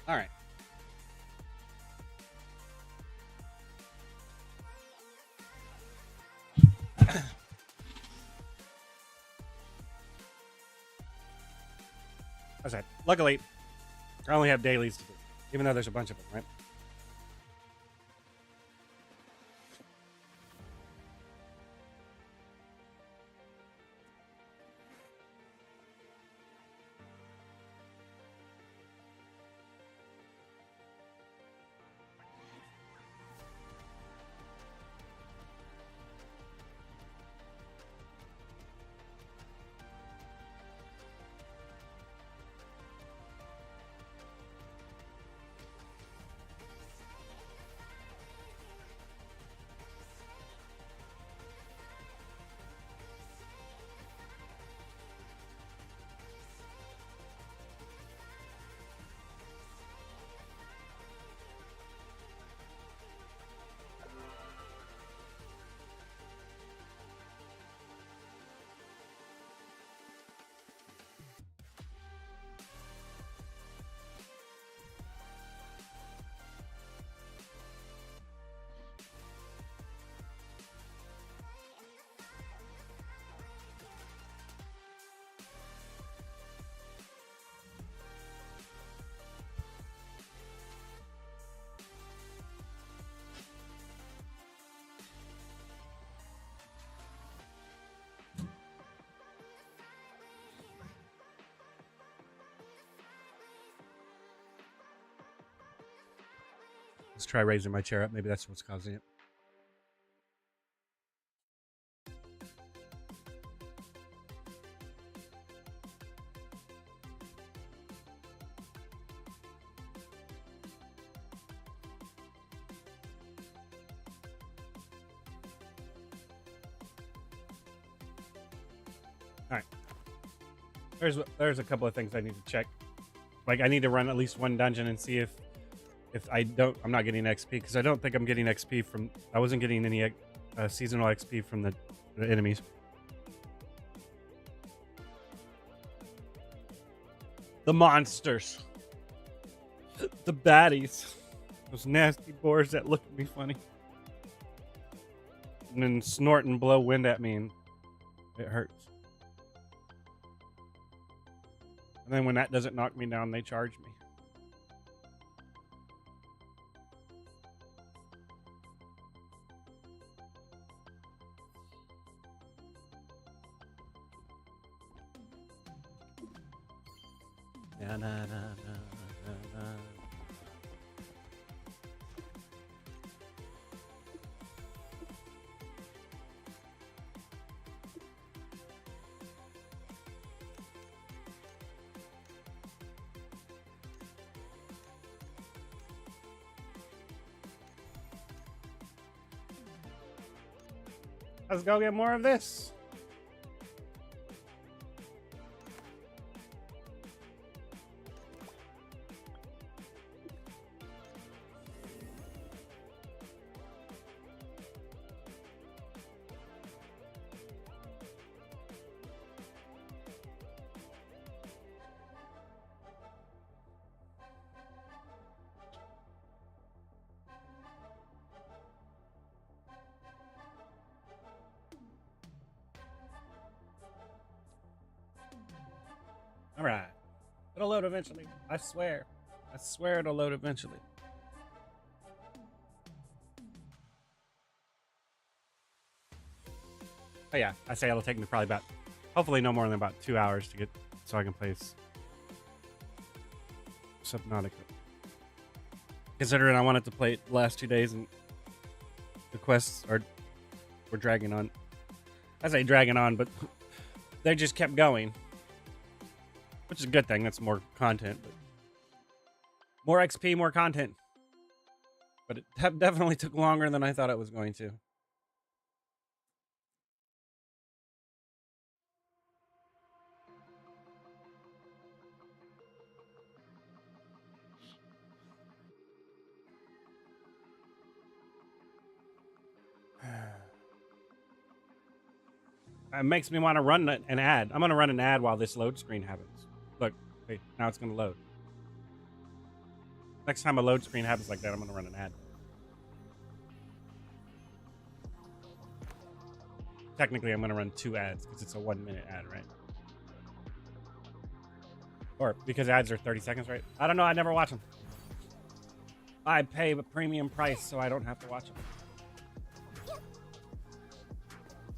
All right. That's right. Luckily, I only have dailies to do, even though there's a bunch of them, right? Let's try raising my chair up. Maybe that's what's causing it. All right. There's a couple of things I need to check. Like I need to run at least one dungeon and see if I'm not getting XP, because I don't think I'm getting XP from. I wasn't getting any seasonal XP from the enemies. The monsters, the baddies, those nasty boars that look at me funny and then snort and blow wind at me, and it hurts. And then when that doesn't knock me down, they charge me. Na, na, na, na, na, na. Let's go get more of this. All right. It'll load eventually. I swear. I swear it'll load eventually. Oh yeah, I say it'll take me probably about, hopefully no more than about 2 hours to get, so I can play Subnotica. Considering I wanted to play it the last 2 days and the quests were dragging on. I say dragging on, but they just kept going. Which is a good thing. That's more content. But more XP, more content. But it definitely took longer than I thought it was going to. It makes me want to run an ad. I'm going to run an ad while this load screen happens. Look, wait, now it's going to load. Next time a load screen happens like that, I'm going to run an ad. Technically, I'm going to run 2 ads because it's a 1-minute ad, right? Or because ads are 30 seconds, right? I don't know. I never watch them. I pay a premium price so I don't have to watch them.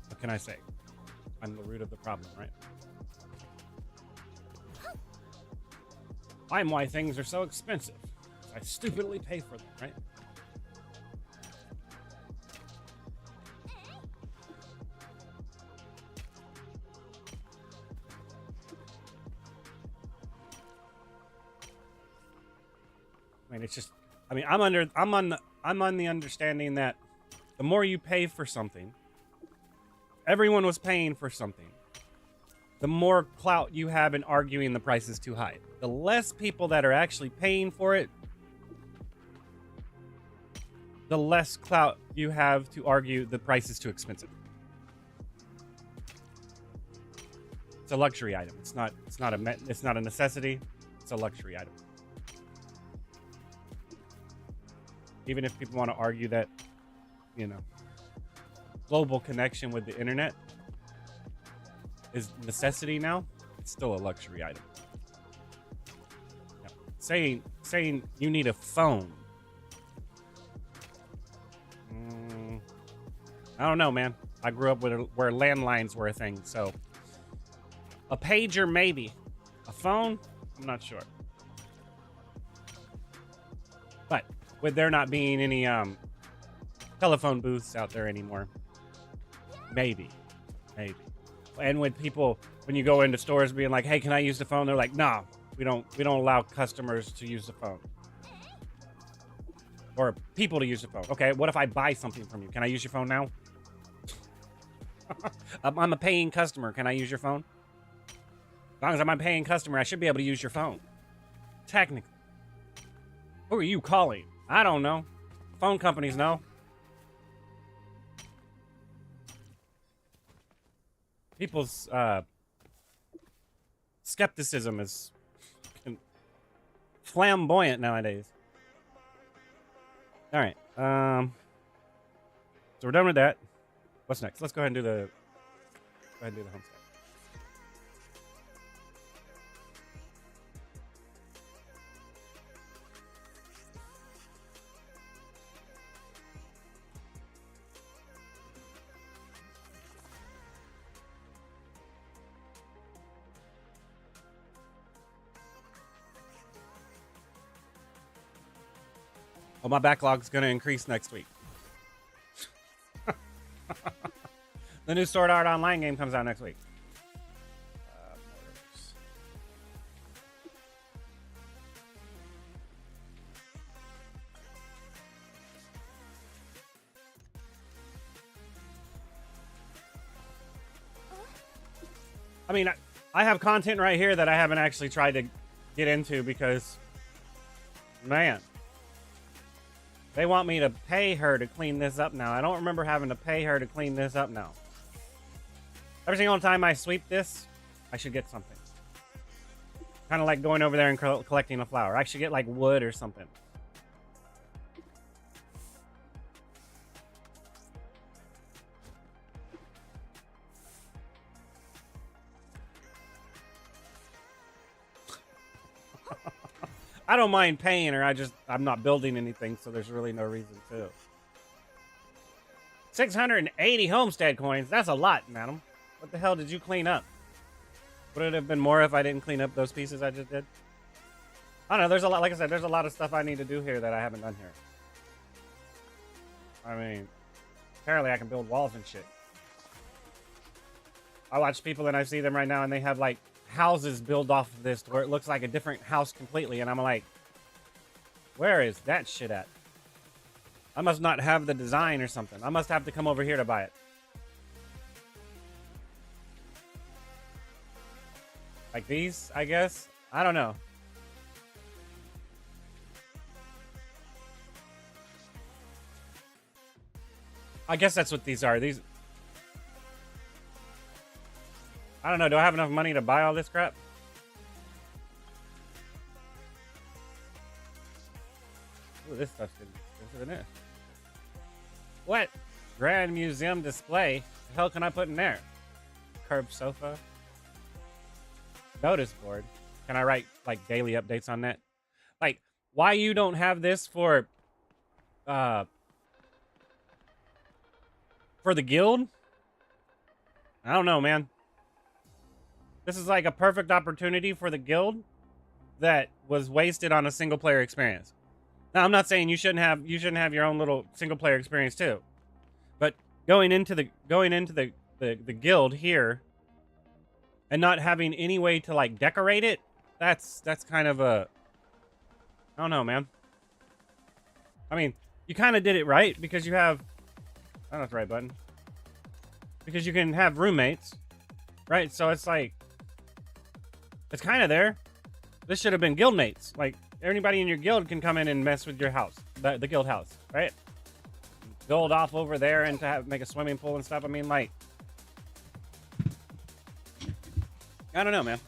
What can I say? I'm the root of the problem, right? I'm why things are so expensive. I stupidly pay for them, right? I mean, it's just, I mean, I'm on the understanding that the more you pay for something, everyone was paying for something, the more clout you have in arguing the price is too high. The less people that are actually paying for it, the less clout you have to argue the price is too expensive. It's a luxury item. It's not a necessity. It's a luxury item. Even if people want to argue that, you know, global connection with the internet is necessity now, it's still a luxury item. Now, saying you need a phone, I don't know, man. I grew up where landlines were a thing, so a pager maybe, a phone I'm not sure. But with there not being any telephone booths out there anymore. Maybe. And with people, when you go into stores being like, hey, can I use the phone? They're like, nah, we don't allow customers to use the phone. Or people to use the phone. Okay, what if I buy something from you? Can I use your phone now? I'm a paying customer. Can I use your phone? As long as I'm a paying customer, I should be able to use your phone. Technically. Who are you calling? I don't know. Phone companies know. People's skepticism is flamboyant nowadays. All right. So we're done with that. What's next? Let's go ahead and do the homestead. Oh, my backlog's going to increase next week. The new Sword Art Online game comes out next week. I mean, I have content right here that I haven't actually tried to get into because, man, they want me to pay her to clean this up now. I don't remember having to pay her to clean this up now. Every single time I sweep this, I should get something. Kind of like going over there and collecting a flower. I should get like wood or something. I don't mind paying her. I'm not building anything, so there's really no reason to. 680 homestead coins. That's a lot, madam. What the hell did you clean up? Would it have been more if I didn't clean up those pieces I just did? I don't know. There's a lot, like I said, there's a lot of stuff I need to do here that I haven't done here. I mean, apparently I can build walls and shit. I watch people and I see them right now and they have like houses built off of this where it looks like a different house completely, and I'm like, where is that shit at? I must not have the design or something. I must have to come over here to buy it. Like these, I guess? I don't know. I guess that's what these are. These, I don't know. Do I have enough money to buy all this crap? Ooh, this stuff's expensive, isn't it? What? Grand Museum display? The hell can I put in there? Curb sofa? Notice board. Can I write like daily updates on that? Like, why you don't have this for the guild? I don't know, man. This is like a perfect opportunity for the guild that was wasted on a single player experience. Now, I'm not saying you shouldn't have your own little single player experience too, but going into the guild here and not having any way to like decorate it, that's kind of a, I don't know, man. I mean, you kind of did it right because you have, I don't know if the right button, because you can have roommates, right? So it's like, it's kind of there. This should have been guildmates. Like, anybody in your guild can come in and mess with your house, the guild house, right? Build off over there and to make a swimming pool and stuff. I mean, like, I don't know, man.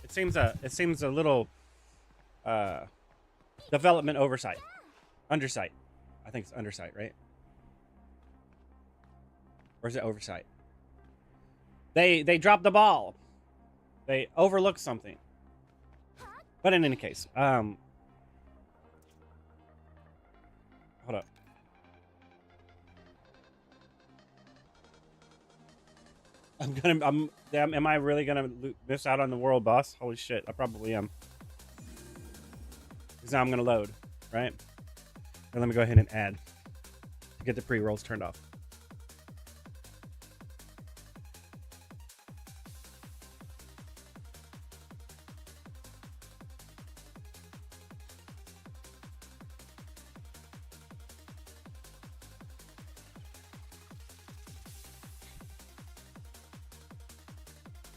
It seems a little development oversight, undersight. I think it's undersight, right? Or is it oversight? They dropped the ball. They overlooked something. But in any case, hold up. Am I really gonna miss out on the world boss? Holy shit, I probably am. Because now I'm gonna load, right? And let me go ahead and add to get the pre-rolls turned off.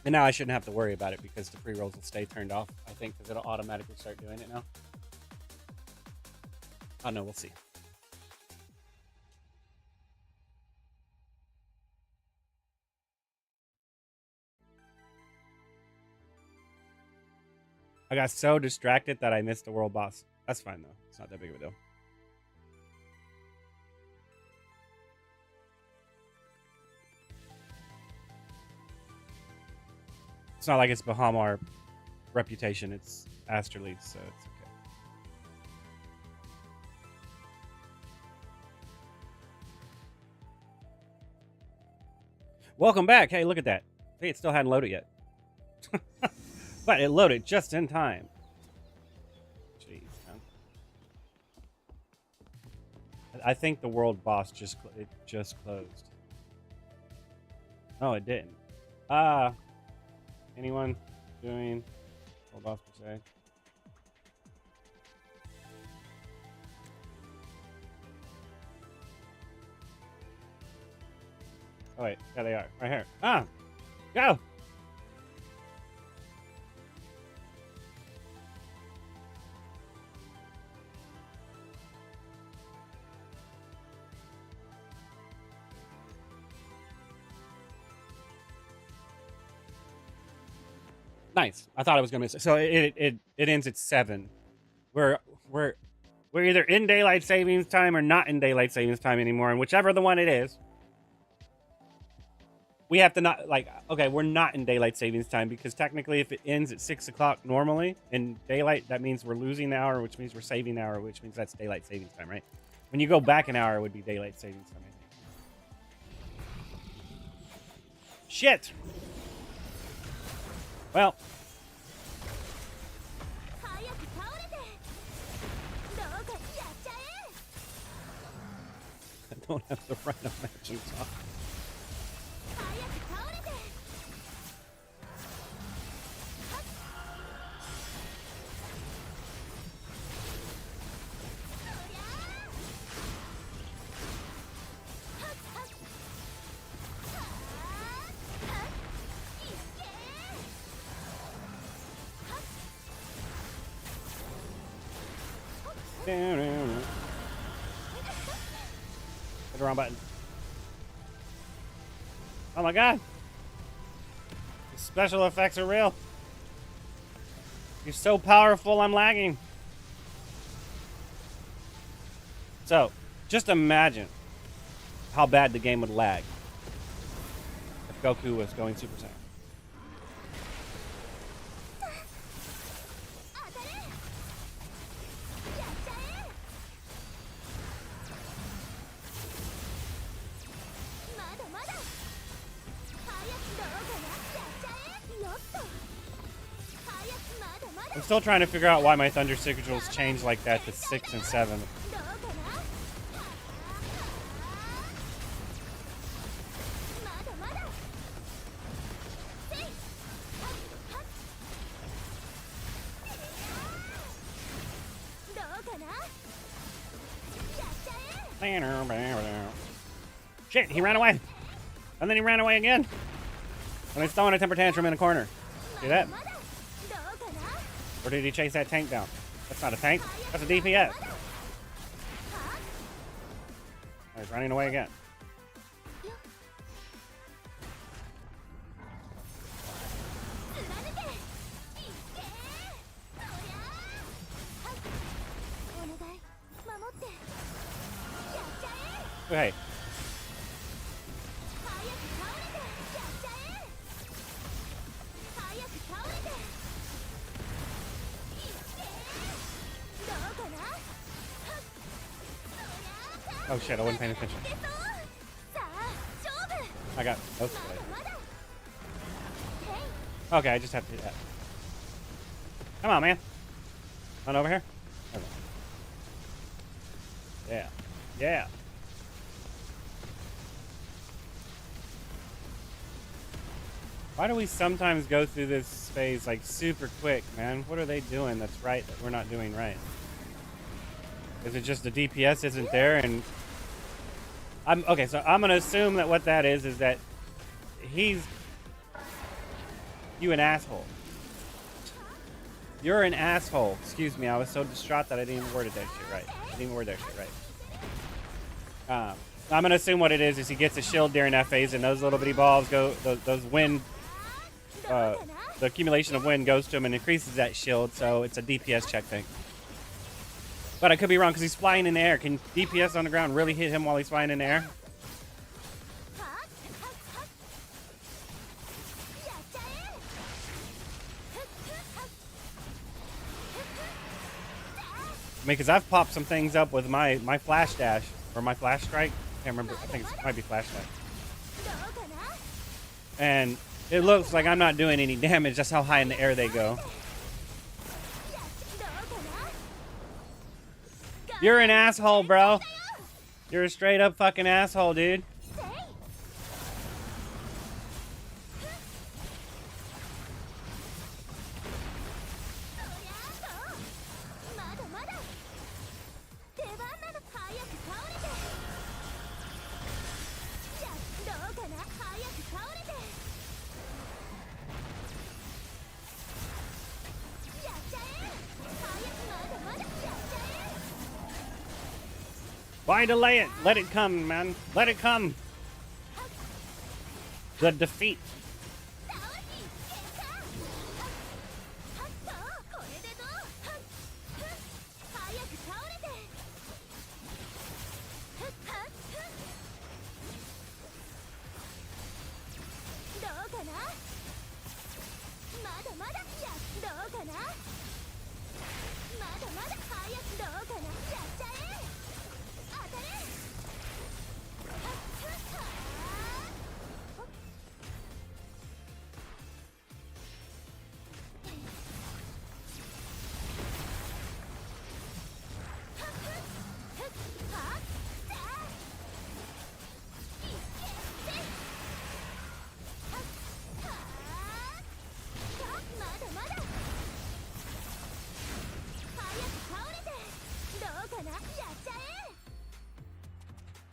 And now I shouldn't have to worry about it because the pre-rolls will stay turned off, I think, because it'll automatically start doing it now. Oh, no, we'll see. I got so distracted that I missed the world boss. That's fine, though. It's not that big of a deal. It's not like it's Bahamar reputation. It's Asterly, so it's okay. Welcome back. Hey, look at that. Hey, it still hadn't loaded yet. But it loaded just in time. Jeez, man. I think the world boss just closed. No, it didn't. Anyone doing world boss per se? Oh wait, there they are, right here. Go! Nice. I thought it was gonna miss it. So it ends at 7. We're either in daylight savings time or not in daylight savings time anymore, and whichever the one it is, we have to not okay, we're not in daylight savings time because technically if it ends at 6 o'clock normally in daylight, that means we're losing an hour, which means we're saving an hour, which means that's daylight savings time, right? When you go back an hour, it would be daylight savings time, I think. Shit! Well, I don't have the right matching top. Hit the wrong button. Oh my god! The special effects are real. You're so powerful, I'm lagging. So, just imagine how bad the game would lag if Goku was going Super Saiyan. I'm still trying to figure out why my Thunder Sigils changed like that to 6 and 7. Shit, he ran away. And then he ran away again. And he's throwing a temper tantrum in a corner. See that? Or did he chase that tank down? That's not a tank. That's a DPS. Oh, he's running away again. Okay. Oh shit, I wasn't paying attention. I got most of it. Okay, I just have to do that. Come on, man. On over here. Okay. Yeah. Yeah. Why do we sometimes go through this phase like super quick, man? What are they doing that's right that we're not doing right? Is it just the DPS isn't there? And okay, so I'm gonna assume that what that is that he's you an asshole. You're an asshole. Excuse me, I was so distraught that I didn't even word that shit right. I didn't even word that shit right. I'm gonna assume what it is he gets a shield during that phase, and those little bitty balls go. Those wind, the accumulation of wind goes to him and increases that shield. So it's a DPS check thing. But I could be wrong because he's flying in the air. Can DPS on the ground really hit him while he's flying in the air? I mean, because I've popped some things up with my flash dash or my flash strike. Can't remember. I think it might be flash dash. And it looks like I'm not doing any damage. That's how high in the air they go. You're an asshole, bro. You're a straight up fucking asshole, dude. Why delay it? Let it come, man. Let it come. The defeat.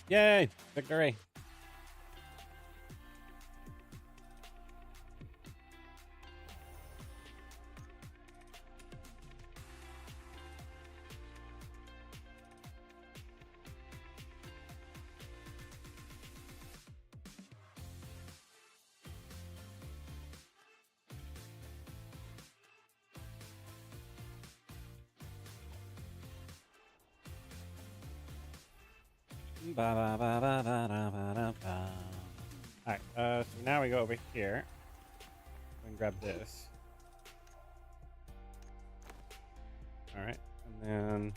Yay! Victory! Alright, so now we go over here and grab this. Alright, and then...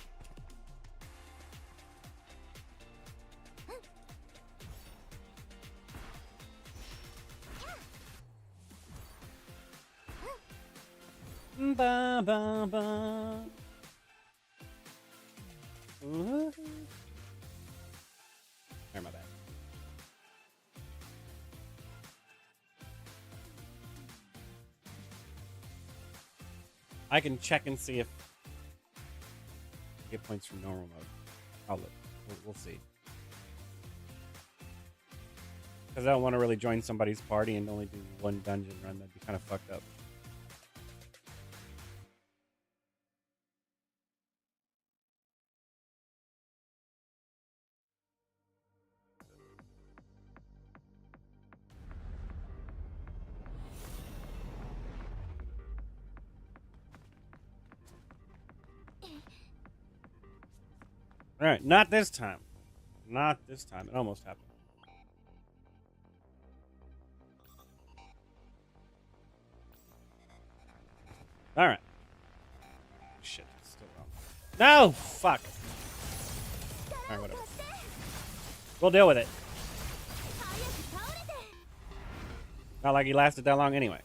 Ba ba ba. Ooh. Sorry, my bad. I can check and see if I get points from normal mode. I'll look. We'll see. Because I don't want to really join somebody's party and only do one dungeon run. That'd be kind of fucked up. All right, not this time. Not this time. It almost happened. All right. Shit, it's still wrong. No, fuck. All right, whatever. We'll deal with it. Not like he lasted that long anyway.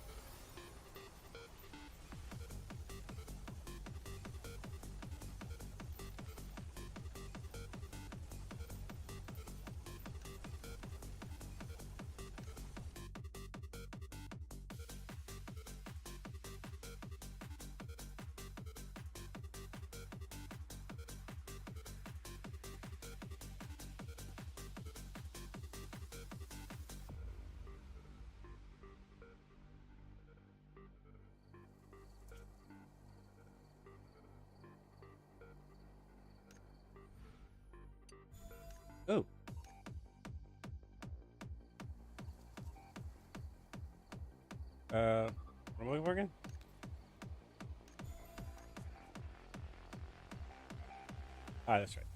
What are we working? Ah, that's right.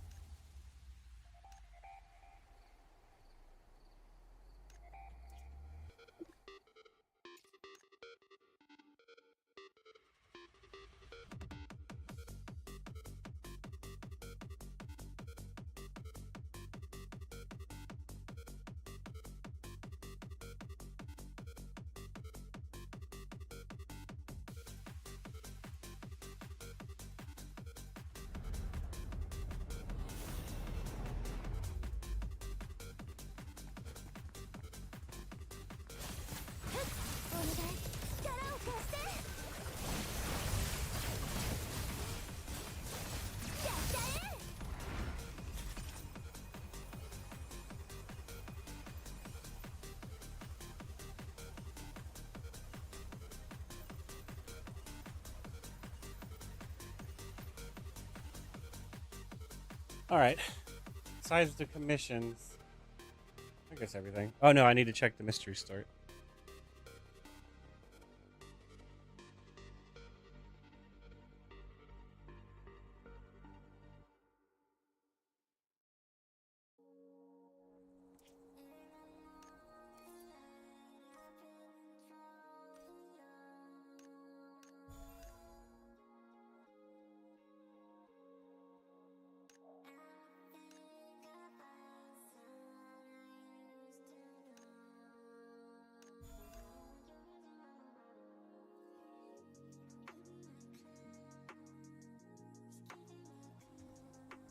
All right. Besides the commissions, I guess everything. Oh no, I need to check the mystery start.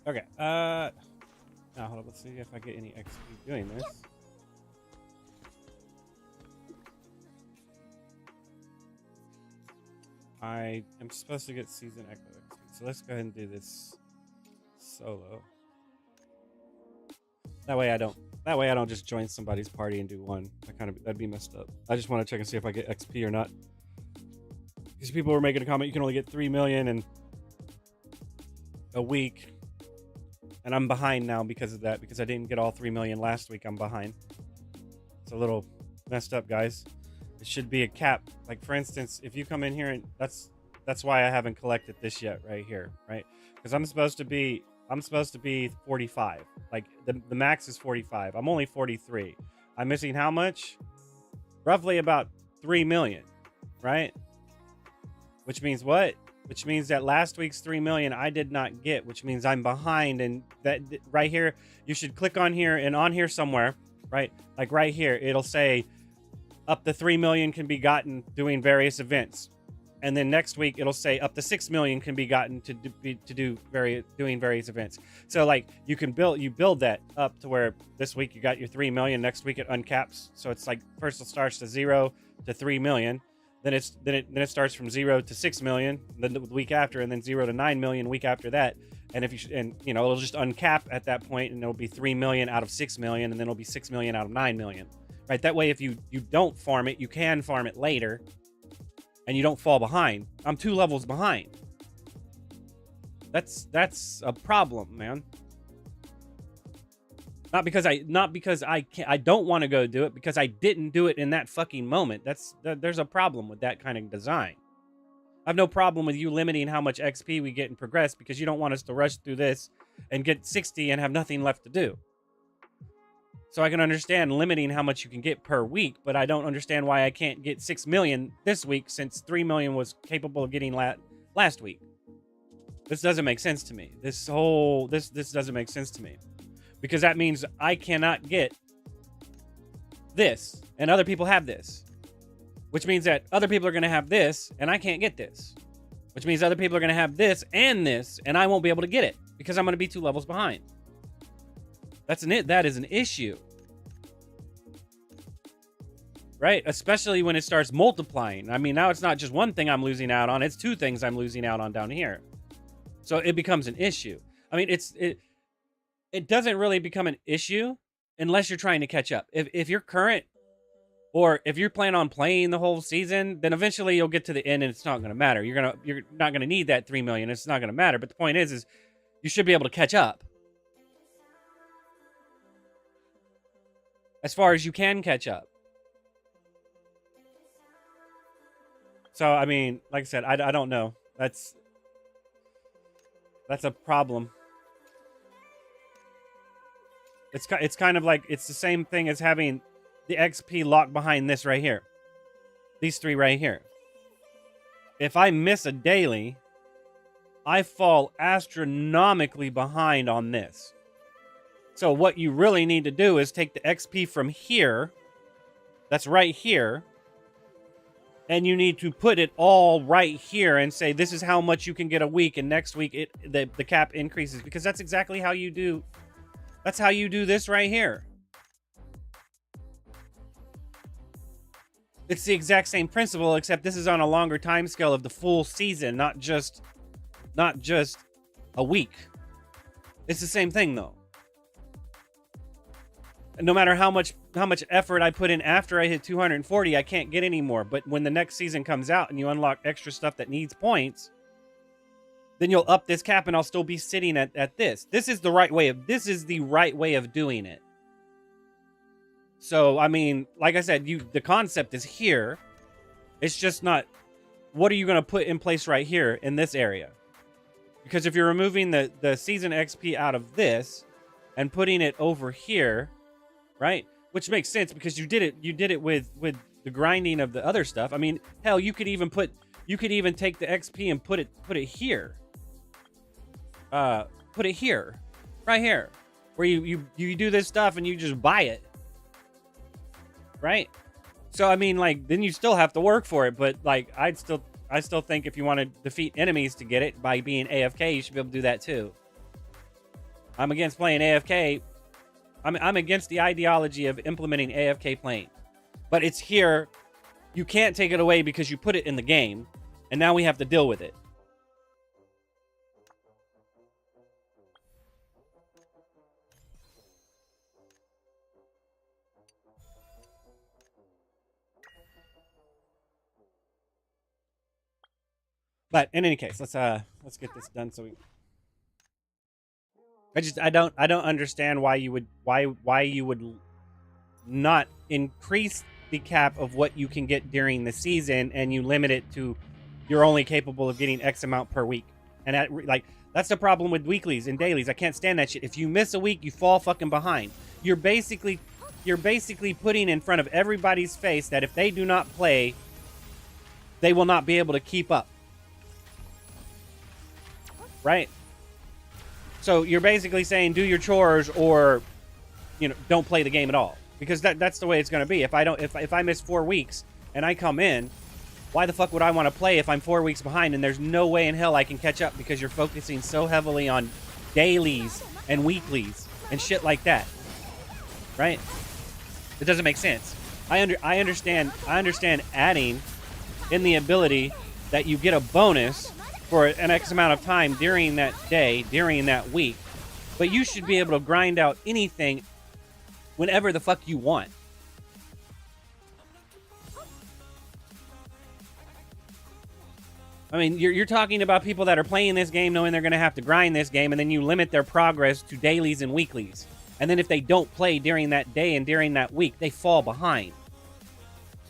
Okay. Now hold on. Let's see if I get any XP doing this. I am supposed to get season echo XP, so let's go ahead and do this solo. That way I don't just join somebody's party and do one. That'd be messed up. I just want to check and see if I get XP or not. Because people were making a comment, you can only get 3 million in a week. And I'm behind now because of that, because I didn't get all 3 million last week. I'm behind. It's a little messed up, guys. It should be a cap. Like, for instance, if you come in here, and that's why I haven't collected this yet right here, right? Because I'm supposed to be 45. Like, the max is 45. I'm only 43. I'm missing how much? Roughly about 3 million, right? Which means what? Which means that last week's 3 million I did not get, which means I'm behind. And that right here, you should click on here, and on here somewhere, right? Like right here, it'll say up to 3 million can be gotten doing various events. And then next week it'll say up to 6 million can be gotten doing various events. So like you build that up to where this week you got your 3 million, next week it uncaps. So it's like first it starts to 0 to 3 million. Then it starts from 0 to 6 million, then the week after, and then 0 to 9 million week after that. And it'll just uncap at that point, and it'll be 3 million out of 6 million, and then it'll be 6 million out of 9 million, right? That way, if you don't farm it, you can farm it later, and you don't fall behind. I'm 2 levels behind. That's a problem, man. Not because I don't want to go do it, because I didn't do it in that fucking moment. There's a problem with that kind of design. I have no problem with you limiting how much XP we get in progress, because you don't want us to rush through this and get 60 and have nothing left to do. So I can understand limiting how much you can get per week, but I don't understand why I can't get 6 million this week, since 3 million was capable of getting last week. This doesn't make sense to me. This doesn't make sense to me. Because that means I cannot get this, and other people have this. Which means that other people are going to have this, and I can't get this. Which means other people are going to have this, and I won't be able to get it, because I'm going to be 2 levels behind. That is an issue. Right? Especially when it starts multiplying. I mean, now it's not just one thing I'm losing out on, it's 2 things I'm losing out on down here. So it becomes an issue. I mean, it doesn't really become an issue unless you're trying to catch up. If you're current, or if you're planning on playing the whole season, then eventually you'll get to the end and it's not going to matter. You're not going to need that 3 million. It's not going to matter. But the point is you should be able to catch up. As far as you can catch up. So, I mean, like I said, I don't know. That's a problem. It's kind of like, it's the same thing as having the XP locked behind this right here. These three right here. If I miss a daily, I fall astronomically behind on this. So what you really need to do is take the XP from here, that's right here, and you need to put it all right here and say, this is how much you can get a week, and next week the cap increases, because that's exactly how you do. That's how you do this right here. It's the exact same principle, except this is on a longer time scale of the full season, not just a week. It's the same thing though. And no matter how much effort I put in after I hit 240, I can't get any more. But when the next season comes out and you unlock extra stuff that needs points, then you'll up this cap and I'll still be sitting at this. This is the right way of doing it. So, I mean, like I said, the concept is here. It's just not, what are you going to put in place right here in this area? Because if you're removing the season XP out of this and putting it over here, right? Which makes sense because you did it with the grinding of the other stuff. I mean, hell, you could even take the XP and put it here. Put it here. Right here. Where you do this stuff and you just buy it. Right? So I mean, like, then you still have to work for it, but like I still think if you want to defeat enemies to get it by being AFK, you should be able to do that too. I'm against playing AFK. I'm against the ideology of implementing AFK playing. But it's here. You can't take it away because you put it in the game, and now we have to deal with it. But in any case, let's get this done. So I don't understand why you would not increase the cap of what you can get during the season and you limit it to you're only capable of getting X amount per week. And that's the problem with weeklies and dailies. I can't stand that shit. If you miss a week, you fall fucking behind. You're basically putting in front of everybody's face that if they do not play, they will not be able to keep up. Right? So you're basically saying do your chores or, don't play the game at all. Because that's the way it's going to be. If I miss 4 weeks and I come in, why the fuck would I want to play if I'm 4 weeks behind and there's no way in hell I can catch up because you're focusing so heavily on dailies and weeklies and shit like that. Right? It doesn't make sense. I understand adding in the ability that you get a bonus for an X amount of time during that day, during that week. But you should be able to grind out anything whenever the fuck you want. I mean, you're talking about people that are playing this game knowing they're going to have to grind this game, and then you limit their progress to dailies and weeklies. And then if they don't play during that day and during that week, they fall behind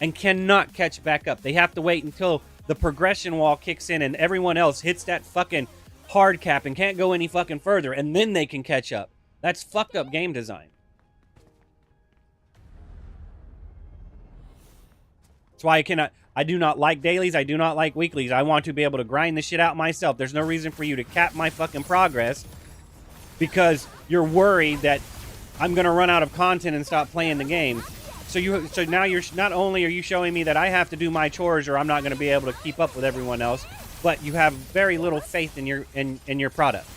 and cannot catch back up. They have to wait until the progression wall kicks in and everyone else hits that fucking hard cap and can't go any fucking further, and then they can catch up. That's fucked up game design. That's why I do not like dailies. I do not like weeklies. I want to be able to grind this shit out myself. There's no reason for you to cap my fucking progress because you're worried that I'm going to run out of content and stop playing the game. So now you're not only are you showing me that I have to do my chores or I'm not going to be able to keep up with everyone else, but you have very little faith in your product.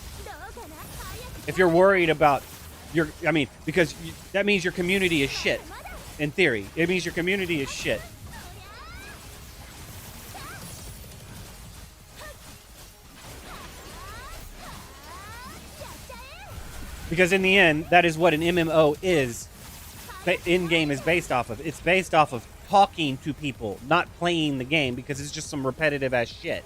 If you're worried about because that means your community is shit. In theory, it means your community is shit. Because in the end, that is what an MMO is. In-game is based off of. It's based off of talking to people, not playing the game, because it's just some repetitive ass shit.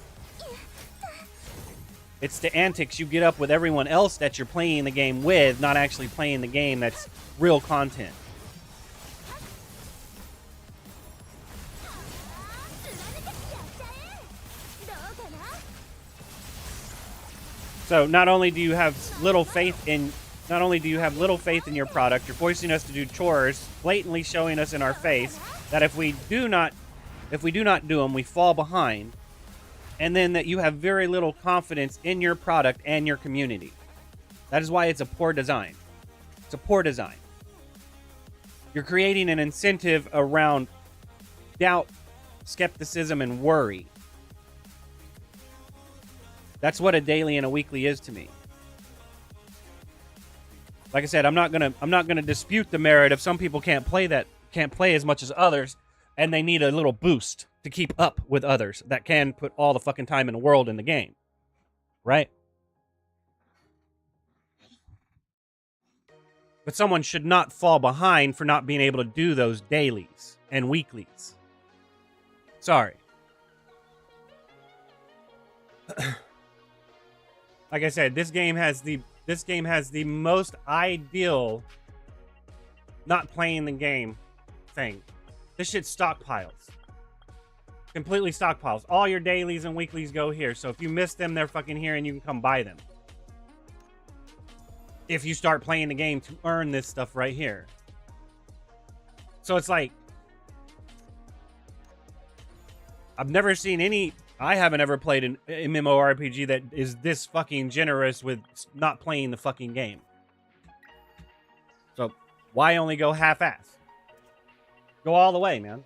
It's the antics you get up with everyone else that you're playing the game with, not actually playing the game that's real content. So not only do you have little faith in your product, you're forcing us to do chores, blatantly showing us in our face that if we do not do them, we fall behind, and then that you have very little confidence in your product and your community. That is why it's a poor design. It's a poor design. You're creating an incentive around doubt, skepticism, and worry. That's what a daily and a weekly is to me. Like I said, I'm not gonna dispute the merit of some people can't play as much as others, and they need a little boost to keep up with others that can put all the fucking time in the world in the game. Right? But someone should not fall behind for not being able to do those dailies and weeklies. Sorry. Like I said, this game has the most ideal not playing the game thing. This shit stockpiles. Completely stockpiles. All your dailies and weeklies go here. So if you miss them, they're fucking here and you can come buy them. If you start playing the game to earn this stuff right here. So it's like, I haven't ever played an MMORPG that is this fucking generous with not playing the fucking game. So why only go half-ass? Go all the way, man.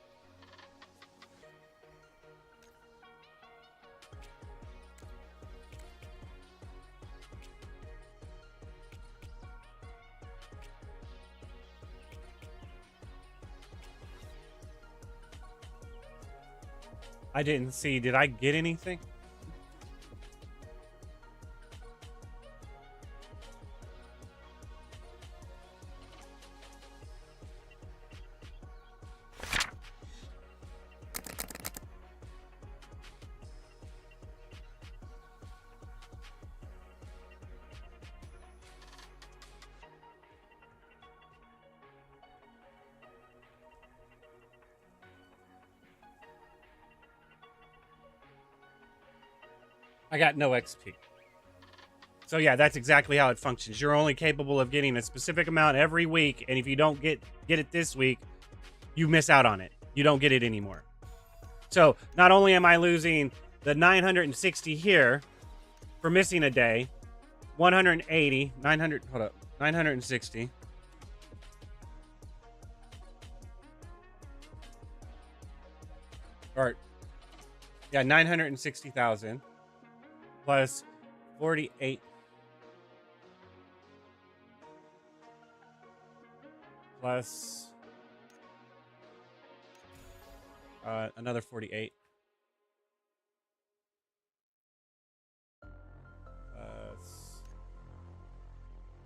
I didn't see. Did I get anything? I got no XP. So yeah, that's exactly how it functions. You're only capable of getting a specific amount every week, and if you don't get it this week, you miss out on it. You don't get it anymore. So not only am I losing the 960 here for missing a day, 180, 900, hold up, 960. Or, yeah, 960,000. Plus 48 plus another 48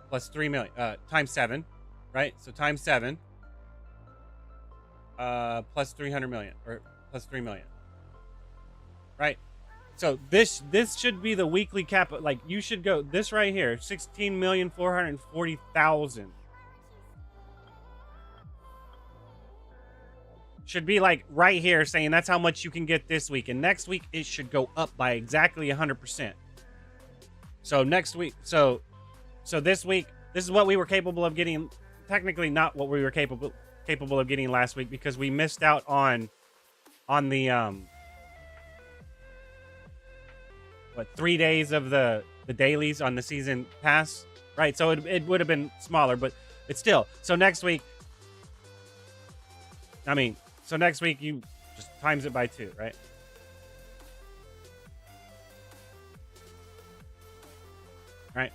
plus 3 million times 7, right? So times 7 plus 300 million or plus 3 million, right? So this should be the weekly cap. Like, you should go this right here, 16,440,000. Should be like right here saying that's how much you can get this week. And next week it should go up by exactly 100%. So next week, so this week, this is what we were capable of getting. Technically not what we were capable of getting last week, because we missed out on the 3 days of the dailies on the season pass, right? So it would have been smaller, but it's still. So next week, you just times it by 2, right? Right.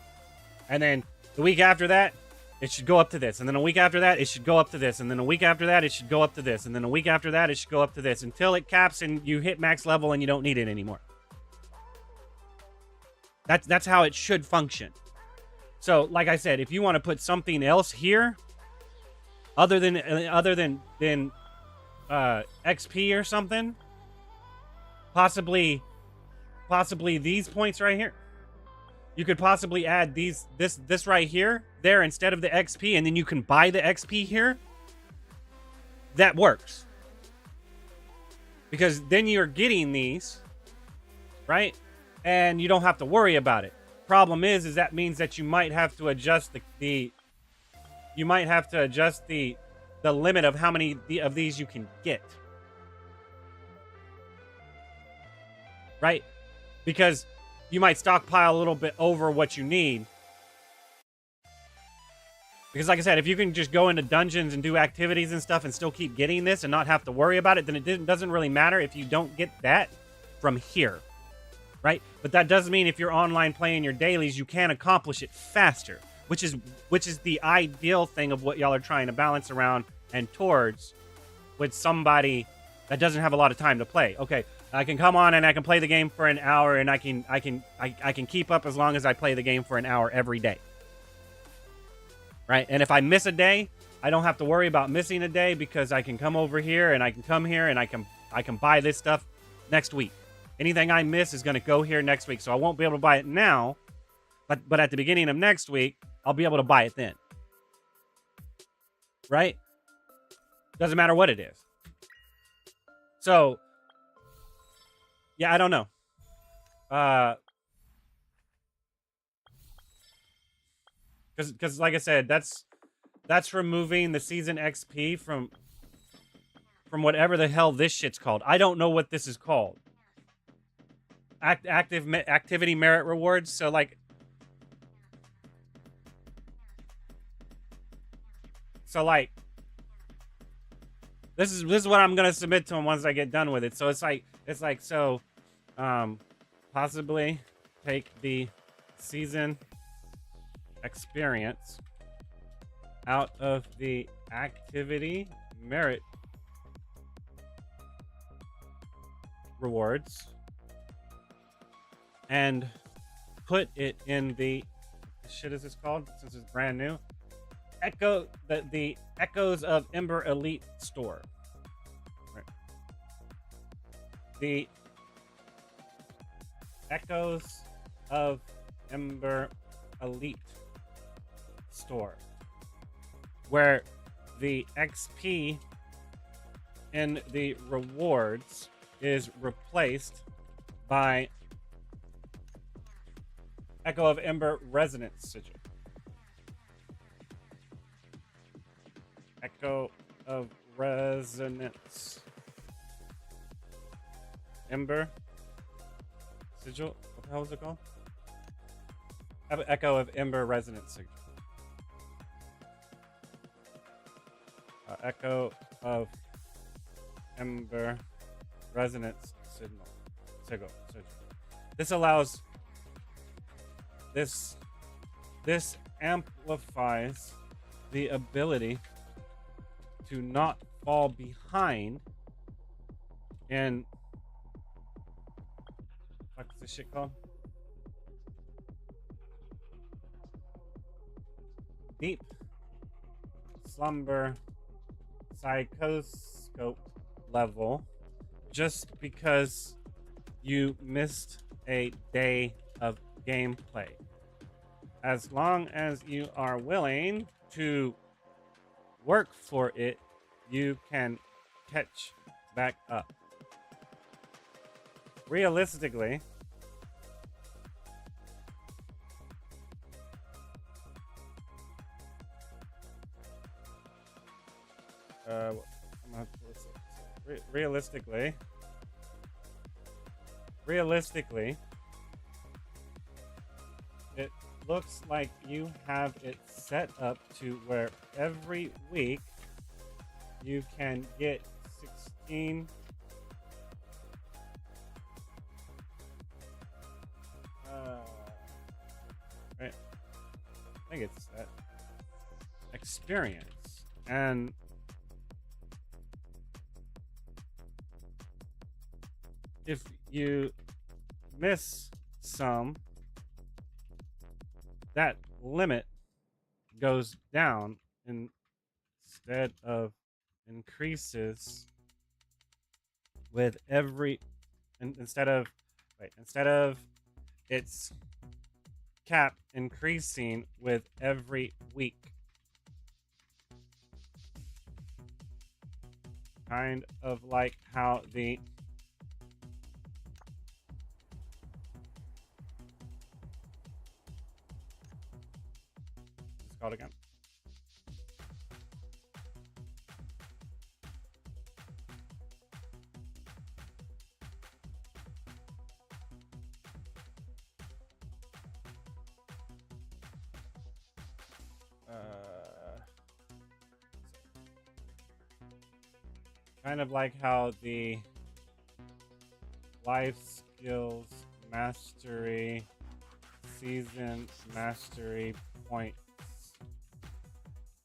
And then the week after that, it should go up to this. And then a week after that, it should go up to this. And then a week after that, it should go up to this. And then a week after that, it should go up to this, until it caps and you hit max level and you don't need it anymore. That's how it should function. So, like I said, if you want to put something else here, other than XP or something, possibly these points right here, you could possibly add this right here there instead of the XP, and then you can buy the XP here. That works, because then you're getting these, right? And you don't have to worry about it. Problem is that means that you might have to adjust the limit of how many of these you can get. Right? Because you might stockpile a little bit over what you need. Because like I said, if you can just go into dungeons and do activities and stuff and still keep getting this and not have to worry about it, then it doesn't really matter if you don't get that from here. Right? But that does mean if you're online playing your dailies, you can accomplish it faster, which is the ideal thing of what y'all are trying to balance around and towards with somebody that doesn't have a lot of time to play. Okay, I can come on and I can play the game for an hour, and I can keep up as long as I play the game for an hour every day. Right? And if I miss a day, I don't have to worry about missing a day because I can come over here and I can come here and I can buy this stuff next week. Anything I miss is going to go here next week, so I won't be able to buy it now, but at the beginning of next week, I'll be able to buy it then. Right? Doesn't matter what it is. So, yeah, I don't know. Because like I said, that's removing the season XP from whatever the hell this shit's called. I don't know what this is called. Activity merit rewards. So like, this is what I'm gonna submit to him once I get done with it. So it's like possibly take the season experience out of the activity merit rewards and put it in the shit is this called since it's brand new the Echoes of Ember Elite store. Right. The Echoes of Ember Elite store, where the XP in the rewards is replaced by Echo of Ember Resonance Sigil. Echo of Resonance Ember Sigil. What the hell is it called? Echo of Ember Resonance Sigil. Echo of Ember Resonance Sigil. This allows this amplifies the ability to not fall behind in what's this shit called? Deep slumber psychoscope level just because you missed a day of gameplay. As long as you are willing to work for it, you can catch back up. Realistically, realistically, it looks like you have it set up to where every week you can get 16 right. I think it's that experience, and if you miss some, that limit goes down instead of increases with every instead of its cap increasing with every week. Kind of like how the called again? Kind of like how the life skills mastery season mastery points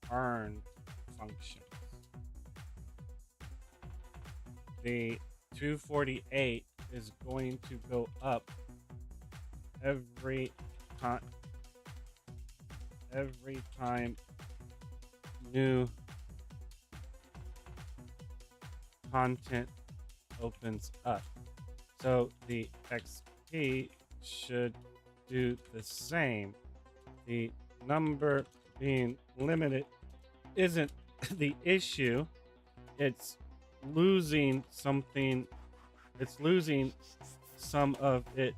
earned functions. The 248 is going to go up every time new content opens up. So the XP should do the same. The number being limited isn't the issue. It's losing something. It's losing some of it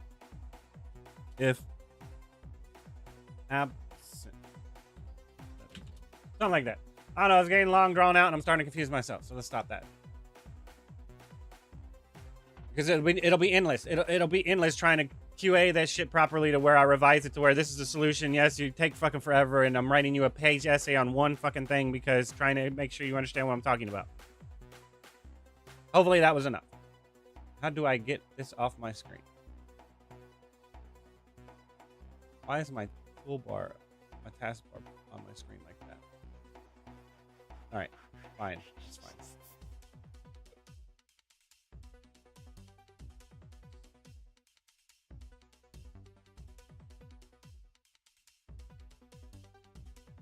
if absent. Something like that. I don't know. It's getting long, drawn out, and I'm starting to confuse myself. So let's stop that. Because it'll be endless. It'll be endless trying to QA that shit properly to where I revise it to where this is the solution. Yes, you take fucking forever, and I'm writing you a page essay on one fucking thing because trying to make sure you understand what I'm talking about. Hopefully that was enough. How do I get this off my screen? Why is my toolbar, my taskbar on my screen like that? All right, fine, it's fine.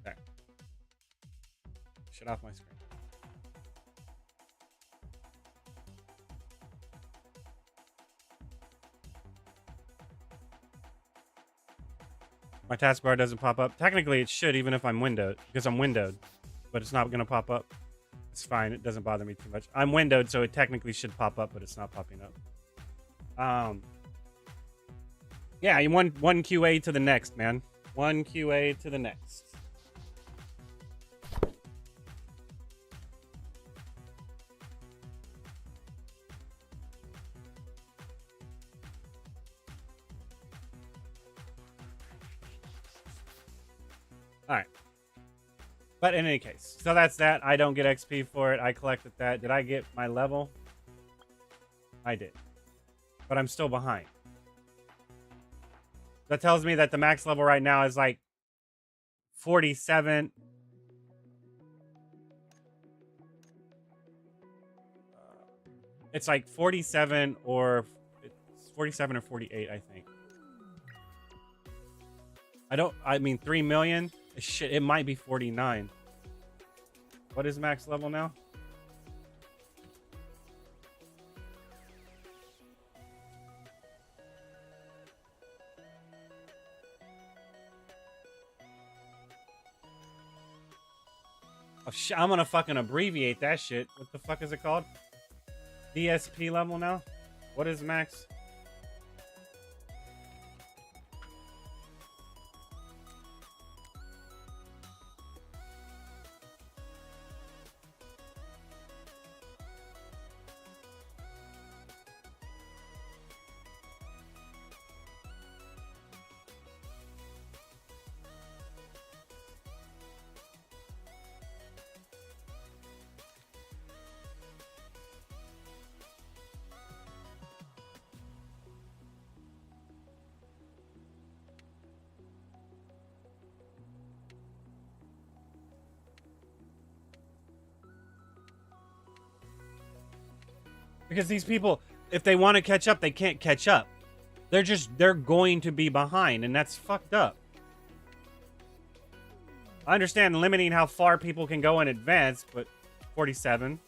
Okay. Shut off my screen. My taskbar doesn't pop up. Technically, it should, even if I'm windowed, because I'm windowed, but it's not going to pop up. It's fine. It doesn't bother me too much. I'm windowed, so it technically should pop up, but it's not popping up. Yeah, you one QA to the next, man. One QA to the next. All right. But in any case, so that's that. I don't get XP for it. I collected that. Did I get my level? I did. But I'm still behind. That tells me that the max level right now is like 47. It's like 47 or it's 47 or 48, I think. I mean 3 million. Shit, it might be 49. What is max level now? Oh shit, I'm gonna fucking abbreviate that shit. What the fuck is it called? DSP level now? What is max? Because these people, if they want to catch up, they can't catch up. They're going to be behind, and that's fucked up. I understand limiting how far people can go in advance, but 47.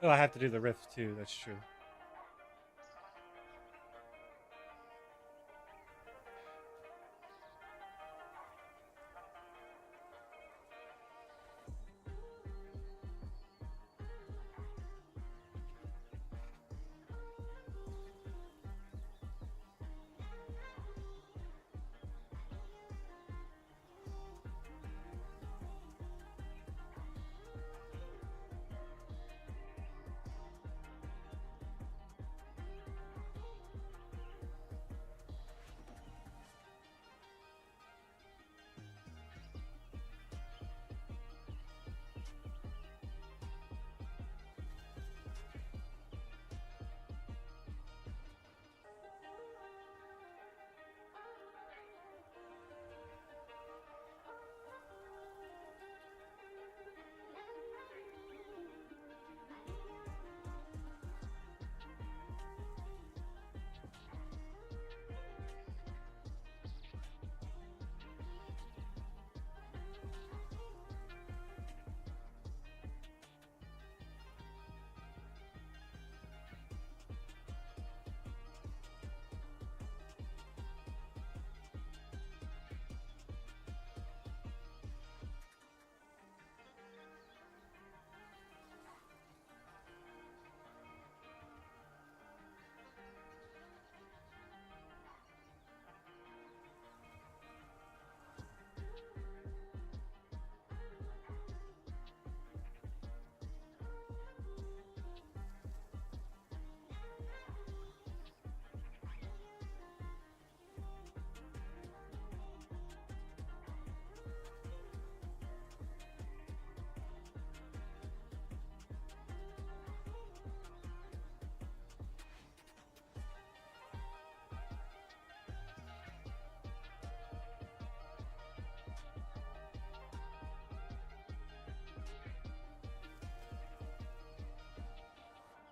Oh, I have to do the riff too. That's true.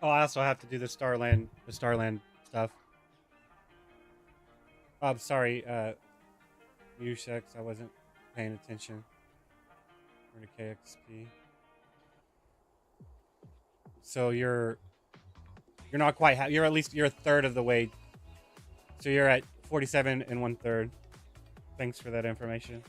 Oh, I also have to do the Starland stuff. Oh, I'm sorry, Musex, I wasn't paying attention. For the KXP. So you're not quite you're at least you're a third of the way. So you're at 47 and 1/3. Thanks for that information.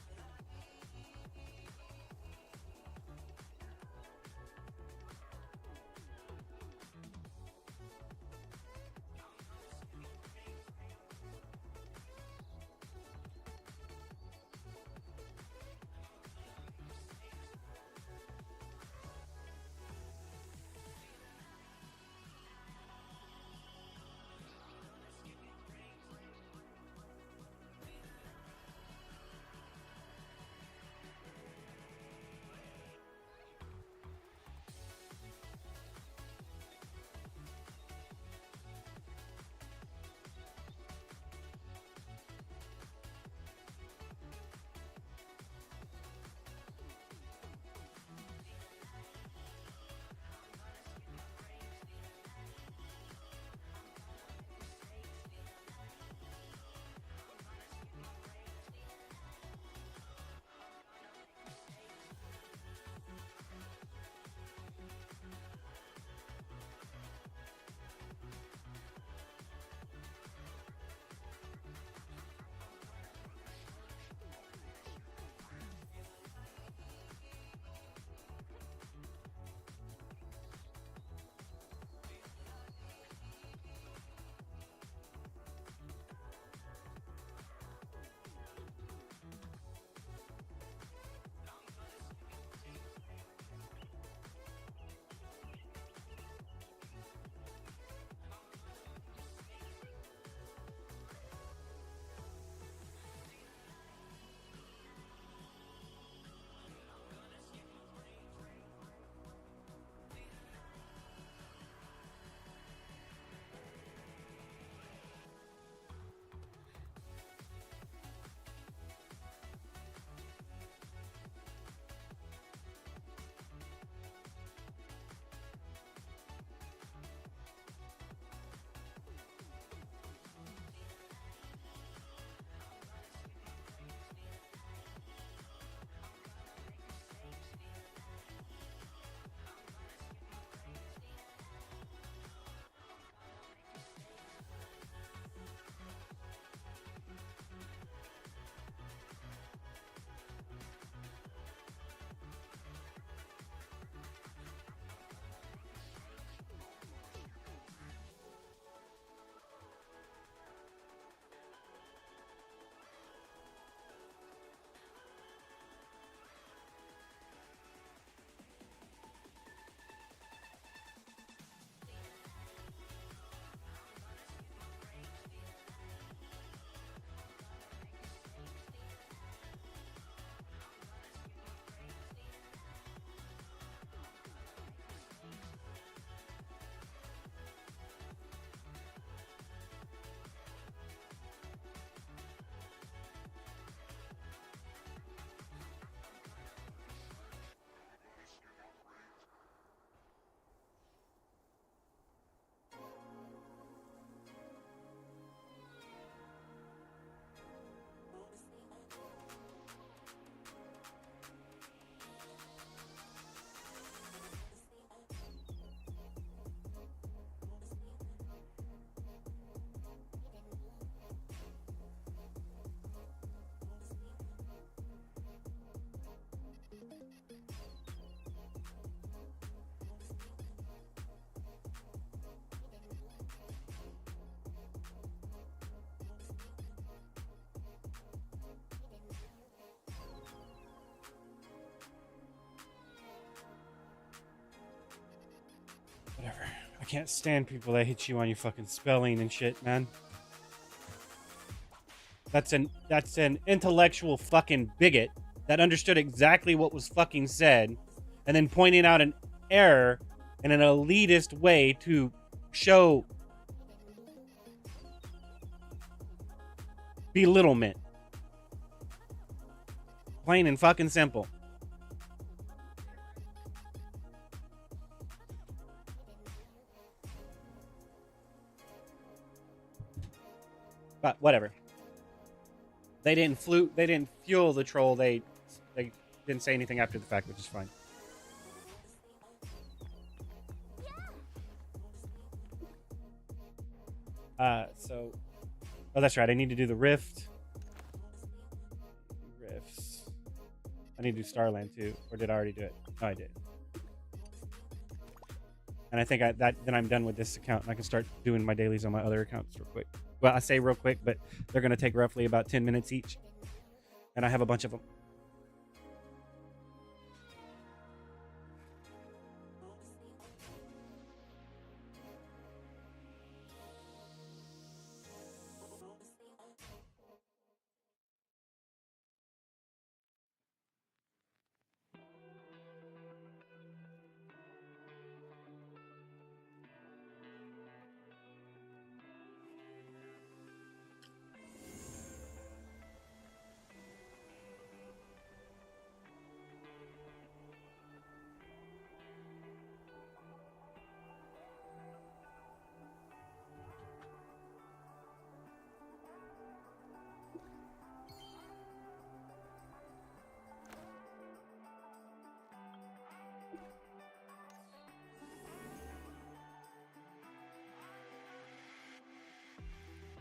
Whatever. I can't stand people that hit you on your fucking spelling and shit, man. That's an intellectual fucking bigot that understood exactly what was fucking said and then pointing out an error in an elitist way to show belittlement. Plain and fucking simple. But whatever. They didn't fuel the troll. They didn't say anything after the fact, which is fine. So oh, that's right. I need to do the rift. Rifts. I need to do Starland too, or did I already do it? No, I did. And I think then I'm done with this account, and I can start doing my dailies on my other accounts real quick. Well, I say real quick, but they're going to take roughly about 10 minutes each, and I have a bunch of them.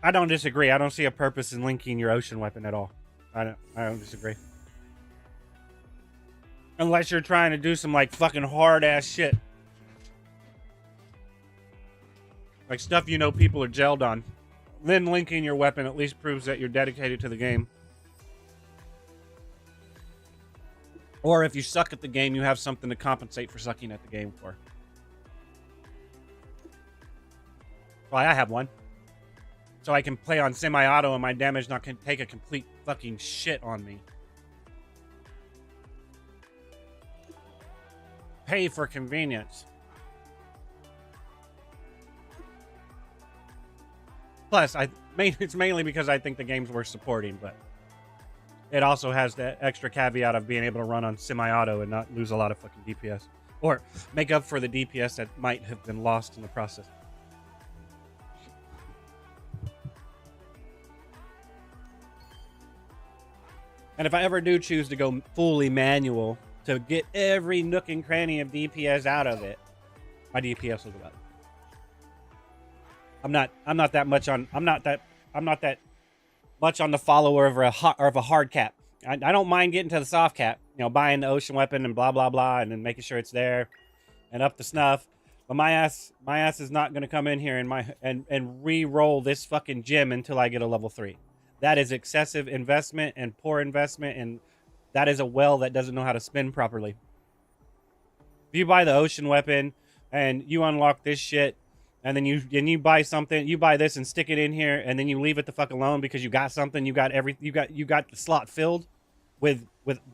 I don't disagree. I don't see a purpose in linking your ocean weapon at all. I don't disagree. Unless you're trying to do some like fucking hard ass shit. Like stuff you know people are gelled on. Then linking your weapon at least proves that you're dedicated to the game. Or if you suck at the game, you have something to compensate for sucking at the game for. Why, I have one. So I can play on semi-auto and my damage not can take a complete fucking shit on me. Pay for convenience. Plus, it's mainly because I think the game's worth supporting, but it also has the extra caveat of being able to run on semi-auto and not lose a lot of fucking DPS. Or make up for the DPS that might have been lost in the process. And if I ever do choose to go fully manual to get every nook and cranny of DPS out of it, my DPS will go up. I'm not that much on the follower of a hard cap. I don't mind getting to the soft cap, you know, buying the ocean weapon and blah blah blah, and then making sure it's there and up to snuff. But my ass is not going to come in here and re-roll this fucking gym until I get a level 3. That is excessive investment and poor investment, and that is a well that doesn't know how to spin properly. If you buy the ocean weapon and you unlock this shit, and then you buy something, you buy this and stick it in here, and then you leave it the fuck alone because you got something, you got the slot filled with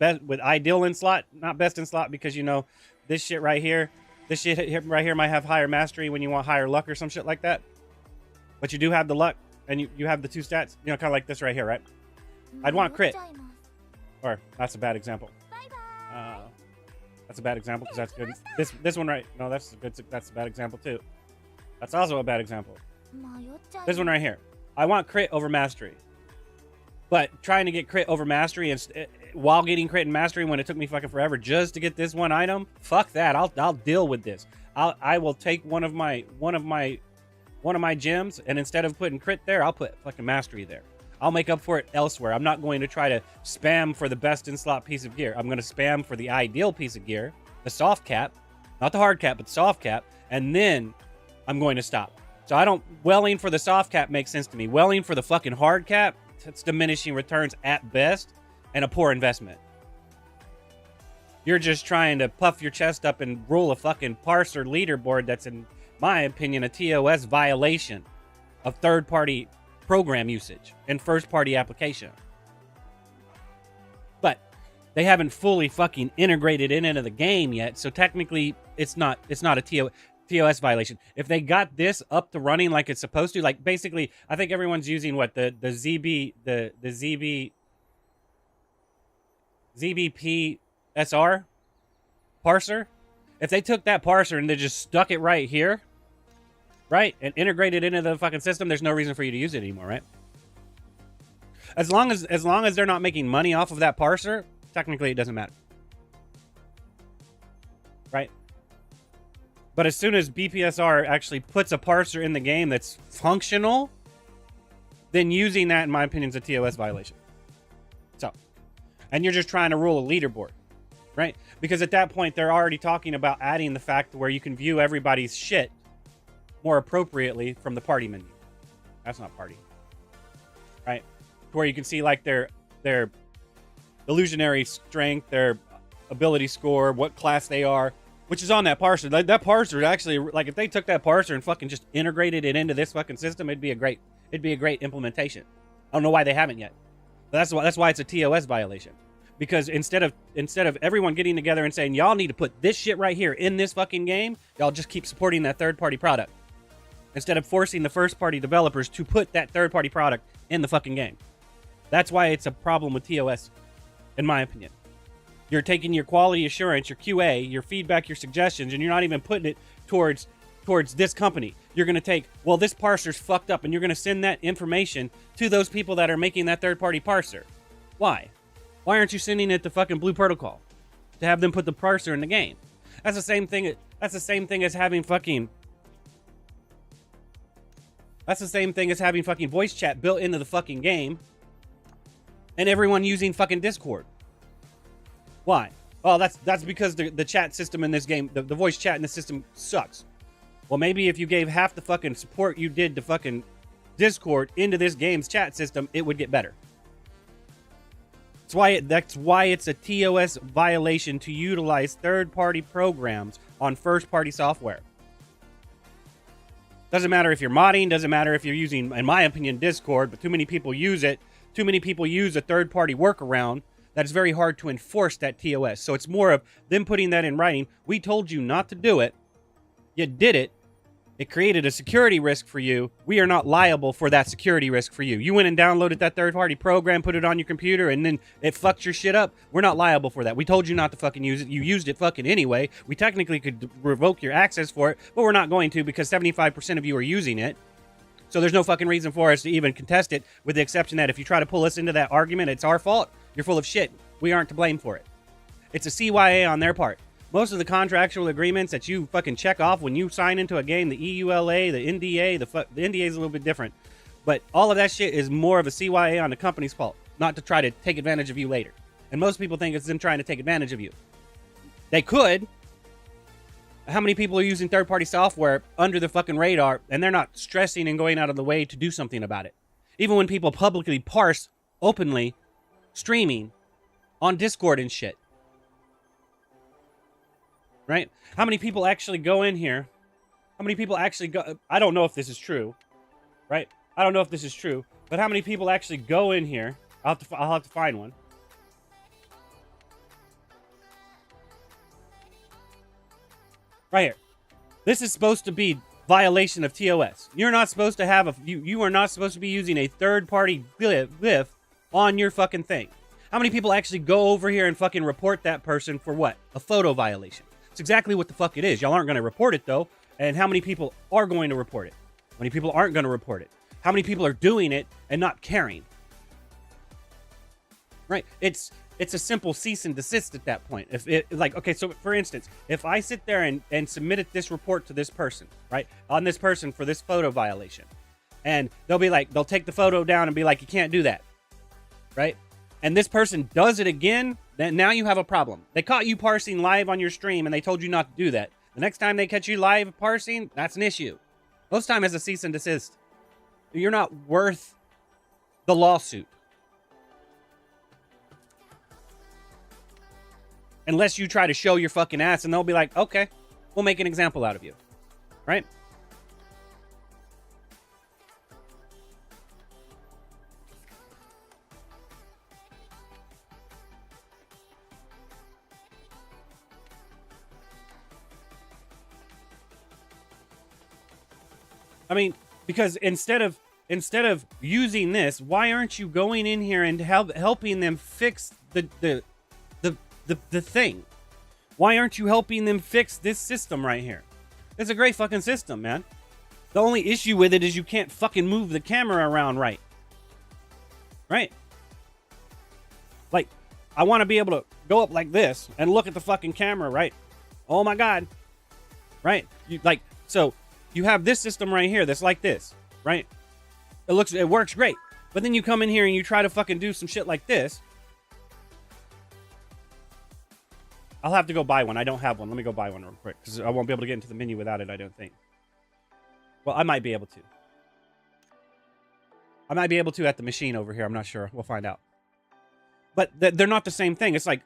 ideal in slot, not best in slot, because you know this shit right here might have higher mastery when you want higher luck or some shit like that. But you do have the luck. And you have the 2 stats, you know, kind of like this right here, right? I'd want crit. Or, that's a bad example. That's a bad example, because that's good. This one right, no, that's a bad example too. That's also a bad example. This one right here. I want crit over mastery. But trying to get crit over mastery and while getting crit and mastery when it took me fucking forever just to get this one item, fuck that. I'll deal with this. I will take one of my gems, and instead of putting crit there, I'll put fucking mastery there. I'll make up for it elsewhere. I'm not going to try to spam for the best in slot piece of gear. I'm going to spam for the ideal piece of gear, the soft cap, not the hard cap, but the soft cap, and then I'm going to stop. So welling for the soft cap makes sense to me. Welling for the fucking hard cap, it's diminishing returns at best and a poor investment. You're just trying to puff your chest up and rule a fucking parser leaderboard that's my opinion, a TOS violation of third-party program usage and first-party application. But they haven't fully fucking integrated it into the game yet, so technically it's not a TOS violation. If they got this up to running like it's supposed to, like basically, I think everyone's using what the ZBPSR parser. If they took that parser and they just stuck it right here, right, and integrated into the fucking system, there's no reason for you to use it anymore, right? As long as they're not making money off of that parser, technically it doesn't matter, right? But as soon as BPSR actually puts a parser in the game that's functional, then using that, in my opinion, is a TOS violation. So, and you're just trying to rule a leaderboard, right? Because at that point, they're already talking about adding the fact where you can view everybody's shit more appropriately from the party menu. That's not party, right? Where you can see like their illusionary strength, their ability score, what class they are, which is on that parser. That parser actually, like if they took that parser and fucking just integrated it into this fucking system, it'd be a great implementation. I don't know why they haven't yet. But that's why it's a TOS violation. Because instead of everyone getting together and saying, y'all need to put this shit right here in this fucking game, y'all just keep supporting that third-party product. Instead of forcing the first-party developers to put that third-party product in the fucking game. That's why it's a problem with TOS, in my opinion. You're taking your quality assurance, your QA, your feedback, your suggestions, and you're not even putting it towards this company. You're going to take, well, this parser's fucked up, and you're going to send that information to those people that are making that third-party parser. Why? Why aren't you sending it to fucking Blue Protocol to have them put the parser in the game? That's the same thing. That's the same thing as having fucking. That's the same thing as having fucking voice chat built into the fucking game, and everyone using fucking Discord. Why? Oh, that's because the chat system in this game, the voice chat in the system sucks. Well, maybe if you gave half the fucking support you did to fucking Discord into this game's chat system, it would get better. That's why it's a TOS violation to utilize third-party programs on first-party software. Doesn't matter if you're modding, doesn't matter if you're using, in my opinion, Discord, but too many people use it. Too many people use a third-party workaround that is very hard to enforce that TOS. So it's more of them putting that in writing. We told you not to do it. You did it. It created a security risk for you. We are not liable for that security risk for you. You went and downloaded that third-party program, put it on your computer, and then it fucked your shit up. We're not liable for that. We told you not to fucking use it. You used it fucking anyway. We technically could revoke your access for it, but we're not going to because 75% of you are using it. So there's no fucking reason for us to even contest it, with the exception that if you try to pull us into that argument, it's our fault. You're full of shit. We aren't to blame for it. It's a CYA on their part. Most of the contractual agreements that you fucking check off when you sign into a game, the EULA, the NDA, the NDA is a little bit different. But all of that shit is more of a CYA on the company's fault, not to try to take advantage of you later. And most people think it's them trying to take advantage of you. They could. How many people are using third-party software under the fucking radar, and they're not stressing and going out of the way to do something about it? Even when people publicly parse, openly, streaming on Discord and shit. Right? How many people actually go in here? How many people actually go? I don't know if this is true. Right? I don't know if this is true. But how many people actually go in here? I'll have to find one. Right here. This is supposed to be violation of TOS. You're not supposed to have you are not supposed to be using a third-party glyph on your fucking thing. How many people actually go over here and fucking report that person for what? A photo violation. It's exactly what the fuck it is. Y'all aren't going to report it, though. And how many people are going to report it? How many people aren't going to report it? How many people are doing it and not caring? Right? It's a simple cease and desist at that point. If it, like, okay, so for instance, if I sit there and submitted this report to this person, right, on this person for this photo violation, and they'll be like, they'll take the photo down and be like, you can't do that, right? And this person does it again, then now you have a problem. They caught you parsing live on your stream and they told you not to do that. The next time they catch you live parsing, that's an issue. Most time it's a cease and desist. You're not worth the lawsuit. Unless you try to show your fucking ass and they'll be like, okay, we'll make an example out of you. Right? I mean, because instead of using this, why aren't you going in here and helping them fix the thing? Why aren't you helping them fix this system right here? It's a great fucking system, man. The only issue with it is you can't fucking move the camera around right. Right? Like, I want to be able to go up like this and look at the fucking camera, right? Oh my God. Right? So you have this system right here that's like this, right? It works great. But then you come in here and you try to fucking do some shit like this. I'll have to go buy one. I don't have one. Let me go buy one real quick, because I won't be able to get into the menu without it, I don't think. Well, I might be able to. I might be able to at the machine over here. I'm not sure. We'll find out. But they're not the same thing. It's like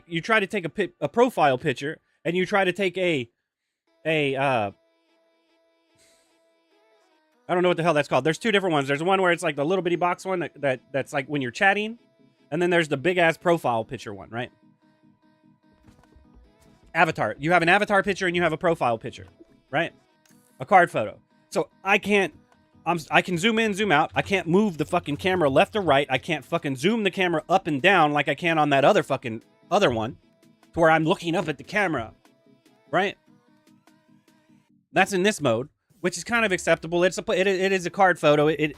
you try to take a profile picture, and you try to take I don't know what the hell that's called. There's two different ones. There's one where it's like the little bitty box one that's like when you're chatting, and then there's the big ass profile picture one, right? Avatar. You have an avatar picture and you have a profile picture, right? A card photo. So I can zoom in, zoom out. I can't move the fucking camera left or right. I can't fucking zoom the camera up and down like I can on that other one, to where I'm looking up at the camera, right? That's in this mode, which is kind of acceptable. It is a card photo. It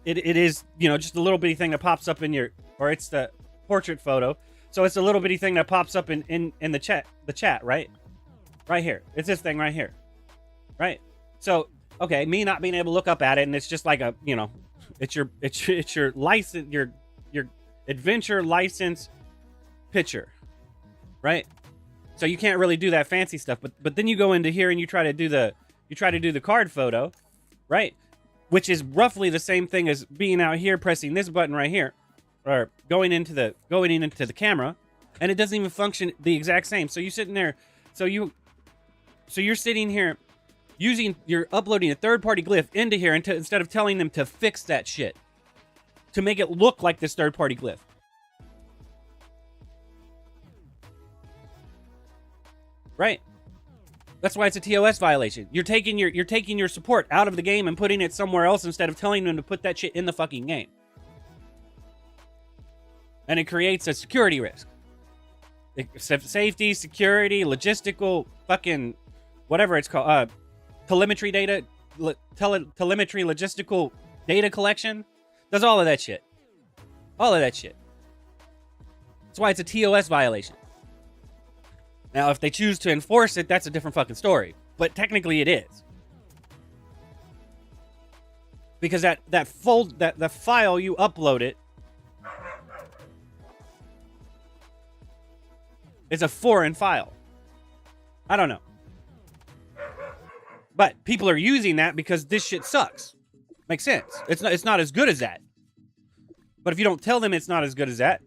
is, just a little bitty thing that pops up or it's the portrait photo. So it's a little bitty thing that pops up in the chat, right? Right here. It's this thing right here. Right? So, okay, me not being able to look up at it, and it's just like it's your license, your adventure license picture. Right? So you can't really do that fancy stuff, but then you go into here and you try to do the card photo, right? Which is roughly the same thing as being out here pressing this button right here, or going into the camera, and it doesn't even function the exact same. So you're sitting there, so you're sitting here you're uploading a third-party glyph into here instead of telling them to fix that shit, to make it look like this third-party glyph. Right? That's why it's a TOS violation. You're taking your support out of the game and putting it somewhere else instead of telling them to put that shit in the fucking game. And it creates a security risk. Safety, security, logistical, fucking whatever it's called. Telemetry data, telemetry, logistical data collection. Does all of that shit. All of that shit. That's why it's a TOS violation. Now, if they choose to enforce it, that's a different fucking story. But technically it is. Because the file you upload it is a foreign file. I don't know. But people are using that because this shit sucks. Makes sense. It's not as good as that. But if you don't tell them it's not as good as that,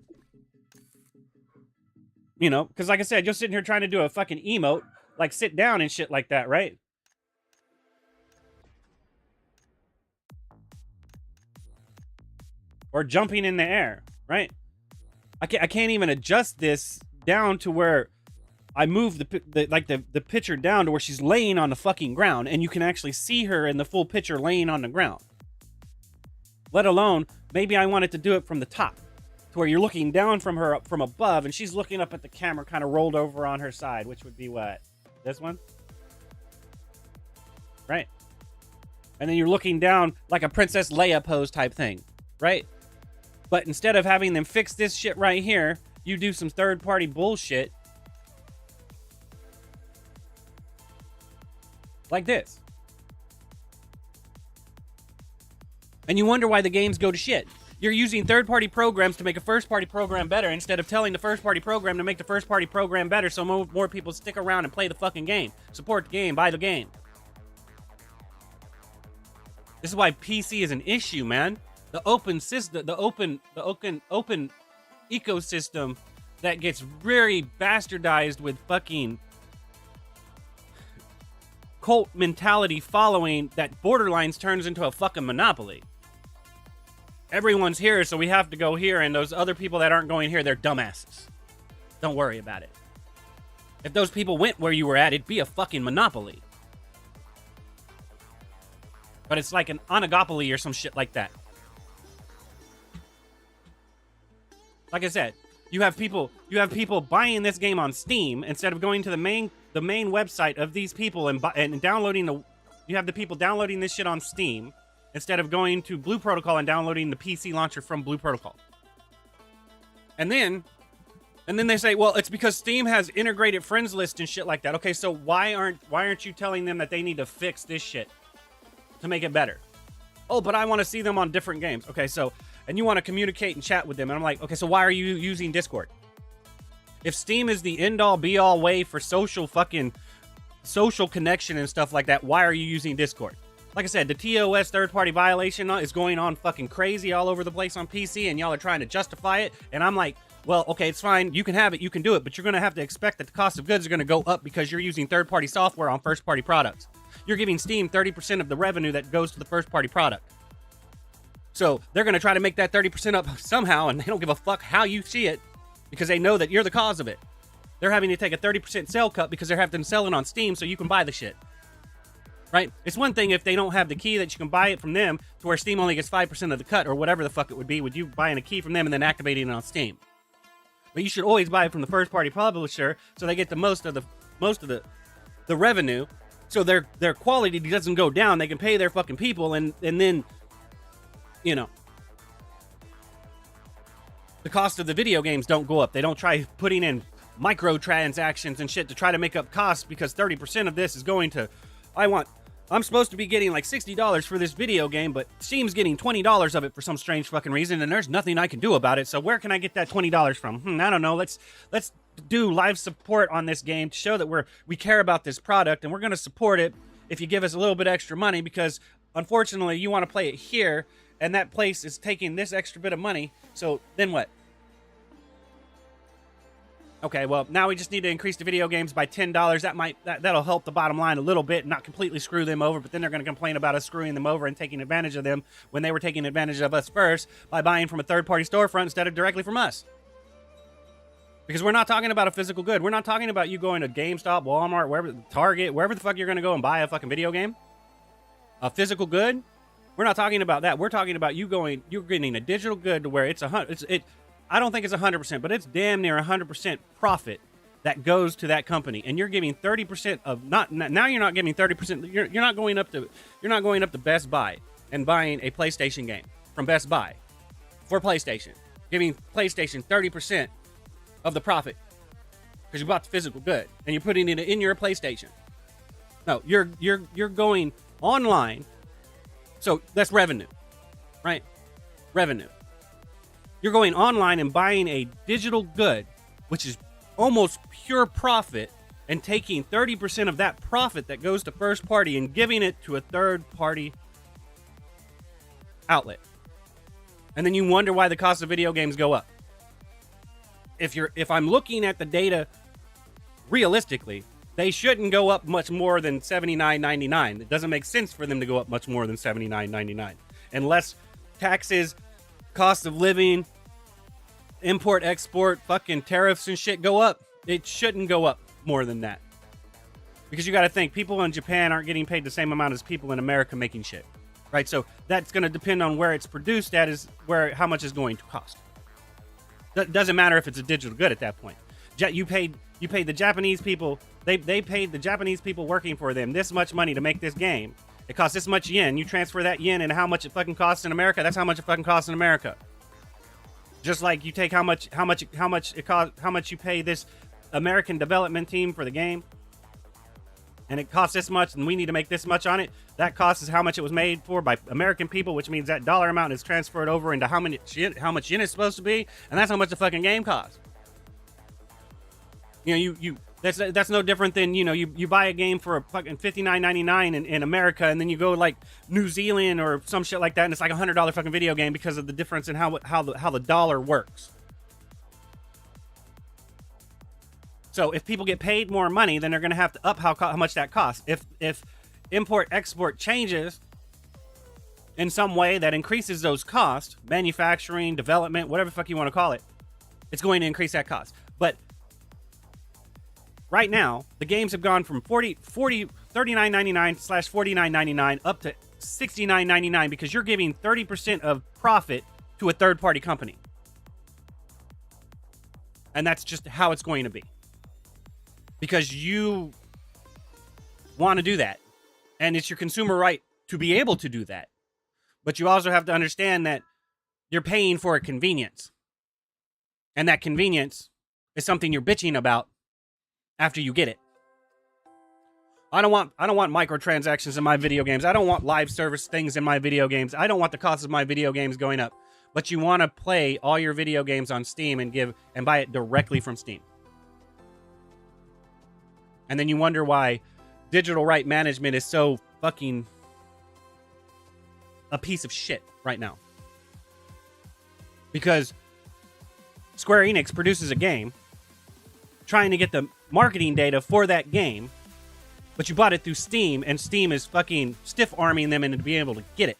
because like I said, you're sitting here trying to do a fucking emote, like sit down and shit like that, right? Or jumping in the air, right? I can't even adjust this down to where I move the picture down to where she's laying on the fucking ground, and you can actually see her in the full picture laying on the ground. Let alone, maybe I wanted to do it from the top, to where you're looking down from her up from above, and she's looking up at the camera kind of rolled over on her side, which would be what? This one? Right? And then you're looking down like a Princess Leia pose type thing, right? But instead of having them fix this shit right here, you do some third-party bullshit like this. And you wonder why the games go to shit. You're using third-party programs to make a first-party program better instead of telling the first-party program to make the first-party program better so more people stick around and play the fucking game. Support the game, buy the game. This is why PC is an issue, man. The open system, the open ecosystem that gets very bastardized with fucking cult mentality following that borderlines turns into a fucking monopoly. Everyone's here, so we have to go here, and those other people that aren't going here, they're dumbasses. Don't worry about it. If those people went where you were at, it'd be a fucking monopoly. but it's like an oligopoly or some shit like that. Like I said, you have people buying this game on Steam instead of going to the main website of these people and downloading you have the people downloading this shit on Steam instead of going to Blue Protocol and downloading the PC launcher from Blue Protocol. And then they say, well, it's because Steam has integrated friends list and shit like that. Okay, so why aren't you telling them that they need to fix this shit to make it better? Oh, but I want to see them on different games. Okay, so, and you want to communicate and chat with them. And I'm like, okay, so why are you using Discord? If Steam is the end-all, be-all way for social connection and stuff like that, why are you using Discord? Like I said, the TOS third-party violation is going on fucking crazy all over the place on PC, and y'all are trying to justify it. And I'm like, well, okay, it's fine. You can have it. You can do it. But you're going to have to expect that the cost of goods are going to go up because you're using third-party software on first-party products. You're giving Steam 30% of the revenue that goes to the first-party product. So they're going to try to make that 30% up somehow, and they don't give a fuck how you see it because they know that you're the cause of it. They're having to take a 30% sale cut because they're having to sell it on Steam so you can buy the shit. Right? It's one thing if they don't have the key that you can buy it from them to where Steam only gets 5% of the cut or whatever the fuck it would be with you buying a key from them and then activating it on Steam. But you should always buy it from the first party publisher so they get the most of the revenue, so their quality doesn't go down. They can pay their fucking people and then, you know, the cost of the video games don't go up. They don't try putting in microtransactions and shit to try to make up costs because 30% of this is going to, I'm supposed to be getting like $60 for this video game, but Steam's getting $20 of it for some strange fucking reason, and there's nothing I can do about it. So where can I get that $20 from? I don't know. Let's do live support on this game to show that we care about this product, and we're going to support it if you give us a little bit extra money, because unfortunately you want to play it here, and that place is taking this extra bit of money. So then what? Okay, well, now we just need to increase the video games by $10. That'll help the bottom line a little bit, not completely screw them over, but then they're going to complain about us screwing them over and taking advantage of them when they were taking advantage of us first by buying from a third-party storefront instead of directly from us. Because we're not talking about a physical good. We're not talking about you going to GameStop, Walmart, wherever, Target, wherever the fuck you're going to go and buy a fucking video game. A physical good. We're not talking about that. We're talking about you're getting a digital good to where I don't think it's 100%, but it's damn near 100% profit that goes to that company, and you're giving 30% of now you're not giving 30%. You're not going up to Best Buy and buying a PlayStation game from Best Buy for PlayStation, giving PlayStation 30% of the profit because you bought the physical good and you're putting it in your PlayStation. No, you're going online, so that's revenue, right? Revenue. You're going online and buying a digital good, which is almost pure profit, and taking 30% of that profit that goes to first party and giving it to a third party outlet. And then you wonder why the cost of video games go up. If I'm looking at the data realistically, they shouldn't go up much more than $79.99. It doesn't make sense for them to go up much more than $79.99 unless taxes, cost of living, import, export, fucking tariffs and shit go up. It shouldn't go up more than that. Because you got to think, people in Japan aren't getting paid the same amount as people in America making shit. Right? So that's going to depend on where it's produced at, is how much it's going to cost. Doesn't matter if it's a digital good at that point. You paid the Japanese people, they paid the Japanese people working for them this much money to make this game. It costs this much yen. You transfer that yen into how much it fucking costs in America. That's how much it fucking costs in America. Just like you take how much you pay this American development team for the game, and it costs this much, and we need to make this much on it. That cost is how much it was made for by American people, which means that dollar amount is transferred over into how much yen it's supposed to be, and that's how much the fucking game costs. You know, that's no different than, you know, you buy a game for a fucking $59.99 in America, and then you go like New Zealand or some shit like that, and it's like $100 fucking video game because of the difference in how the dollar works. So if people get paid more money, then they're going to have to up how much that costs. If import export changes in some way that increases those costs, manufacturing, development, whatever the fuck you want to call it, it's going to increase that cost. But right now, the games have gone from $39.99/$49.99 up to $69.99 because you're giving 30% of profit to a third-party company. And that's just how it's going to be. Because you want to do that. And it's your consumer right to be able to do that. But you also have to understand that you're paying for a convenience. And that convenience is something you're bitching about after you get it. I don't want microtransactions in my video games. I don't want live service things in my video games. I don't want the cost of my video games going up. But you want to play all your video games on Steam and buy it directly from Steam. And then you wonder why digital right management is so fucking a piece of shit right now. Because Square Enix produces a game trying to get the marketing data for that game, but you bought it through Steam, and Steam is fucking stiff-arming them into being able to get it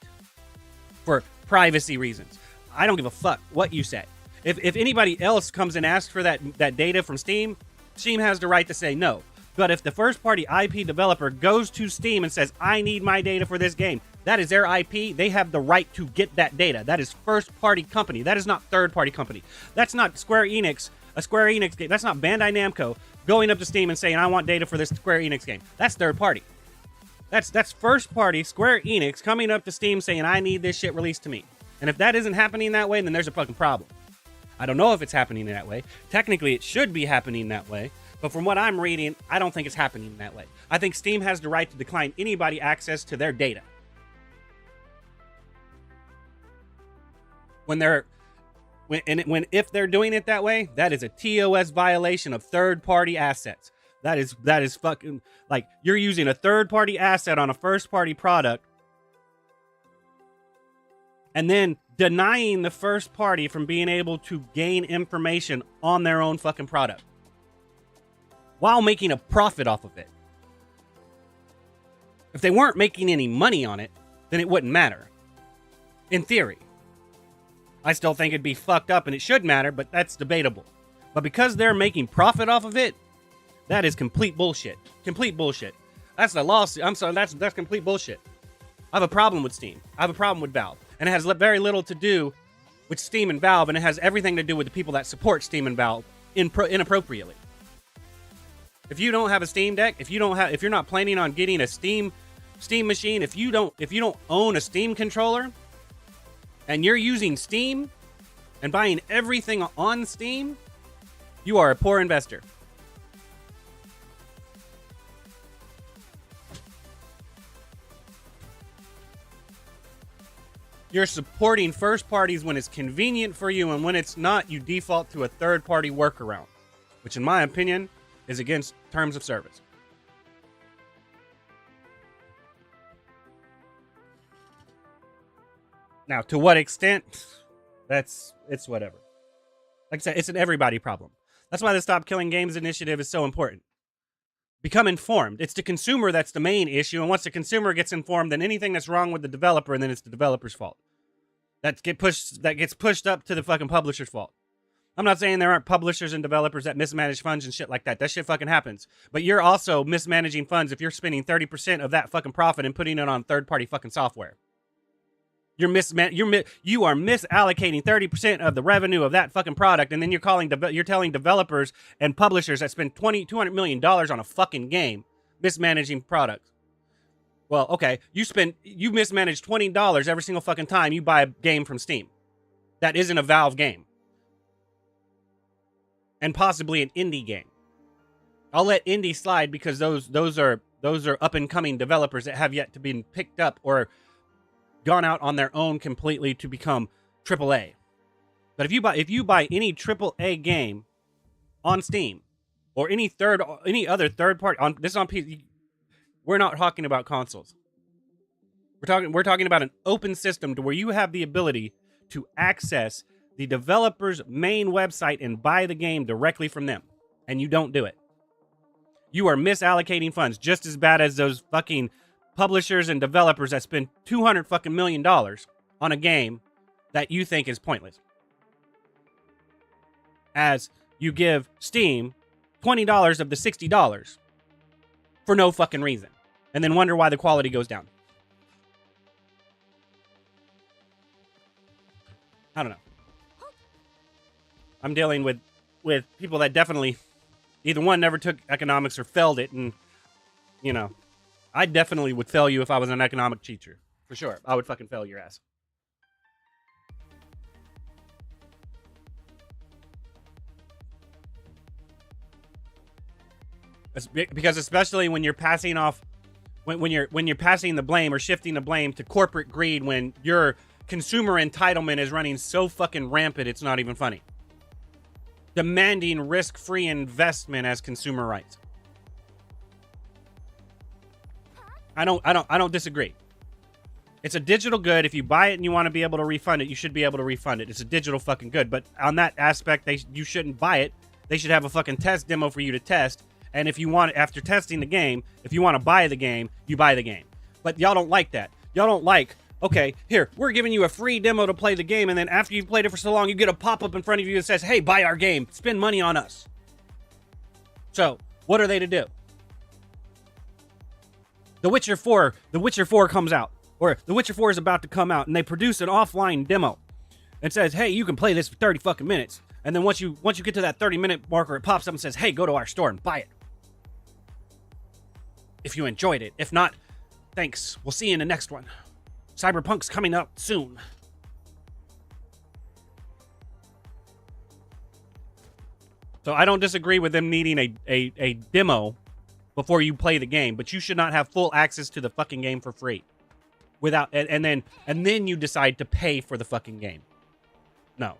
for privacy reasons. I don't give a fuck what you say. If anybody else comes and asks for that data from Steam, Steam has the right to say no. But if the first-party IP developer goes to Steam and says, I need my data for this game, that is their IP. They have the right to get that data. That is first-party company. That is not third-party company. That's not Square Enix, a Square Enix game. That's not Bandai Namco going up to Steam and saying, I want data for this Square Enix game. That's third-party. That's first-party Square Enix coming up to Steam saying, I need this shit released to me. And if that isn't happening that way, then there's a fucking problem. I don't know if it's happening that way. Technically, it should be happening that way. But from what I'm reading, I don't think it's happening that way. I think Steam has the right to decline anybody access to their data. If they're doing it that way, that is a TOS violation of third-party assets. That is fucking, like, you're using a third-party asset on a first-party product and then denying the first party from being able to gain information on their own fucking product while making a profit off of it. If they weren't making any money on it, then it wouldn't matter. In theory. I still think it'd be fucked up and it should matter, but that's debatable. But because they're making profit off of it, that is complete bullshit. Complete bullshit. That's the lawsuit. I'm sorry, that's complete bullshit. I have a problem with Steam. I have a problem with Valve. And it has very little to do with Steam and Valve, and it has everything to do with the people that support Steam and Valve inappropriately. If you don't have a Steam Deck, if you're not planning on getting a Steam machine, if you don't own a Steam controller, and you're using Steam and buying everything on Steam, you are a poor investor. You're supporting first parties when it's convenient for you, and when it's not, you default to a third-party workaround, which in my opinion is against terms of service. Now, to what extent? It's whatever. Like I said, it's an everybody problem. That's why the Stop Killing Games initiative is so important. Become informed. It's the consumer that's the main issue, and once the consumer gets informed, then anything that's wrong with the developer, and then it's the developer's fault. That gets pushed up to the fucking publisher's fault. I'm not saying there aren't publishers and developers that mismanage funds and shit like that. That shit fucking happens. But you're also mismanaging funds if you're spending 30% of that fucking profit and putting it on third-party fucking software. You are misallocating 30% of the revenue of that fucking product, and then you're telling developers and publishers that spend $200 million on a fucking game mismanaging products. Well, okay, you mismanage $20 every single fucking time you buy a game from Steam. That isn't a Valve game. And possibly an indie game. I'll let indie slide because those are up and coming developers that have yet to be picked up or gone out on their own completely to become AAA. But if you buy any AAA game on Steam or any other third party on PC, we're not talking about consoles. We're talking about an open system to where you have the ability to access the developer's main website and buy the game directly from them, and you don't do it. You are misallocating funds just as bad as those fucking publishers and developers that spend $200 fucking million on a game that you think is pointless. As you give Steam $20 of the $60 for no fucking reason, and then wonder why the quality goes down. I don't know. I'm dealing with people that definitely either one never took economics or failed it, and you know, I definitely would fail you if I was an economic teacher. For sure. I would fucking fail your ass. Because especially when you're passing off when you're passing the blame or shifting the blame to corporate greed when your consumer entitlement is running so fucking rampant it's not even funny. Demanding risk-free investment as consumer rights. I don't disagree. It's a digital good. If you buy it and you want to be able to refund it, you should be able to refund it. It's a digital fucking good. But on that aspect, you shouldn't buy it. They should have a fucking test demo for you to test. And if you want, after testing the game, if you want to buy the game, you buy the game. But y'all don't like that. Y'all don't like, okay, here, we're giving you a free demo to play the game. And then after you've played it for so long, you get a pop-up in front of you that says, hey, buy our game. Spend money on us. So what are they to do? The Witcher 4 comes out. Or The Witcher 4 is about to come out, and they produce an offline demo. It says, hey, you can play this for 30 fucking minutes. And then once you get to that 30-minute marker, it pops up and says, hey, go to our store and buy it. If you enjoyed it. If not, thanks. We'll see you in the next one. Cyberpunk's coming out soon. So I don't disagree with them needing a demo before you play the game, but you should not have full access to the fucking game for free. Without and then you decide to pay for the fucking game. No.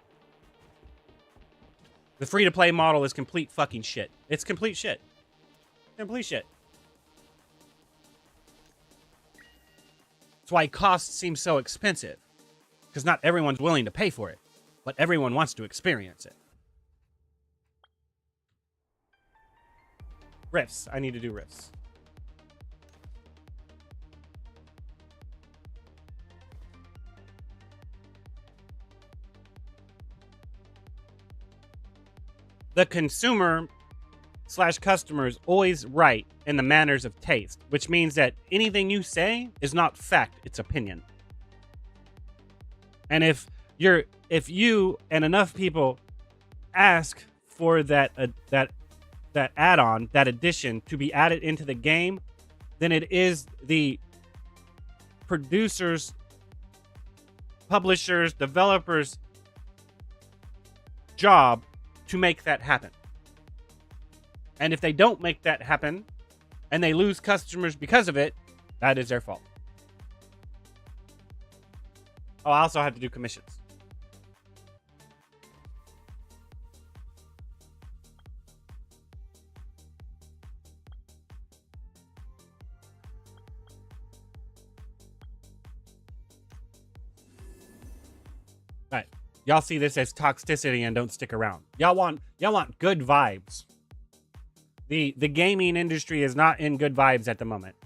The free-to-play model is complete fucking shit. It's complete shit. Complete shit. That's why costs seem so expensive. Because not everyone's willing to pay for it. But everyone wants to experience it. Riffs. I need to do riffs. The consumer / customer is always right in the manners of taste, which means that anything you say is not fact, it's opinion. And if you and enough people ask for that add-on, that addition to be added into the game, then it is the producers, publishers, developers' job to make that happen. And if they don't make that happen and they lose customers because of it, that is their fault. Oh, I also have to do commissions. All right. Y'all see this as toxicity and don't stick around. Y'all want good vibes. The gaming industry is not in good vibes at the moment.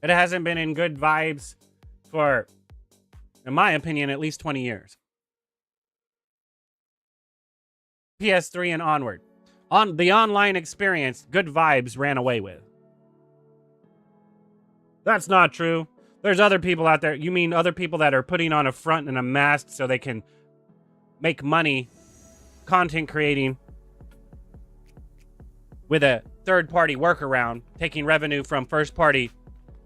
It hasn't been in good vibes for, in my opinion, at least 20 years. PS3 and onward. On the online experience, good vibes ran away with. That's not true. There's other people out there. You mean other people that are putting on a front and a mask so they can make money content creating with a third-party workaround, taking revenue from first-party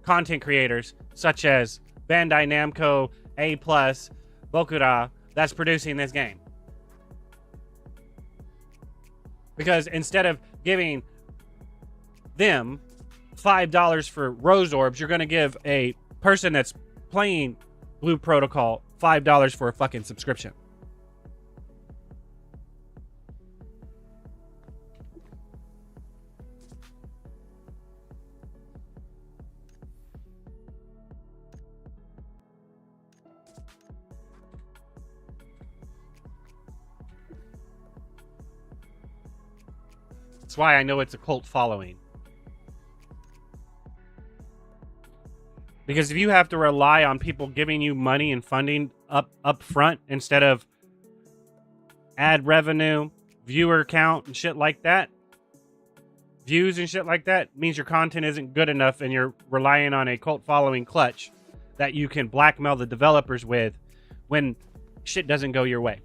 content creators such as Bandai Namco, A+, Bokura, that's producing this game. Because instead of giving them $5 for rose orbs, you're going to give a person that's playing Blue Protocol $5 for a fucking subscription. That's why I know it's a cult following. Because if you have to rely on people giving you money and funding up front instead of ad revenue, viewer count, and shit like that, views and shit like that, means your content isn't good enough and you're relying on a cult following clutch that you can blackmail the developers with when shit doesn't go your way.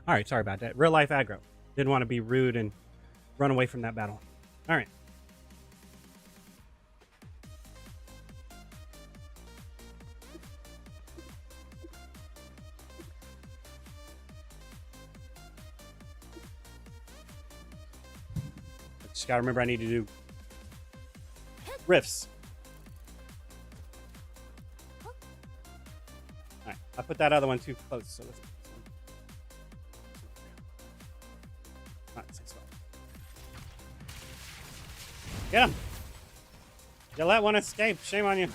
All right, sorry about that. Real life aggro. Didn't want to be rude and run away from that battle. All right. Just gotta remember I need to do riffs. All right, I put that other one too close, so let's put this one. Not 6 Get him! You let one escape. Shame on you.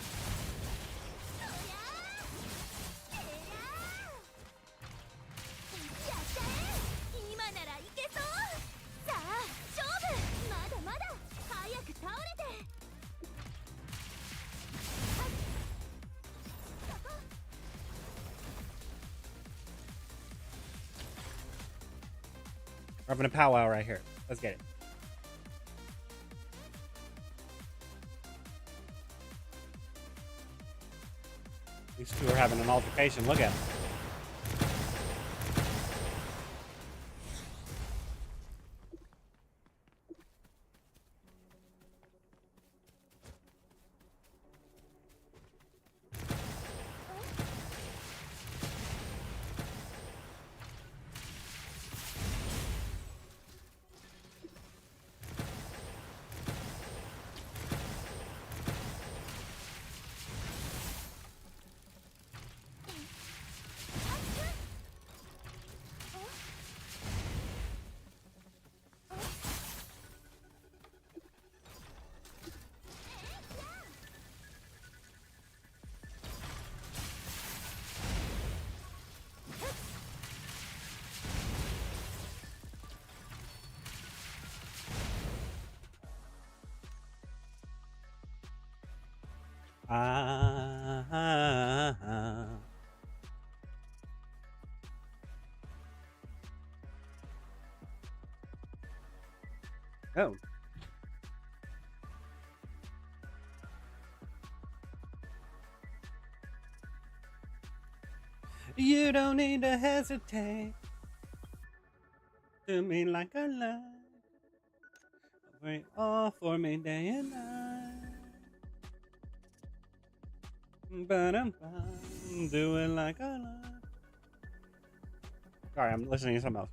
We're having a powwow right here. Let's get it. These two are having an altercation. Look at them. Oh. You don't need to hesitate to me like I love. Wait all for me day and night. But I'm fine. Do it like I love. Sorry, I'm listening to something else.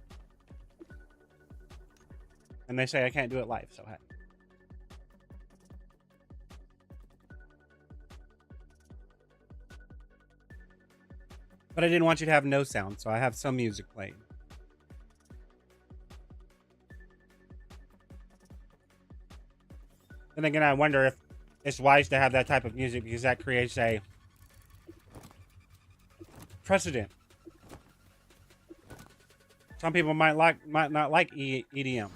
And they say I can't do it live, so hey. But I didn't want you to have no sound, so I have some music playing. Then again, I wonder if it's wise to have that type of music because that creates a precedent. Some people might not like EDM.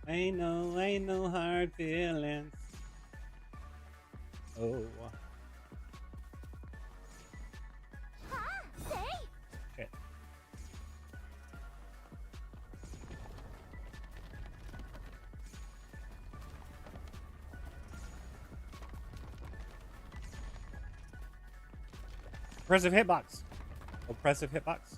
Ain't no hard feelings. Oh. Okay. Oppressive hitbox. Oppressive hitbox.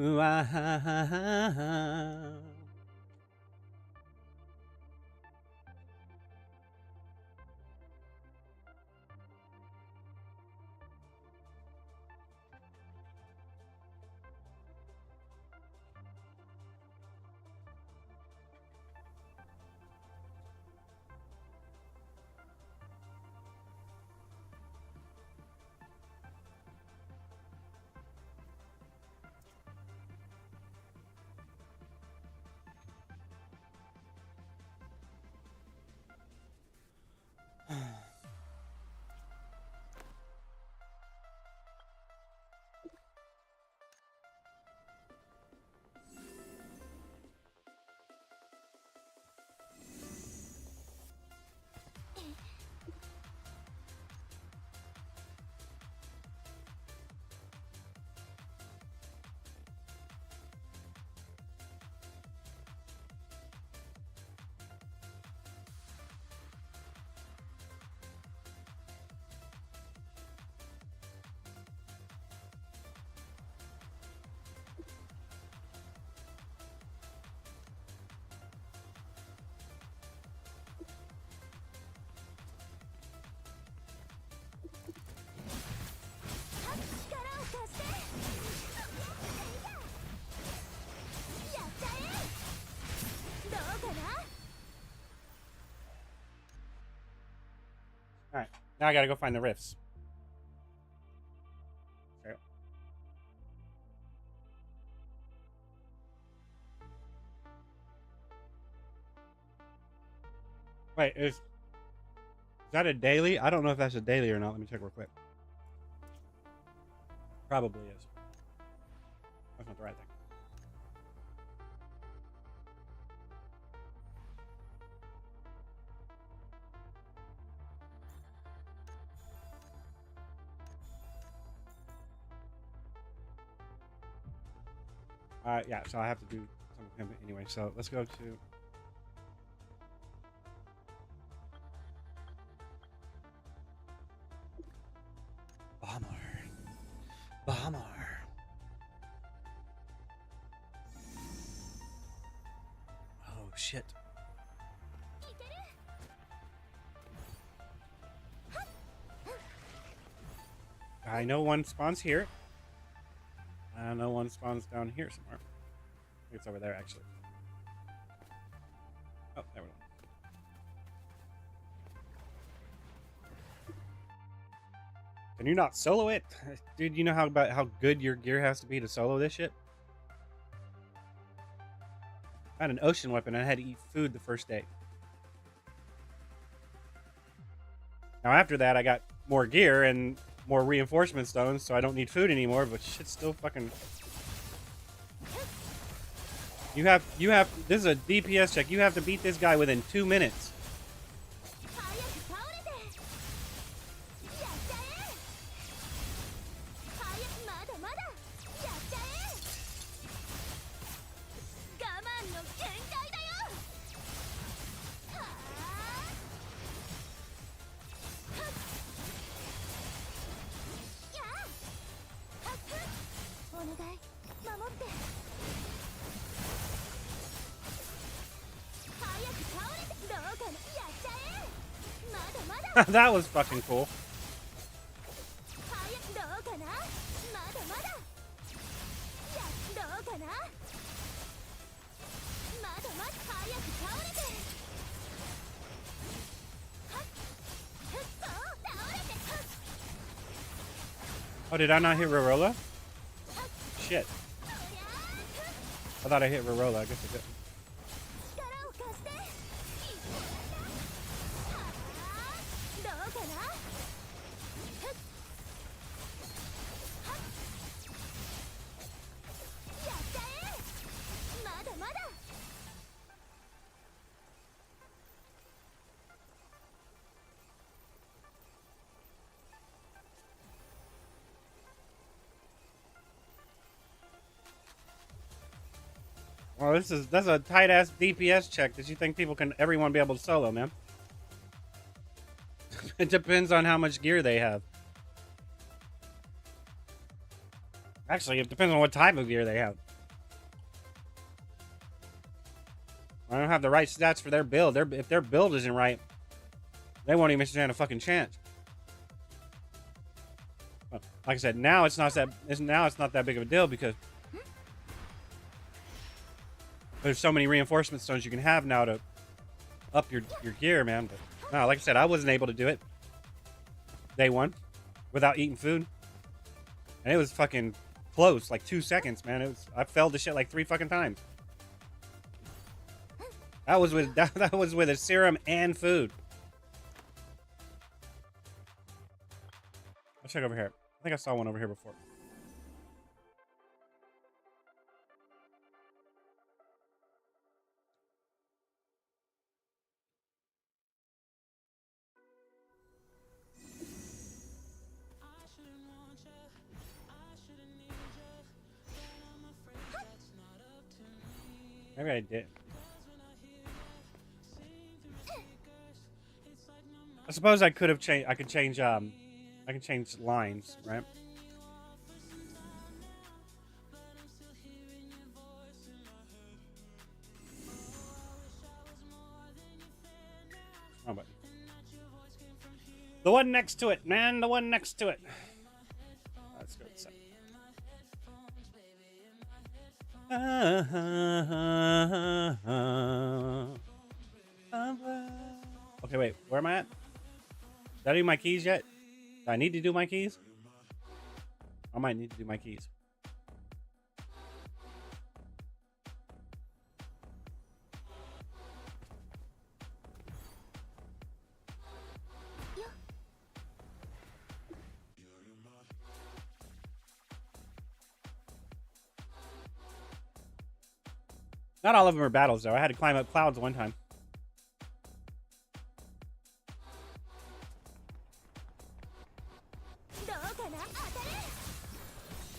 Ooh, ah, ha, ha, ha, ha. Now I gotta go find the rifts. There. Wait, is that a daily? I don't know if that's a daily or not. Let me check real quick. Probably is. That's not the right thing. Yeah, so I have to do some of him anyway. So let's go to. Bomber. Oh, shit. I know one spawns here. I know one spawns down here somewhere. I think it's over there, actually. Oh, there we go. Can you not solo it? Dude, you know how good your gear has to be to solo this shit? I had an ocean weapon and I had to eat food the first day. Now after that, I got more gear and more reinforcement stones, so I don't need food anymore, but shit's still fucking... You have, this is a DPS check. You have to beat this guy within 2 minutes. That was fucking cool. Oh, did I not hit Rorola? Shit. I thought I hit Rorola. I guess I didn't. Well, that's a tight ass DPS check. Does you think everyone be able to solo, man? It depends on how much gear they have. Actually, it depends on what type of gear they have. I don't have the right stats for their build. If their build isn't right, they won't even stand a fucking chance. But like I said, now it's not that big of a deal because there's so many reinforcement stones you can have now to up your gear, man. But no, like I said, I wasn't able to do it day one without eating food, and it was fucking close, like 2 seconds, man. I failed the shit like 3 fucking times. That was with a serum and food. Let's check over here. I think I saw one over here before. Maybe I did. I suppose I could have changed. I can change lines, right? Oh, but the one next to it, man. The one next to it. Let's go. Okay, wait. Where am I at? Did I do my keys yet? Do I need to do my keys? I might need to do my keys. Not all of them are battles, though. I had to climb up clouds one time.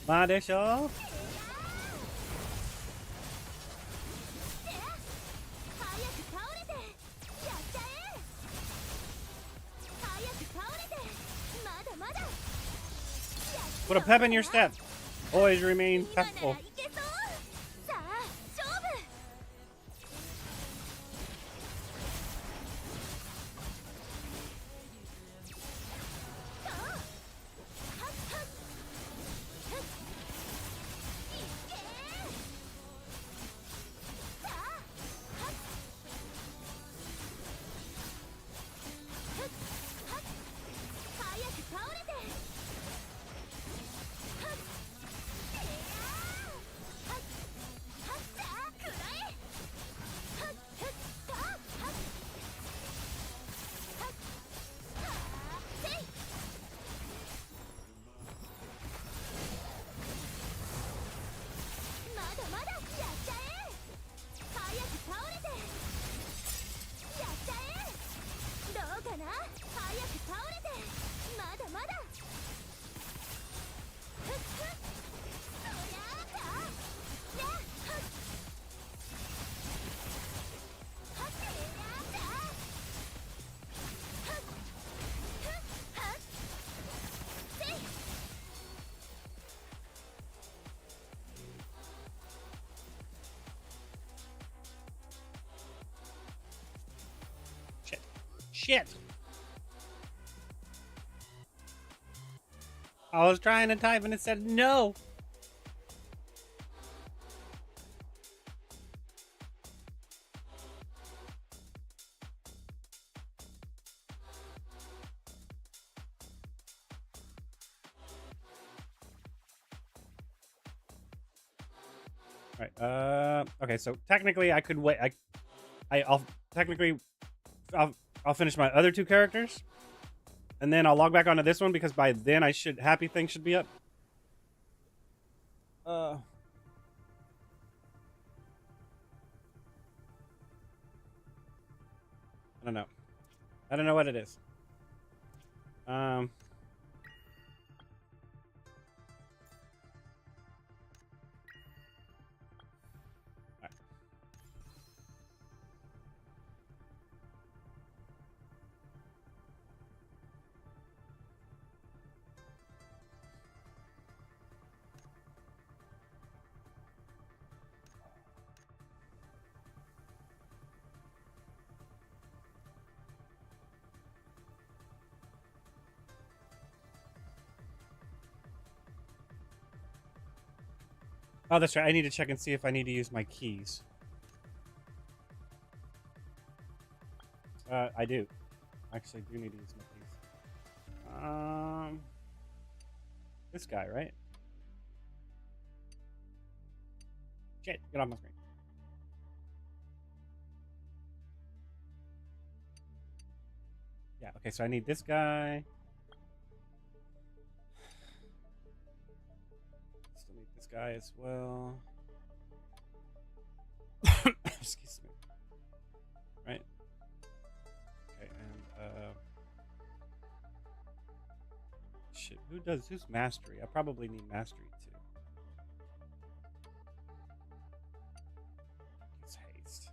Madesho. Put a pep in your step. Always remain pepful. Shit. I was trying to type and it said no. All right. Okay. So technically, I could wait. I'll finish my other two characters, and then I'll log back onto this one because by then happy thing should be up. I don't know. I don't know what it is. Oh, that's right. I need to check and see if I need to use my keys. I do. Actually, do need to use my keys. This guy, right? Shit, get off my screen. Yeah, okay, so I need this guy. Still need this guy as well. Excuse me. Right? Okay, and shit, who's mastery? I probably need mastery too. It's haste.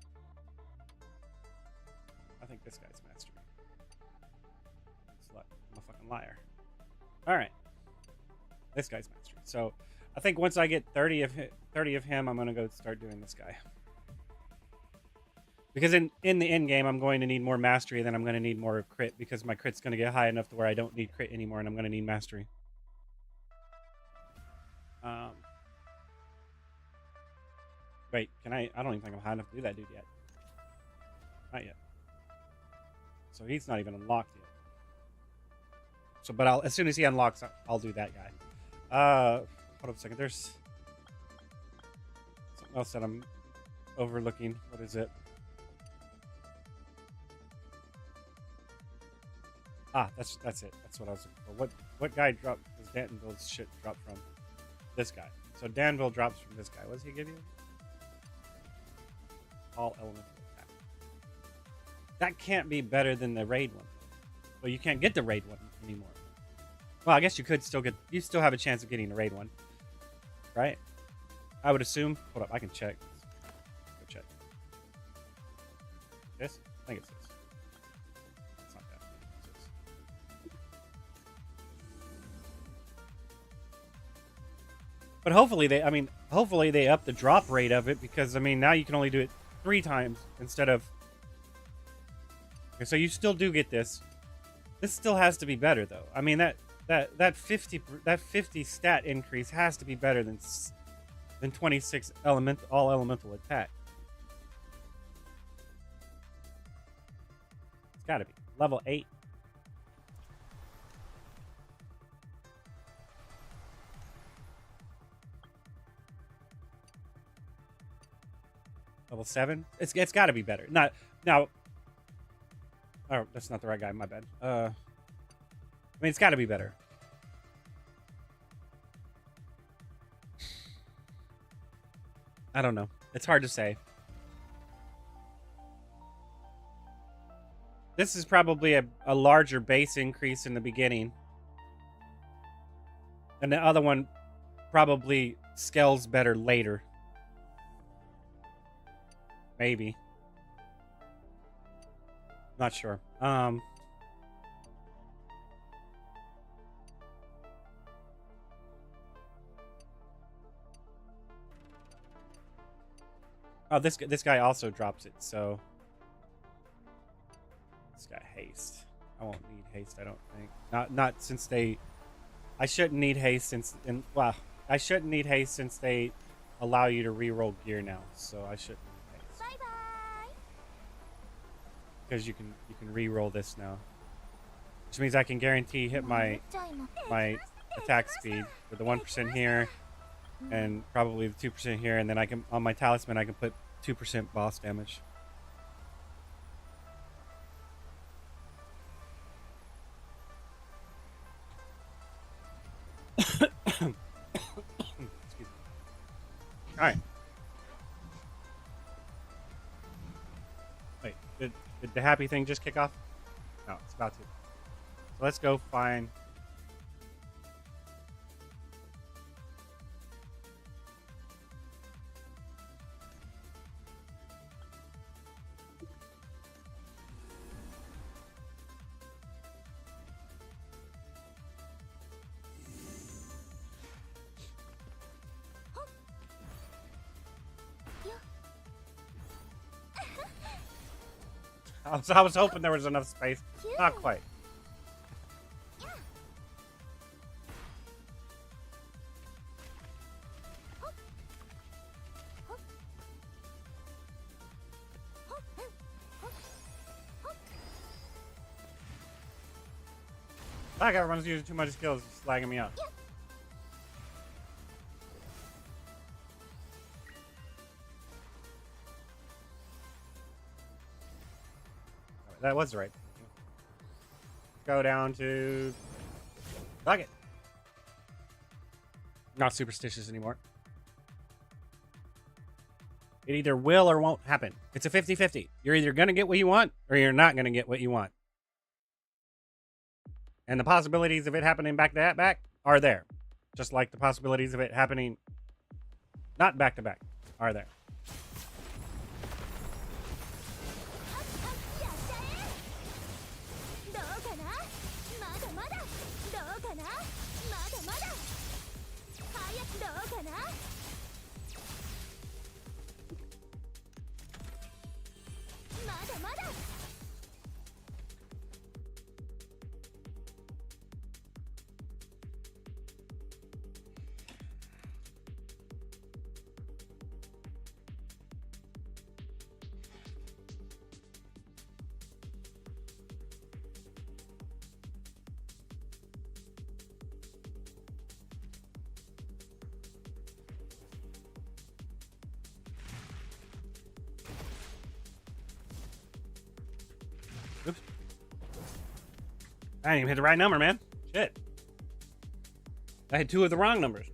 I think this guy's mastery. I'm a fucking liar. Alright. This guy's mastery. So I think once I get 30 of him, I'm gonna go start doing this guy. Because in the end game, I'm going to need more mastery, then I'm going to need more crit, because my crit's going to get high enough to where I don't need crit anymore, and I'm going to need mastery. Wait, can I don't even think I'm high enough to do that dude yet. Not yet. So he's not even unlocked yet. So, but as soon as he unlocks, I'll do that guy. Hold up a second. There's something else that I'm overlooking. What is it? Ah, that's it. That's what I was looking for. What guy does Danville's shit drop from? This guy. So Danville drops from this guy. What does he give you? All elemental attack. That can't be better than the raid one. Well, you can't get the raid one anymore. Well, I guess you could still get. You still have a chance of getting the raid one, right? I would assume. Hold up, I can check. Go check. This? I think it's this. It's not that. It's this. But hopefully they up the drop rate of it, because now you can only do it 3 times instead of. Okay, so you still do get this. This still has to be better though. That 50 stat increase has to be better than 26 all elemental attack. It's got to be level 8. Level 7. It's got to be better. Not now. Oh, that's not the right guy. My bad. It's got to be better. I don't know. It's hard to say. This is probably a larger base increase in the beginning. And the other one probably scales better later. Maybe. Not sure. Oh, this guy also drops it, so this guy haste. I won't need haste, I don't think. Not since they. I shouldn't need haste I shouldn't need haste since they allow you to reroll gear now, so I shouldn't need haste. Bye bye. Because you can reroll this now, which means I can guarantee hit my attack speed with the 1% here. And probably the 2% here, and then I can on my talisman I can put 2% boss damage. Excuse me. All right. Wait, did the happy thing just kick off? No, it's about to. So let's go find. I was hoping there was enough space. Not quite. Like everyone's using too much skills, it's lagging me out. That was right. Go down to. Fuck it. Not superstitious anymore. It either will or won't happen. It's a 50-50. You're either going to get what you want or you're not going to get what you want. And the possibilities of it happening back to back are there. Just like the possibilities of it happening not back to back are there. Oops. I didn't even hit the right number, man. Shit. I had 2 of the wrong numbers.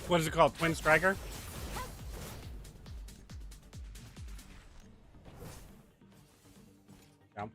What is it called? Twin Striker? Yeah.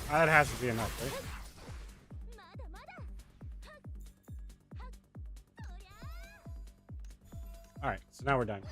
That has to be enough, right? Alright, so now we're done.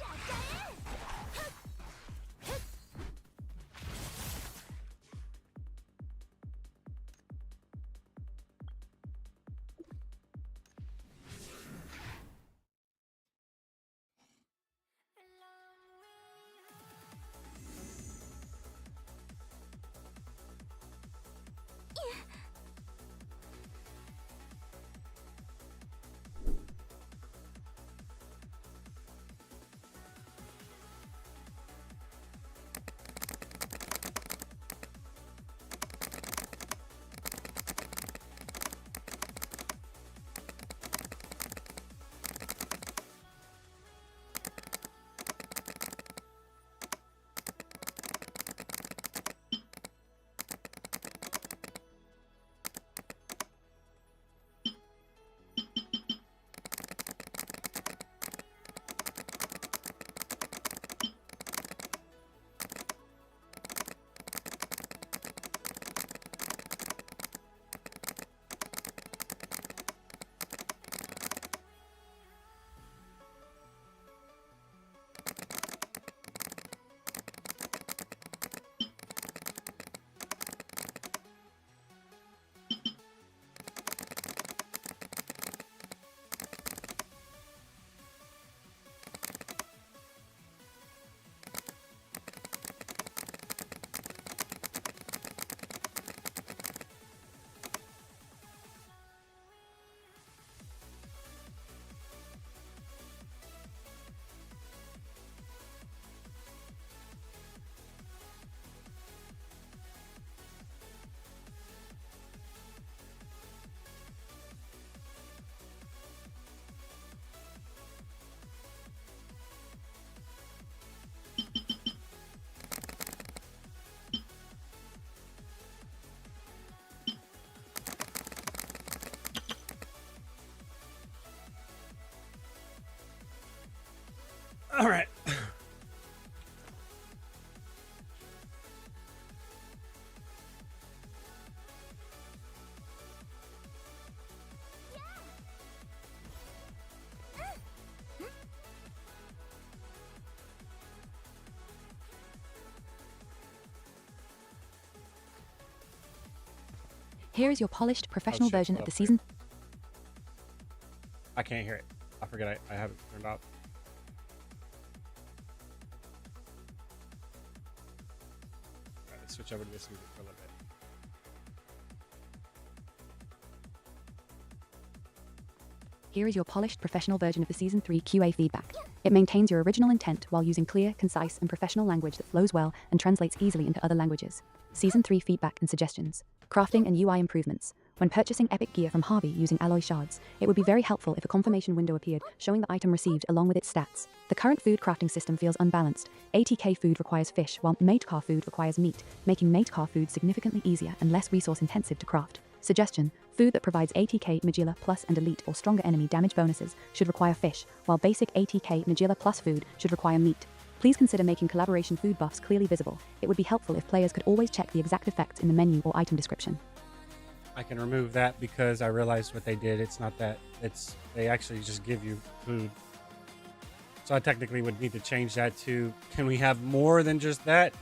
All right. Here is your polished professional shit, version hold of the up, season. I can't hear it. I forget I have it turned off. All right, let's switch over to this music for a little bit. Here is your polished professional version of the Season 3 QA feedback. It maintains your original intent while using clear, concise, and professional language that flows well and translates easily into other languages. Season 3 feedback and suggestions. Crafting and UI improvements. When purchasing epic gear from Harvey using alloy shards, it would be very helpful if a confirmation window appeared showing the item received along with its stats. The current food crafting system feels unbalanced. ATK food requires fish, while Matecar food requires meat, making Matecar food significantly easier and less resource intensive to craft. Suggestion: food that provides ATK, Magilla Plus and Elite or stronger enemy damage bonuses should require fish, while basic ATK, Magilla Plus food should require meat. Please consider making collaboration food buffs clearly visible. It would be helpful if players could always check the exact effects in the menu or item description. I can remove that because I realized what they did. It's not that. They actually just give you food. So I technically would need to change that to, can we have more than just that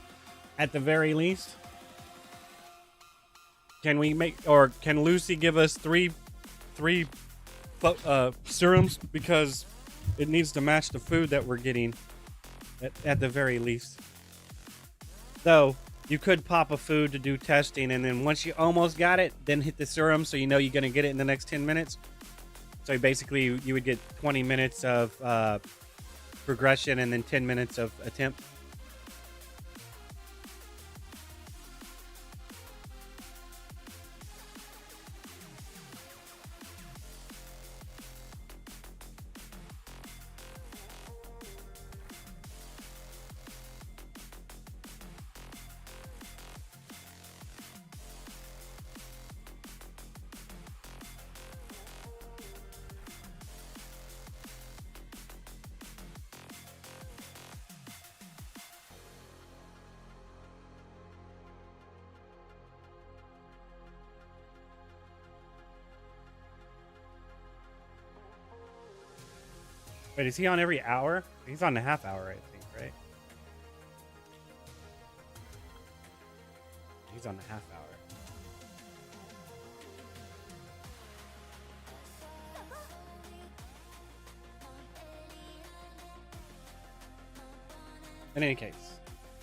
at the very least? Can we make, or can Lucy give us three serums because it needs to match the food that we're getting at the very least. Though you could pop a food to do testing, and then once you almost got it, then hit the serum so you know you're going to get it in the next 10 minutes. So basically you would get 20 minutes of progression and then 10 minutes of attempt. Wait, is he on every hour? He's on the half hour, I think, right? He's on the half hour. In any case.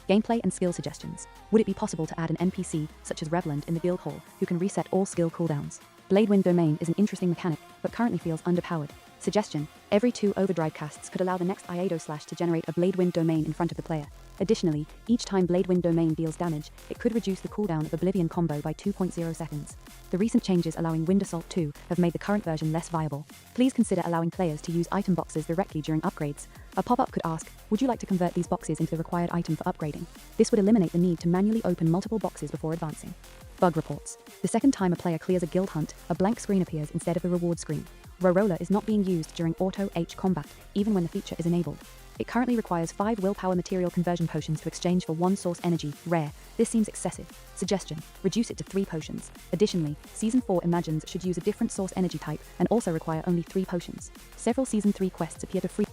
Gameplay and skill suggestions. Would it be possible to add an NPC, such as Revland in the guild hall, who can reset all skill cooldowns? Blade Wind Domain is an interesting mechanic, but currently feels underpowered. Suggestion: every 2 overdrive casts could allow the next Iado slash to generate a Blade Wind Domain in front of the player. Additionally, each time Blade Wind Domain deals damage, it could reduce the cooldown of Oblivion combo by 2.0 seconds. The recent changes allowing Wind Assault 2 have made the current version less viable. Please consider allowing players to use item boxes directly during upgrades. A pop-up could ask, would you like to convert these boxes into the required item for upgrading? This would eliminate the need to manually open multiple boxes before advancing. Bug reports. The second time a player clears a guild hunt, a blank screen appears instead of the reward screen. Rorola is not being used during auto-H combat, even when the feature is enabled. It currently requires 5 willpower material conversion potions to exchange for 1 source energy, rare. This seems excessive. Suggestion: reduce it to 3 potions. Additionally, Season 4 Imagines should use a different source energy type and also require only 3 potions. Several Season 3 quests appear to free...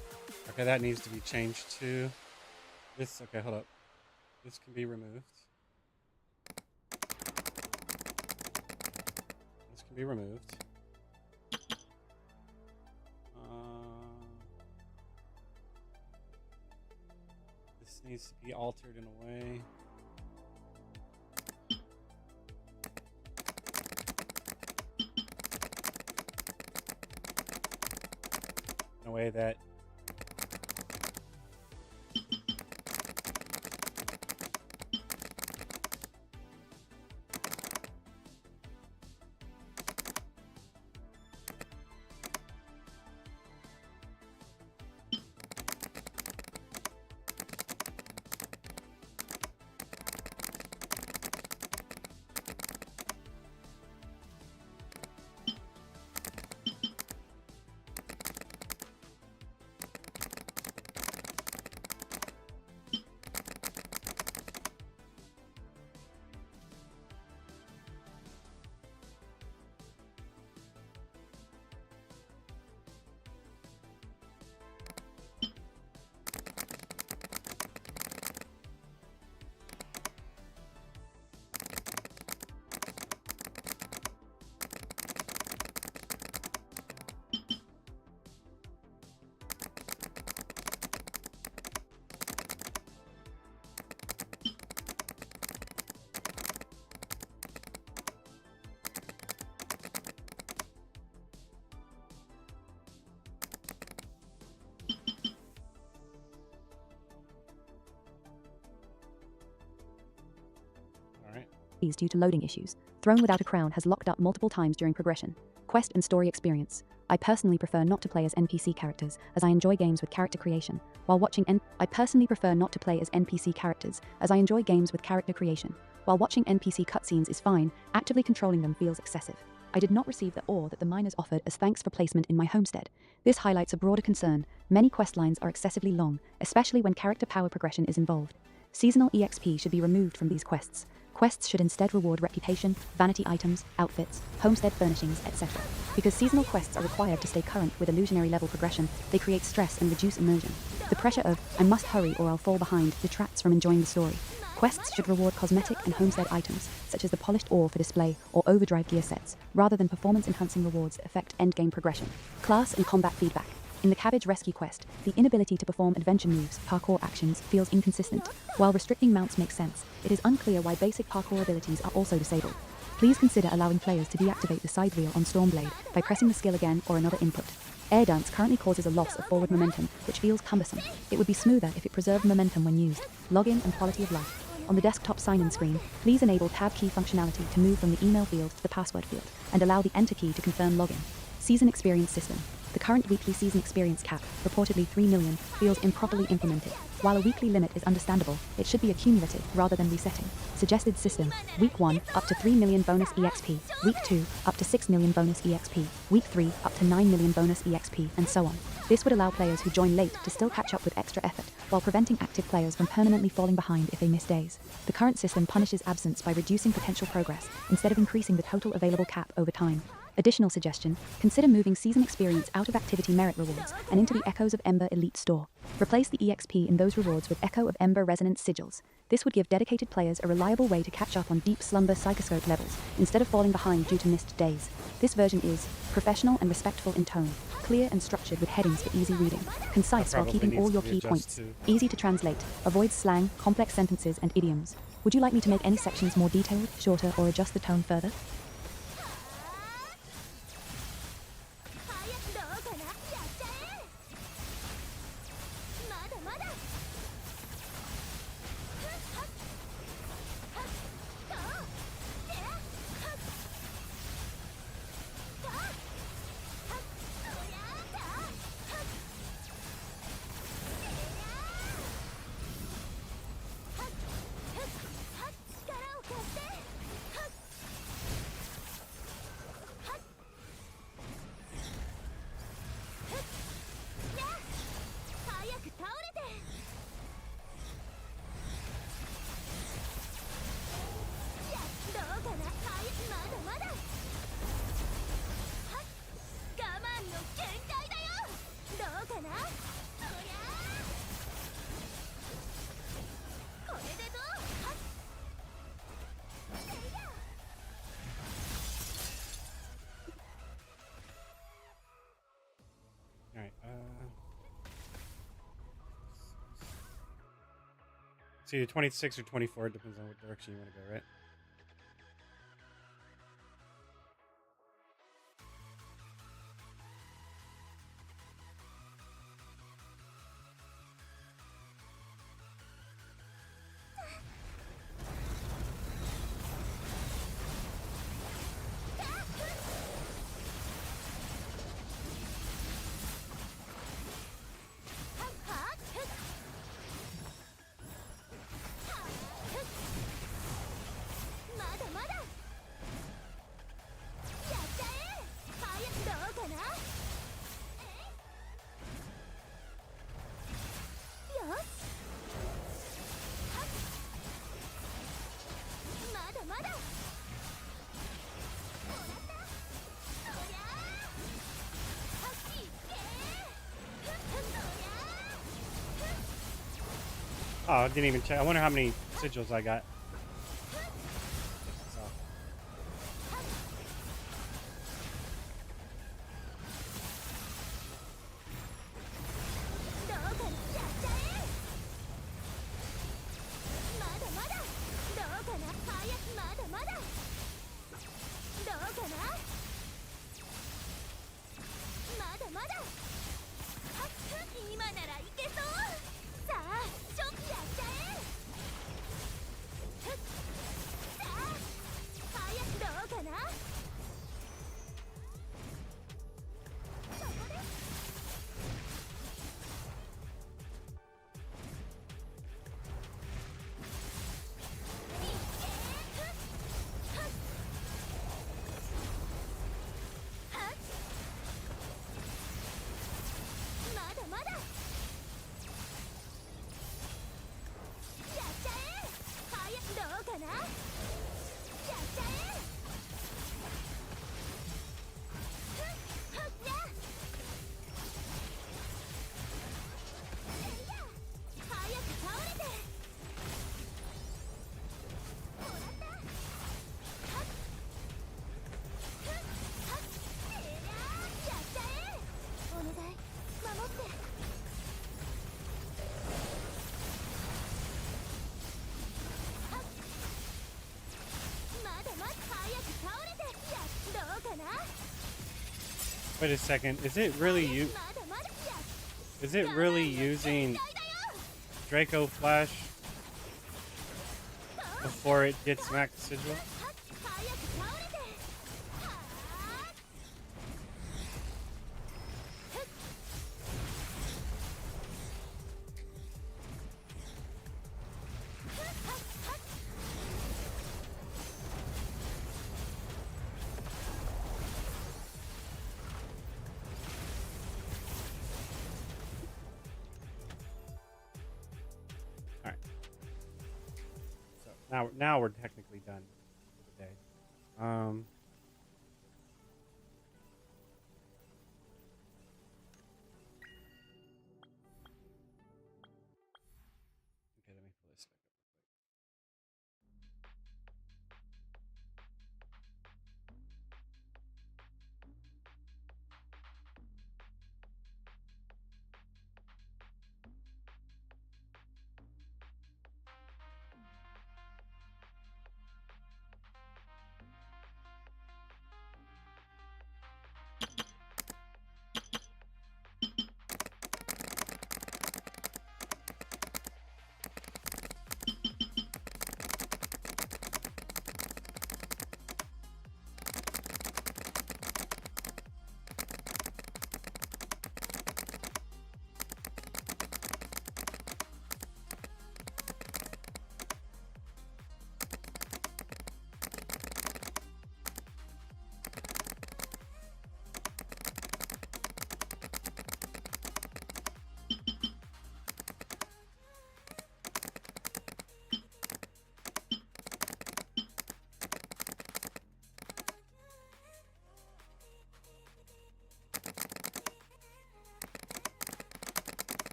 Okay, that needs to be changed to this. Okay, hold up. This can be removed. This can be removed. This needs to be altered in a way. In a way that freeze due to loading issues. Throne Without a Crown has locked up multiple times during progression. Quest and story experience. I personally prefer not to play as NPC characters, as I enjoy games with character creation. While watching NPC character creation. While watching NPC cutscenes is fine, actively controlling them feels excessive. I did not receive the ore that the miners offered as thanks for placement in my homestead. This highlights a broader concern. Many quest lines are excessively long, especially when character power progression is involved. Seasonal EXP should be removed from these quests. Quests should instead reward reputation, vanity items, outfits, homestead furnishings, etc. Because seasonal quests are required to stay current with illusionary level progression, they create stress and reduce immersion. The pressure of, I must hurry or I'll fall behind, detracts from enjoying the story. Quests should reward cosmetic and homestead items, such as the polished ore for display or overdrive gear sets, rather than performance-enhancing rewards that affect endgame progression. Class and combat feedback. In the Cabbage Rescue quest, the inability to perform adventure moves, parkour actions, feels inconsistent. While restricting mounts makes sense, it is unclear why basic parkour abilities are also disabled. Please consider allowing players to deactivate the side wheel on Stormblade by pressing the skill again or another input. Air dance currently causes a loss of forward momentum, which feels cumbersome. It would be smoother if it preserved momentum when used. Login and quality of life. On the desktop sign-in screen, please enable tab key functionality to move from the email field to the password field, and allow the enter key to confirm login. Season experience system. The current weekly season experience cap, reportedly 3 million, feels improperly implemented. While a weekly limit is understandable, it should be accumulative rather than resetting. Suggested system: Week 1, up to 3 million bonus EXP, Week 2, up to 6 million bonus EXP, Week 3, up to 9 million bonus EXP, and so on. This would allow players who join late to still catch up with extra effort, while preventing active players from permanently falling behind if they miss days. The current system punishes absence by reducing potential progress, instead of increasing the total available cap over time. Additional suggestion: consider moving season experience out of activity merit rewards and into the Echoes of Ember Elite store. Replace the EXP in those rewards with Echo of Ember Resonance sigils. This would give dedicated players a reliable way to catch up on deep slumber psychoscope levels, instead of falling behind due to missed days. This version is professional and respectful in tone, clear and structured with headings for easy reading, concise while keeping all your key points, easy to translate, avoids slang, complex sentences, and idioms. Would you like me to make any sections more detailed, shorter, or adjust the tone further? Alright, it's either 26 or 24, depends on what direction you want to go, right? Oh, I didn't even check. I wonder how many sigils I got. Wait a second. Is it really using Draco Flash before it gets max sigil? Now we're technically done for the day. Okay, let me pull this back up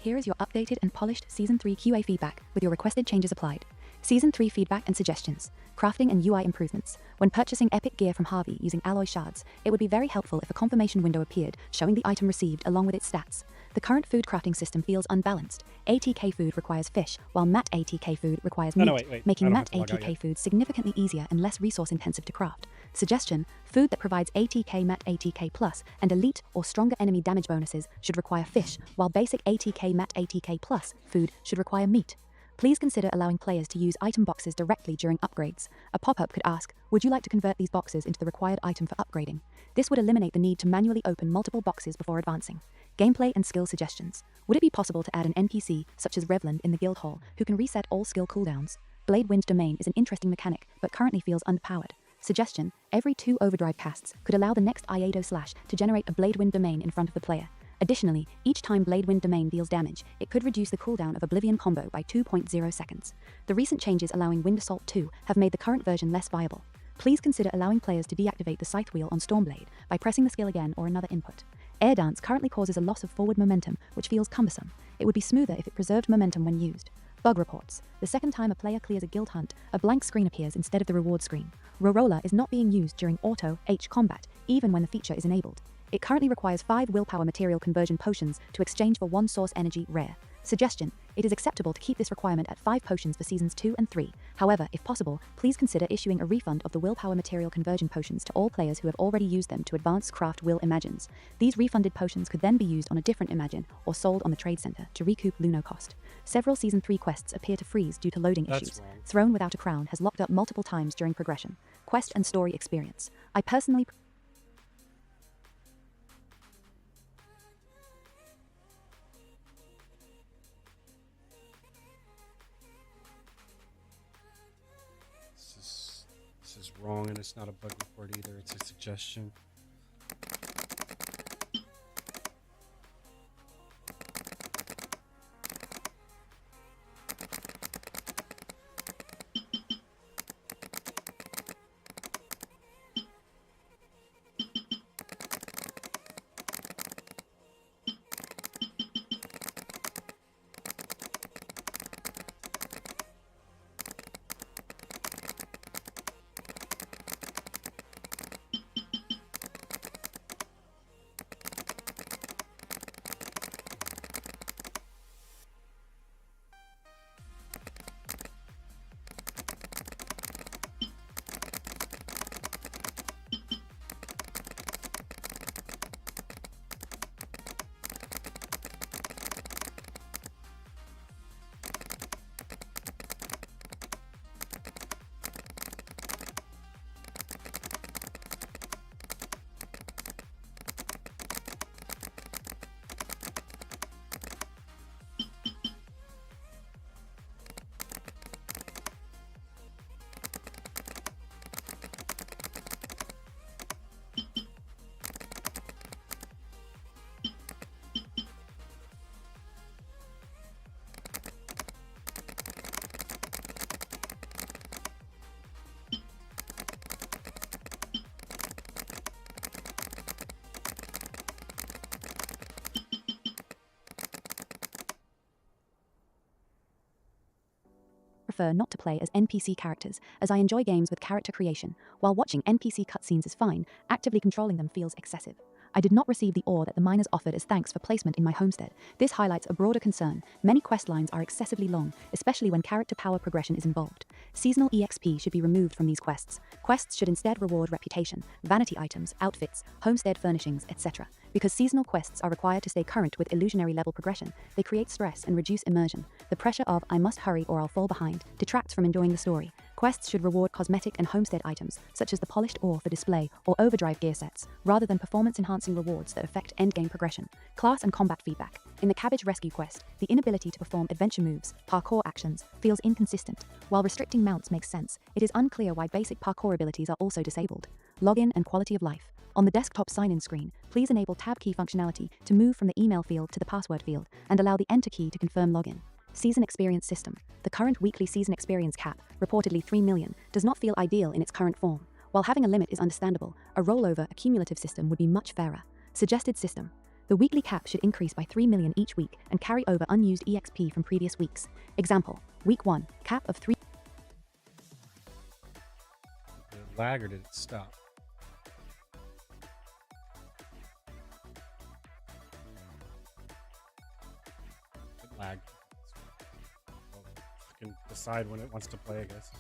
Here is your updated and polished Season 3 QA feedback with your requested changes applied. Season 3 feedback and suggestions. Crafting and UI improvements. When purchasing epic gear from Harvey using alloy shards, it would be very helpful if a confirmation window appeared showing the item received along with its stats. The current food crafting system feels unbalanced. ATK food requires fish, while matte ATK food requires meat, making matte ATK food significantly easier and less resource intensive to craft. Suggestion: food that provides ATK matte ATK plus and elite or stronger enemy damage bonuses should require fish, while basic ATK matte ATK plus food should require meat. Please consider allowing players to use item boxes directly during upgrades. A pop-up could ask, would you like to convert these boxes into the required item for upgrading? This would eliminate the need to manually open multiple boxes before advancing. Gameplay and skill suggestions. Would it be possible to add an NPC, such as Revland in the guild hall, who can reset all skill cooldowns? Blade Wind Domain is an interesting mechanic, but currently feels underpowered. Suggestion: every 2 overdrive casts could allow the next Iado slash to generate a Blade Wind Domain in front of the player. Additionally, each time Blade Wind Domain deals damage, it could reduce the cooldown of Oblivion combo by 2.0 seconds. The recent changes allowing Wind Assault 2 have made the current version less viable. Please consider allowing players to deactivate the Scythe wheel on Stormblade by pressing the skill again or another input. Air Dance currently causes a loss of forward momentum, which feels cumbersome. It would be smoother if it preserved momentum when used. Bug reports. The second time a player clears a guild hunt, a blank screen appears instead of the reward screen. Rorola is not being used during auto H combat, even when the feature is enabled. It currently requires 5 willpower material conversion potions to exchange for 1 source energy rare. Suggestion: It is acceptable to keep this requirement at 5 potions for seasons 2 and 3. However, if possible, please consider issuing a refund of the willpower material conversion potions to all players who have already used them to advance craft will imagines. These refunded potions could then be used on a different imagine or sold on the trade center to recoup Luno cost. Several season 3 quests appear to freeze due to loading issues. Wrong. Throne Without a Crown has locked up multiple times during progression. Quest and story experience. I personally This is wrong, and it's not a bug report either. It's a suggestion. prefer not to play as NPC characters, as I enjoy games with character creation. While watching NPC cutscenes is fine, actively controlling them feels excessive. I did not receive the ore that the miners offered as thanks for placement in my homestead. This highlights a broader concern. Many quest lines are excessively long, especially when character power progression is involved. Seasonal EXP should be removed from these quests. Quests should instead reward reputation, vanity items, outfits, homestead furnishings, etc. Because seasonal quests are required to stay current with illusionary level progression, they create stress and reduce immersion. The pressure of "I must hurry or I'll fall behind" detracts from enjoying the story. Quests should reward cosmetic and homestead items, such as the polished ore for display or overdrive gear sets, rather than performance-enhancing rewards that affect endgame progression. Class and combat feedback. In the Cabbage Rescue quest, the inability to perform adventure moves, parkour actions, feels inconsistent. While restricting mounts makes sense, it is unclear why basic parkour abilities are also disabled. Login and quality of life. On the desktop sign-in screen, please enable tab key functionality to move from the email field to the password field, and allow the enter key to confirm login. Season experience system. The current weekly season experience cap, reportedly 3 million, does not feel ideal in its current form. While having a limit is understandable, a rollover accumulative system would be much fairer. Suggested system. The weekly cap should increase by 3 million each week and carry over unused EXP from previous weeks. Example, week 1, cap of 3. Did it lag or did it stop? It lagged. Well, I can decide when it wants to play, I guess.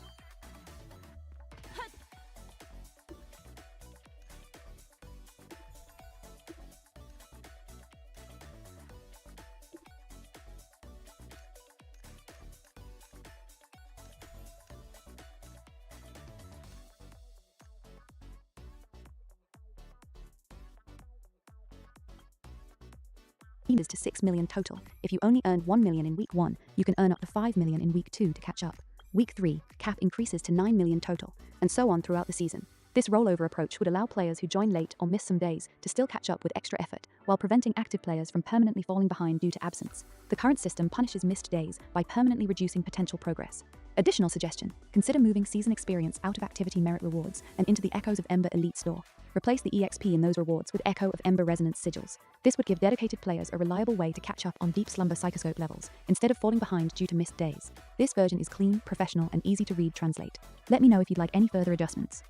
To 6 million total. If you only earned 1 million in week 1, you can earn up to 5 million in week 2 to catch up. Week 3, cap increases to 9 million total, and so on throughout the season. This rollover approach would allow players who join late or miss some days to still catch up with extra effort, while preventing active players from permanently falling behind due to absence. The current system punishes missed days by permanently reducing potential progress. Additional suggestion, consider moving season experience out of activity merit rewards and into the Echoes of Ember Elite store. Replace the EXP in those rewards with Echo of Ember Resonance sigils. This would give dedicated players a reliable way to catch up on Deep Slumber Psychoscope levels, instead of falling behind due to missed days. This version is clean, professional, and easy to read translate. Let me know if you'd like any further adjustments.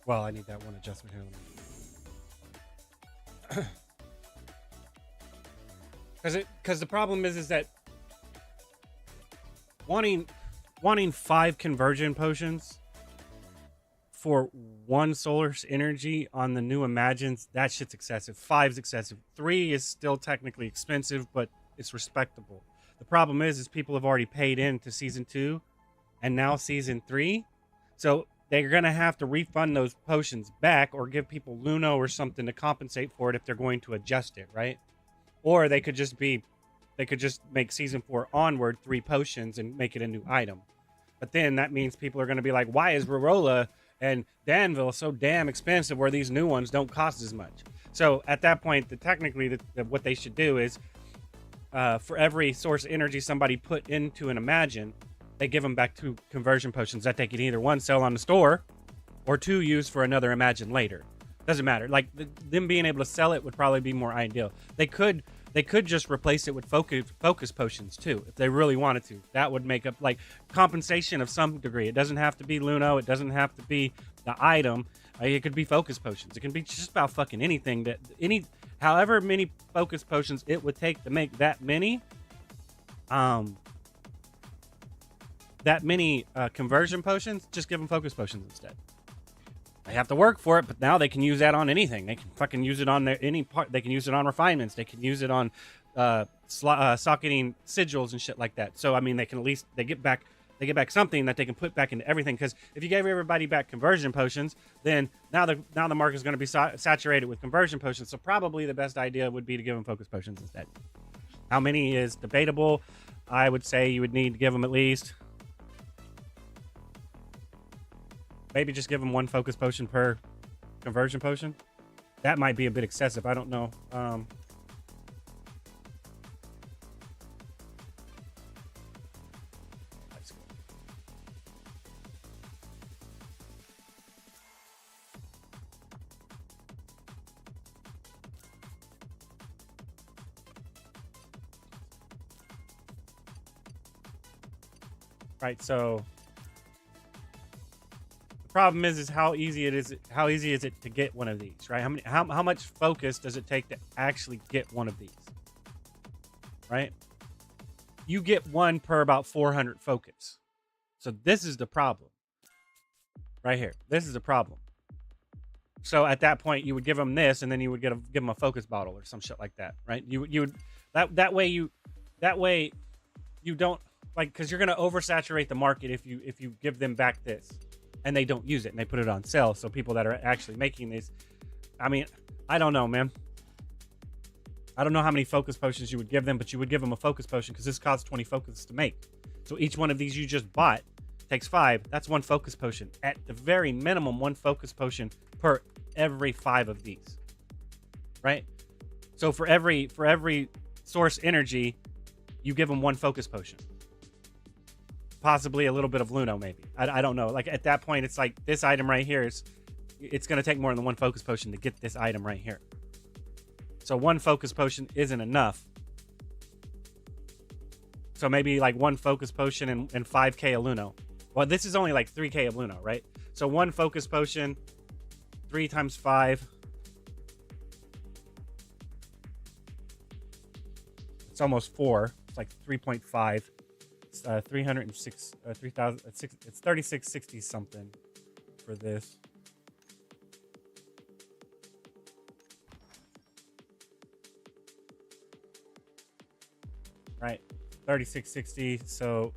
Well, I need that one adjustment here. Because the problem is that wanting 5 conversion potions for 1 source energy on the new Imagines, that shit's excessive. 5's excessive. 3 is still technically expensive, but it's respectable. The problem is people have already paid into season 2 and now season 3. So they're going to have to refund those potions back or give people Luno or something to compensate for it if they're going to adjust it, right? Or they could just make season 4 onward 3 potions and make it a new item. But then that means people are going to be like, why is Rorola and Danville so damn expensive where these new ones don't cost as much? So at that point, what they should do is for every source energy somebody put into an Imagine, they give them back 2 conversion potions that they can either 1 sell on the store or 2 use for another Imagine later. Doesn't matter. Like them being able to sell it would probably be more ideal. They could just replace it with focus potions too if they really wanted to. That would make up like compensation of some degree. It doesn't have to be Luno. It doesn't have to be the item. It could be focus potions. It can be just about fucking anything. However many focus potions it would take to make that many conversion potions, just give them focus potions instead. They have to work for it, but now they can use that on anything. They can fucking use it on any part. They can use it on refinements. They can use it on socketing sigils and shit like that. So I mean, they can at least they get back something that they can put back into everything. Because if you gave everybody back conversion potions, then now the market is going to be saturated with conversion potions. So probably the best idea would be to give them focus potions instead. How many is debatable. I would say you would need to give them at least. Maybe just give them 1 focus potion per conversion potion. That might be a bit excessive. I don't know. Right, so problem is how easy is it to get one of these, right? How much focus does it take to actually get one of these, right? You get 1 per about 400 focus. So this is the problem right here. This is the problem. So at that point you would give them this, and then you would give them a focus bottle or some shit like that, right? You would that way you don't, like, because you're going to oversaturate the market if you give them back this and they don't use it and they put it on sale. So people that are actually making these, I mean, I don't know, man. I don't know how many focus potions you would give them, but you would give them a focus potion because this costs 20 focus to make. So each one of these you just bought takes 5. That's 1 focus potion. At the very minimum, 1 focus potion per every 5 of these, right? So for every source energy, you give them 1 focus potion. Possibly a little bit of Luno, maybe. I don't know. Like at that point, it's like this item right here it's going to take more than 1 focus potion to get this item right here. So 1 focus potion isn't enough. So maybe like 1 focus potion and 5k of Luno. Well, this is only like 3k of Luno, right? So 1 focus potion, 3 times 5. It's almost 4. It's like 3.5. 306 3000 it's 3660 something for this. Right, 3660. So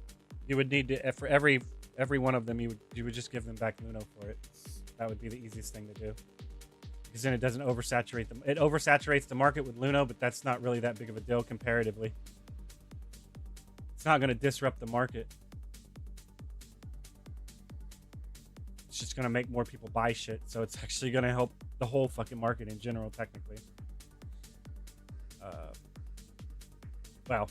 you would need to, for every one of them, you would just give them back Luno for it. That would be the easiest thing to do, because then it doesn't oversaturate them. It oversaturates the market with Luno, but that's not really that big of a deal comparatively. It's not going to disrupt the market. It's just going to make more people buy shit. So it's actually going to help the whole fucking market in general, technically. Well,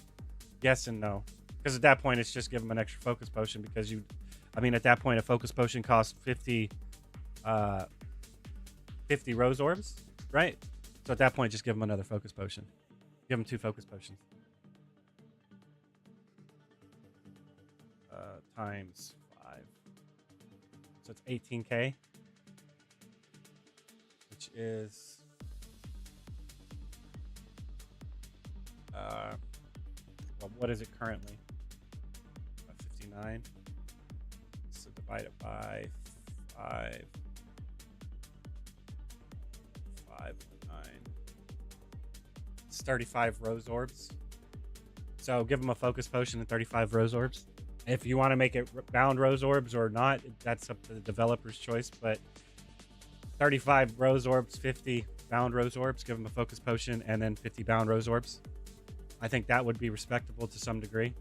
yes and no. Because at that point, it's just give them an extra focus potion. Because at that point, a focus potion costs 50 rose orbs, right? So at that point, just give them another focus potion. Give them 2 focus potions. Times 5. So it's 18k. Which is Well, what is it currently? 59. So divide it by 5. 5.9. It's 35 rose orbs. So give them a focus potion and 35 rose orbs. If you want to make it bound rose orbs or not, that's up to the developer's choice. But 35 rose orbs, 50 bound rose orbs, give them a focus potion, and then 50 bound rose orbs. I think that would be respectable to some degree,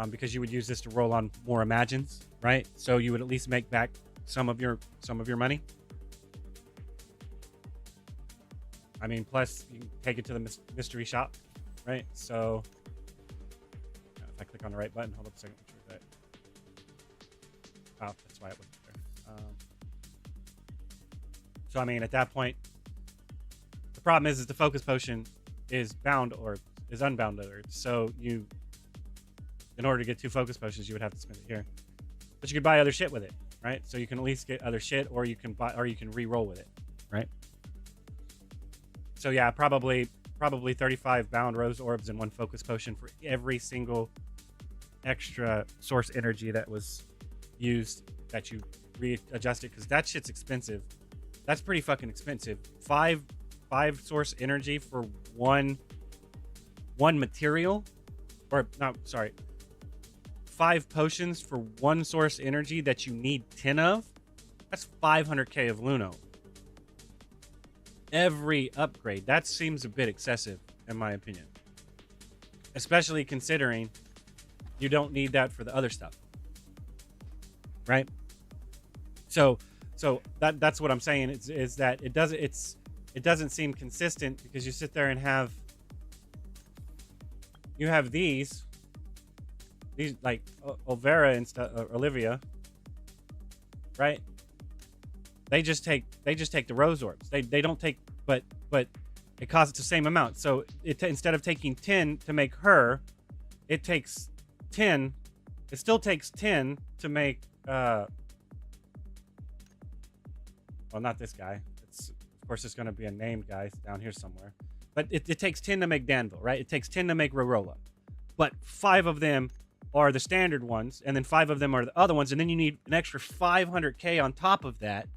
because you would use this to roll on more imagines, right? So you would at least make back some of your money. I mean, plus you can take it to the mystery shop, right? So if I click on the right button, hold up a second. That. Oh, that's why it wasn't there. So I mean, at that point, the problem is the focus potion is bound or is unbound orbs. So you, in order to get 2 focus potions, you would have to spend it here. But you could buy other shit with it, right? So you can at least get other shit, or you can buy, or you can re-roll with it, right? So yeah, probably 35 bound rose orbs and 1 focus potion for every single extra source energy that was used that you readjust it, because that shit's expensive. That's pretty fucking expensive. 5 source energy for one material, or no, sorry, 5 potions for 1 source energy that you need 10 of. That's 500k of Luno. Every upgrade. That seems a bit excessive, in my opinion. Especially considering you don't need that for the other stuff. Right? So that's what I'm saying is that it doesn't seem consistent, because you sit there and have these like Olvera and stuff, Olivia, right? They just take the rose orbs. They don't take, but it costs the same amount. So instead of taking 10 to make her, it takes 10. It still takes 10 to make well, not this guy. Of course it's going to be a named guy down here somewhere. But it takes 10 to make Danville, right? It takes 10 to make Rorola. But 5 of them are the standard ones, and then 5 of them are the other ones, and then you need an extra 500k on top of that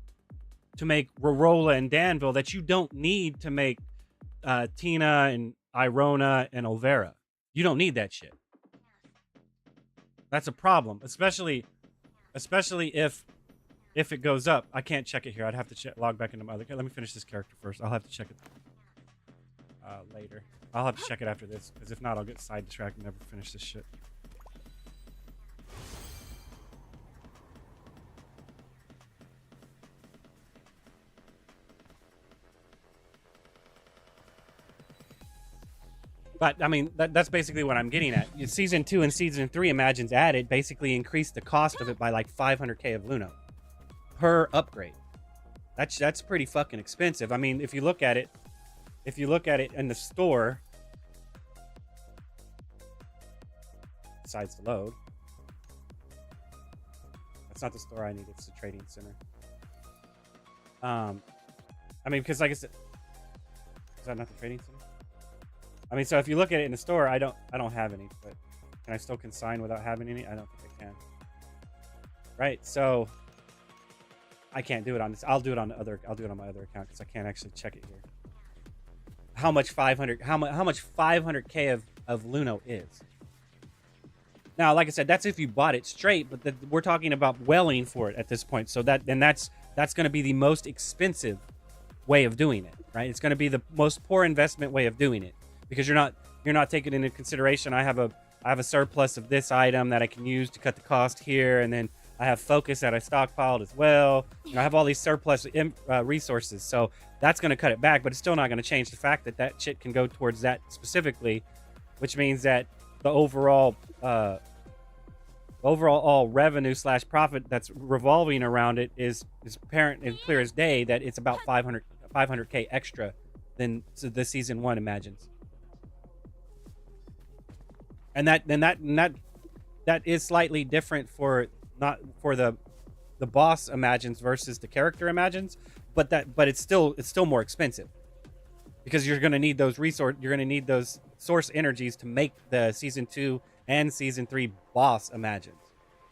to make Rorola and Danville that you don't need to make Tina and Irona and Olvera. You don't need that shit. That's a problem, especially if it goes up. I can't check it here. I'd have to log back into my other. Let me finish this character first. I'll have to check it later. I'll have to check it after this, because if not, I'll get side distracted and never finish this shit. But I mean, that's basically what I'm getting at. Season 2 and Season 3 Imagines added basically increased the cost of it by like 500k of Luno per upgrade. That's pretty fucking expensive. I mean, if you look at it in the store, decides to load. That's not the store I need. It's the trading center. I mean, because like I said, is that not the trading center? I mean, so if you look at it in the store, I don't have any, but can I still consign without having any? I don't think I can. Right? So I can't do it on this. I'll do it on my other account, because I can't actually check it here. How much 500k of Luno is. Now, like I said, that's if you bought it straight, but we're talking about welling for it at this point. So that's going to be the most expensive way of doing it, right? It's going to be the most poor investment way of doing it, because you're not taking into consideration I have a surplus of this item that I can use to cut the cost here, and then I have focus that I stockpiled as well. You know, I have all these surplus resources, so that's going to cut it back, but it's still not going to change the fact that shit can go towards that specifically, which means that the overall revenue / profit that's revolving around it is apparent and clear as day that it's about 500k extra than the Season 1 Imagines. And that is slightly different for the boss Imagines versus the character Imagines, but it's still more expensive, because you're going to need those source energies to make the season 2 and season 3 boss imagines.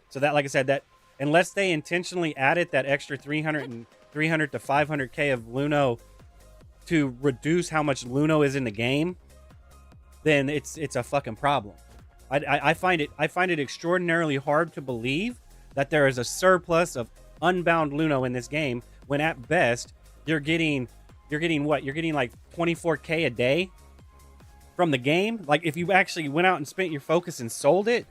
So that, like I said, that unless they intentionally added that extra 300 to 500k of Luno to reduce how much Luno is in the game, then it's a fucking problem. I find it extraordinarily hard to believe that there is a surplus of unbound Luno in this game, when at best you're getting what? You're getting like 24k a day from the game. Like, if you actually went out and spent your focus and sold it,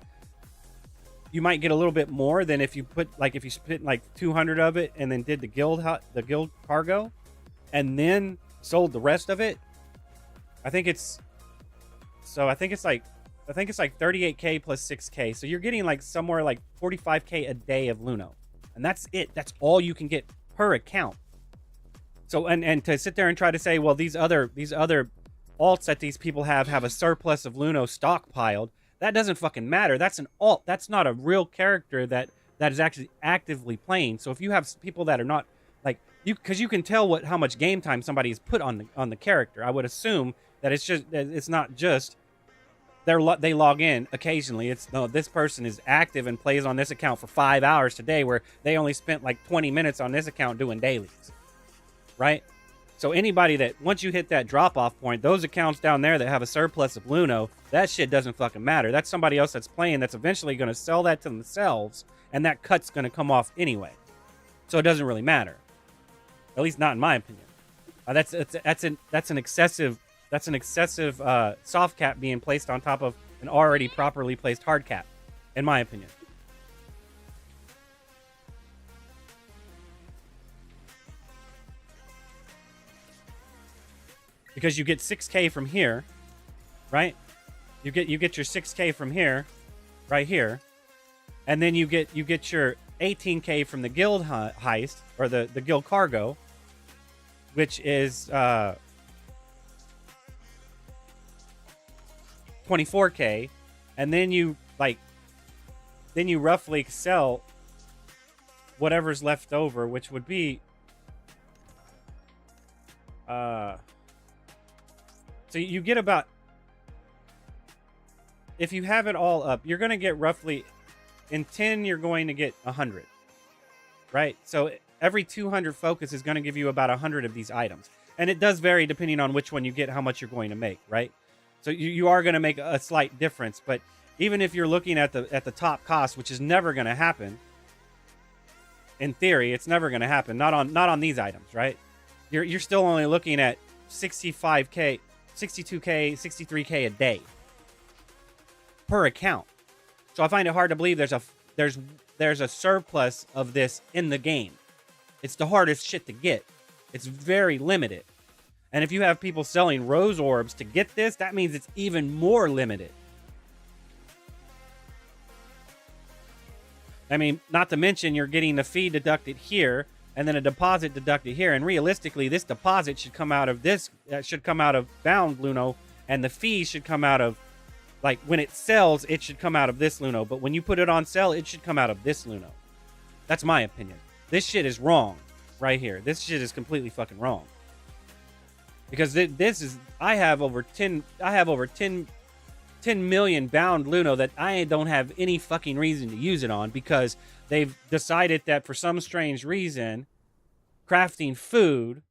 you might get a little bit more than if you spent like 200 of it and then did the guild cargo and then sold the rest of it. I think it's like 38k plus 6k. So you're getting like somewhere like 45k a day of Luno. And that's it. That's all you can get per account. So and to sit there and try to say, well, these other alts that these people have a surplus of Luno stockpiled, that doesn't fucking matter. That's an alt. That's not a real character that is actually actively playing. So if you have people that are not like you, because you can tell how much game time somebody's put on the character. I would assume that it's not just they log in occasionally. It's no, this person is active and plays on this account for 5 hours today, where they only spent like 20 minutes on this account doing dailies, right? So anybody that, once you hit that drop-off point, those accounts down there that have a surplus of Luno, that shit doesn't fucking matter. That's somebody else that's playing that's eventually going to sell that to themselves, and that cut's going to come off anyway. So it doesn't really matter, at least not in my opinion. That's an excessive soft cap being placed on top of an already properly placed hard cap, in my opinion. Because you get 6k from here, right? You get your 6k from here, right here, and then you get your 18k from the guild heist, or the guild cargo, which is 24k, and then you roughly sell whatever's left over, which would be so you get about, if you have it all up, you're going to get roughly, in 10, you're going to get 100, right? So every 200 focus is going to give you about 100 of these items. And it does vary depending on which one you get, how much you're going to make, right? So you are going to make a slight difference. But even if you're looking at the top cost, which is never going to happen, in theory, it's never going to happen. Not on these items, right? You're still only looking at 65k, 62k, 63k a day per account. So I find it hard to believe there's a surplus of this in the game. It's the hardest shit to get. It's very limited. And if you have people selling rose orbs to get this, that means it's even more limited. I mean, not to mention you're getting the fee deducted here and then a deposit deducted here. And realistically, this deposit should come out of bound Luno, and the fee should come out of, like, when it sells, it should come out of this Luno. But when you put it on sale, it should come out of this Luno. That's my opinion. This shit is wrong right here. This shit is completely fucking wrong. Because I have over 10 million bound Luno that I don't have any fucking reason to use it on, because they've decided that for some strange reason, crafting food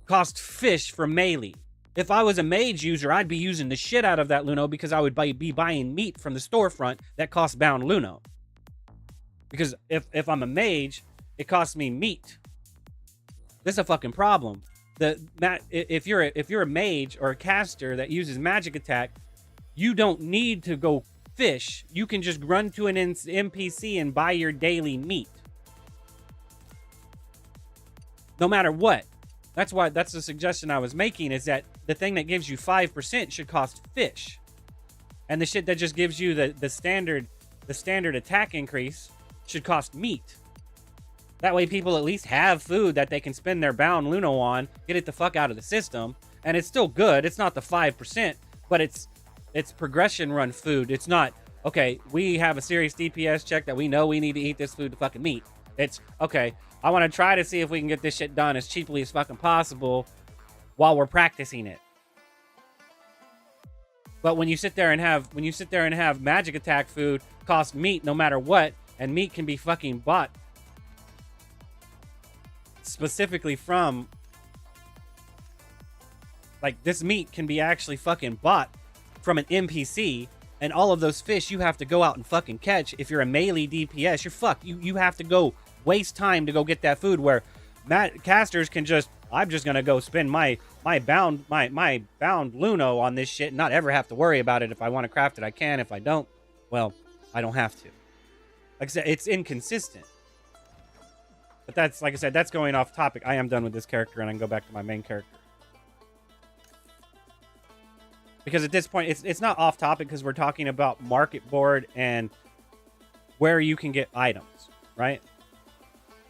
cost fish for melee. If I was a mage user, I'd be using the shit out of that Luno, because I would be buying meat from the storefront that costs bound Luno. Because if I'm a mage, it costs me meat. This is a fucking problem. If you're a mage or a caster that uses magic attack, you don't need to go fish. You can just run to an NPC and buy your daily meat. No matter what. That's the suggestion I was making, is that the thing that gives you 5% should cost fish. And the shit that just gives you the standard attack increase should cost meat. That way people at least have food that they can spend their bound Luno on, get it the fuck out of the system, and it's still good. It's not the 5%, but it's progression run food. It's not, okay, we have a serious DPS check that we know we need to eat this food to fucking meat. It's, okay, I want to try to see if we can get this shit done as cheaply as fucking possible while we're practicing it. But when you sit there and have magic attack food cost meat no matter what, and meat can be fucking bought specifically from, like, this meat can be actually fucking bought from an NPC, and all of those fish you have to go out and fucking catch. If you're a melee DPS, you're fucked. You have to go waste time to go get that food, where casters can just, I'm just gonna go spend my bound Luno on this shit and not ever have to worry about it. If I want to craft it, I can. If I don't, well, I don't have to. Like I said, it's inconsistent. But that's, like I said, that's going off topic. I am done with this character, and I can go back to my main character. Because at this point, it's not off topic, because we're talking about market board and where you can get items, right?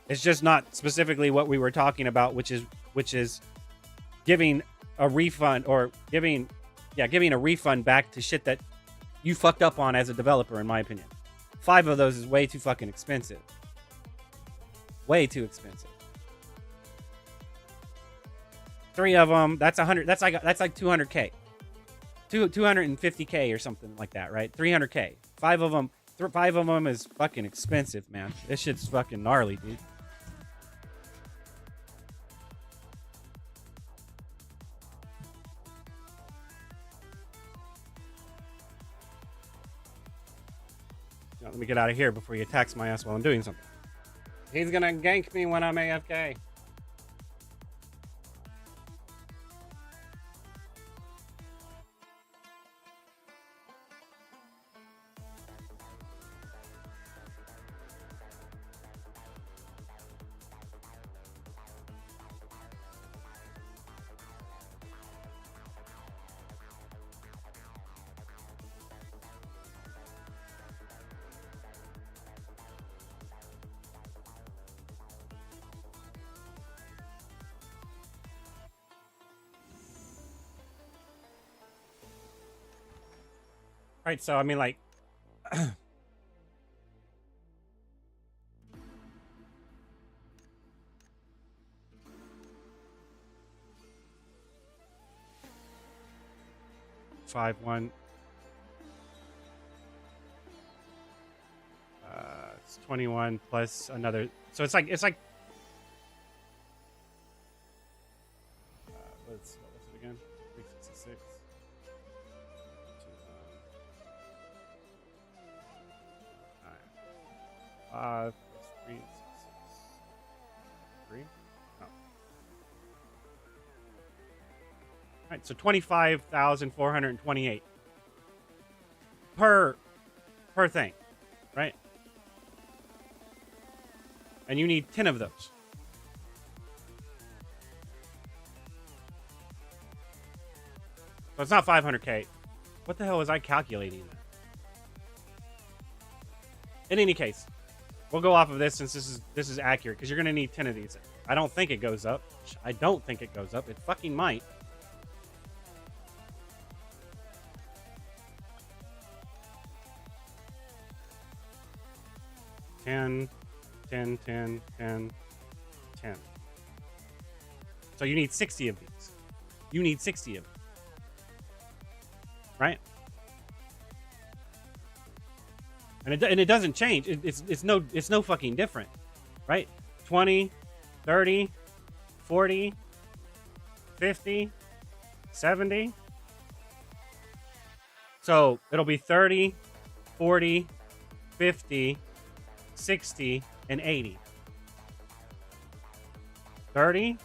It's just not specifically what we were talking about, which is giving a refund, or giving a refund back to shit that you fucked up on as a developer, in my opinion. 5 of those is way too fucking expensive. Way too expensive. 3 of them, that's 100. That's like 200K. 250K or something like that, right? 300K. 5 of them is fucking expensive, man. This shit's fucking gnarly, dude. Now, let me get out of here before he attacks my ass while I'm doing something. He's gonna gank me when I'm AFK. Right, so I mean, like, five one. It's 21 plus another, so it's like. What was it again? 366. Plus 3, 6, 3. Oh. All right, so 25,428 per thing, right? And you need 10 of those. So it's not 500K. What the hell was I calculating that? In any case, we'll go off of this since this is accurate, because you're gonna need 10 of these. I don't think it goes up. I don't think it goes up. It fucking might. $10, 10, 10, 10, 10. So you need 60 of these. You need 60 of them. Right? And it doesn't change. It's no fucking different, right? 20, 30, 40, 50, 70. So it'll be 30, 40, 50, 60, and 80. 30,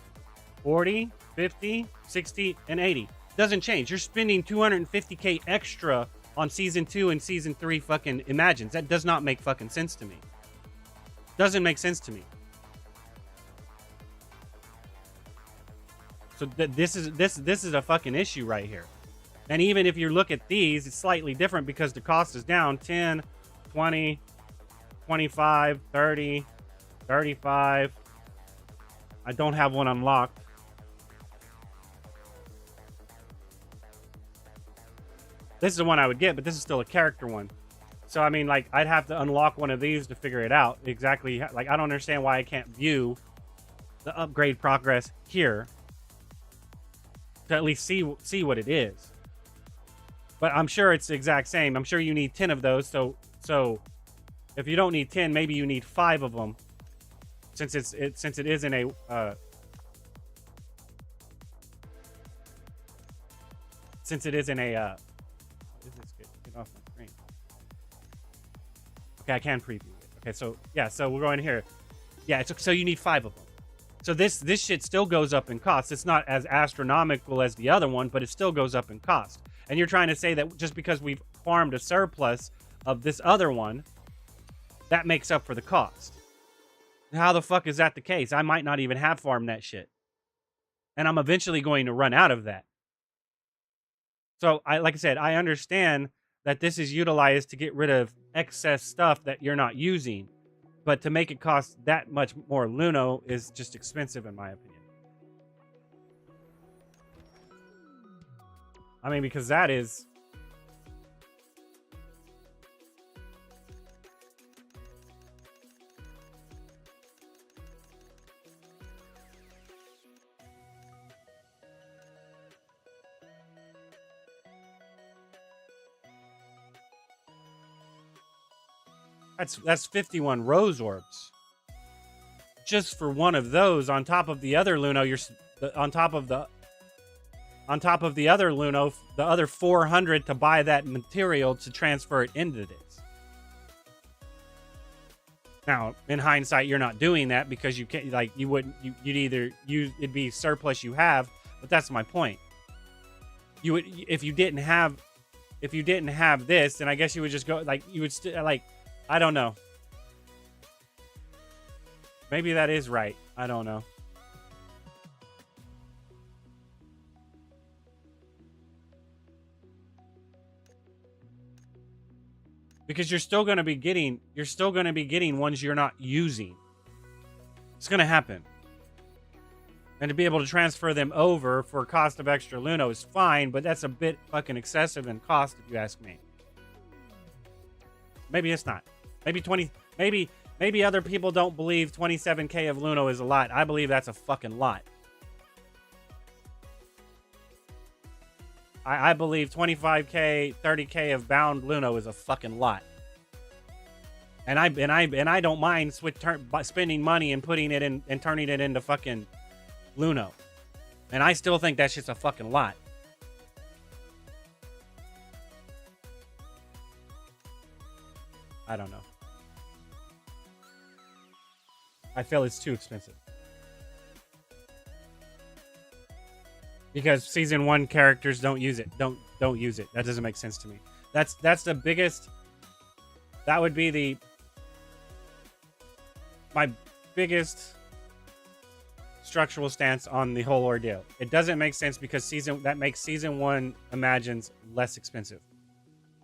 40, 50, 60, and 80. Doesn't change. You're spending 250K extra on season 2 and season 3 fucking Imagines. That does not make fucking sense to me. Doesn't make sense to me. So this is a fucking issue right here. And even if you look at these, it's slightly different because the cost is down 10, 20, 25, 30, 35. I don't have one unlocked. This is the one I would get, but this is still a character one. So I mean, like, I'd have to unlock one of these to figure it out exactly. Like, I don't understand why I can't view the upgrade progress here to at least see what it is. But I'm sure it's the exact same. I'm sure you need 10 of those. So if you don't need 10, maybe you need 5 of them, since it is in a since it is in a what is this? Get off my screen. Okay, I can preview it. Okay, so yeah, so we're going here. Yeah, so you need 5 of them. So this shit still goes up in cost. It's not as astronomical as the other one, but it still goes up in cost. And you're trying to say that just because we've farmed a surplus of this other one, that makes up for the cost. How the fuck is that the case? I might not even have farmed that shit. And I'm eventually going to run out of that. So like I said, I understand that this is utilized to get rid of excess stuff that you're not using. But to make it cost that much more Luno is just expensive, in my opinion. I mean, because that is... That's 51 rose orbs. Just for one of those, on top of the other Luno, on top of the other Luno, the other 400 to buy that material to transfer it into this. Now, in hindsight, you're not doing that because you can't. Like, you wouldn't. You'd either use it'd be surplus you have, but that's my point. You would if you didn't have this, then I guess you would just go like you would still like. I don't know. Maybe that is right. I don't know. Because you're still going to be getting ones you're not using. It's going to happen. And to be able to transfer them over for a cost of extra Luno is fine, but that's a bit fucking excessive in cost if you ask me. Maybe it's not. Maybe other people don't believe 27k of Luno is a lot. I believe that's a fucking lot. I believe 25k, 30k of bound Luno is a fucking lot. And I don't mind spending money and putting it in and turning it into fucking Luno. And I still think that shit's a fucking lot. I don't know. I feel it's too expensive. Because season 1 characters don't use it. Don't use it. That doesn't make sense to me. That's the biggest. That would be my biggest structural stance on the whole ordeal. It doesn't make sense because that makes season 1 Imagines less expensive.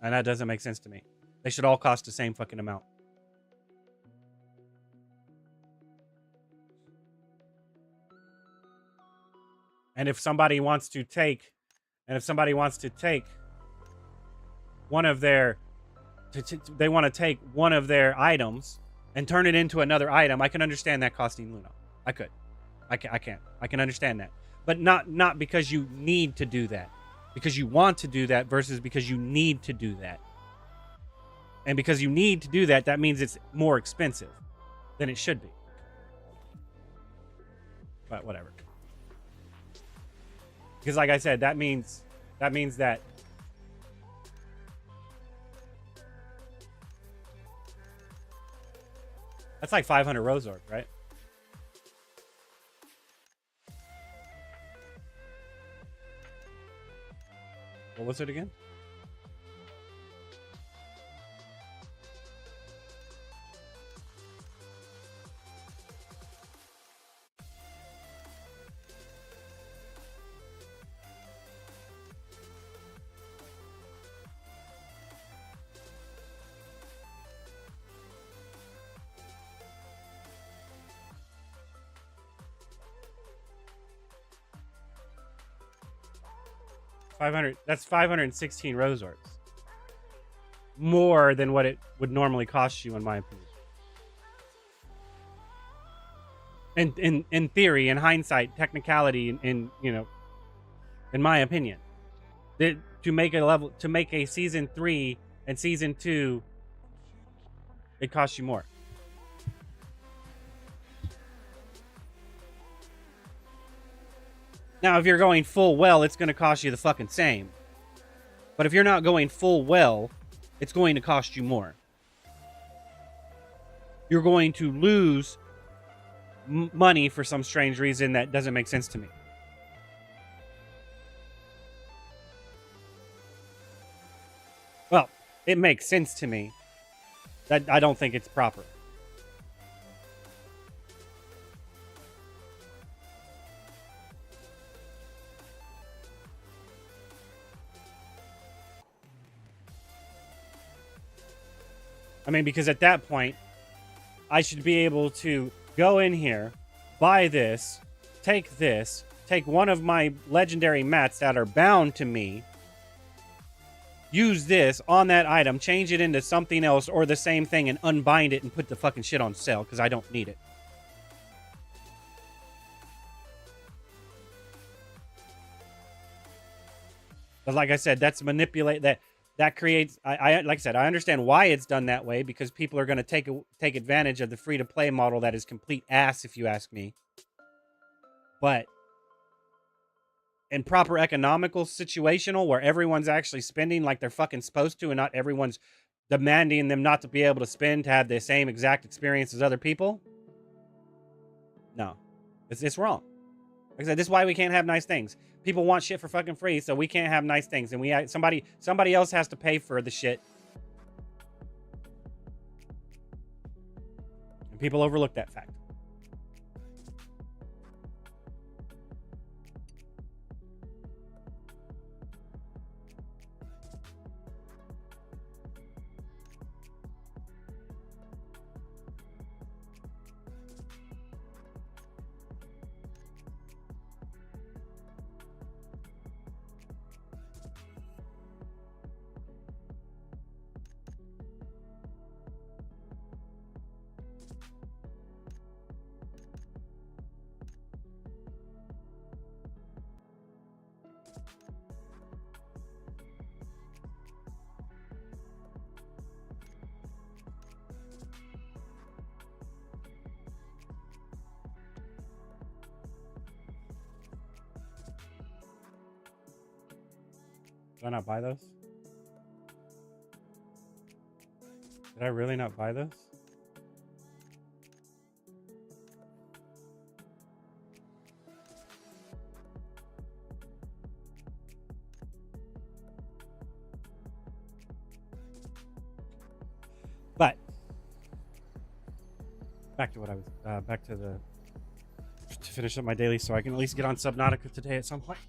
And that doesn't make sense to me. They should all cost the same fucking amount. And if somebody wants to take one of their, they want to take one of their items and turn it into another item, I can understand that costing Luno. I can understand that, but not because you need to do that, because you want to do that versus because you need to do that. And because you need to do that, that means it's more expensive than it should be. But whatever. Because like I said, that means that that's like 500 rose orbs, right? What was it again? That's 516 rose orbs. more than what it would normally cost you, in my opinion. And in theory, in hindsight, technicality, in in my opinion, to make a season 3 and season 2, it costs you more. Now, if you're going full well, it's going to cost you the fucking same. But if you're not going full well, it's going to cost you more. You're going to lose money for some strange reason that doesn't make sense to me. Well, it makes sense to me. That I don't think it's proper. I mean, because at that point, I should be able to go in here, buy this, take one of my legendary mats that are bound to me, use this on that item, change it into something else or the same thing, and unbind it and put the fucking shit on sale because I don't need it. But like I said, that's manipulate that creates. I like I said, I understand why it's done that way, because people are going to take advantage of the free to play model that is complete ass, if you ask me. But in proper economical situational where everyone's actually spending like they're fucking supposed to, and not everyone's demanding them not to be able to spend to have the same exact experience as other people, no, it's wrong. Like I said, this is why we can't have nice things. People want shit for fucking free, so we can't have nice things, and somebody else has to pay for the shit. And people overlook that fact. Did I not buy those? Did I really not buy those? But back to what I was to finish up my daily, so I can at least get on Subnotica today at some point.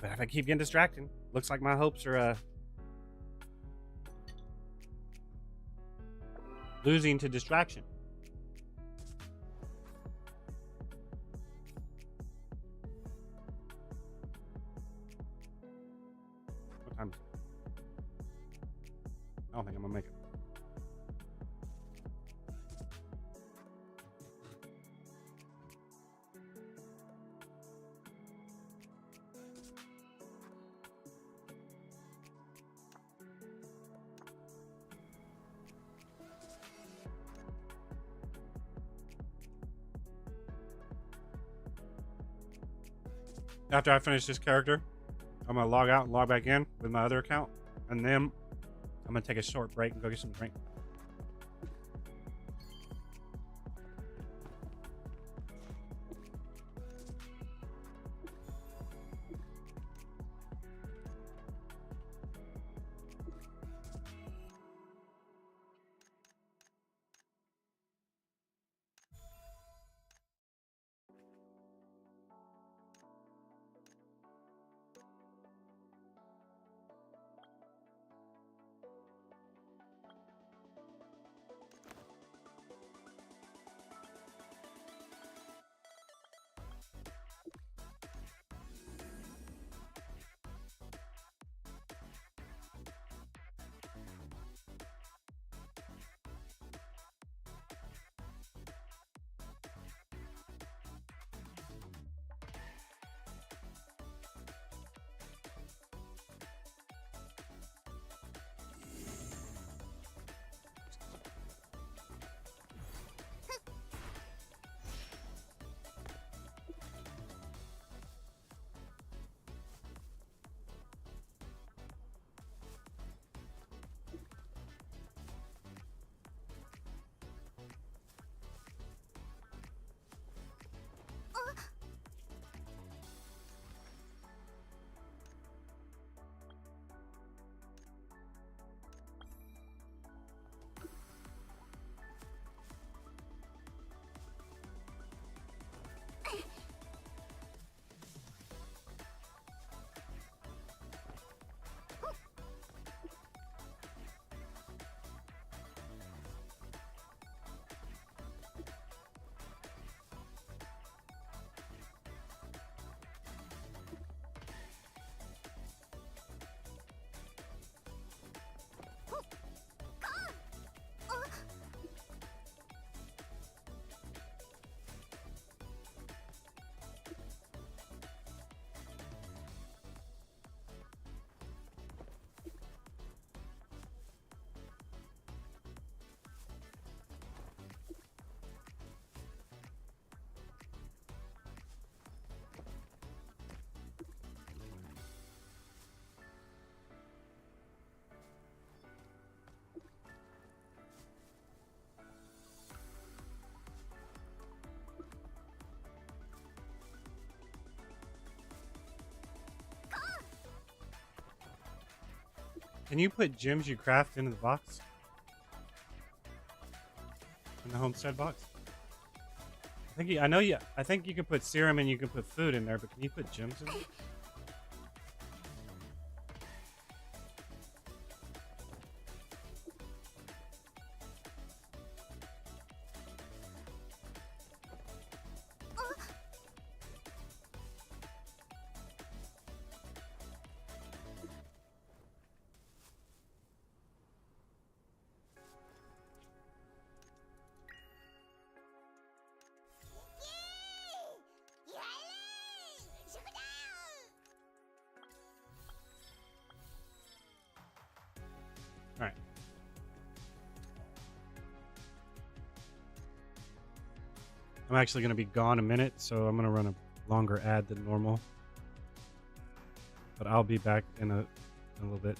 If I keep getting distracted, looks like my hopes are losing to distraction. What time is it? I don't think I'm gonna make it. After I finish this character, I'm gonna log out and log back in with my other account, and then I'm gonna take a short break and go get some drink. Can you put gems you craft into the box? In the homestead box? I think you can put serum and you can put food in there, but can you put gems in there? Alright. I'm actually going to be gone a minute, so I'm going to run a longer ad than normal. But I'll be back in a little bit.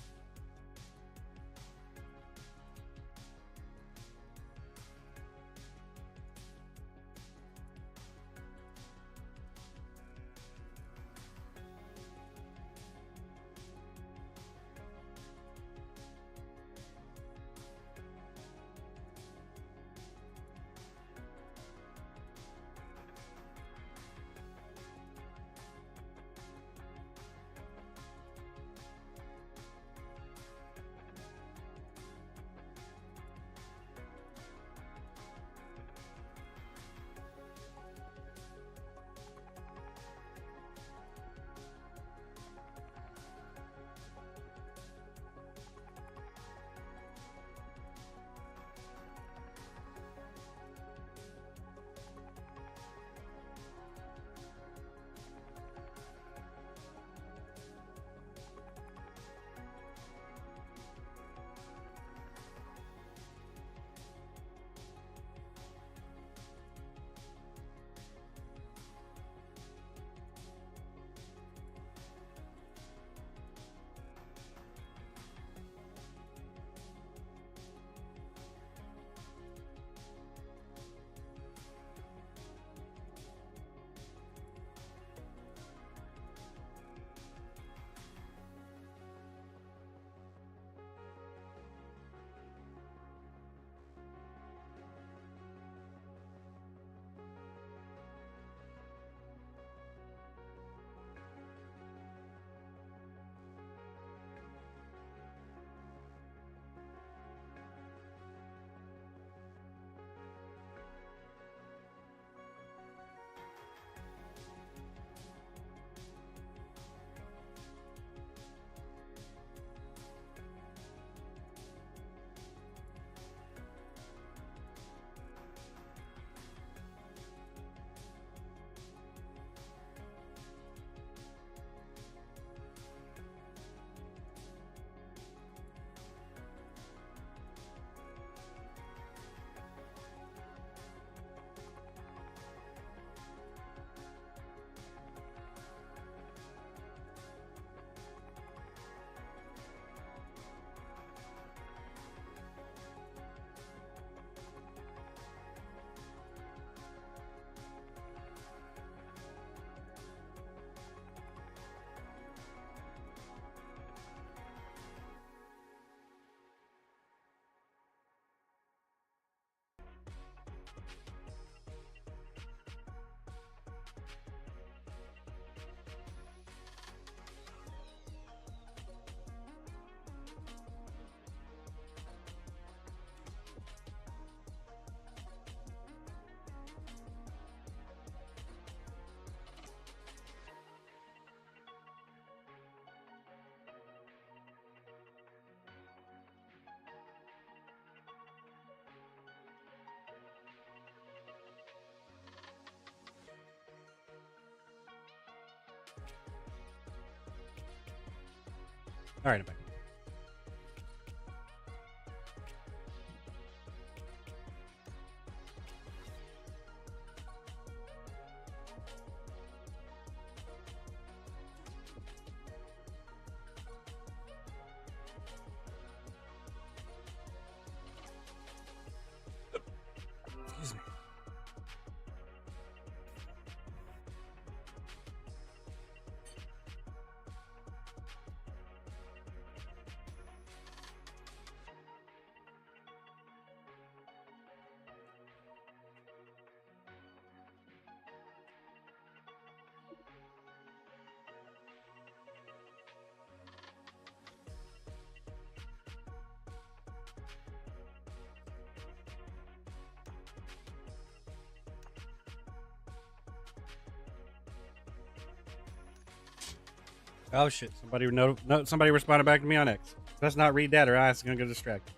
All right, I'm back. Excuse me. Oh shit! Somebody somebody responded back to me on X. Let's not read that, or I'm gonna get distracted.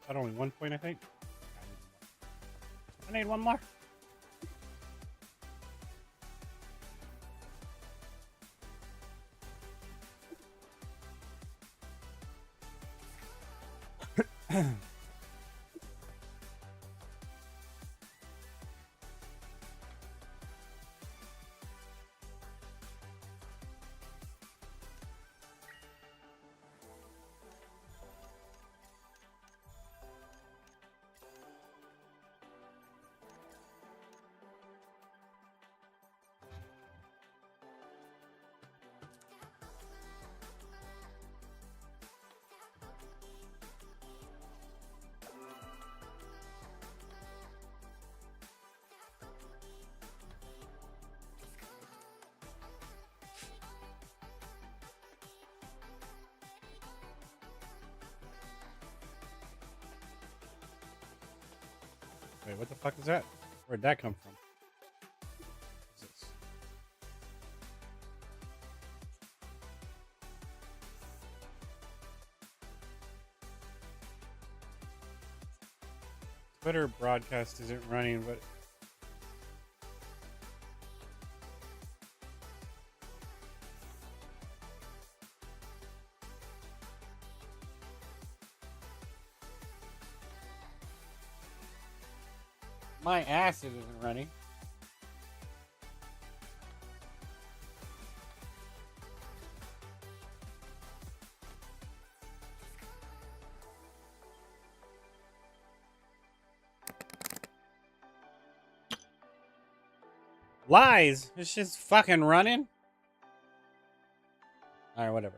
Not only 1 point, I think. I need one more. Wait, what the fuck is that? Where'd that come from? Jesus. Twitter broadcast isn't running, but my ass isn't running. Lies! It's just fucking running. Alright, whatever.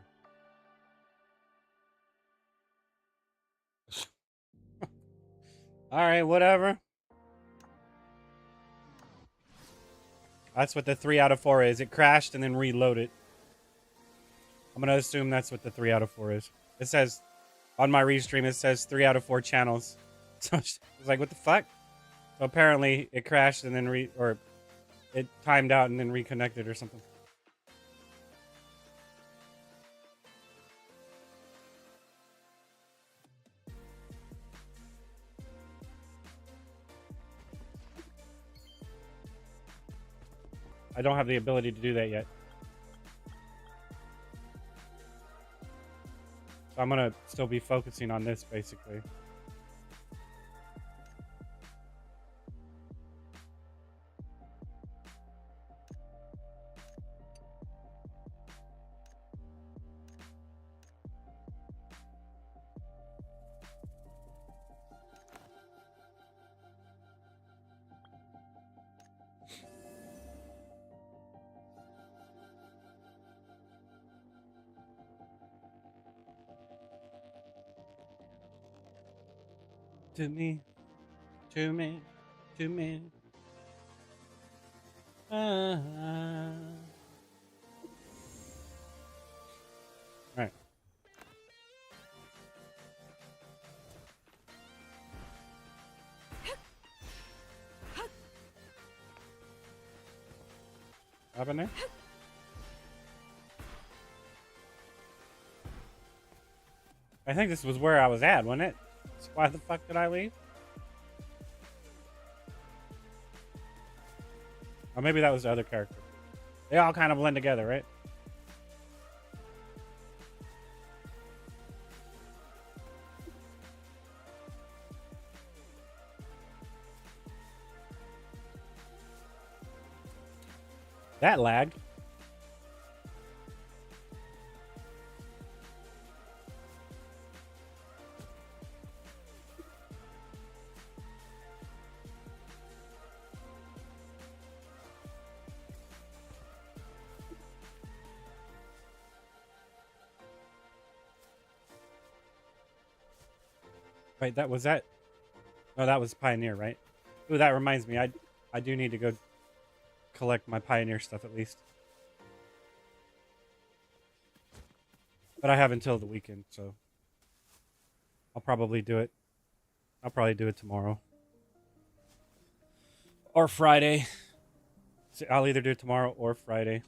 Alright, whatever. That's what the 3 out of 4 is. It crashed and then reloaded. I'm gonna assume that's what the 3 out of 4 is. It says, on my restream, it says 3 out of 4 channels. So it's like, what the fuck? So apparently it crashed and then or it timed out and then reconnected or something. I don't have the ability to do that yet. So I'm gonna still be focusing on this, basically. To me, to me, to me. All right. Up in there? I think this was where I was at, wasn't it? So why the fuck did I leave? Or maybe that was the other character. They all kind of blend together, right? That lagged. Wait, that was that? No, that was Pioneer, right? Ooh, that reminds me. I do need to go collect my Pioneer stuff at least. But I have until the weekend, so I'll probably do it. I'll probably do it tomorrow. Or Friday. So I'll either do it tomorrow or Friday.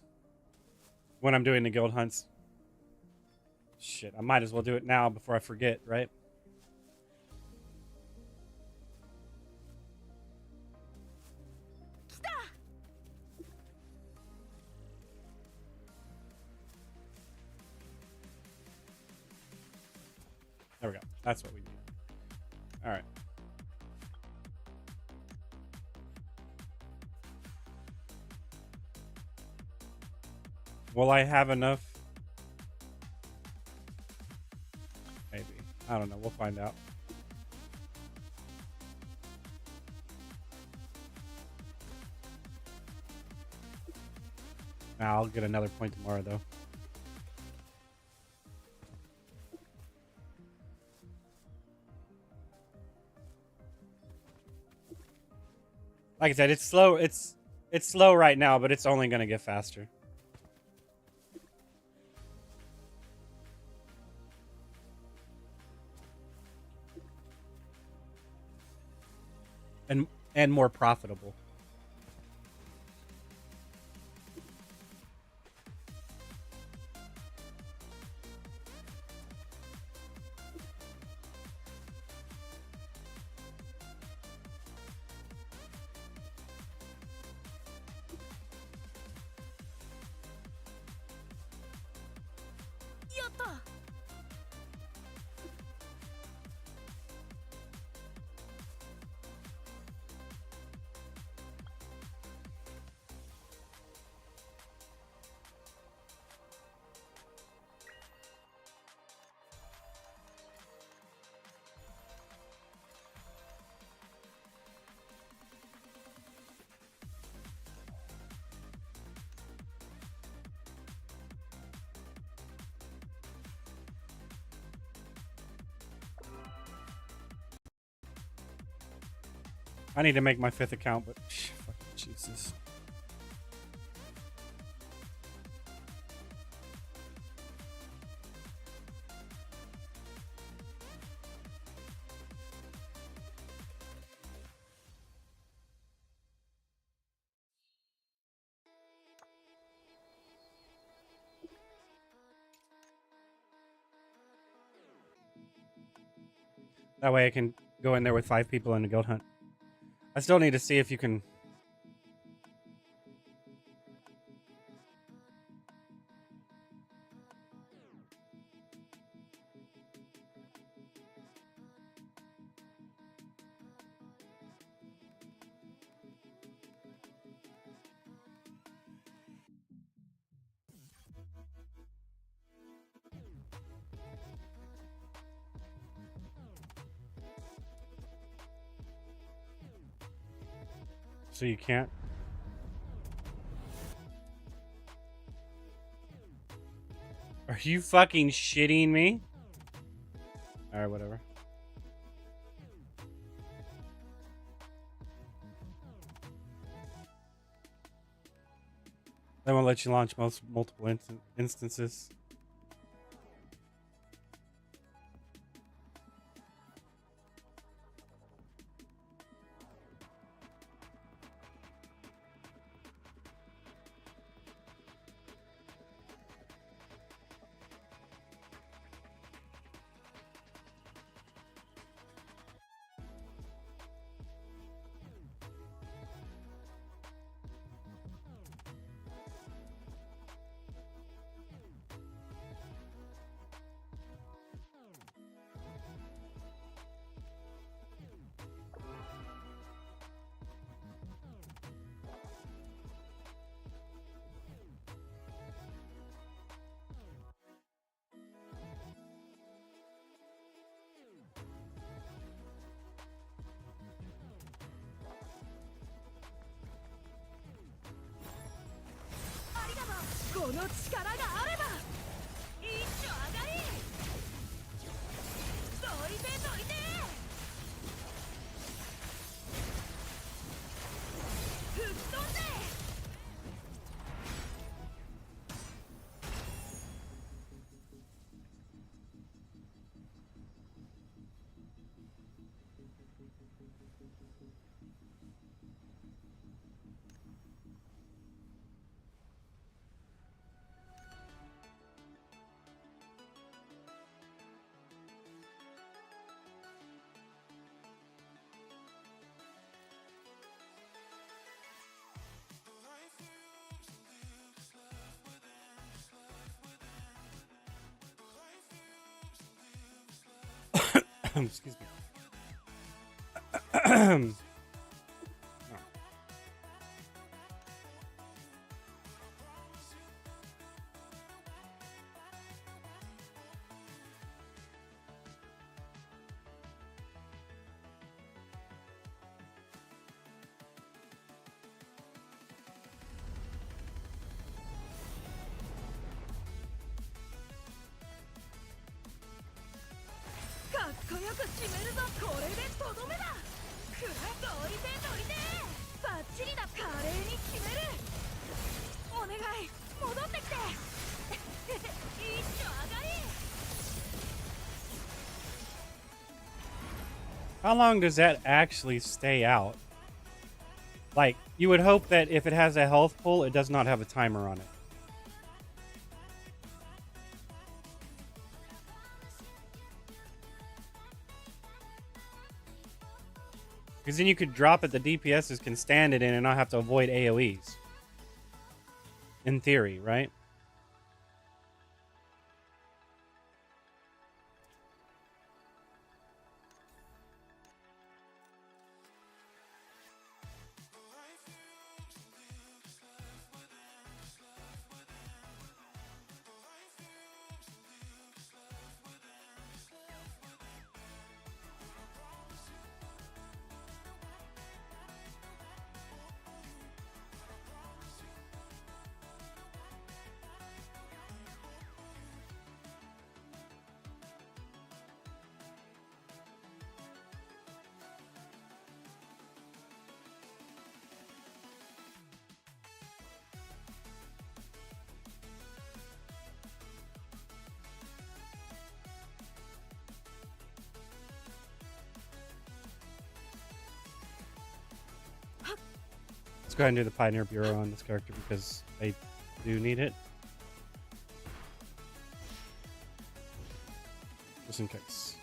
When I'm doing the guild hunts. Shit, I might as well do it now before I forget, right? There we go. That's what we need. All right. Will I have enough? Maybe. I don't know. We'll find out. Nah, I'll get another point tomorrow, though. Like I said, it's slow. It's slow right now, but it's only going to get faster. And more profitable. I need to make my 5th account, but fucking Jesus. That way I can go in there with 5 people in a guild hunt. I still need to see if you can... So you can't? Are you fucking shitting me? Alright, whatever. They won't let you launch multiple instances. Excuse me. How long does that actually stay out? Like, you would hope that if it has a health pull, it does not have a timer on it. Because then you could drop it, the DPSs can stand it in and not have to avoid AoEs. In theory, right? go ahead and do the Pioneer Bureau on this character because I do need it. Just in case.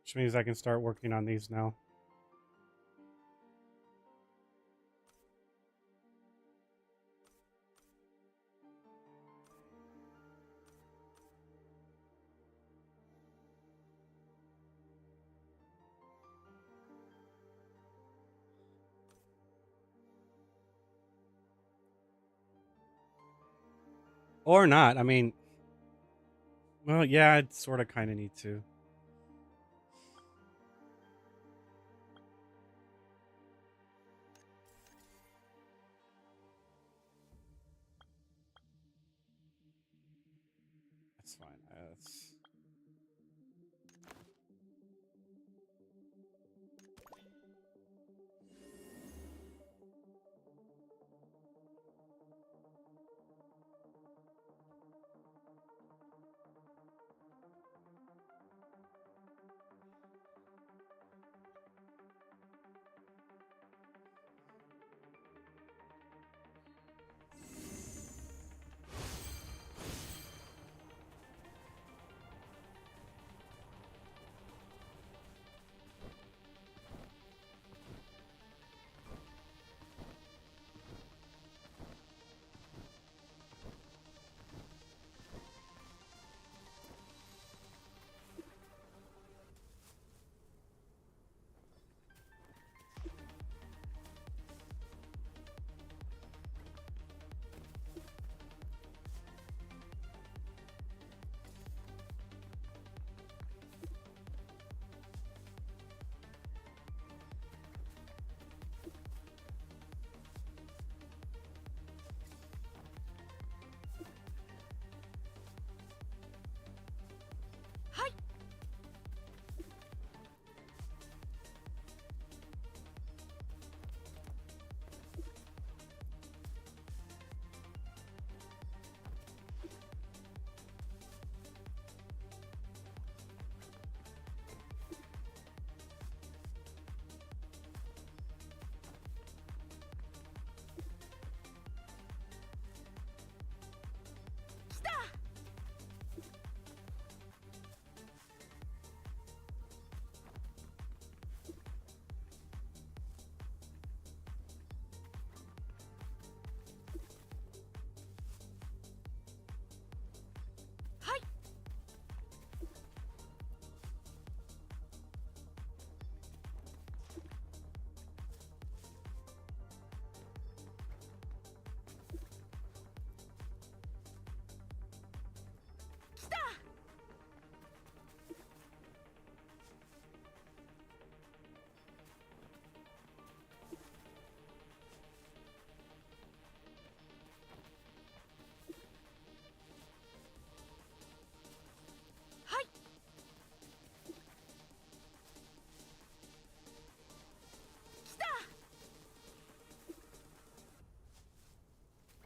Which means I can start working on these now. Or not. I mean, well, yeah, I'd sort of kind of need to. That's fine. That's...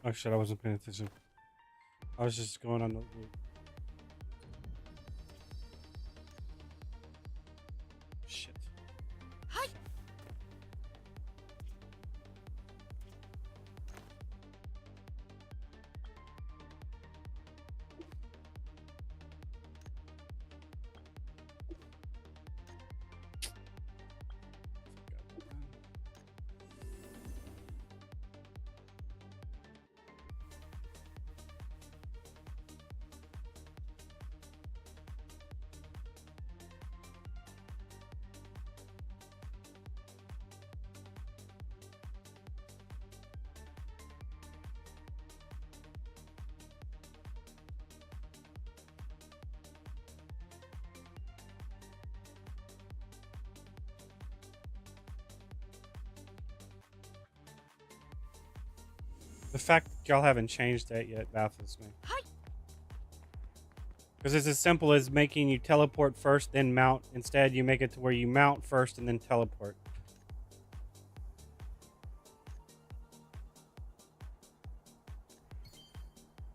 Oh shit, I wasn't paying attention. I was just going on the route. Shit. The fact that y'all haven't changed that yet baffles me. Because it's as simple as making you teleport first, then mount. Instead, you make it to where you mount first and then teleport.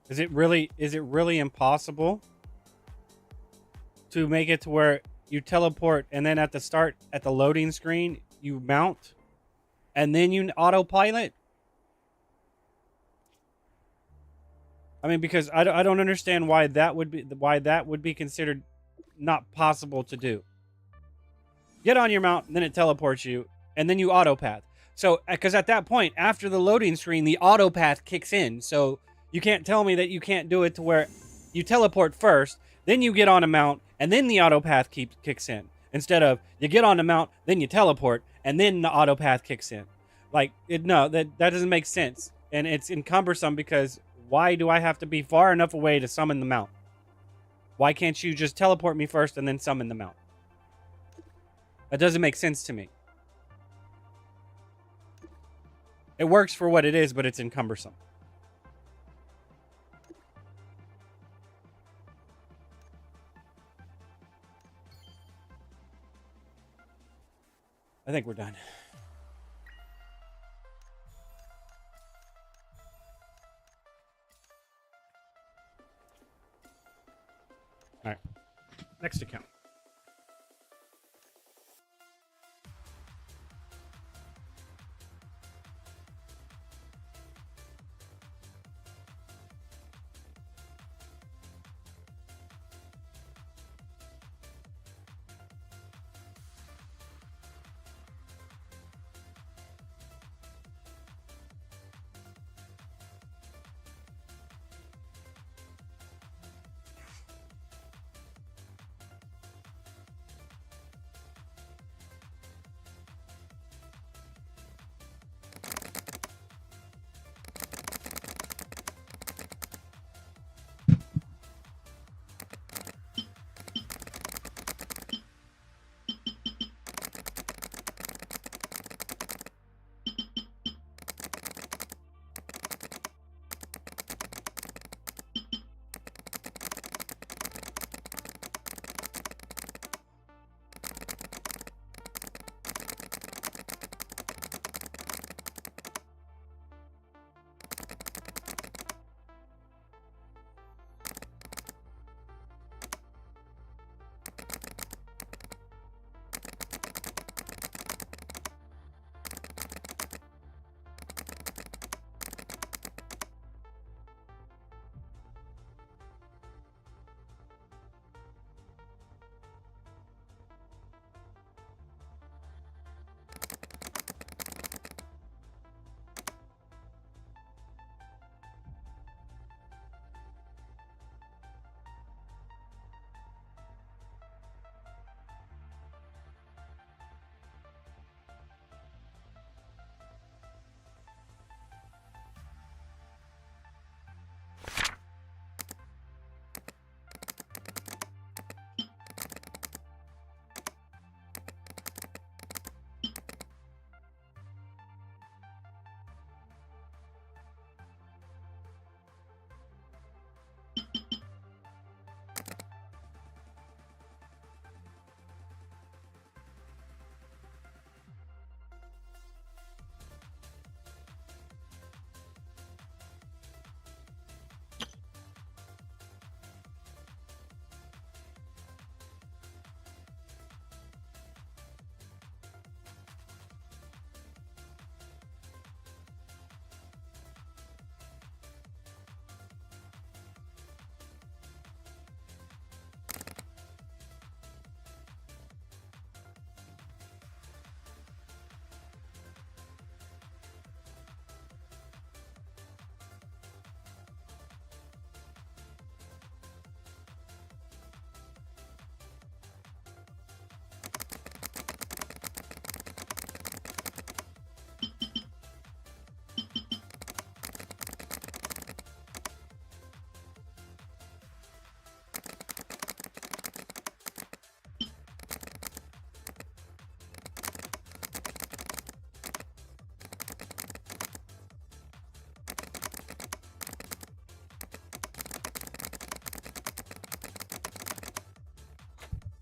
Is it really impossible to make it to where you teleport and then at the start, at the loading screen, you mount and then you autopilot? I mean, because I don't understand why that would be considered not possible to do. Get on your mount, and then it teleports you, and then you autopath. So, because at that point, after the loading screen, the autopath kicks in. So you can't tell me that you can't do it to where you teleport first, then you get on a mount, and then the autopath kicks in. Instead of you get on the mount, then you teleport, and then the autopath kicks in. Like, no, that doesn't make sense. And it's cumbersome because why do I have to be far enough away to summon the mount? Why can't you just teleport me first and then summon the mount? That doesn't make sense to me. It works for what it is, but it's cumbersome. I think we're done. All right. Next account.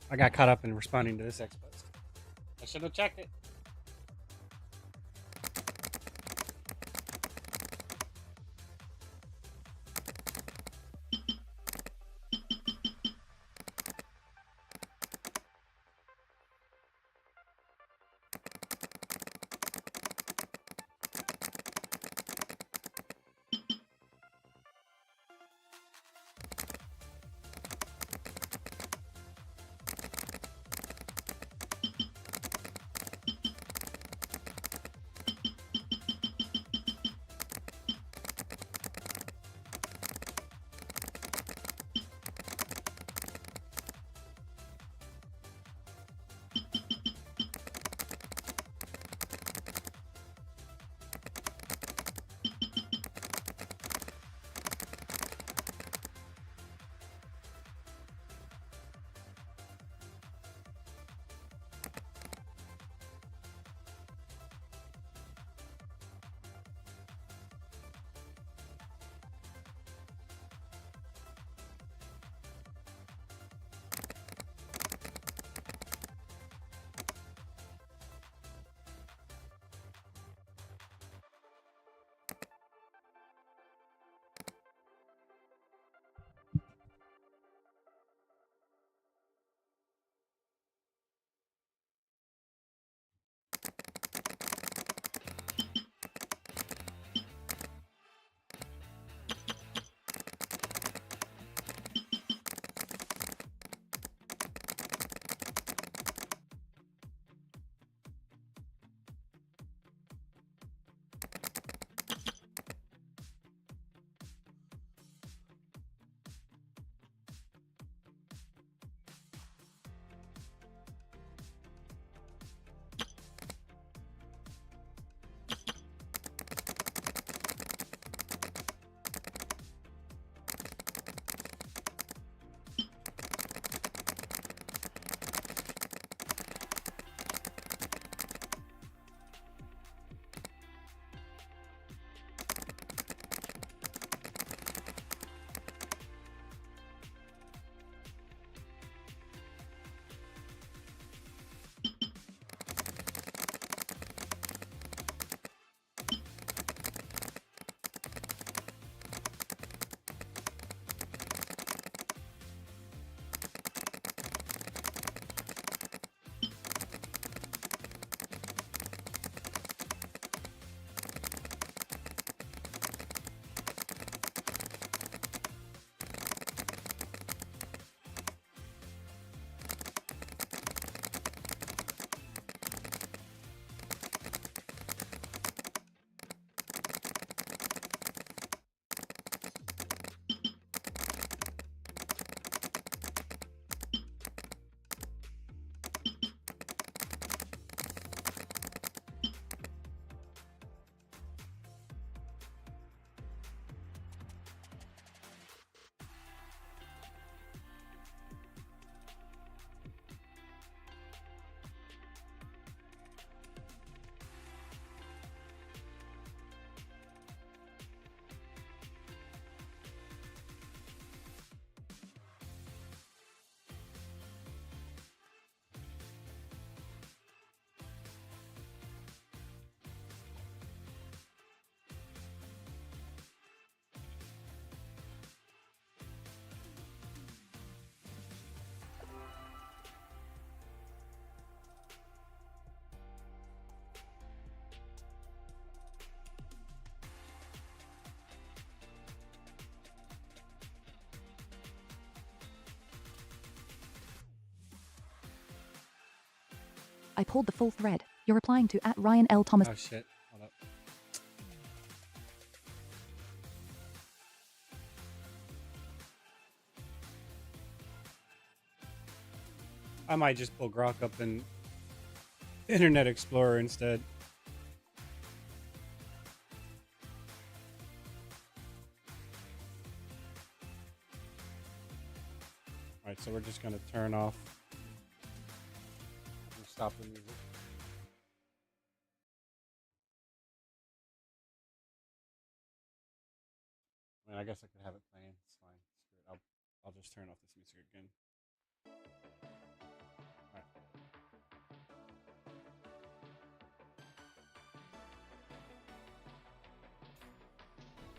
I got caught up in responding to this X post. I should have checked it. I pulled the full thread. You're replying to at Ryan L. Thomas. Oh shit. Hold up. I might just pull Grok up in Internet Explorer instead. Alright, so we're just gonna turn off and stop the music. I mean, I guess I could have it playing. It's fine. Screw it. I'll just turn off this music again.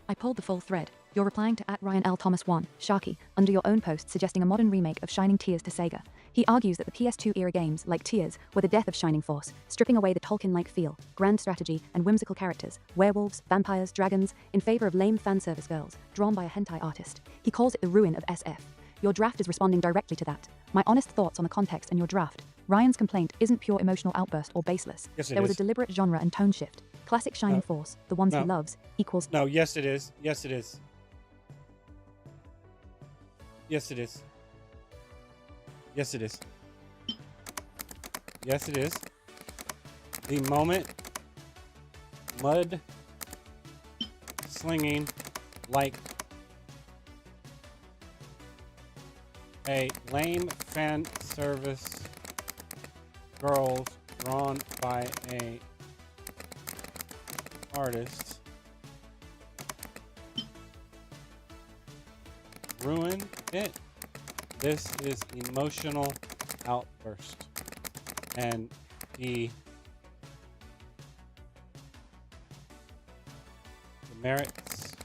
I pulled the full thread. You're replying to @RyanL Thomas1, Sharky, under your own post suggesting a modern remake of Shining Tears to Sega. He argues that the PS2 era games, like Tears, were the death of Shining Force, stripping away the Tolkien-like feel, grand strategy, and whimsical characters, werewolves, vampires, dragons, in favor of lame fanservice girls, drawn by a hentai artist. He calls it the ruin of SF. Your draft is responding directly to that. My honest thoughts on the context in your draft. Ryan's complaint isn't pure emotional outburst or baseless. Yes, there was a deliberate genre and tone shift. Classic Shining Force, the ones he loves, equals... No, yes it is. Yes it is. Yes it is. Yes it is. Yes it is. The moment mud slinging like a lame fan service girls drawn by a artist ruin it. This is emotional outburst, and the merits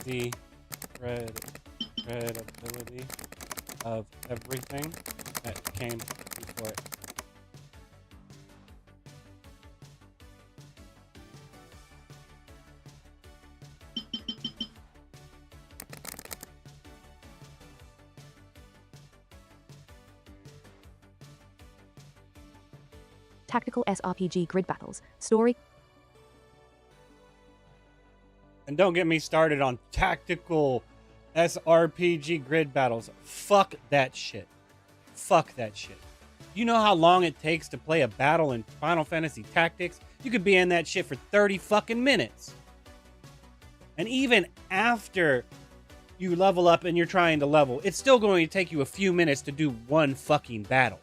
the credibility of everything that came before it. Tactical SRPG grid battles, story... And don't get me started on tactical SRPG grid battles. Fuck that shit. Fuck that shit. You know how long it takes to play a battle in Final Fantasy Tactics? You could be in that shit for 30 fucking minutes. And even after you level up and you're trying to level, it's still going to take you a few minutes to do one fucking battle.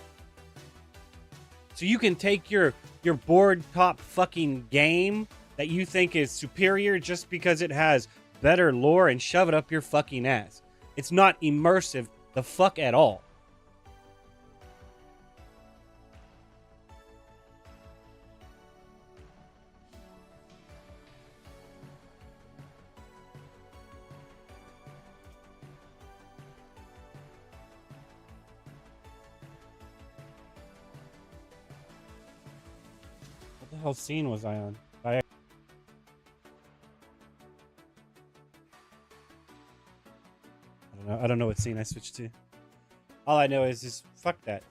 So you can take your board top fucking game that you think is superior just because it has better lore and shove it up your fucking ass. It's not immersive the fuck at all. What the hell scene was I on? I don't know what scene I switched to. All I know is just fuck that.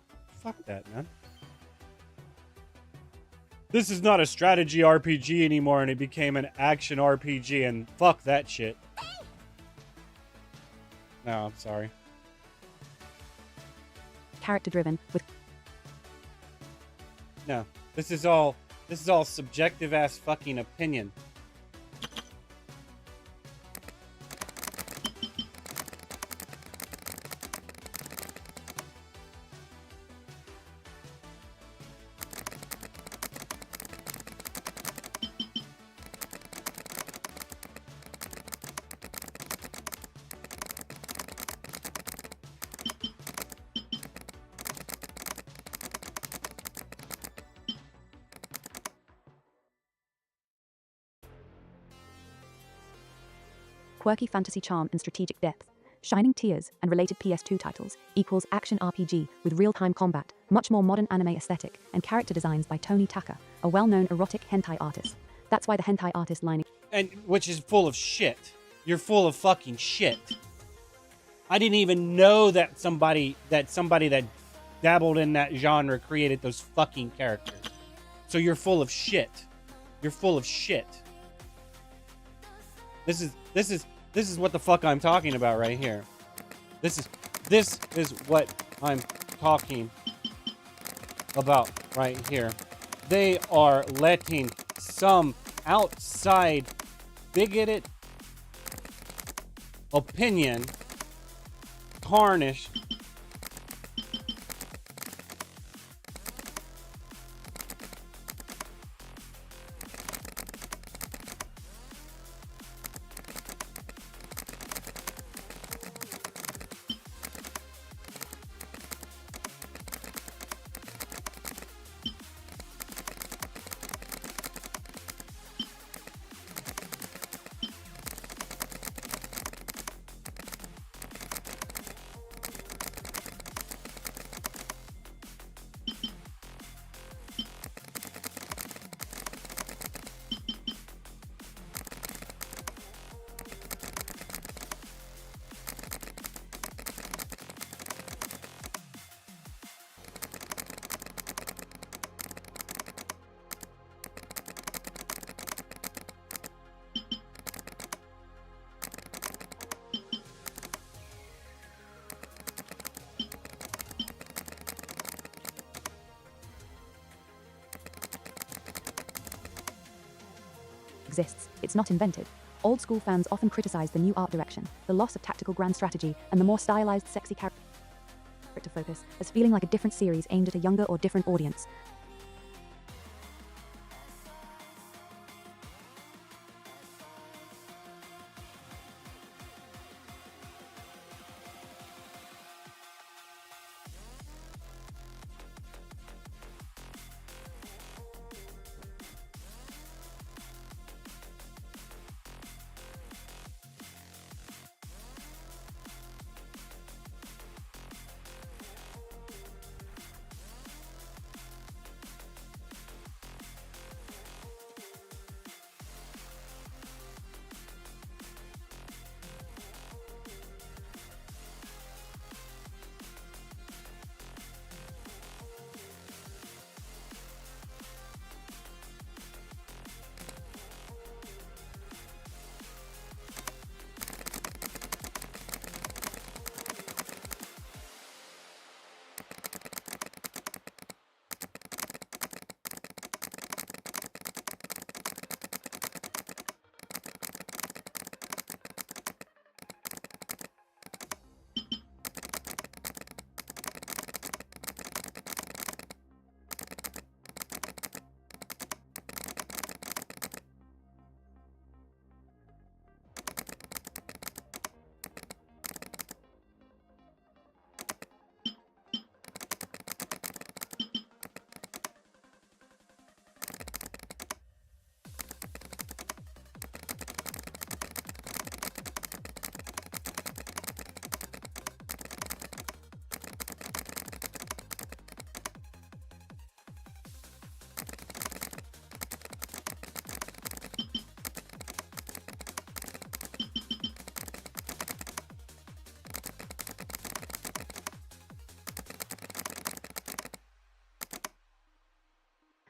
Fuck that, man. This is not a strategy RPG anymore, and it became an action RPG, and fuck that shit. No, I'm sorry. Character driven with... No, this is all subjective ass fucking opinion. Quirky fantasy charm and strategic depth. Shining Tears and related PS2 titles equals action RPG with real-time combat, much more modern anime aesthetic, and character designs by Tony Taka, a well-known erotic hentai artist. That's why the hentai artist line... And which is full of shit. You're full of fucking shit. I didn't even know that somebody that dabbled in that genre created those fucking characters. So you're full of shit. You're full of shit. This is what the fuck I'm talking about right here. This is what I'm talking about right here. They are letting some outside bigoted opinion tarnish exists, it's not invented. Old school fans often criticize the new art direction, the loss of tactical grand strategy, and the more stylized, sexy character focus as feeling like a different series aimed at a younger or different audience.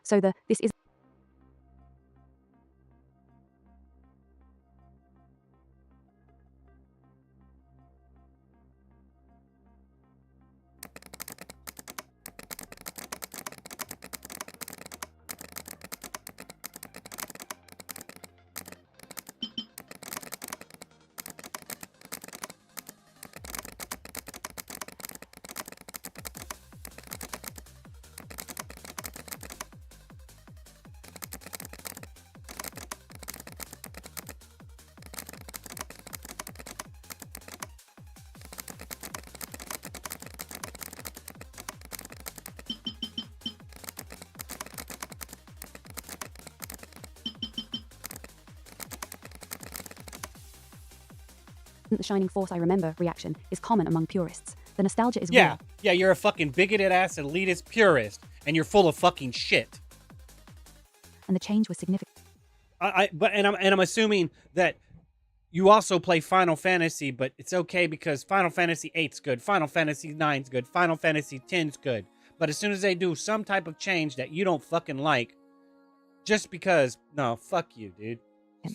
So this is the shining force I remember reaction is common among purists. The nostalgia is real. Yeah, you're a fucking bigoted ass elitist purist, and you're full of fucking shit. And the change was significant. I'm assuming that you also play Final Fantasy, but it's okay because Final Fantasy 8's good, Final Fantasy 9's good, Final Fantasy 10's good. But as soon as they do some type of change that you don't fucking like, just because, no, fuck you, dude.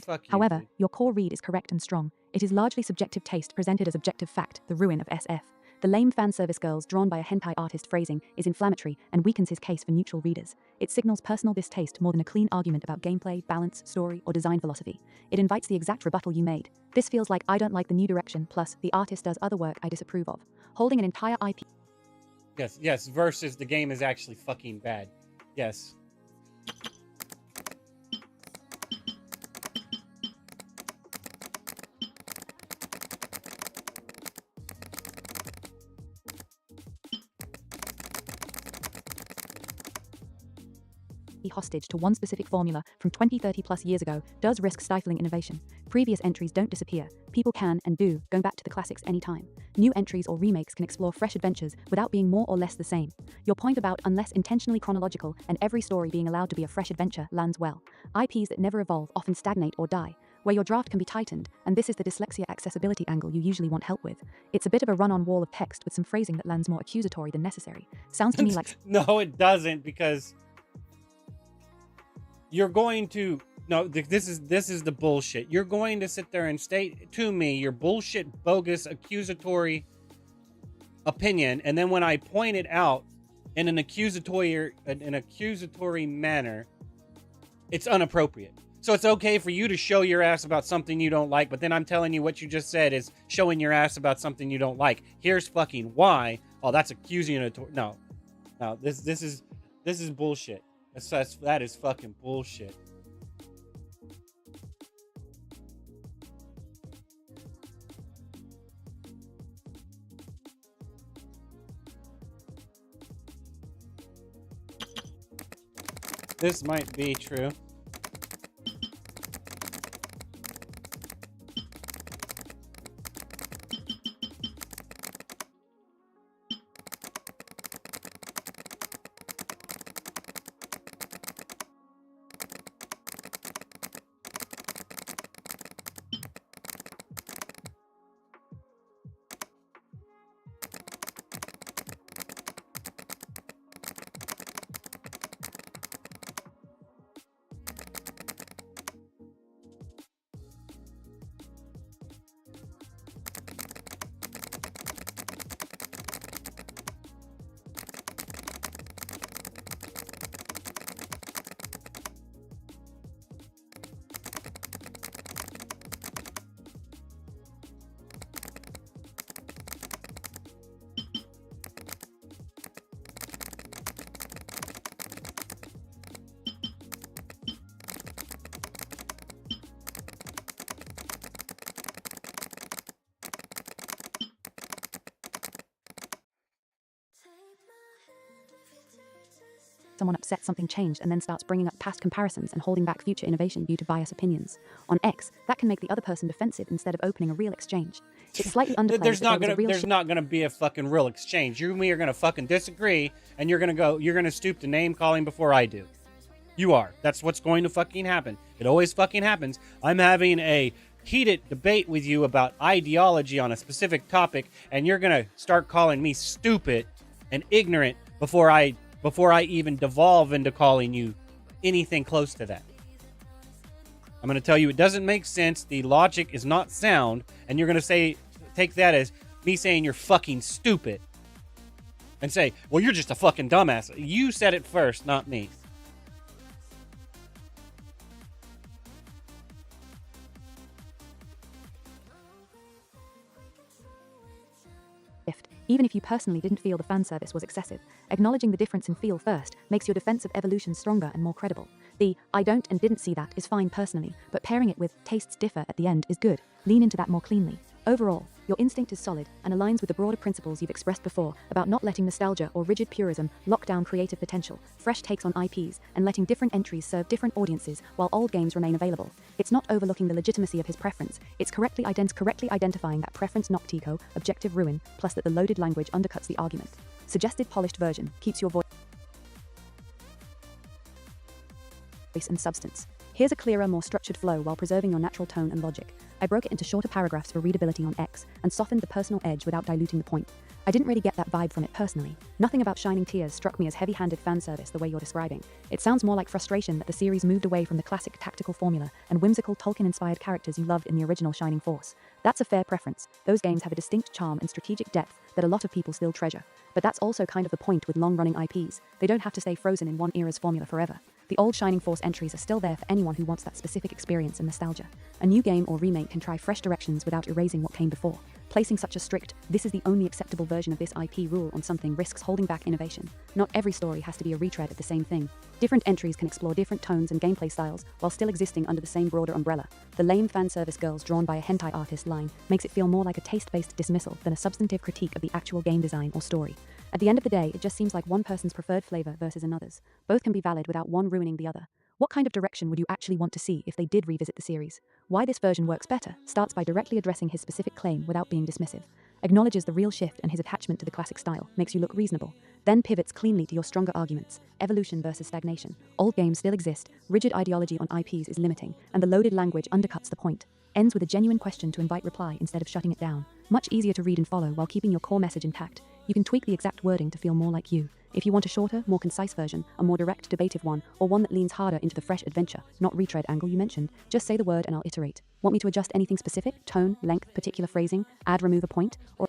Fuck you, However, dude. your core read is correct and strong. It is largely subjective taste presented as objective fact, the ruin of SF. The lame fan service girls drawn by a hentai artist phrasing is inflammatory and weakens his case for neutral readers. It signals personal distaste more than a clean argument about gameplay, balance, story, or design philosophy. It invites the exact rebuttal you made. This feels like I don't like the new direction, plus the artist does other work I disapprove of. Holding an entire IP. Yes, versus the game is actually fucking bad. Yes. Hostage to one specific formula from 20-30 plus years ago does risk stifling innovation. Previous entries don't disappear. People can and do go back to the classics anytime. New entries or remakes can explore fresh adventures without being more or less the same. Your point about unless intentionally chronological and every story being allowed to be a fresh adventure lands well. IPs that never evolve often stagnate or die, where your draft can be tightened, and this is the dyslexia accessibility angle you usually want help with. It's a bit of a run-on wall of text with some phrasing that lands more accusatory than necessary. Sounds to me like... No, it doesn't, because you're going to... No, this is the bullshit. You're going to sit there and state to me your bullshit, bogus, accusatory opinion, and then when I point it out in an accusatory manner, it's inappropriate. So it's okay for you to show your ass about something you don't like, but then I'm telling you what you just said is showing your ass about something you don't like. Here's fucking why. Oh, that's accusing you of no. No, this is bullshit. That is fucking bullshit. This might be true. Someone upset something changed and then starts bringing up past comparisons and holding back future innovation due to biased opinions. On X, that can make the other person defensive instead of opening a real exchange. It's slightly underplayed. There's not gonna be a fucking real exchange. You and me are gonna fucking disagree, and you're gonna stoop to name calling before I do. You are. That's what's going to fucking happen. It always fucking happens. I'm having a heated debate with you about ideology on a specific topic, and you're gonna start calling me stupid and ignorant before I even devolve into calling you anything close to that. I'm going to tell you it doesn't make sense. The logic is not sound. And you're going to take that as me saying you're fucking stupid. And say, well, you're just a fucking dumbass. You said it first, not me. Even if you personally didn't feel the fan service was excessive, acknowledging the difference in feel first makes your defensive evolution stronger and more credible. The "I don't and didn't see that" is fine personally, but pairing it with "tastes differ" at the end is good. Lean into that more cleanly. Overall, your instinct is solid and aligns with the broader principles you've expressed before about not letting nostalgia or rigid purism lock down creative potential, fresh takes on IPs, and letting different entries serve different audiences while old games remain available. It's not overlooking the legitimacy of his preference, it's correctly identifying that preference noctico, objective ruin, plus that the loaded language undercuts the argument. Suggested polished version keeps your voice and substance. Here's a clearer, more structured flow while preserving your natural tone and logic. I broke it into shorter paragraphs for readability on X, and softened the personal edge without diluting the point. I didn't really get that vibe from it personally. Nothing about Shining Tears struck me as heavy-handed fan service the way you're describing. It sounds more like frustration that the series moved away from the classic tactical formula and whimsical Tolkien-inspired characters you loved in the original Shining Force. That's a fair preference. Those games have a distinct charm and strategic depth that a lot of people still treasure. But that's also kind of the point with long-running IPs. They don't have to stay frozen in one era's formula forever. The old Shining Force entries are still there for anyone who wants that specific experience and nostalgia. A new game or remake can try fresh directions without erasing what came before. Placing such a strict, "this is the only acceptable version of this IP" rule on something risks holding back innovation. Not every story has to be a retread of the same thing. Different entries can explore different tones and gameplay styles while still existing under the same broader umbrella. The lame fan service girls drawn by a hentai artist line makes it feel more like a taste-based dismissal than a substantive critique of the actual game design or story. At the end of the day, it just seems like one person's preferred flavor versus another's. Both can be valid without one ruining the other. What kind of direction would you actually want to see if they did revisit the series? Why this version works better starts by directly addressing his specific claim without being dismissive. Acknowledges the real shift and his attachment to the classic style, makes you look reasonable. Then pivots cleanly to your stronger arguments. Evolution versus stagnation. Old games still exist, rigid ideology on IPs is limiting, and the loaded language undercuts the point. Ends with a genuine question to invite reply instead of shutting it down. Much easier to read and follow while keeping your core message intact. You can tweak the exact wording to feel more like you. If you want a shorter, more concise version, a more direct, debative one, or one that leans harder into the fresh adventure, not retread angle you mentioned, just say the word and I'll iterate. Want me to adjust anything specific? Tone, length, particular phrasing, add, remove a point, or...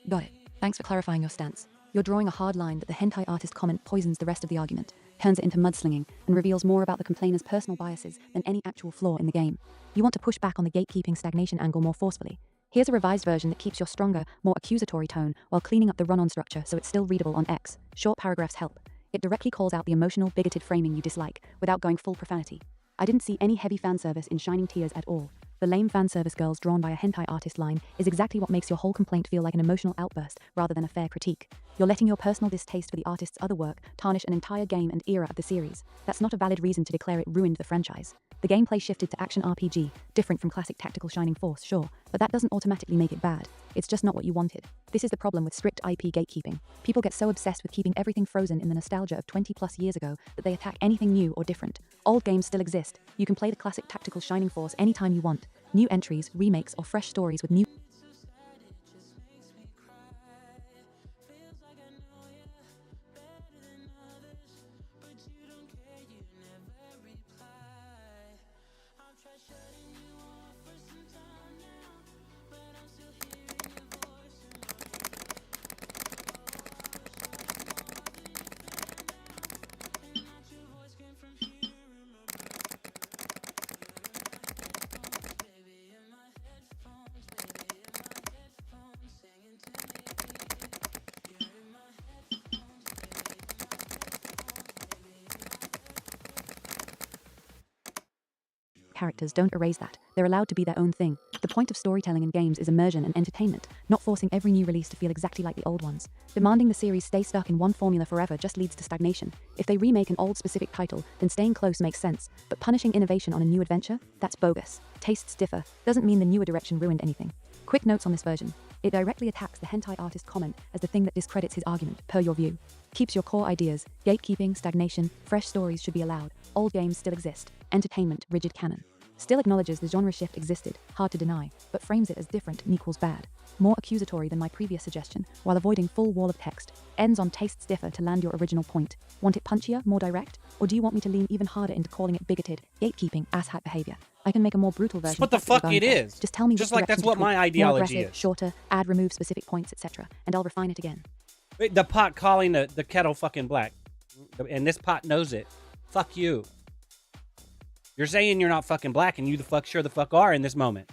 Got it. Thanks for clarifying your stance. You're drawing a hard line that the hentai artist comment poisons the rest of the argument. turns it into mudslinging, and reveals more about the complainer's personal biases than any actual flaw in the game. You want to push back on the gatekeeping stagnation angle more forcefully. Here's a revised version that keeps your stronger, more accusatory tone while cleaning up the run-on structure so it's still readable on X. Short paragraphs help. It directly calls out the emotional, bigoted framing you dislike, without going full profanity. I didn't see any heavy fan service in Shining Tears at all. The lame fan service girls drawn by a hentai artist line is exactly what makes your whole complaint feel like an emotional outburst rather than a fair critique. You're letting your personal distaste for the artist's other work tarnish an entire game and era of the series. That's not a valid reason to declare it ruined the franchise. The gameplay shifted to action RPG, different from classic tactical Shining Force, sure, but that doesn't automatically make it bad. It's just not what you wanted. This is the problem with strict IP gatekeeping. People get so obsessed with keeping everything frozen in the nostalgia of 20 plus years ago that they attack anything new or different. Old games still exist. You can play the classic tactical Shining Force anytime you want. New entries, remakes, or fresh stories with new characters don't erase that. They're allowed to be their own thing. The point of storytelling in games is immersion and entertainment, not forcing every new release to feel exactly like the old ones. Demanding the series stay stuck in one formula forever just leads to stagnation. If they remake an old specific title, then staying close makes sense, but punishing innovation on a new adventure? That's bogus. Tastes differ doesn't mean the newer direction ruined anything. Quick notes on this version. It directly attacks the hentai artist comment as the thing that discredits his argument, per your view. Keeps your core ideas, gatekeeping, stagnation, fresh stories should be allowed, old games still exist, entertainment, rigid canon. Still acknowledges the genre shift existed, hard to deny, but frames it as different and equals bad. More accusatory than my previous suggestion, while avoiding full wall of text. Ends on tastes differ to land your original point. Want it punchier, more direct? Or do you want me to lean even harder into calling it bigoted, gatekeeping, asshat behavior? I can make a more brutal version. That's what the fuck it is. Just tell me just which like that's direction what to my tweak. ideology More aggressive, is. shorter, add, remove specific points, etc., and I'll refine it again. Wait, the pot calling the kettle fucking black, and this pot knows it. Fuck you. You're saying you're not fucking black, and you the fuck sure the fuck are in this moment.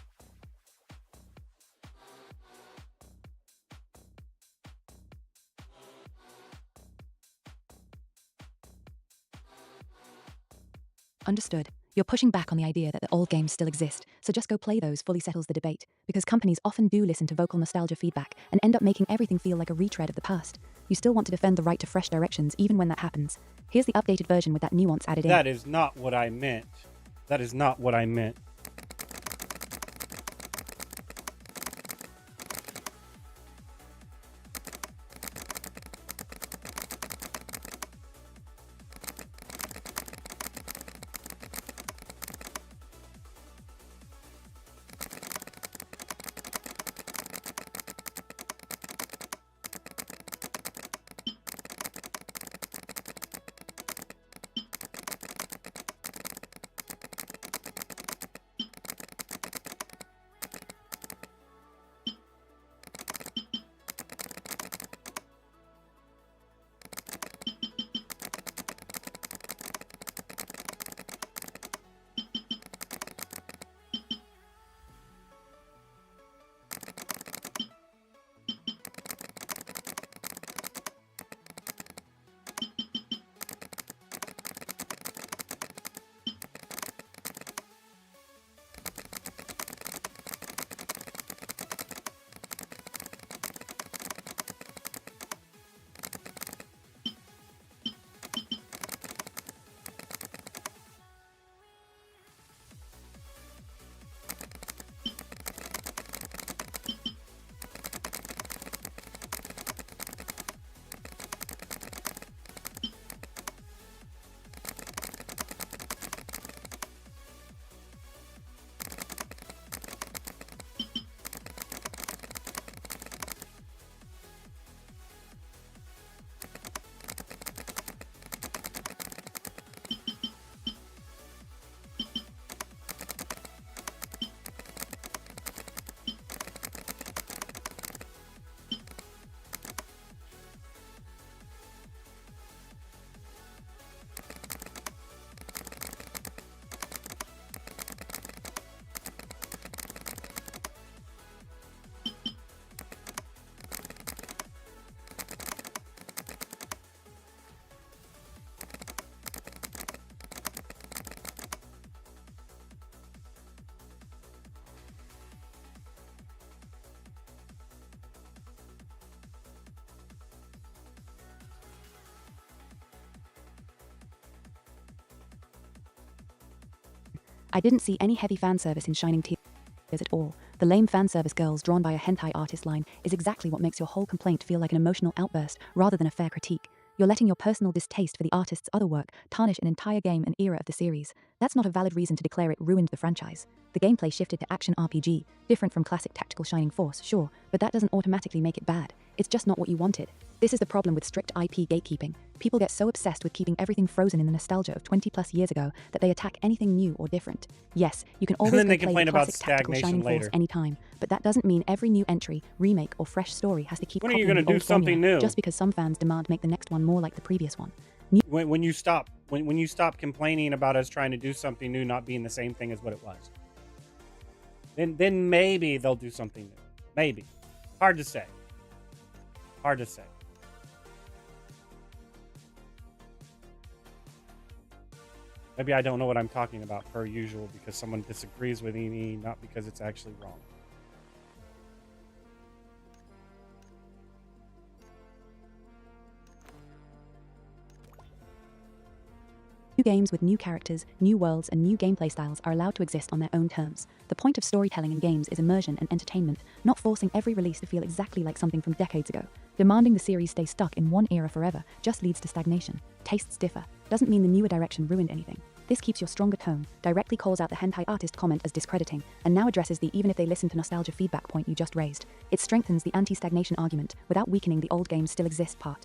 Understood. You're pushing back on the idea that the old games still exist, so just go play those fully settles the debate, because companies often do listen to vocal nostalgia feedback and end up making everything feel like a retread of the past. You still want to defend the right to fresh directions even when that happens. Here's the updated version with that nuance added in. That is not what I meant. That is not what I meant. I didn't see any heavy fan service in Shining Tears at all. The lame fan service girls drawn by a hentai artist line is exactly what makes your whole complaint feel like an emotional outburst rather than a fair critique. You're letting your personal distaste for the artist's other work tarnish an entire game and era of the series. That's not a valid reason to declare it ruined the franchise. The gameplay shifted to action RPG, different from classic tactical Shining Force, sure, but that doesn't automatically make it bad. It's just not what you wanted. This is the problem with strict IP gatekeeping. People get so obsessed with keeping everything frozen in the nostalgia of 20 plus years ago that they attack anything new or different. Yes, you can always then they go play complain the about classic tactical stagnation Shining Force later. anytime, but that doesn't mean every new entry, remake, or fresh story has to keep When are you copying gonna the do old something formula new? just because some fans demand make the next one more like the previous one. When you stop complaining about us trying to do something new not being the same thing as what it was, then maybe they'll do something new. Maybe. Hard to say. Hard to say. Maybe I don't know what I'm talking about per usual because someone disagrees with me, not because it's actually wrong. New games with new characters, new worlds, and new gameplay styles are allowed to exist on their own terms. The point of storytelling in games is immersion and entertainment, not forcing every release to feel exactly like something from decades ago. Demanding the series stay stuck in one era forever just leads to stagnation. Tastes differ. Doesn't mean the newer direction ruined anything. This keeps your stronger tone, directly calls out the hentai artist comment as discrediting, and now addresses the even if they listen to nostalgia feedback point you just raised. It strengthens the anti-stagnation argument without weakening the old games still exist part.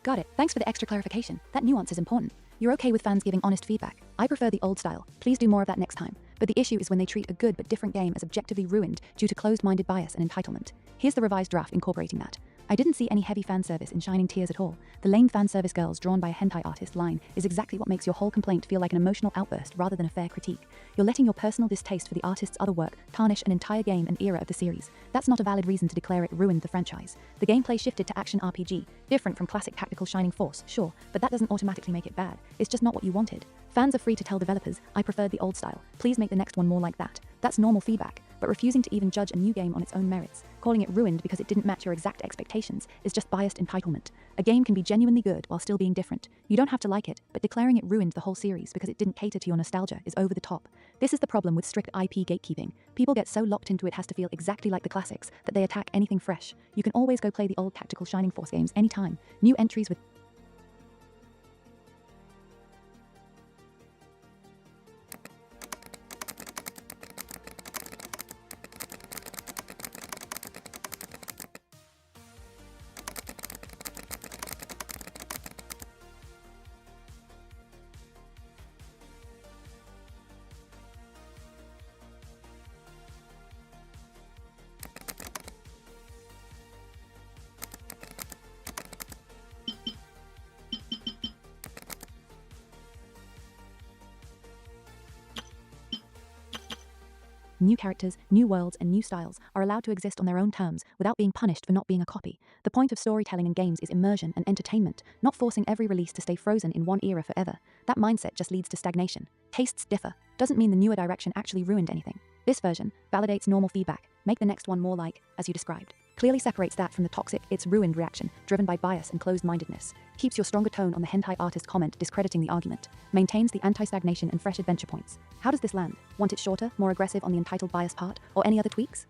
Got it. Thanks for the extra clarification. That nuance is important. You're okay with fans giving honest feedback. I prefer the old style. Please do more of that next time. But the issue is when they treat a good but different game as objectively ruined due to closed-minded bias and entitlement. Here's the revised draft incorporating that. I didn't see any heavy fan service in Shining Tears at all. The lame fan service girls drawn by a hentai artist line is exactly what makes your whole complaint feel like an emotional outburst rather than a fair critique. You're letting your personal distaste for the artist's other work tarnish an entire game and era of the series. That's not a valid reason to declare it ruined the franchise. The gameplay shifted to action RPG, different from classic tactical Shining Force, sure, but that doesn't automatically make it bad. It's just not what you wanted. Fans are free to tell developers, I preferred the old style. Please make the next one more like that. That's normal feedback, but refusing to even judge a new game on its own merits, calling it ruined because it didn't match your exact expectations, is just biased entitlement. A game can be genuinely good while still being different. You don't have to like it, but declaring it ruined the whole series because it didn't cater to your nostalgia is over the top. This is the problem with strict IP gatekeeping. People get so locked into it has to feel exactly like the classics that they attack anything fresh. You can always go play the old tactical Shining Force games anytime. New entries with new characters, new worlds, and new styles are allowed to exist on their own terms without being punished for not being a copy. The point of storytelling in games is immersion and entertainment, not forcing every release to stay frozen in one era forever. That mindset just leads to stagnation. Tastes differ. Doesn't mean the newer direction actually ruined anything. This version validates normal feedback. Make the next one more like, as you described. Clearly separates that from the toxic, it's ruined reaction, driven by bias and closed-mindedness. Keeps your stronger tone on the hentai artist comment discrediting the argument. Maintains the anti-stagnation and fresh adventure points. How does this land? Want it shorter, more aggressive on the entitled bias part, or any other tweaks?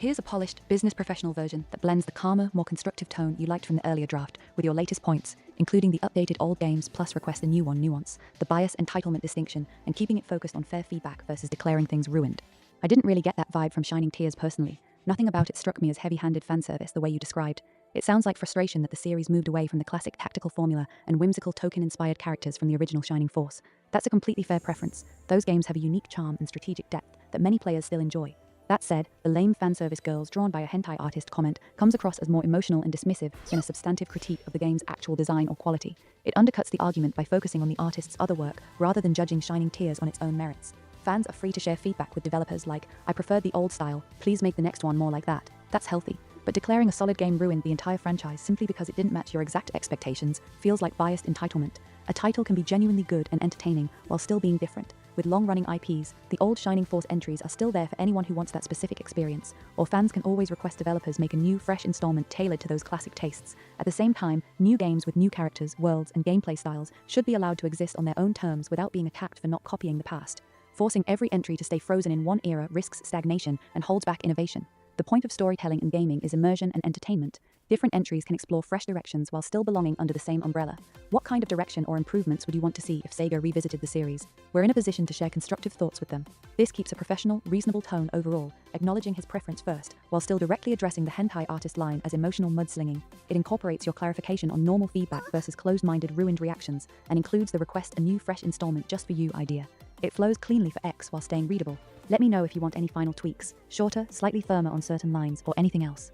Here's a polished, business professional version that blends the calmer, more constructive tone you liked from the earlier draft with your latest points, including the updated old games plus request a new one nuance, the bias entitlement distinction, and keeping it focused on fair feedback versus declaring things ruined. I didn't really get that vibe from Shining Tears personally. Nothing about it struck me as heavy-handed fan service the way you described. It sounds like frustration that the series moved away from the classic tactical formula and whimsical token-inspired characters from the original Shining Force. That's a completely fair preference. Those games have a unique charm and strategic depth that many players still enjoy. That said, the lame fanservice girls drawn by a hentai artist comment comes across as more emotional and dismissive than a substantive critique of the game's actual design or quality. It undercuts the argument by focusing on the artist's other work rather than judging Shining Tears on its own merits. Fans are free to share feedback with developers like, I preferred the old style, please make the next one more like that. That's healthy. But declaring a solid game ruined the entire franchise simply because it didn't match your exact expectations feels like biased entitlement. A title can be genuinely good and entertaining while still being different. With long-running IPs, the old Shining Force entries are still there for anyone who wants that specific experience, or fans can always request developers make a new, fresh installment tailored to those classic tastes. At the same time, new games with new characters, worlds, and gameplay styles should be allowed to exist on their own terms without being attacked for not copying the past. Forcing every entry to stay frozen in one era risks stagnation and holds back innovation. The point of storytelling and gaming is immersion and entertainment. Different entries can explore fresh directions while still belonging under the same umbrella. What kind of direction or improvements would you want to see if Sega revisited the series? We're in a position to share constructive thoughts with them. This keeps a professional, reasonable tone overall, acknowledging his preference first, while still directly addressing the hentai artist line as emotional mudslinging. It incorporates your clarification on normal feedback versus closed-minded ruined reactions, and includes the request a new fresh installment just for you idea. It flows cleanly for X while staying readable. Let me know if you want any final tweaks, shorter, slightly firmer on certain lines, or anything else.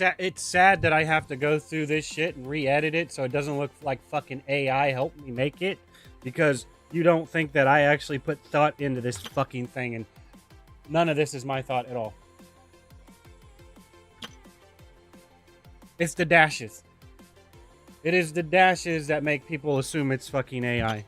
It's sad that I have to go through this shit and re-edit it so it doesn't look like fucking AI helped me make it, because you don't think that I actually put thought into this fucking thing, and none of this is my thought at all. It's the dashes. It is the dashes that make people assume it's fucking AI.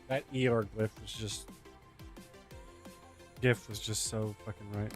That ER glyph was just... GIF was just so fucking right.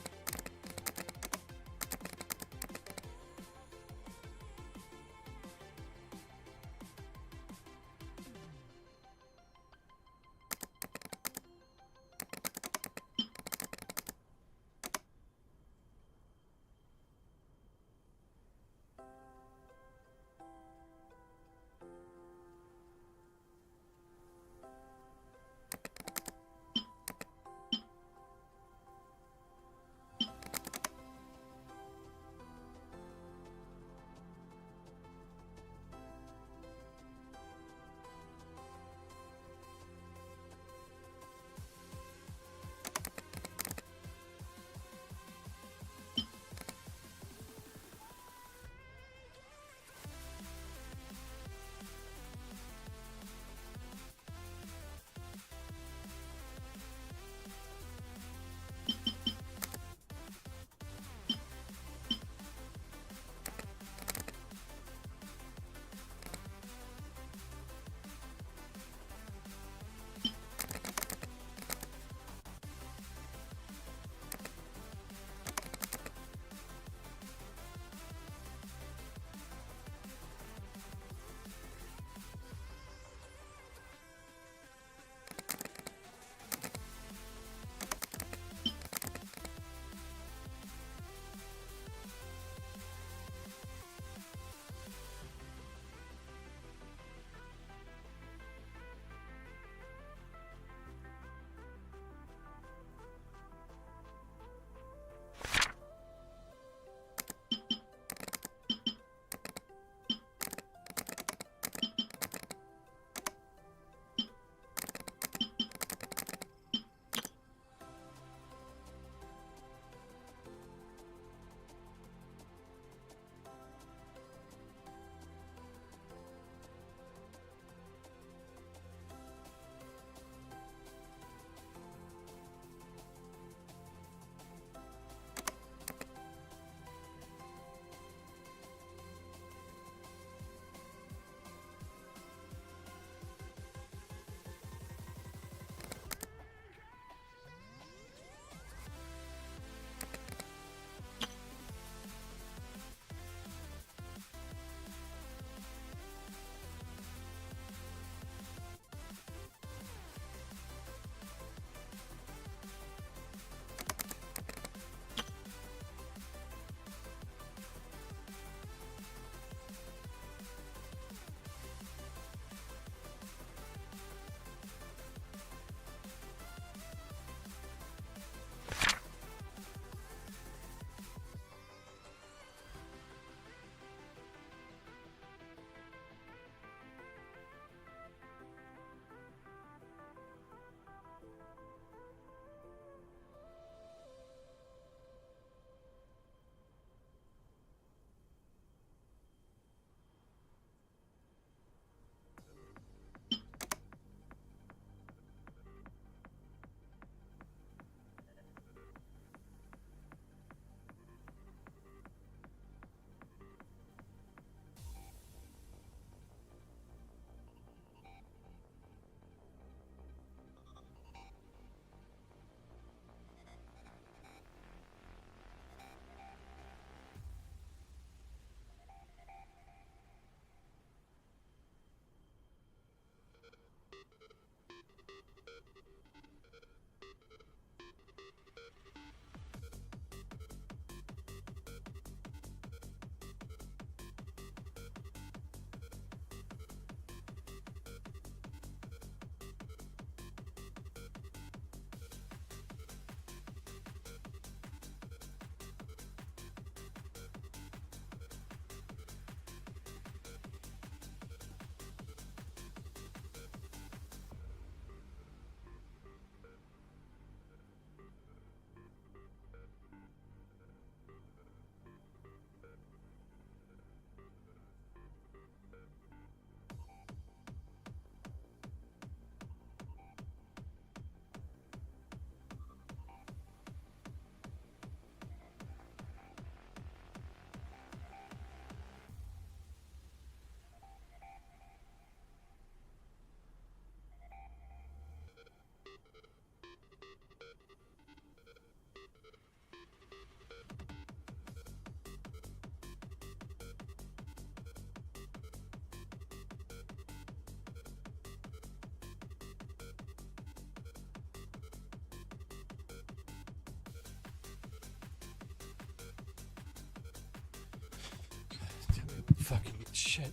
fucking shit.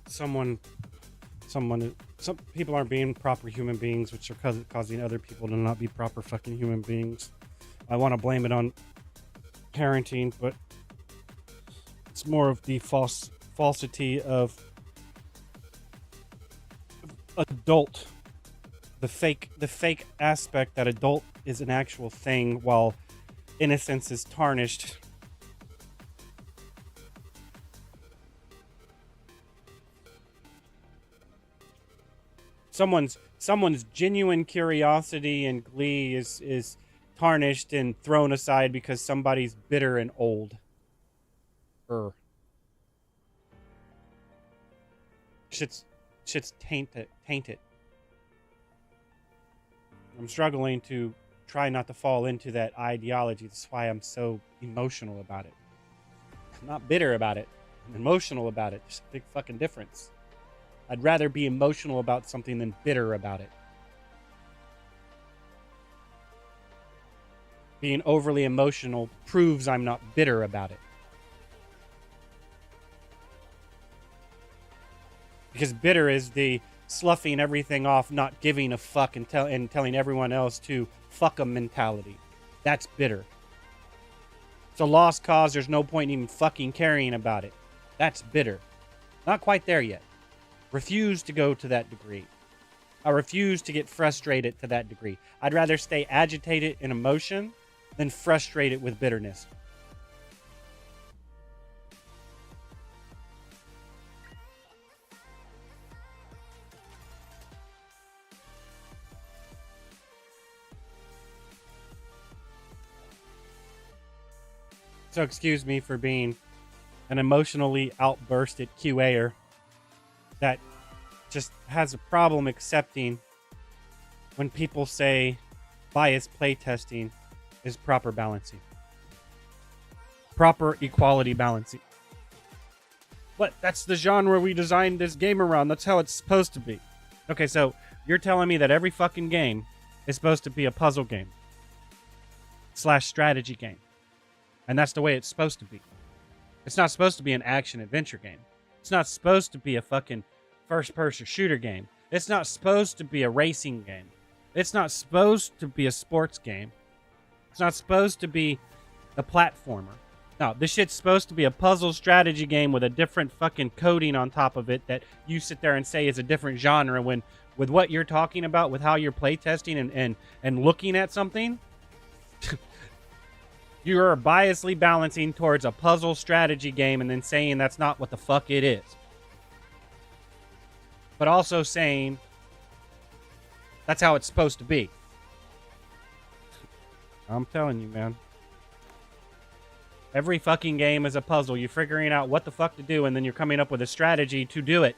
Some people aren't being proper human beings, which are causing other people to not be proper fucking human beings. I want to blame it on parenting, but it's more of the falsity of adult, the fake aspect that adult is an actual thing while innocence is tarnished. Someone's genuine curiosity and glee is tarnished and thrown aside because somebody's bitter and old. Shit's tainted. I'm struggling to try not to fall into that ideology. That's why I'm so emotional about it. I'm not bitter about it. I'm emotional about it. There's a big fucking difference. I'd rather be emotional about something than bitter about it. Being overly emotional proves I'm not bitter about it. Because bitter is the sloughing everything off, not giving a fuck, and telling everyone else to fuck 'em mentality. That's bitter. It's a lost cause. There's no point in even fucking caring about it. That's bitter. Not quite there yet. Refuse to go to that degree. I refuse to get frustrated to that degree. I'd rather stay agitated in emotion than frustrated with bitterness. So excuse me for being an emotionally outbursted QAer that just has a problem accepting when people say biased playtesting is proper balancing. Proper equality balancing. What? That's the genre we designed this game around. That's how it's supposed to be. Okay, so you're telling me that every fucking game is supposed to be a puzzle game / strategy game. And that's the way it's supposed to be. It's not supposed to be an action-adventure game. It's not supposed to be a fucking first-person shooter game. It's not supposed to be a racing game. It's not supposed to be a sports game. It's not supposed to be a platformer. No, this shit's supposed to be a puzzle strategy game with a different fucking coding on top of it that you sit there and say is a different genre when with what you're talking about, with how you're playtesting and looking at something, you are biasly balancing towards a puzzle strategy game and then saying that's not what the fuck it is. But also saying that's how it's supposed to be. I'm telling you, man. Every fucking game is a puzzle. You're figuring out what the fuck to do, and then you're coming up with a strategy to do it.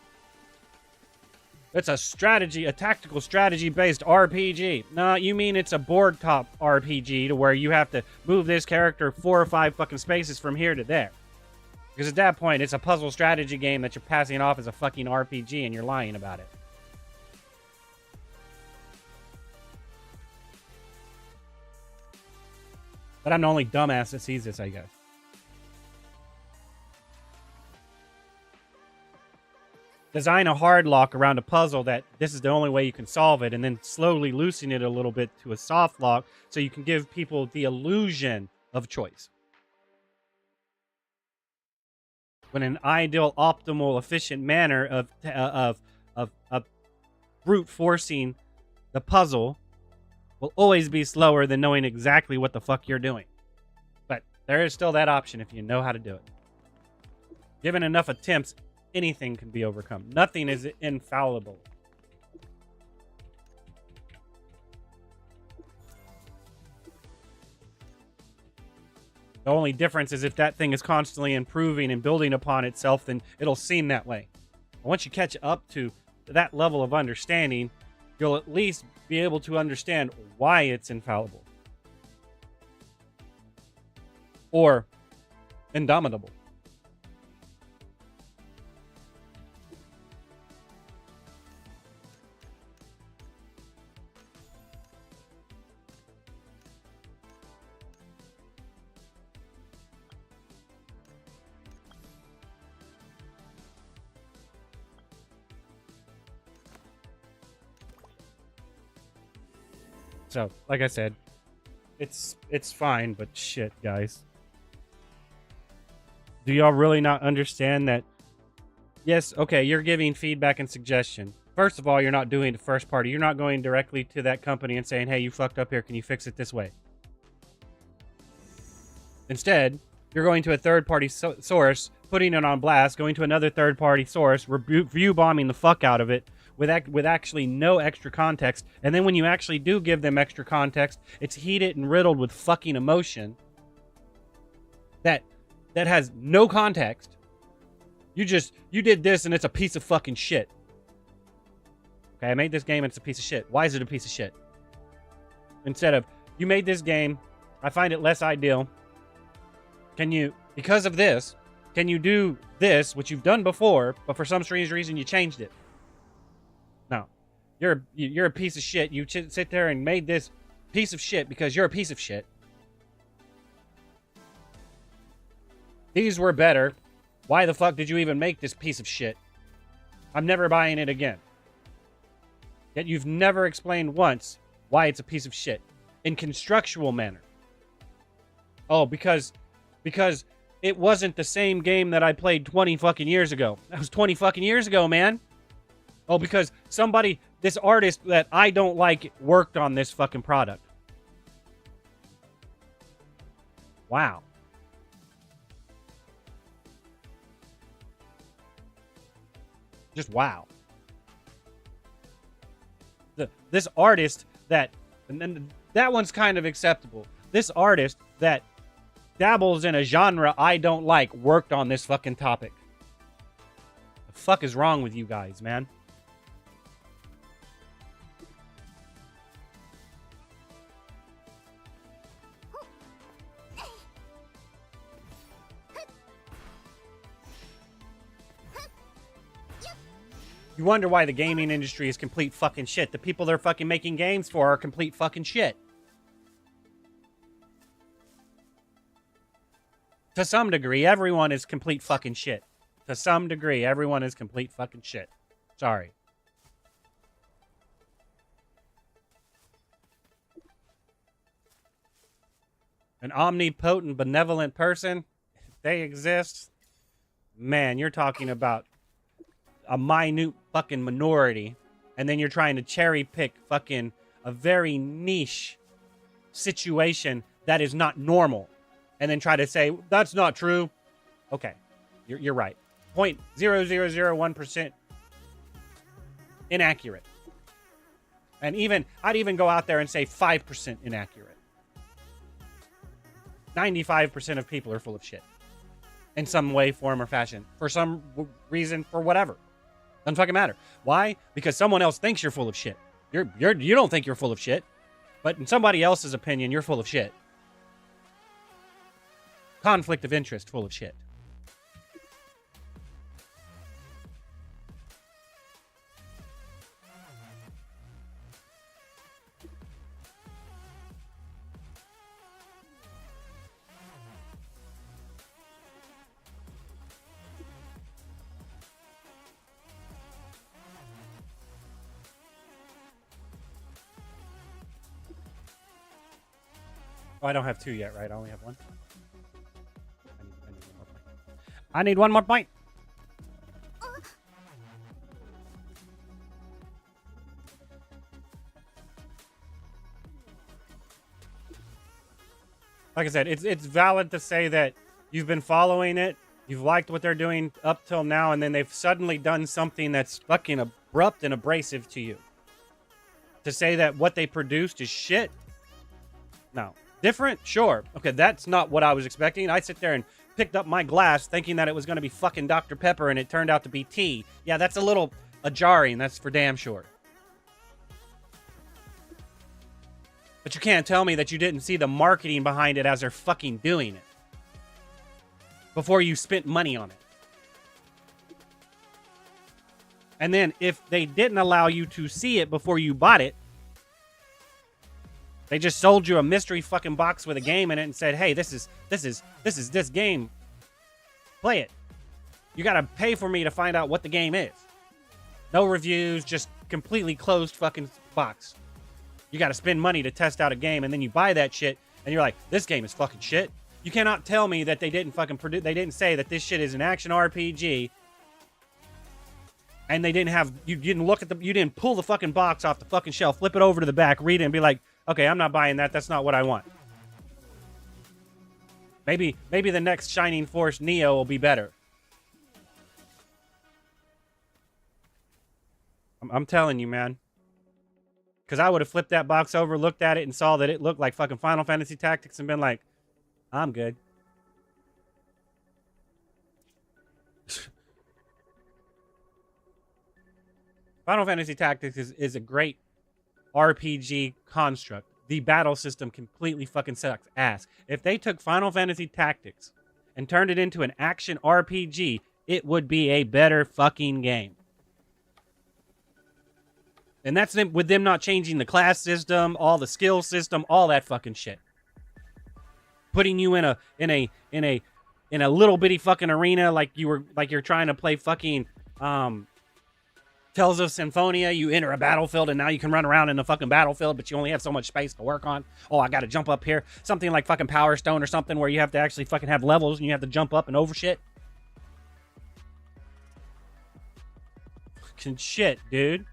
It's a strategy, a tactical strategy-based RPG. No, you mean it's a board-top RPG to where you have to move this character 4 or 5 fucking spaces from here to there. Because at that point, it's a puzzle strategy game that you're passing off as a fucking RPG, and you're lying about it. But I'm the only dumbass that sees this, I guess. Design a hard lock around a puzzle that this is the only way you can solve it, and then slowly loosen it a little bit to a soft lock so you can give people the illusion of choice. When an ideal, optimal, efficient manner of brute forcing the puzzle will always be slower than knowing exactly what the fuck you're doing. But there is still that option if you know how to do it. Given enough attempts, anything can be overcome. Nothing is infallible. The only difference is if that thing is constantly improving and building upon itself, then it'll seem that way. And once you catch up to that level of understanding, you'll at least be able to understand why it's infallible. Or indomitable. So, like I said, it's fine, but shit, guys. Do y'all really not understand that? Yes, okay, you're giving feedback and suggestion. First of all, you're not doing it first party. You're not going directly to that company and saying, hey, you fucked up here. Can you fix it this way? Instead, you're going to a third-party source, putting it on blast, going to another third-party source, review bombing the fuck out of it with actually no extra context. And then when you actually do give them extra context, it's heated and riddled with fucking emotion that has no context. You did this and it's a piece of fucking shit. Okay, I made this game and it's a piece of shit. Why is it a piece of shit? Instead of, you made this game, I find it less ideal. Can you, because of this, can you do this, which you've done before, but for some strange reason you changed it? No. You're a piece of shit. You sit there and made this piece of shit because you're a piece of shit. These were better. Why the fuck did you even make this piece of shit? I'm never buying it again. Yet you've never explained once why it's a piece of shit. In constructual manner. Oh, because it wasn't the same game that I played 20 fucking years ago. That was 20 fucking years ago, man. Oh, because this artist that I don't like worked on this fucking product. Wow. Just wow. This artist and then that one's kind of acceptable. This artist that dabbles in a genre I don't like worked on this fucking topic. The fuck is wrong with you guys, man? You wonder why the gaming industry is complete fucking shit. The people they're fucking making games for are complete fucking shit. To some degree, everyone is complete fucking shit. To some degree, everyone is complete fucking shit. Sorry. An omnipotent, benevolent person, if they exist, man, you're talking about a minute fucking minority, and then you're trying to cherry pick fucking a very niche situation that is not normal, and then try to say that's not true. Okay, you're right. 0.0001% inaccurate, and I'd even go out there and say 5% inaccurate. 95% of people are full of shit in some way, form, or fashion for some reason, for whatever. Doesn't fucking matter. Why? Because someone else thinks you're full of shit. You don't think you're full of shit, but in somebody else's opinion, you're full of shit. Conflict of interest, full of shit. Oh, I don't have two yet, right? I only have one. I need one more point. Like I said, it's valid to say that you've been following it, you've liked what they're doing up till now, and then they've suddenly done something that's fucking abrupt and abrasive to you. To say that what they produced is shit? No. Different? Sure. Okay, that's not what I was expecting. I sit there and picked up my glass thinking that it was going to be fucking Dr. Pepper, and it turned out to be tea. Yeah, that's a little jarring, that's for damn sure. But you can't tell me that you didn't see the marketing behind it as they're fucking doing it before you spent money on it. And then if they didn't allow you to see it before you bought it, they just sold you a mystery fucking box with a game in it and said, hey, this is this game. Play it. You gotta pay for me to find out what the game is. No reviews, just completely closed fucking box. You got to spend money to test out a game, and then you buy that shit, and you're like, this game is fucking shit. You cannot tell me that they didn't fucking they didn't say that this shit is an action RPG, and they didn't have, you didn't pull the fucking box off the fucking shelf, flip it over to the back, read it, and be like, okay, I'm not buying that. That's not what I want. Maybe the next Shining Force Neo will be better. I'm telling you, man. Because I would have flipped that box over, looked at it, and saw that it looked like fucking Final Fantasy Tactics and been like, I'm good. Final Fantasy Tactics is a great RPG construct. The battle system completely fucking sucks ass. If they took Final Fantasy Tactics and turned it into an action RPG, it would be a better fucking game. And that's with them not changing the class system, all the skill system, all that fucking shit. Putting you in a little bitty fucking arena like you're trying to play fucking Tales of Symphonia. You enter a battlefield and now you can run around in the fucking battlefield, but you only have so much space to work on. Oh, I gotta jump up here. Something like fucking Power Stone or something where you have to actually fucking have levels and you have to jump up and over shit. Fucking shit, dude.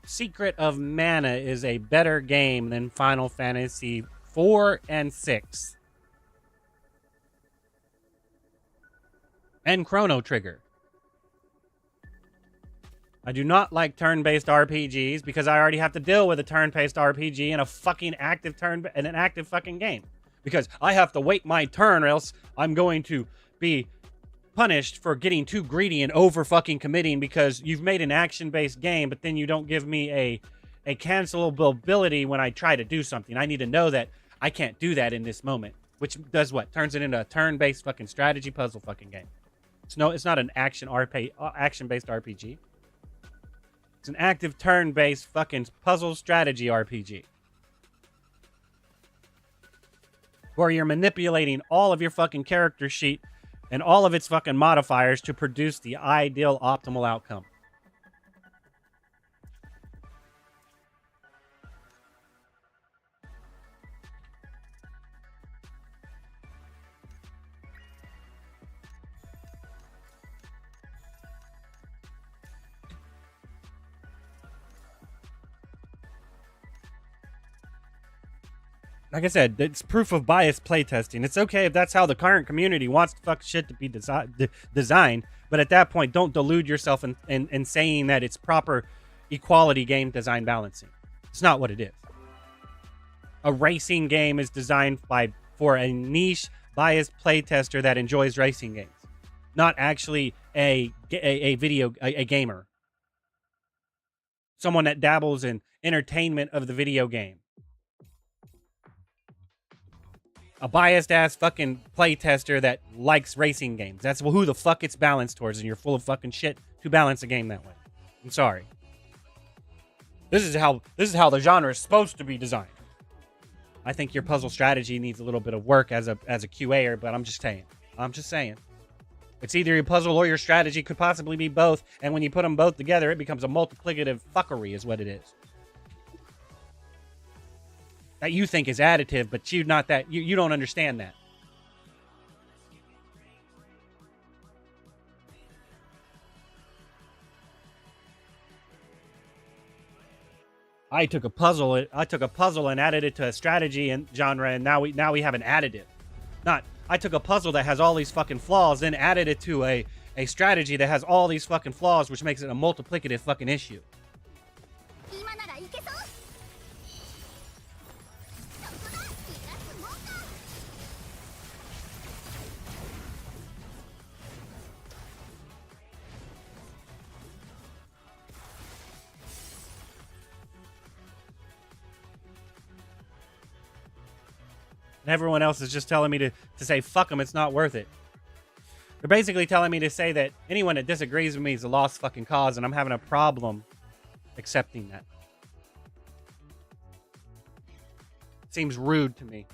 Secret of Mana is a better game than Final Fantasy 4 and 6. And Chrono Trigger. I do not like turn-based RPGs because I already have to deal with a turn-based RPG in a fucking active fucking game. Because I have to wait my turn or else I'm going to be punished for getting too greedy and over fucking committing because you've made an action-based game, but then you don't give me a cancelable ability when I try to do something. I need to know that I can't do that in this moment. Which does what? Turns it into a turn-based fucking strategy puzzle fucking game. It's not an action-based RPG. It's an active turn-based fucking puzzle strategy RPG. Where you're manipulating all of your fucking character sheet and all of its fucking modifiers to produce the ideal optimal outcome. Like I said, it's proof of bias playtesting. It's okay if that's how the current community wants the fuck shit to be designed, but at that point, don't delude yourself in saying that it's proper equality game design balancing. It's not what it is. A racing game is designed for a niche biased playtester that enjoys racing games, not actually a gamer. Someone that dabbles in entertainment of the video game. A biased-ass fucking playtester that likes racing games. That's who the fuck it's balanced towards, and you're full of fucking shit to balance a game that way. I'm sorry. This is how the genre is supposed to be designed. I think your puzzle strategy needs a little bit of work as a QAer, but I'm just saying. It's either your puzzle or your strategy, could possibly be both, and when you put them both together, it becomes a multiplicative fuckery is what it is. That you think is additive, but you don't understand that. I took a puzzle and added it to a strategy and genre, and now we have an additive. Not I took a puzzle that has all these fucking flaws, then added it to a strategy that has all these fucking flaws, which makes it a multiplicative fucking issue. And everyone else is just telling me to say, fuck them, it's not worth it. They're basically telling me to say that anyone that disagrees with me is a lost fucking cause, and I'm having a problem accepting that. Seems rude to me.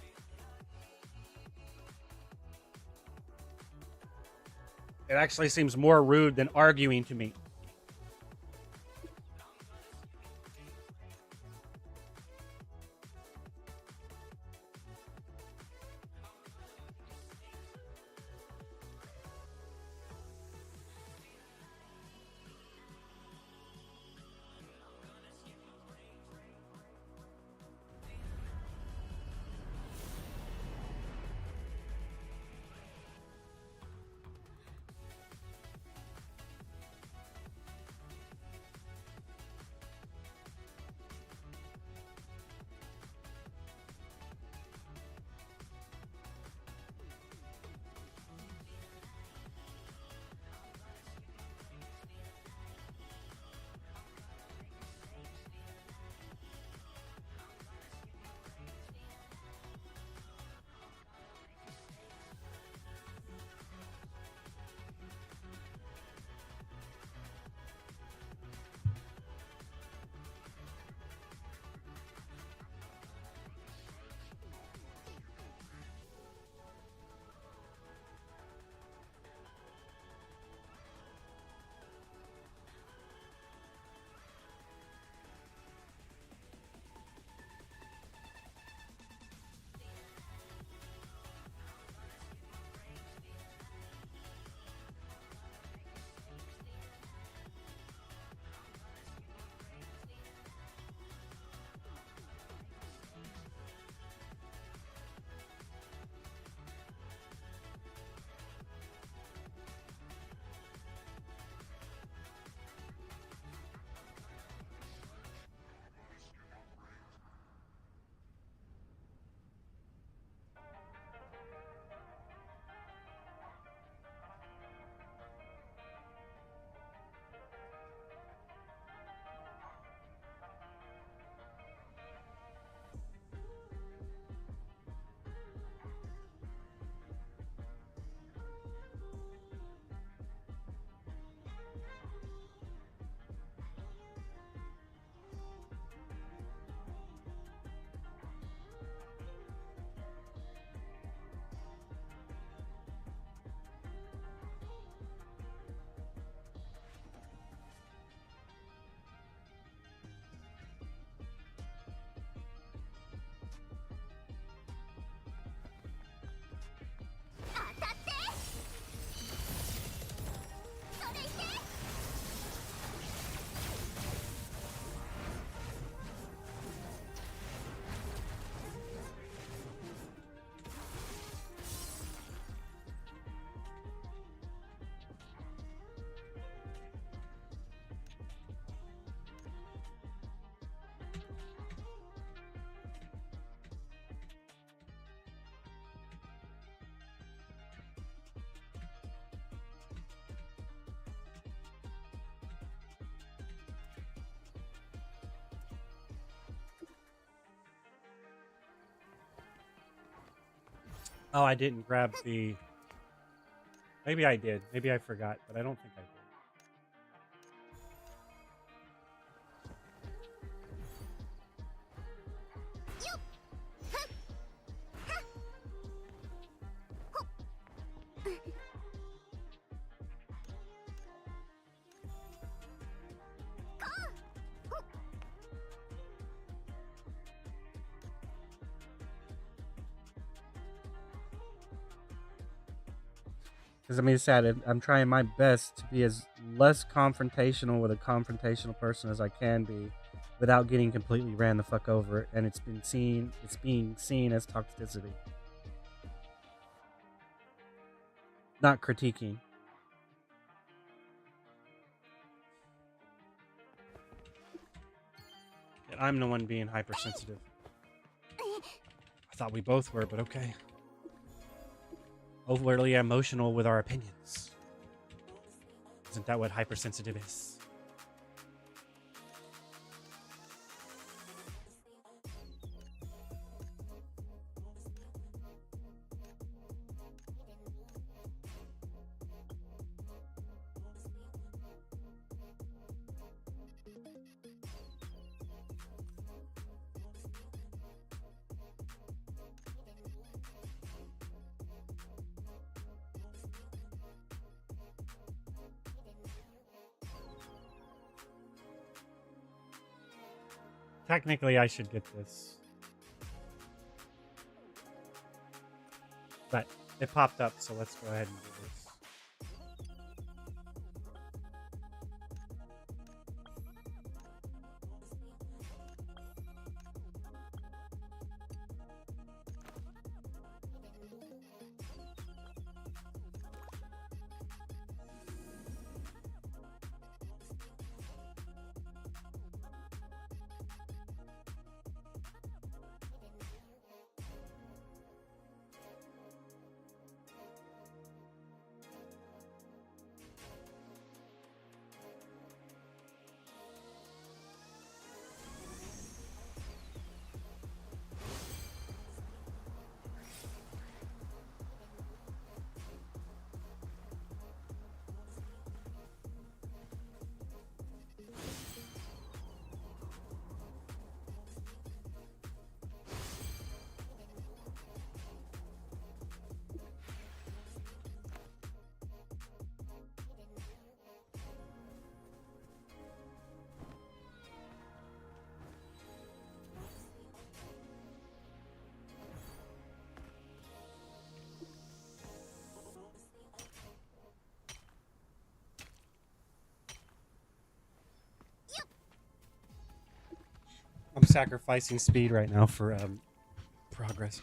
It actually seems more rude than arguing to me. Oh, I didn't grab the... Maybe I did. Maybe I forgot, but I don't think I did. Because I mean, it's sad. I'm trying my best to be as less confrontational with a confrontational person as I can be, without getting completely ran the fuck over. And it's being seen as toxicity, not critiquing. And I'm the one being hypersensitive. I thought we both were, but okay. Overly emotional with our opinions. Isn't that what hypersensitive is? Technically, I should get this. But it popped up, so let's go ahead and do this. I'm sacrificing speed right now for progress.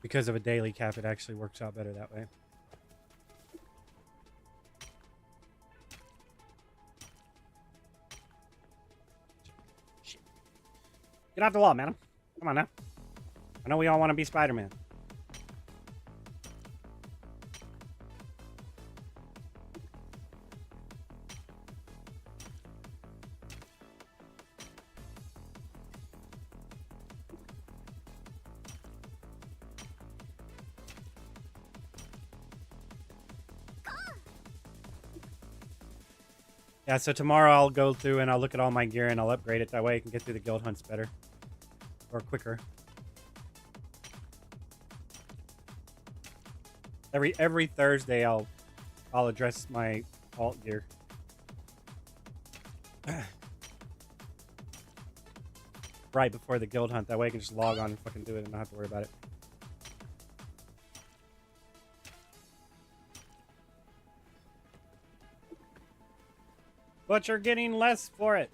Because of a daily cap, it actually works out better that way. Shit. Get off the wall, madam. Come on now. I know we all want to be Spider-Man. Yeah, so tomorrow I'll go through and I'll look at all my gear and I'll upgrade it. That way I can get through the guild hunts better. Or quicker. Every Thursday I'll address my alt gear. Right before the guild hunt. That way I can just log on and fucking do it and not have to worry about it. But you're getting less for it.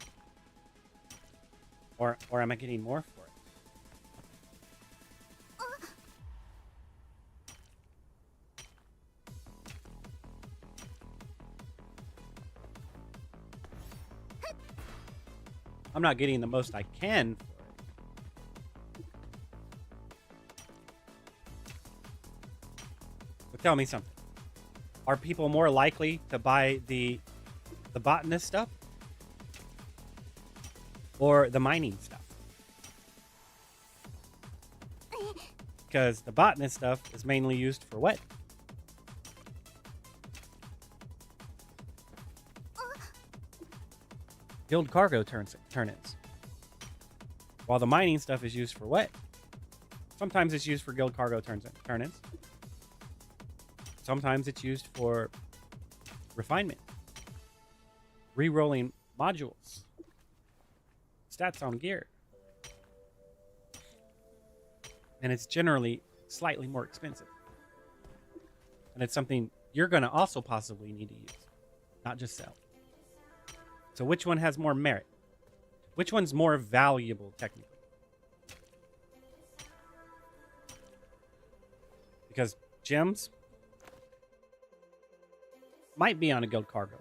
Or am I getting more for it? I'm not getting the most I can for it. But tell me something. Are people more likely to buy the botanist stuff? or the mining stuff. Because the botnet stuff is mainly used for wet. Guild cargo turn-ins. While the mining stuff is used for wet. Sometimes it's used for guild cargo turn-ins. Sometimes it's used for refinement. Re-rolling modules. Stats on gear. And it's generally slightly more expensive. And it's something you're going to also possibly need to use, not just sell. So which one has more merit? Which one's more valuable, technically? Because gems might be on a guild cargo.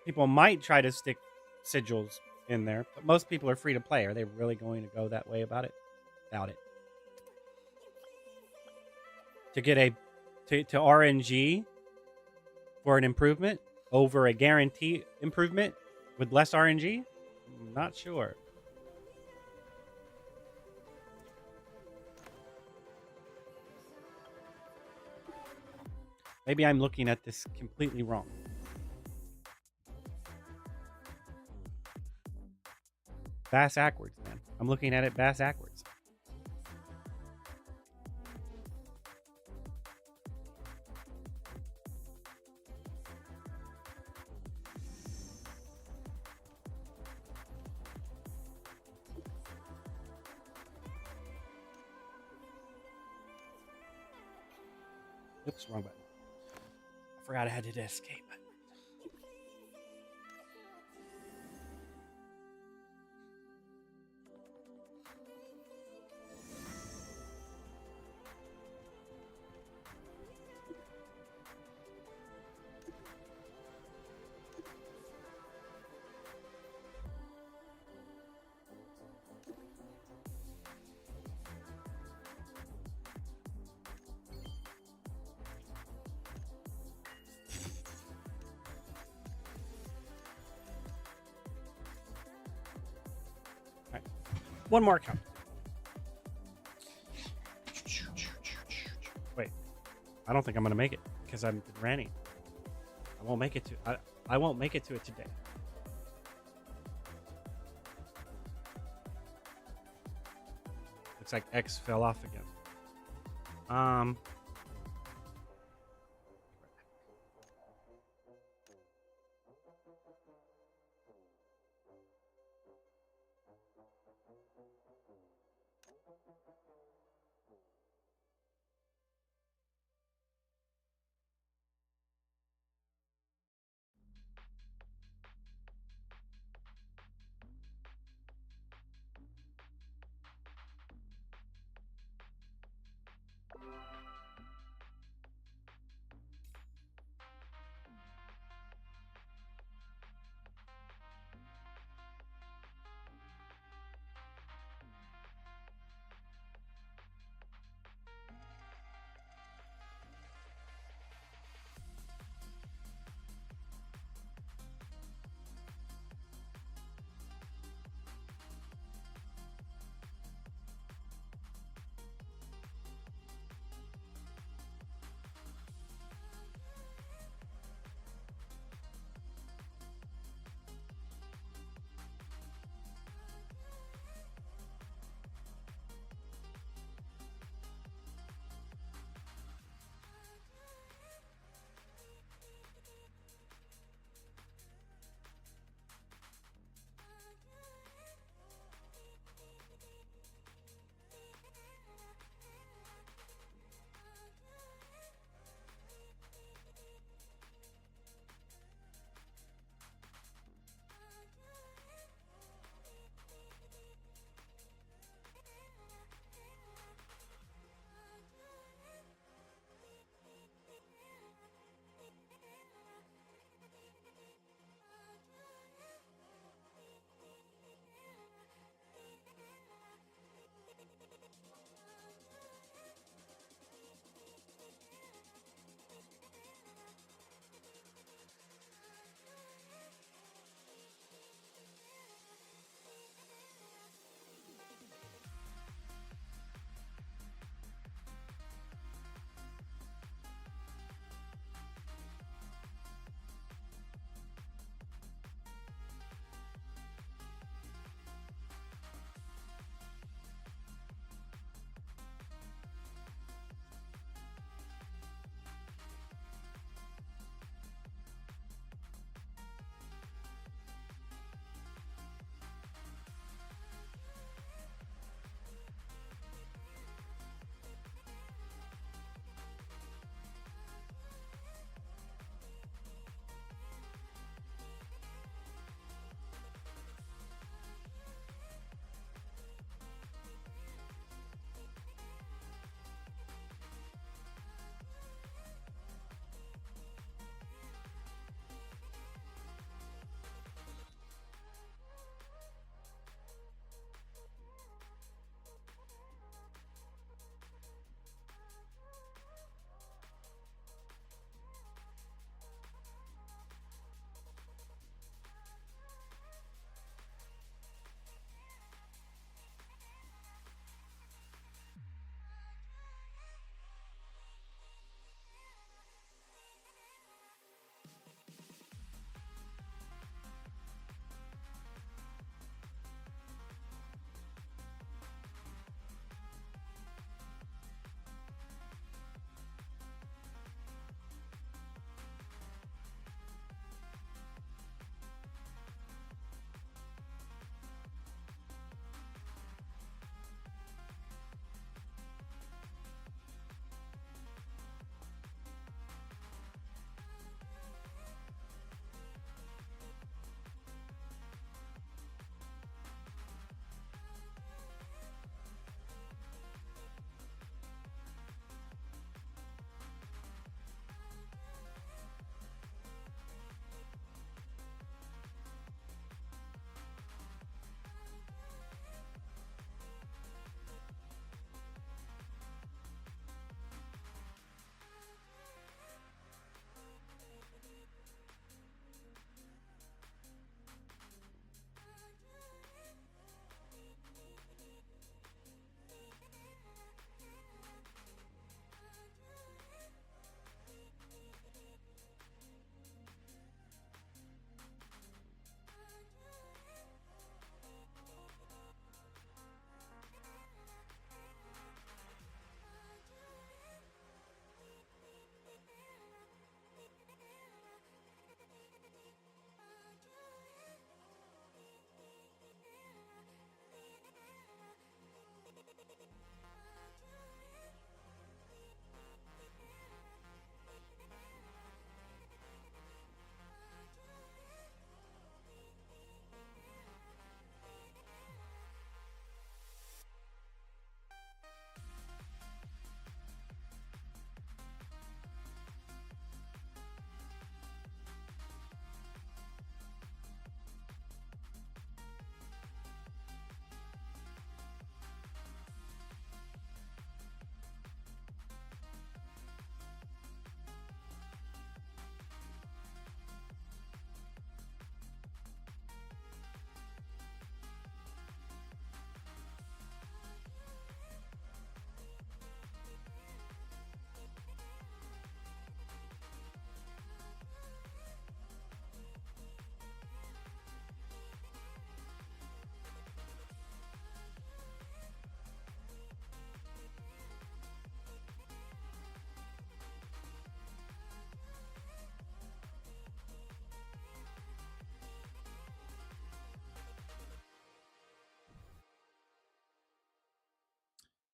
People might try to stick sigils in there, but most people are free to play. Are they really going to go that way about it? Doubt it. To get to RNG for an improvement over a guarantee improvement with less RNG? Not sure. Maybe I'm looking at this completely wrong. Bass backwards, man. I'm looking at it bass backwards. Oops, wrong button. I forgot I had to hit escape. One more count. Wait, I don't think I'm gonna make it because I'm ranting. I won't make it to. I won't make it to it today. Looks like X fell off again.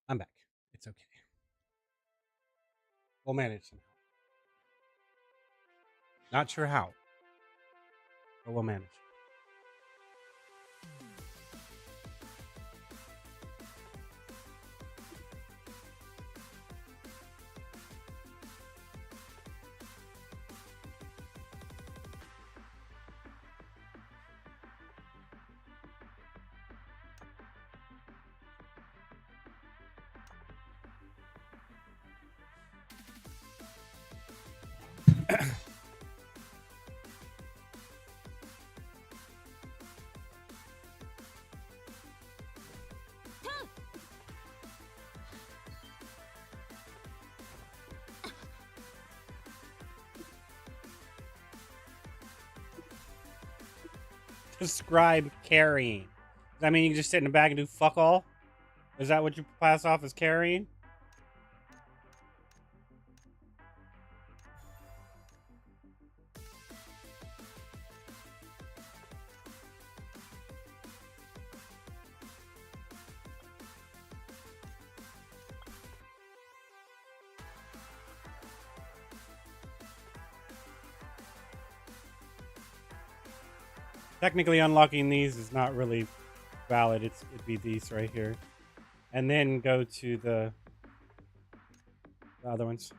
I'm back. It's okay. We'll manage somehow. Not sure how, but we'll manage. Describe carrying. Does that mean you can just sit in the back and do fuck all? Is that what you pass off as carrying? Technically, unlocking these is not really valid. It'd be these right here, and then go to the other ones.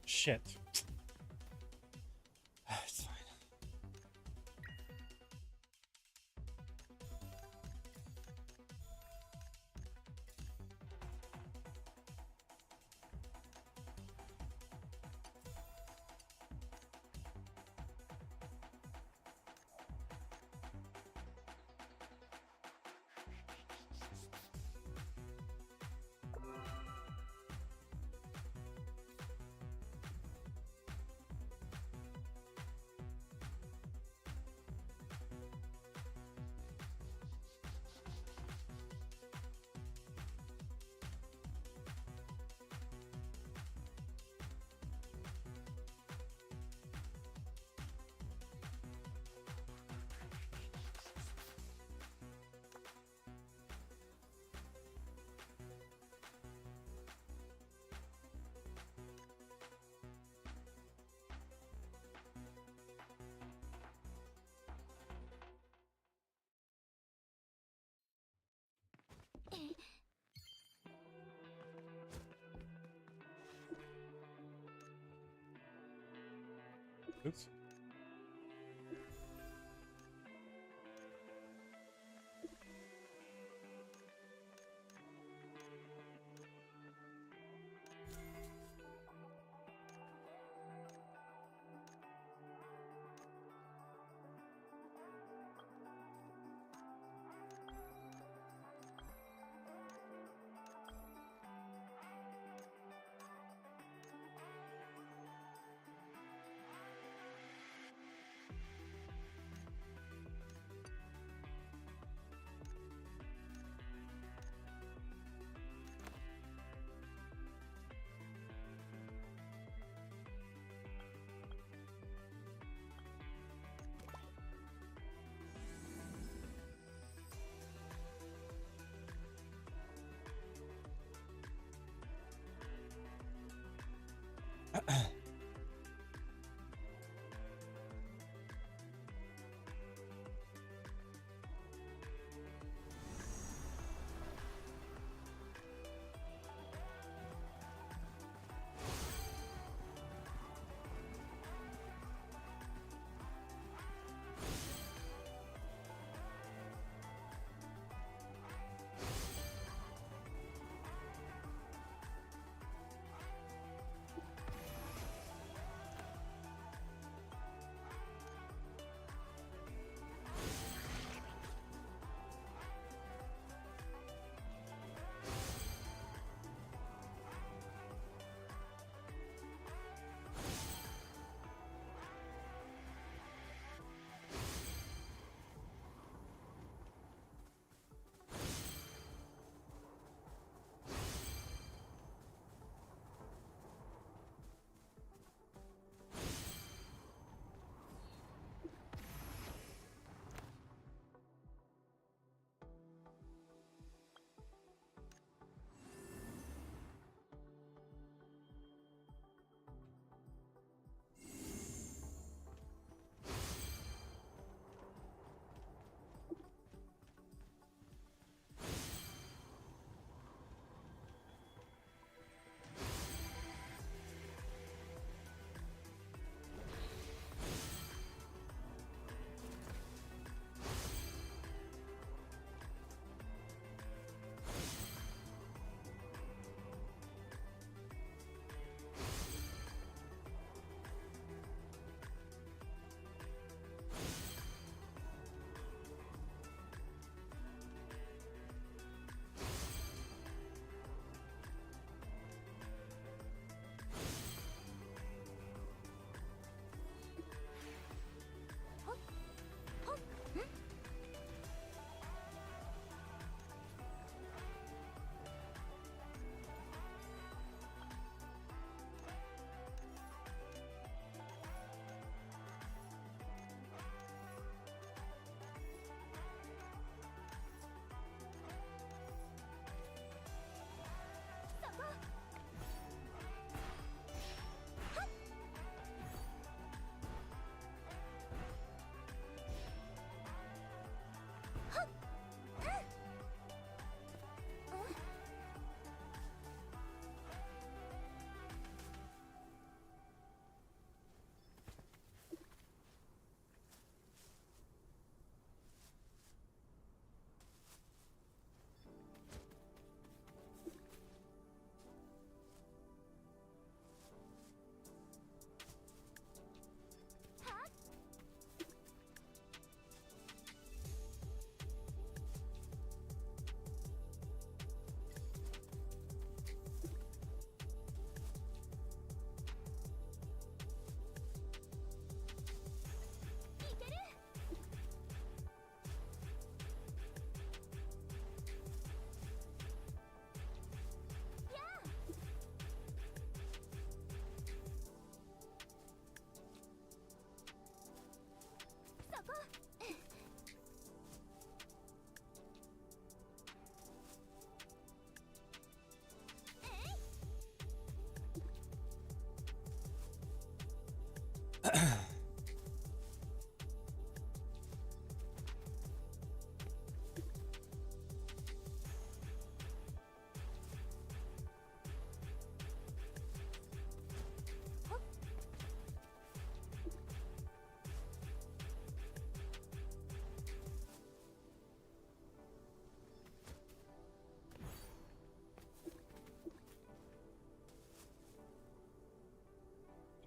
Shit. It's fine. Oops.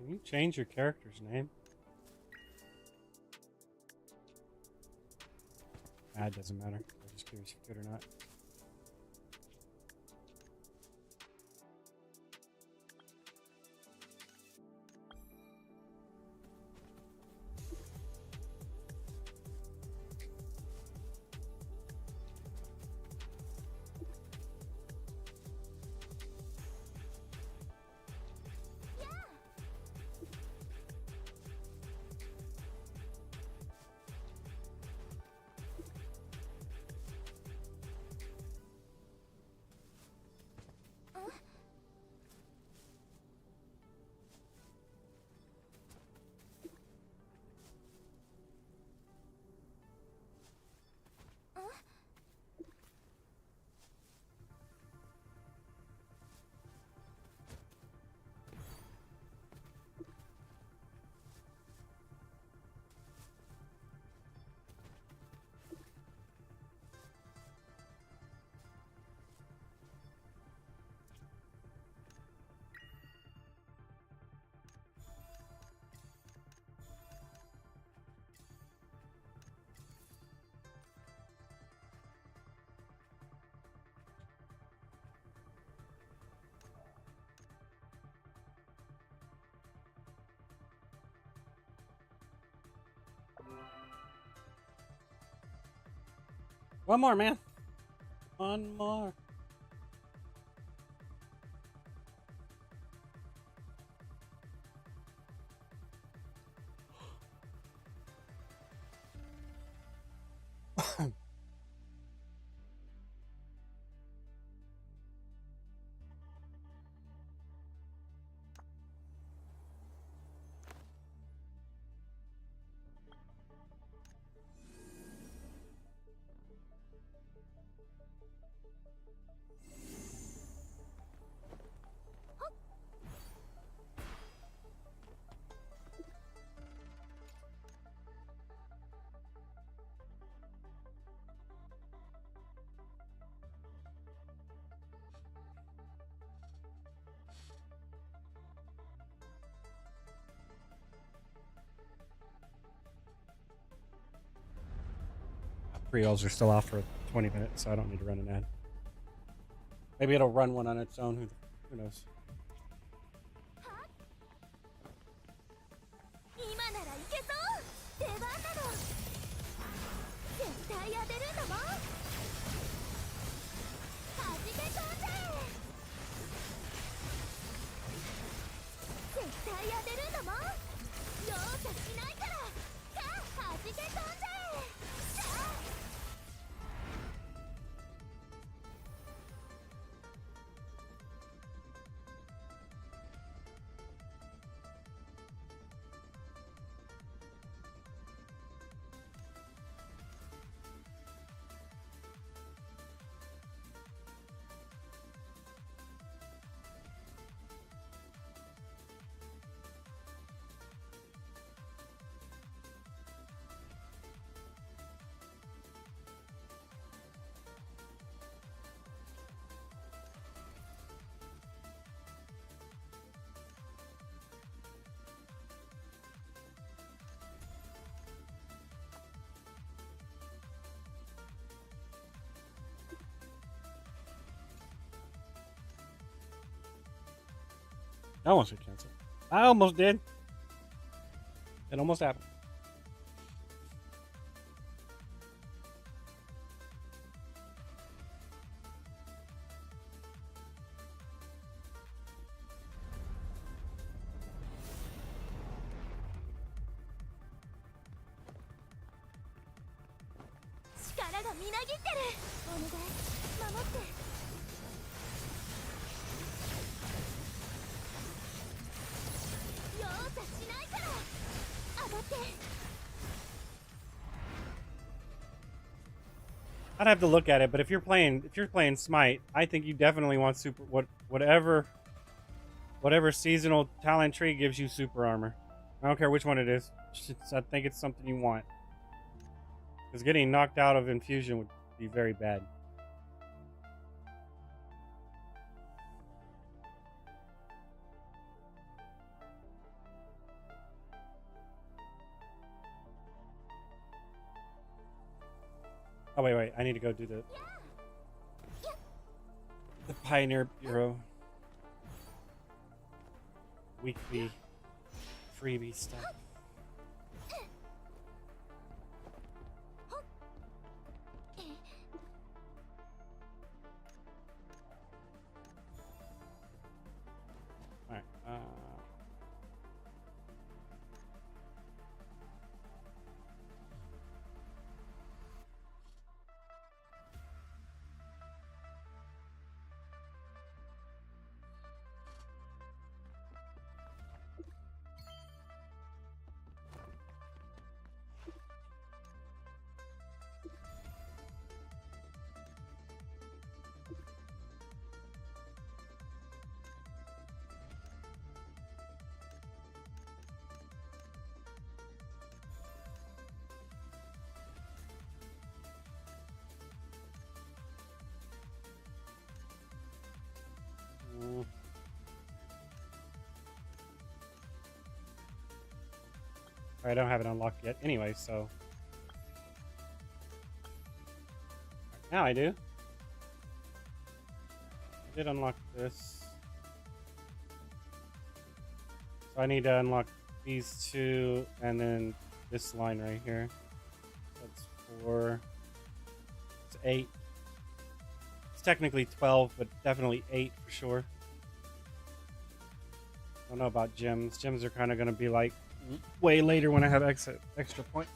Can you change your character's name? It doesn't matter. I'm just curious if you could or not. One more, man. One more. Pre-alls are still off for 20 minutes, so I don't need to run an ad. Maybe it'll run one on its own. Who knows? 今ならいけそう。出番なの。絶対当てるんだもん。弾け飛んで。絶対当てるんだもん。容赦しないから。さあ弾け飛んで。さあ。 I almost got canceled. I almost did. It almost happened. I'd have to look at it, but if you're playing Smite, I think you definitely want whatever seasonal talent tree gives you super armor. I don't care which one it is. I think it's something you want. Because getting knocked out of infusion would be very bad. Oh wait, I need to go do the Pioneer Bureau weekly freebie stuff. All right. I don't have it unlocked yet anyway, so now I do. I did unlock this. So I need to unlock these two and then this line right here. That's 4. It's 8. It's technically 12, but definitely 8 for sure. I don't know about gems. Gems are kind of going to be like way later when I have extra points.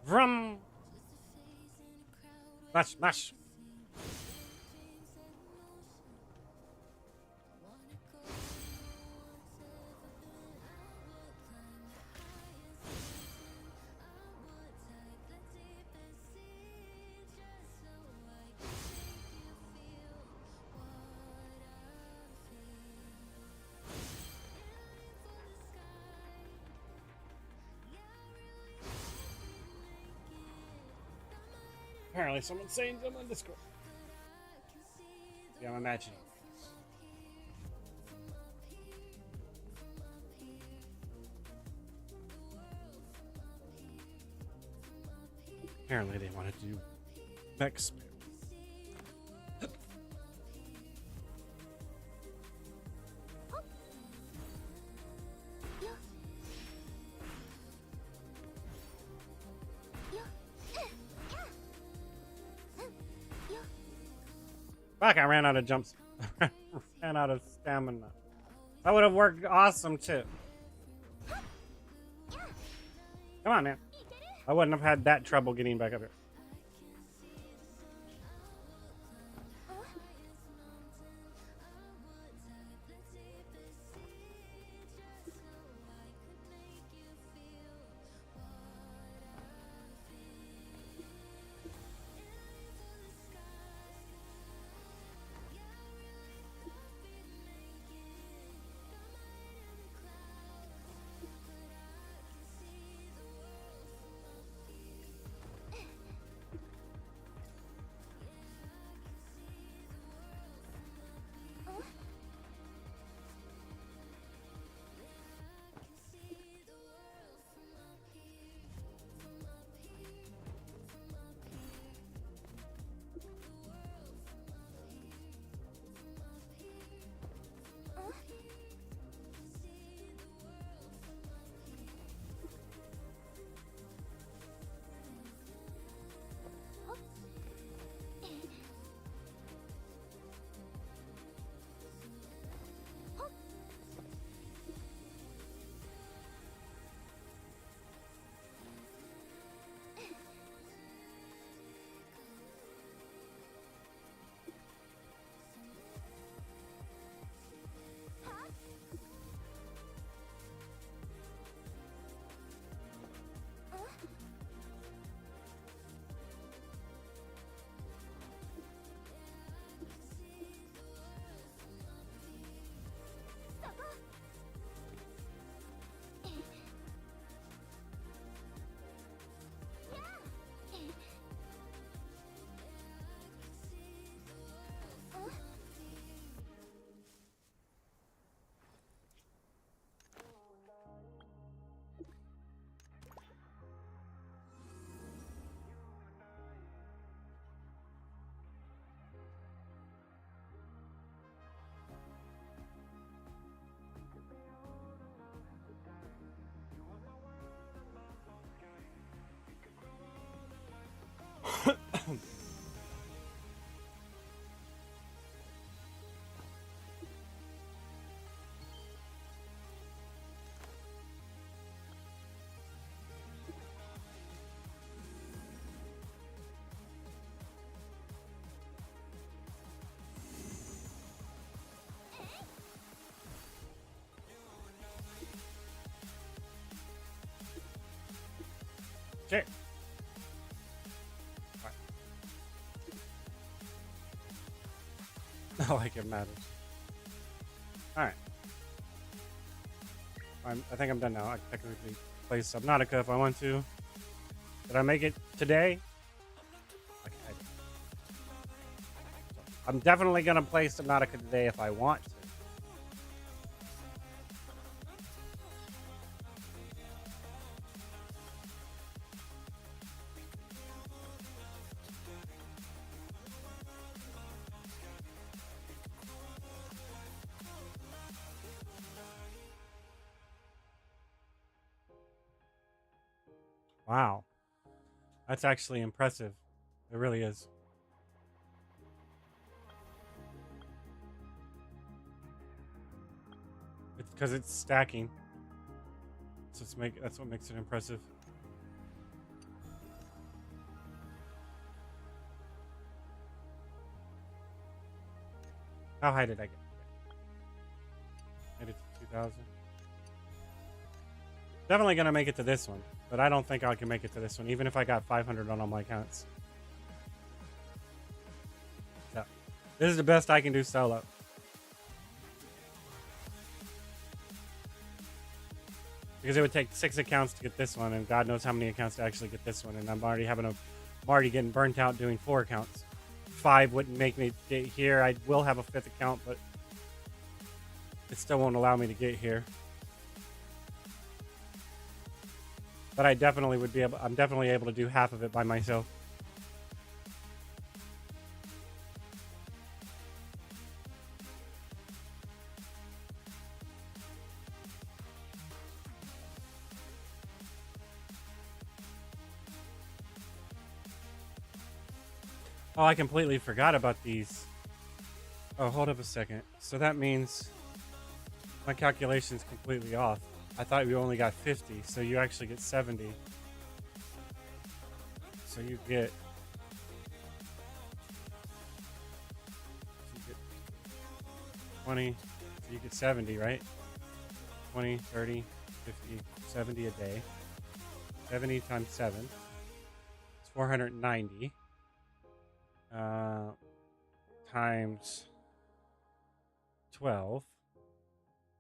Vroom! Smash! Apparently someone's saying something on Discord. Yeah, I'm imagining. Apparently they wanted to do mech spam. Fuck, I ran out of jumps. Ran out of stamina. That would have worked awesome too. Come on, man. I wouldn't have had that trouble getting back up here. Okay. Not like it matters. Alright. I think I'm done now. I can technically play Subnautica if I want to. Did I make it today? Okay. I'm definitely going to play Subnautica today if I want to. Wow. That's actually impressive. It really is. It's because it's stacking. That's what makes it impressive. How high did I get? Made it to 2,000. Definitely gonna make it to this one, but I don't think I can make it to this one, even if I got 500 on all my accounts. So, this is the best I can do solo. Because it would take 6 accounts to get this one, and God knows how many accounts to actually get this one, and I'm already getting burnt out doing 4 accounts. 5 wouldn't make me get here. I will have a 5th account, but it still won't allow me to get here. But I definitely would be able. I'm definitely able to do half of it by myself. Oh, I completely forgot about these. Oh, hold up a second. So that means my calculation's completely off. I thought we only got 50, so you actually get 70. So you get 20, so you get 70, right? 20, 30, 50, 70 a day. 70 times 7. It's 490. Times 12.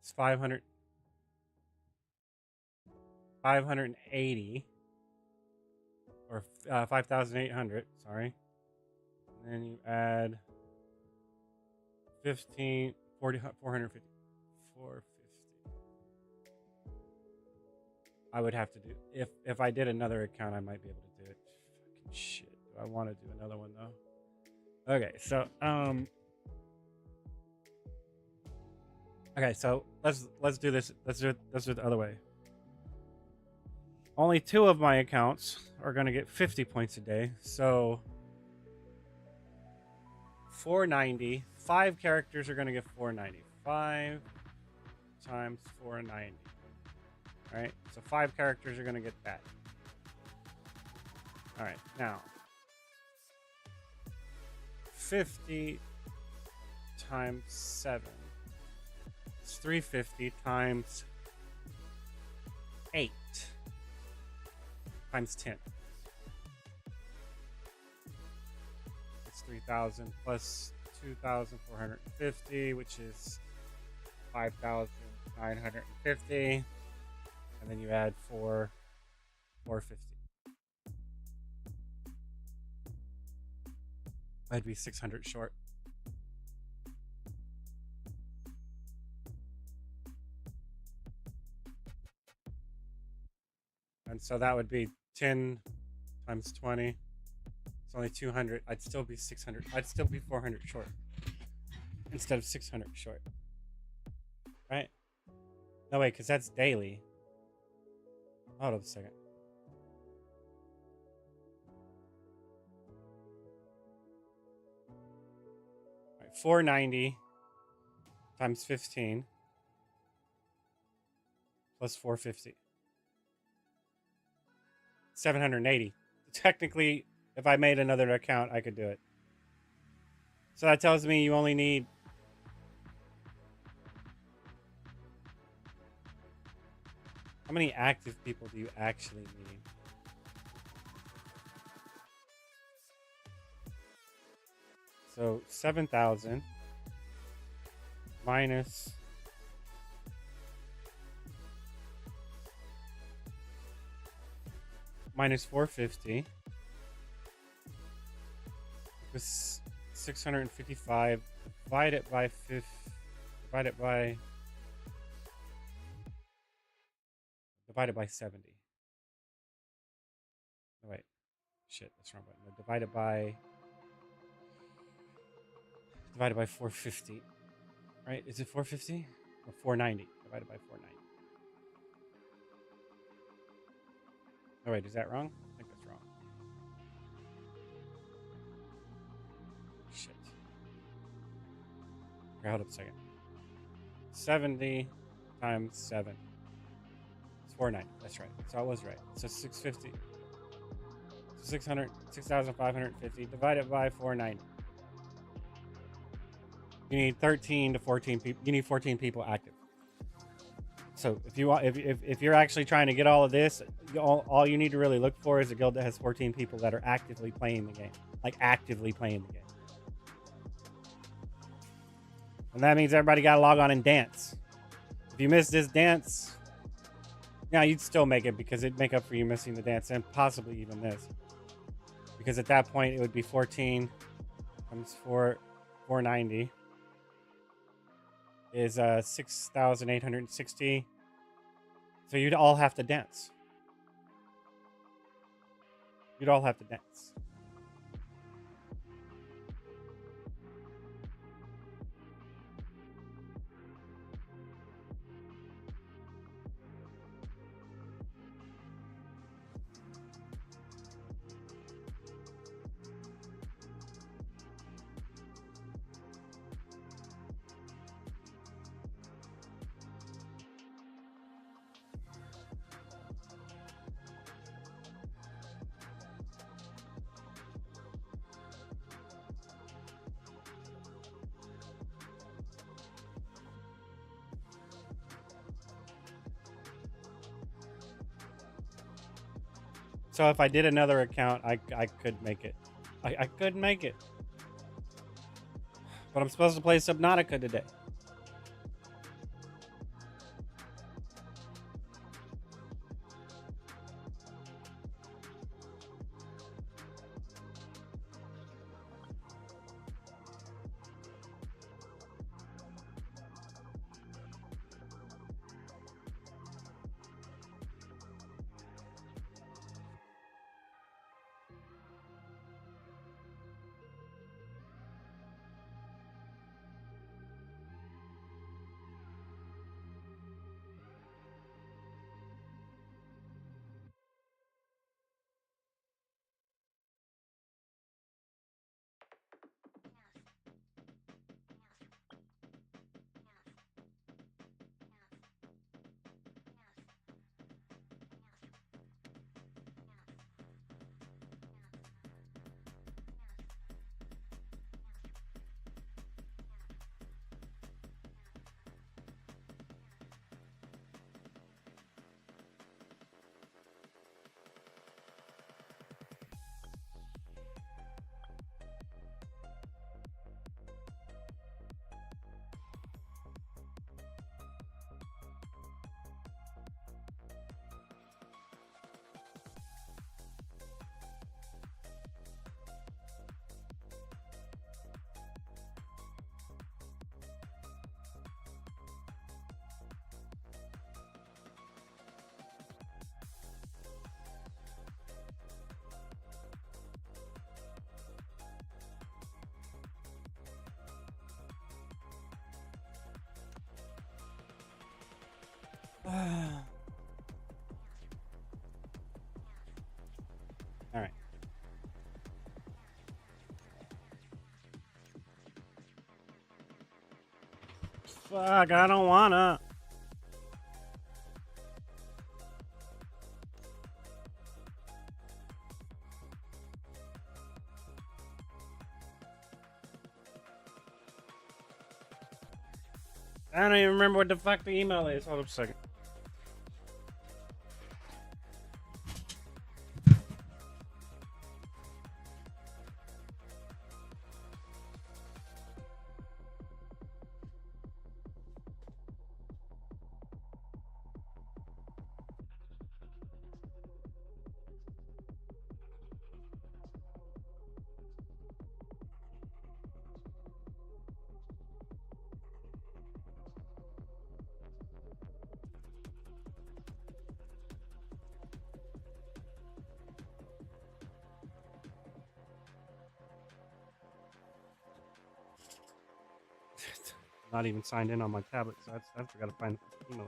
It's 580. Or 5,800, sorry. And then you add 15, 40, 450. 450. I would have to do, if I did another account, I might be able to do it. Fucking shit. Do I want to do another one though? Okay, so okay, so let's do this. Let's do it the other way. Only 2 of my accounts are going to get 50 points a day. So 490. 5 characters are going to get 490. 5 times 490. All right. So 5 characters are going to get that. All right. Now 50 times 7. It's 350 times 8. Times 10. It's 3,000 plus 2,450, which is 5,950. And then you add 450. I'd be 600 short. And so that would be 10 times 20. It's only 200. I'd still be 600. I'd still be 400 short instead of 600 short. Right? No, wait, because that's daily. Hold up a second. All right, 490 times 15 plus 450. 780. Technically, if I made another account, I could do it. So that tells me you only need... How many active people do you actually need? So 7,000 minus minus 450 was 655 divided by 5 divided by 70. Oh, wait, shit, that's the wrong button. No, divided by 450, right? Is it 450 or 490? Divided by 490. Oh wait, is that wrong? I think that's wrong. Shit. Okay, hold up a second. 70 times 7. It's 490. That's right. So I was right. So 650. So 6,550 divided by 490. You need 13 to 14 people. You need 14 people active. So if you want, if you're actually trying to get all of this, all you need to really look for is a guild that has 14 people that are actively playing the game, like actively playing the game. And that means everybody got to log on and dance. If you miss this dance, yeah, you'd still make it because it'd make up for you missing the dance and possibly even this. Because at that point, it would be 14 times 490 is 6,860. So you'd all have to dance. You'd all have to dance. So if I did another account, I could make it. I could make it. But I'm supposed to play Subnotica today. All right. Fuck, I don't wanna. I don't even remember what the fuck the email is. Hold up a second. not even signed in on my tablet, so I forgot to find the email.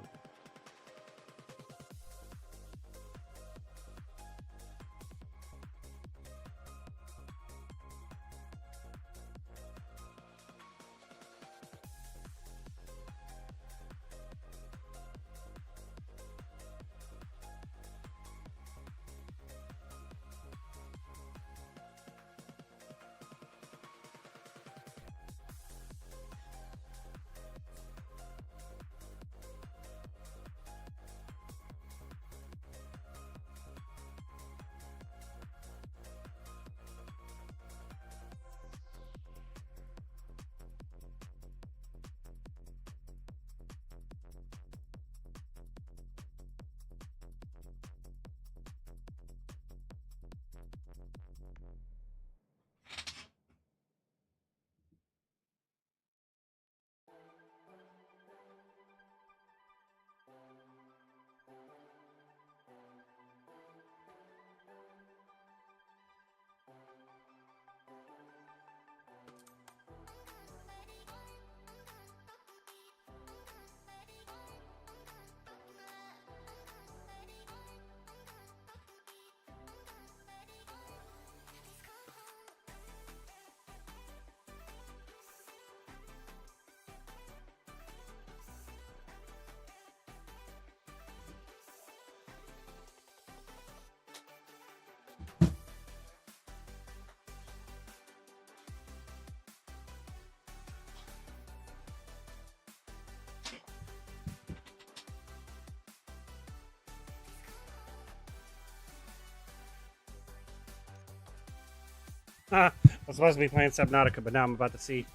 I was supposed to be playing Subnotica, but now I'm about to see.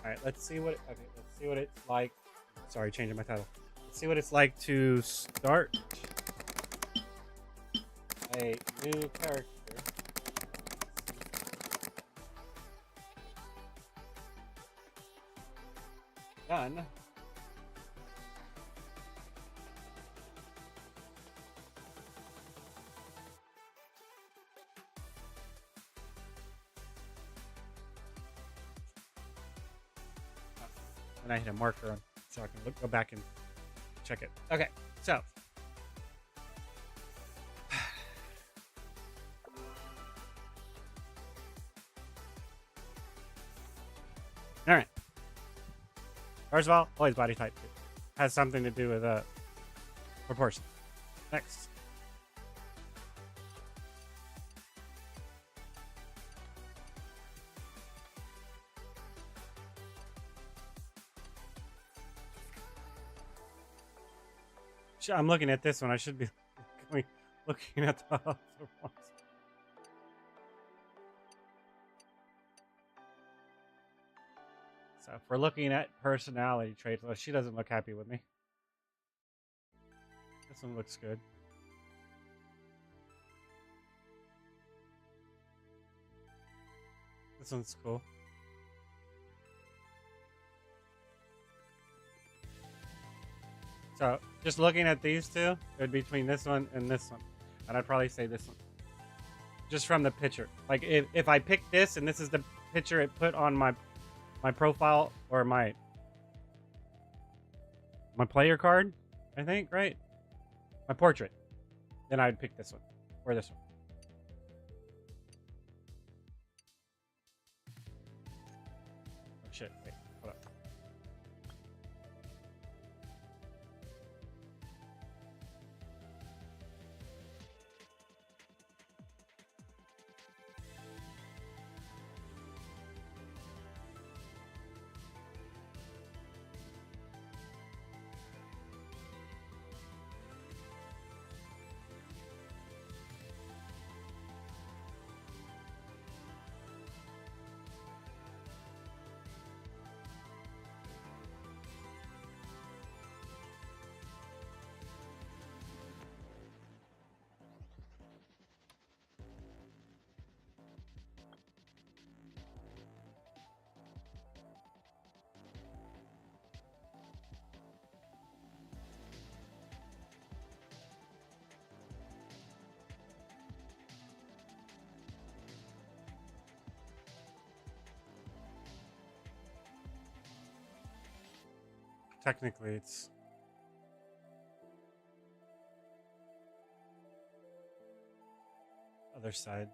All right, let's see what. Okay, let's see what it's like. Sorry, changing my title. Let's see what it's like to start a new character. Done. And I hit a marker on, so I can go back and check it. Okay, so. All right. First of all, always body type has something to do with proportion. Next. I'm looking at this one. I should be looking at the other ones. So if we're looking at personality traits, well, she doesn't look happy with me. This one looks good. This one's cool. So just looking at these two, it would be between this one and this one. And I'd probably say this one. Just from the picture. Like if I pick this and this is the picture it put on my profile or my player card, I think, right? My portrait. Then I'd pick this one or this one. Oh shit, wait, hold up. technically it's other side.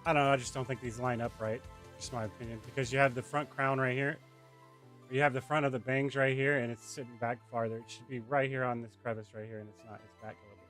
I don't know. I just don't think these line up right. Just my opinion, because you have the front crown right here. You have the front of the bangs right here, and it's sitting back farther. It should be right here on this crevice right here, and it's not. It's back a little bit.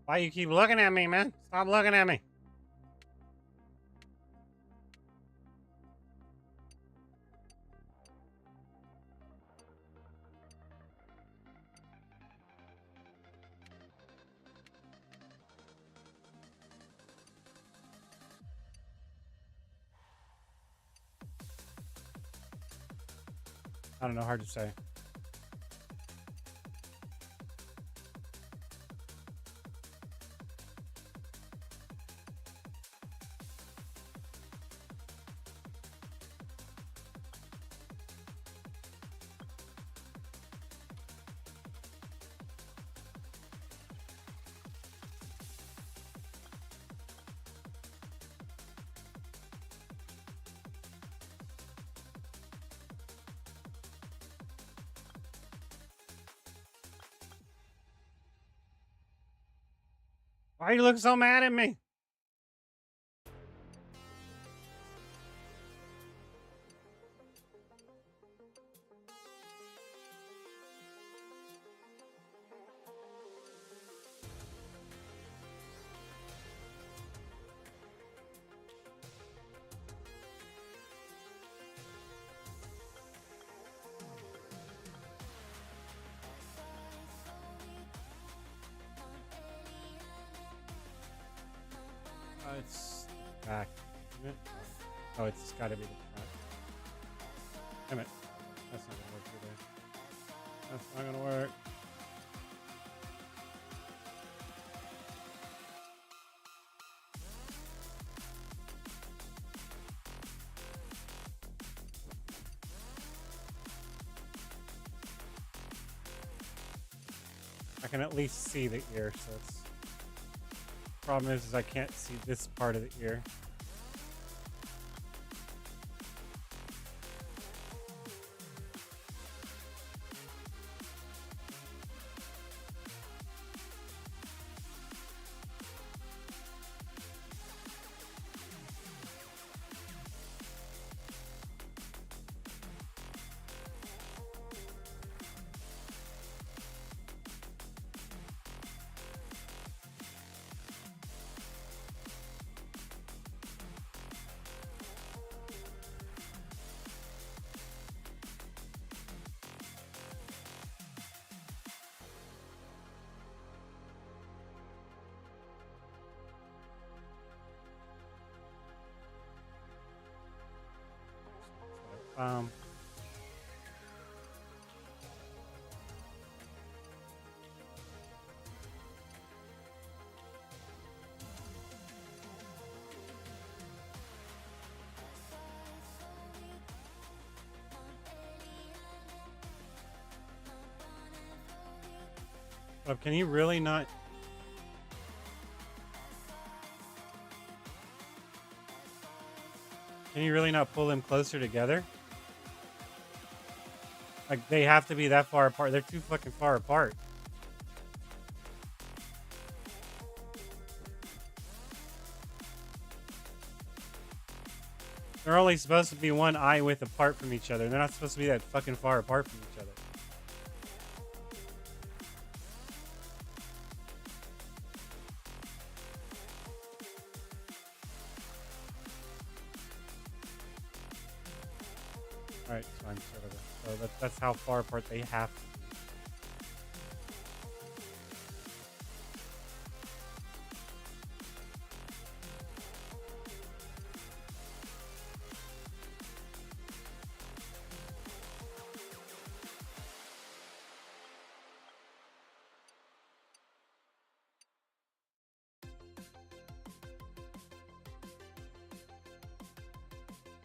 Why you keep looking at me, man? Stop looking at me. I don't know. Hard to say. Why you look so mad at me? It's back. Isn't it? Oh, it's got to be the front. Damn it. That's not going to work either. That's not going to work. I can at least see the ear, so it's... Problem is I can't see this part of the ear. Oh, can you really not? Can you really not pull them closer together? Like, they have to be that far apart. They're too fucking far apart. They're only supposed to be one eye width apart from each other. They're not supposed to be that fucking far apart from each other. Alright, fine. So that's how far apart they have to be.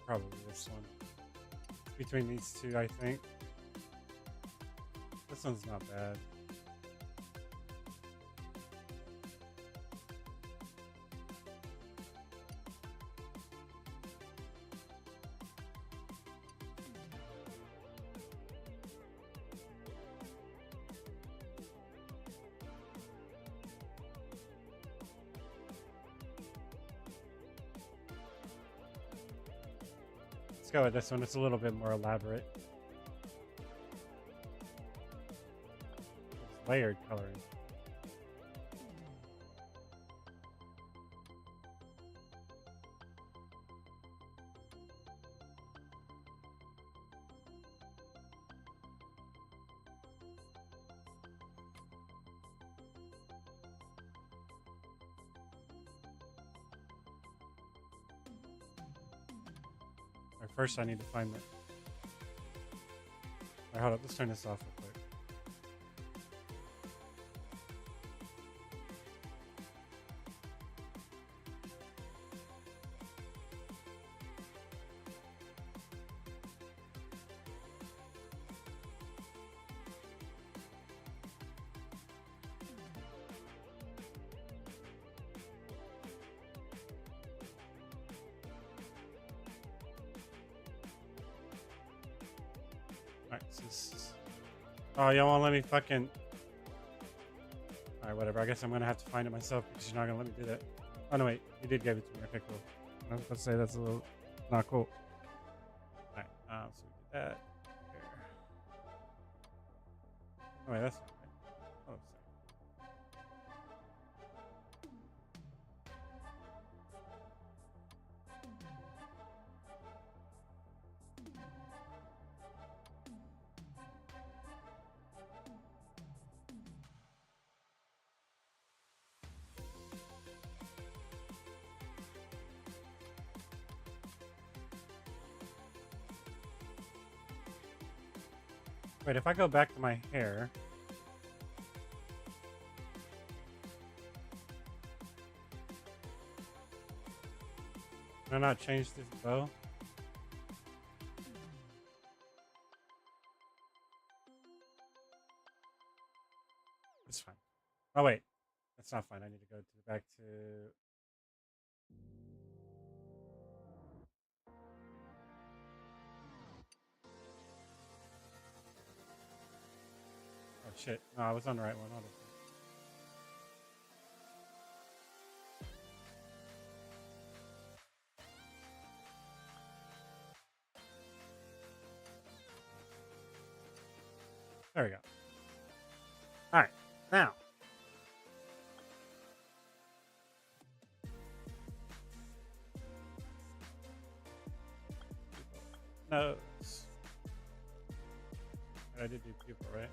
Probably this one. Between these two, I think. This one's not bad. Let's go with this one. It's a little bit more elaborate. It's layered coloring. First, I need to find the. Alright, hold up. Let's turn this off real quick. Alright, so oh, y'all won't let me fucking. Alright, whatever. I guess I'm gonna have to find it myself because you're not gonna let me do that. Oh, no, wait. You did give it to me. Okay, cool. I was about to say that's a little not cool. Alright, so we did that. Here. Oh, wait, that's not right. Hold up a second. Wait, if I go back to my hair. Can I not change this bow? It's fine. Oh, wait. That's not fine. I need to go back to. Oh, shit. No, I was on the right one. Hold on. There we go. Alright. Now. Nose. I did do pupil, right?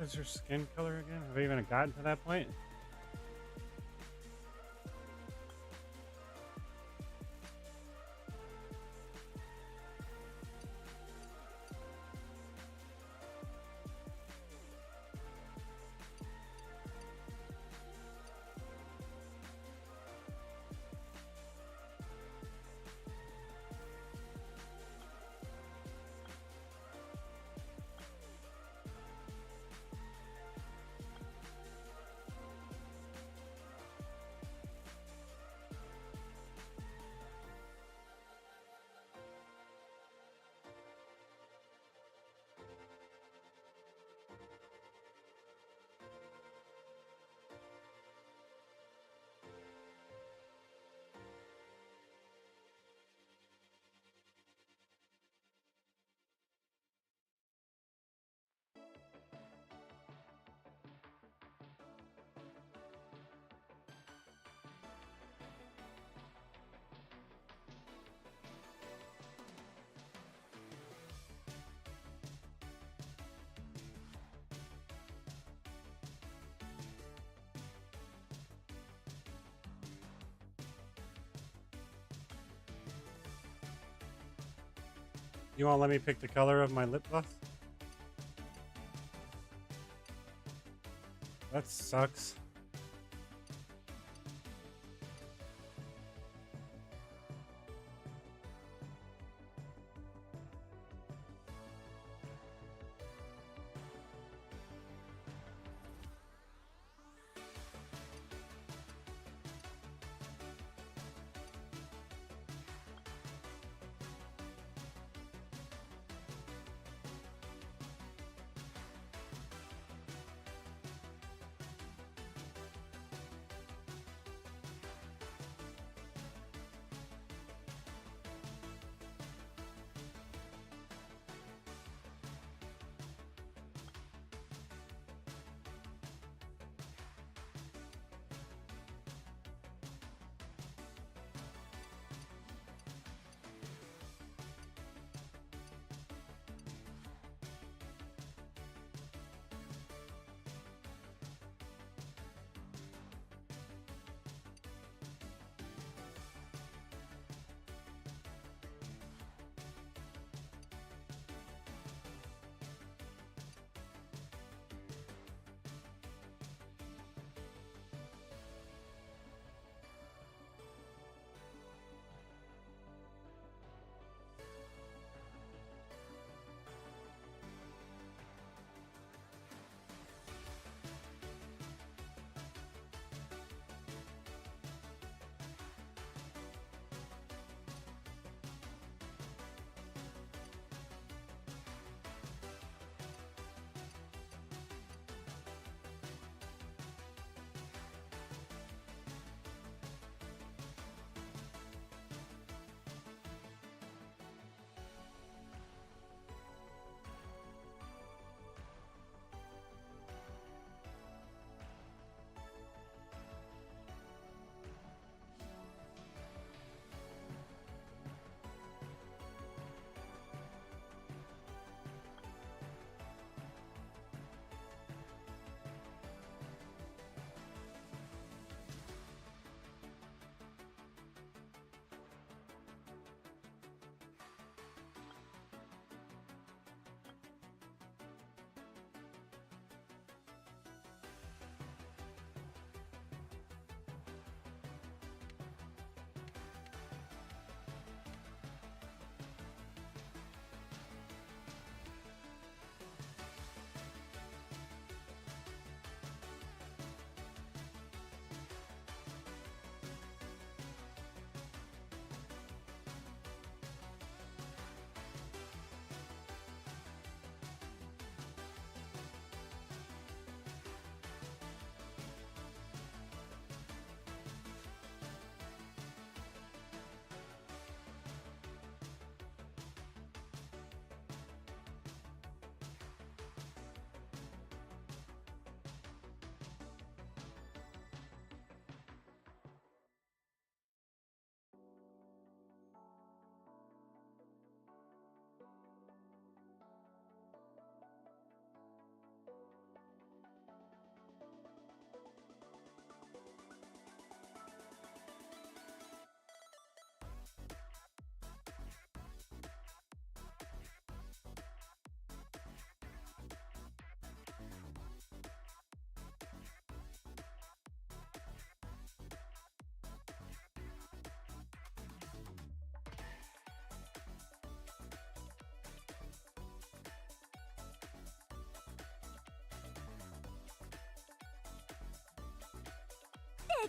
is your skin color again? Have I even gotten to that point? You won't let me pick the color of my lip gloss? That sucks.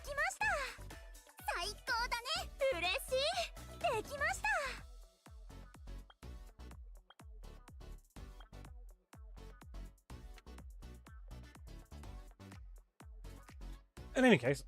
きました。最高だね。嬉しい。できました。In any case,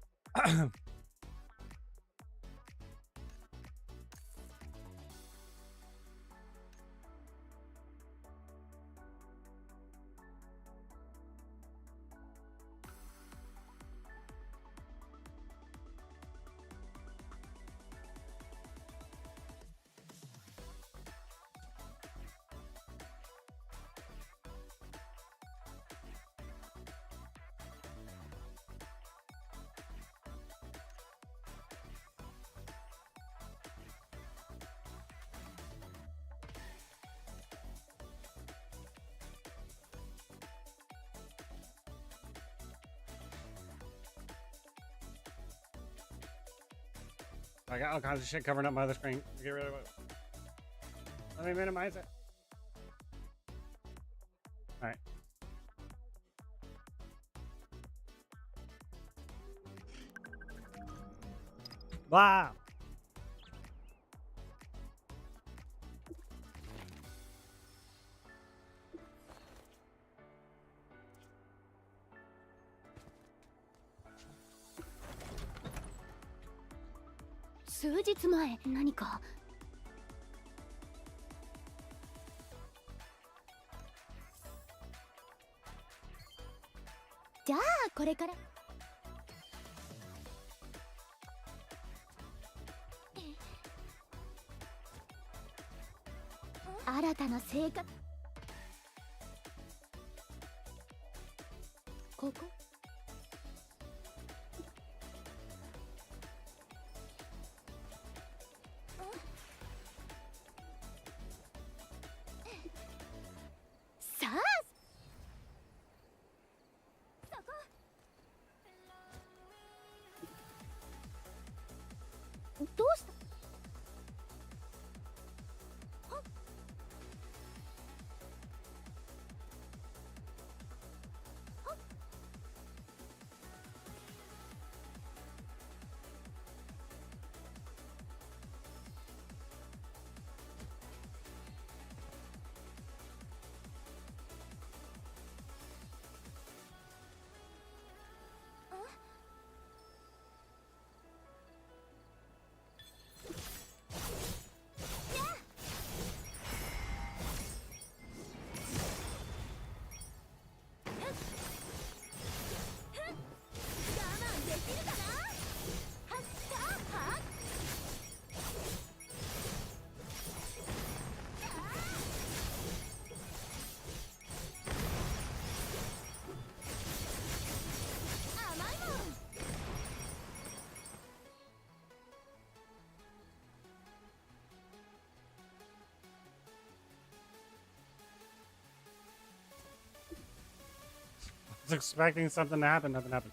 I got all kinds of shit covering up my other screen. Get rid of it. Let me minimize it. All right. Blah.数日前何か。じゃあこれから新たな生活。ここさあそこどうしたI was expecting something to happen. Nothing happened.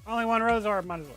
Only one rose orb, might as well.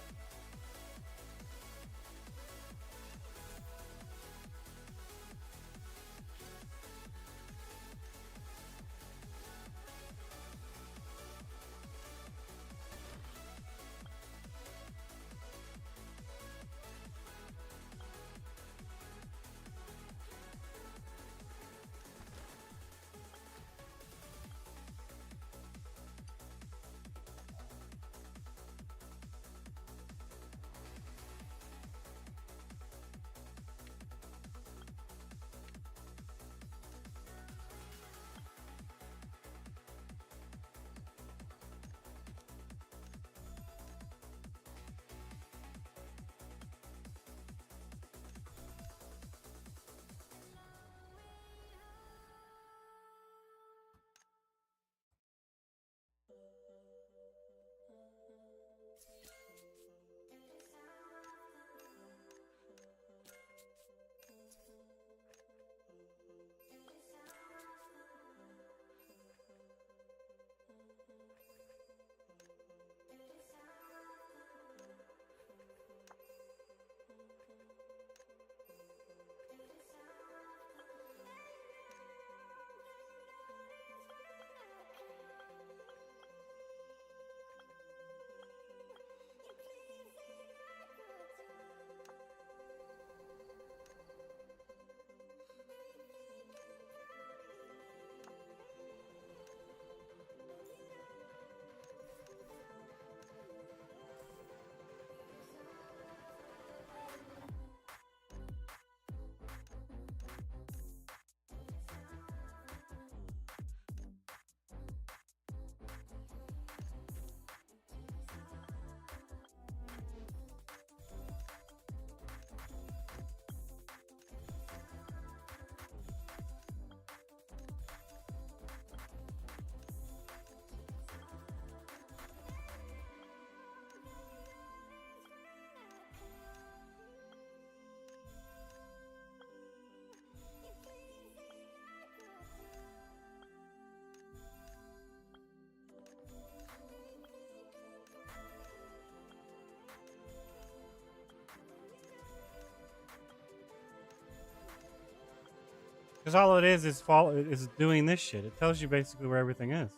Because all it is doing this shit. It tells you basically where everything is.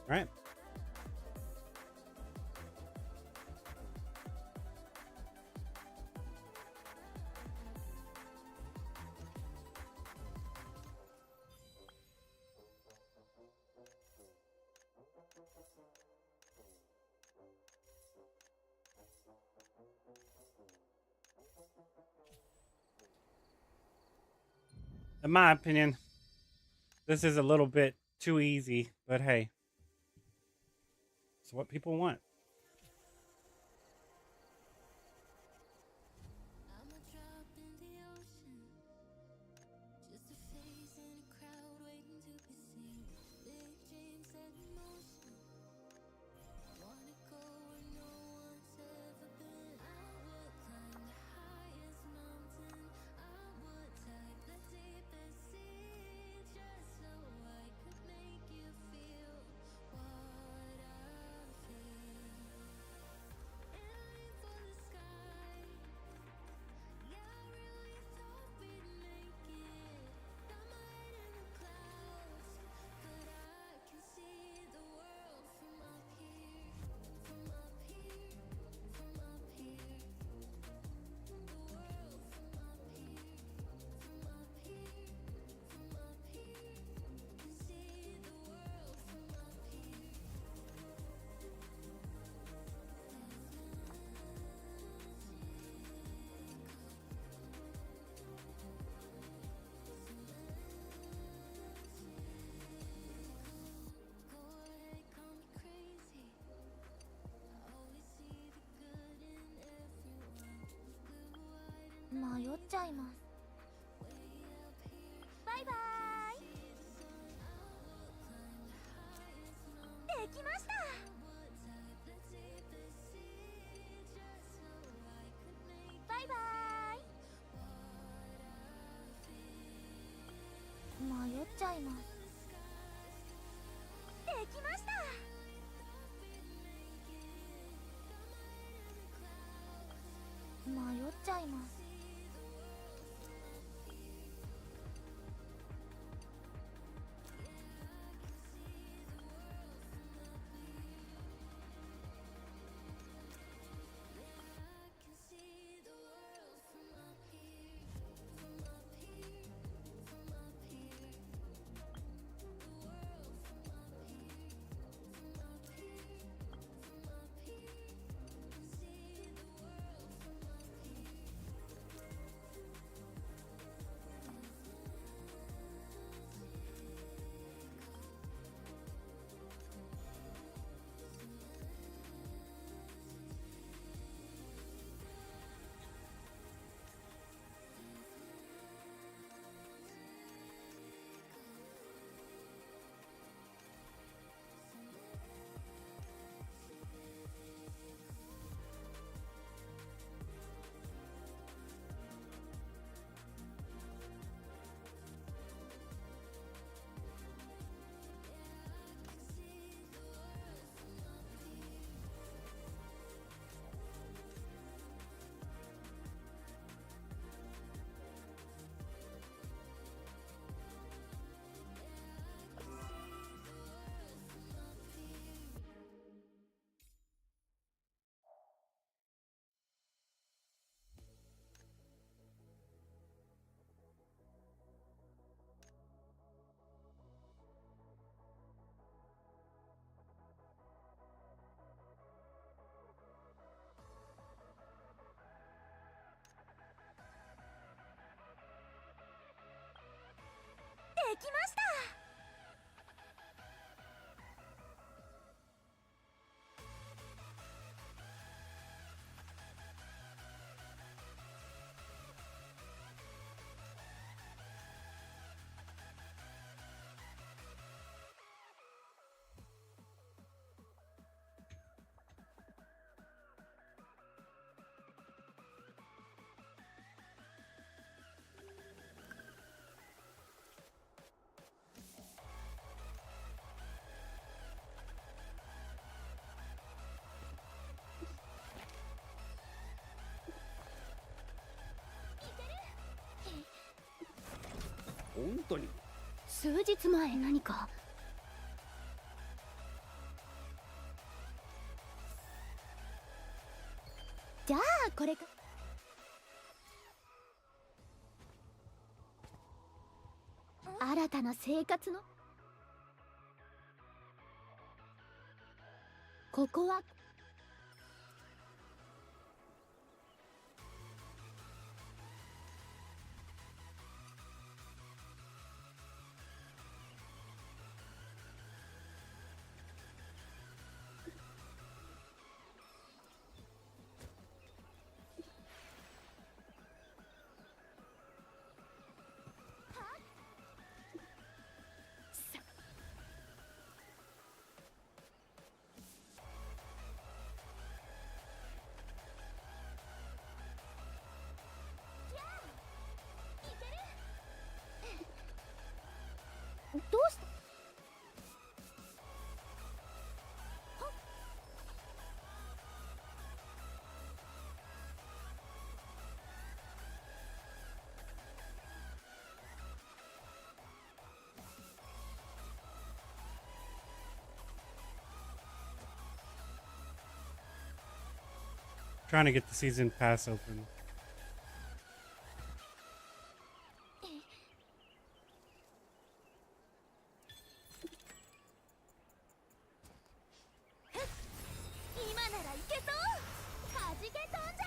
Right? In my opinion, this is a little bit too easy, but hey, it's what people want. I'm a drop in the ocean, just a face in a crowd waiting to be seen. Big dreams set in motion. Wanna go where no one's ever been. I would climb the highest mountain. I would dive the deepest sea, just so I could make you feel what I feel. Aiming for the sky. Yeah, I really thought we'd make it. Got my head in the clouds, but I can see the world from up here. From up here, from up here. The world from up here. From up here, from up here. Can see the world from up here. Go ahead, call me crazy. I always see the good in everyone. Blue-eyed and 迷っちゃいます。バイバイ。できました。バイバイ。迷っちゃいます。できました。迷っちゃいます。できました。本当に。数日前何か。じゃあこれか。新たな生活のここはどうした。Trying to get the season pass open. 今ならいけそう。はじけ飛んじゃ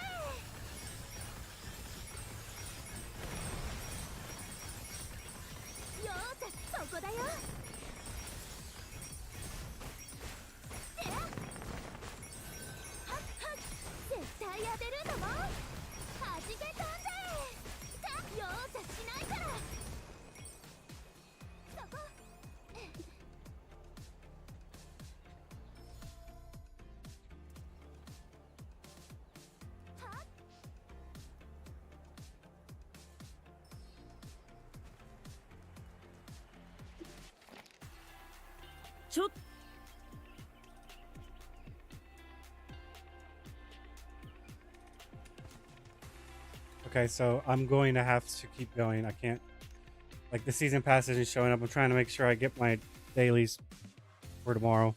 え。よーし、そこだよ。えっはっはっ、絶対当てるんだもん。はじけ飛んじゃえ。容赦しないから。そこ。はっ。ちょっ。 Okay, so I'm going to have to keep going. I can't, like, the season pass isn't showing up. I'm trying to make sure I get my dailies for tomorrow.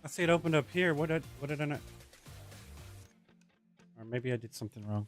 I see it opened up here. What did I not? Or maybe I did something wrong.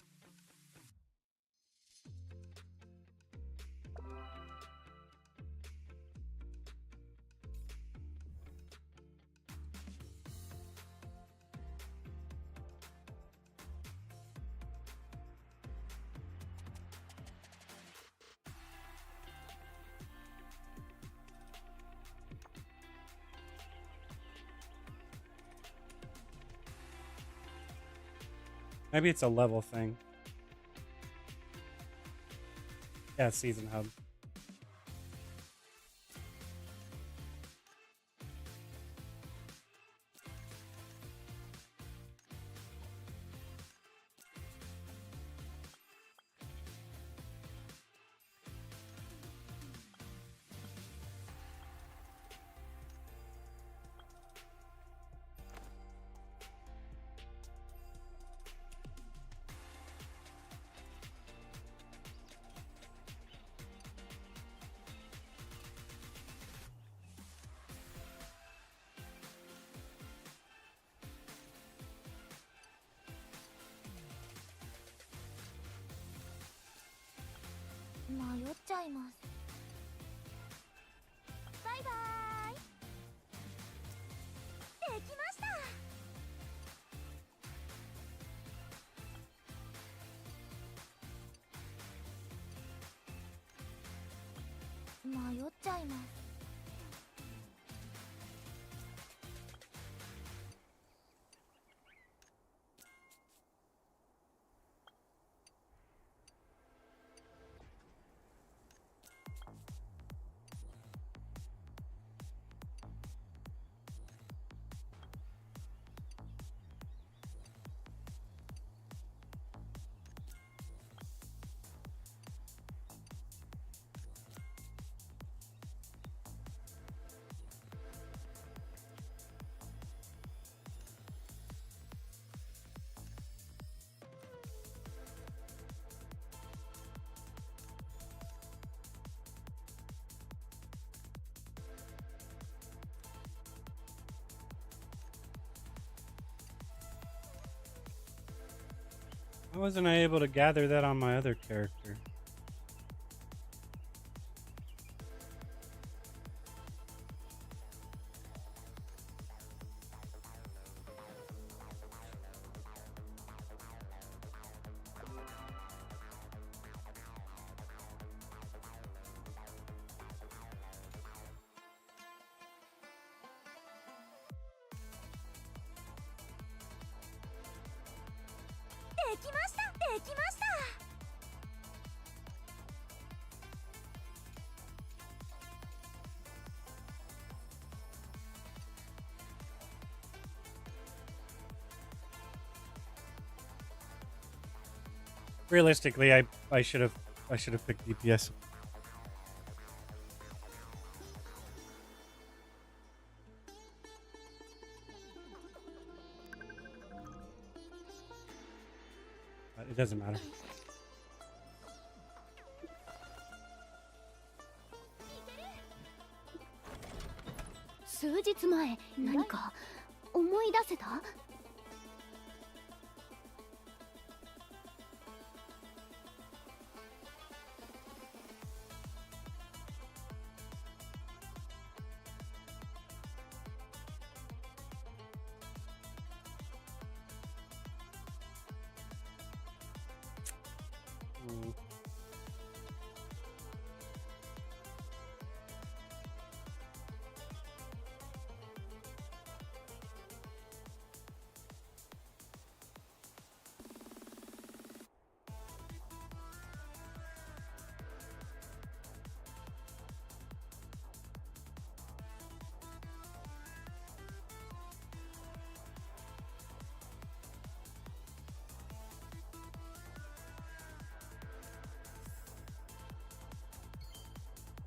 Maybe it's a level thing. Yeah, season hub.迷っちゃいます。バイバーイ。できました。迷っちゃいます。Why wasn't I able to gather that on my other character? Realistically, I should have picked DPS. It doesn't matter. 数日前何か思い出せた？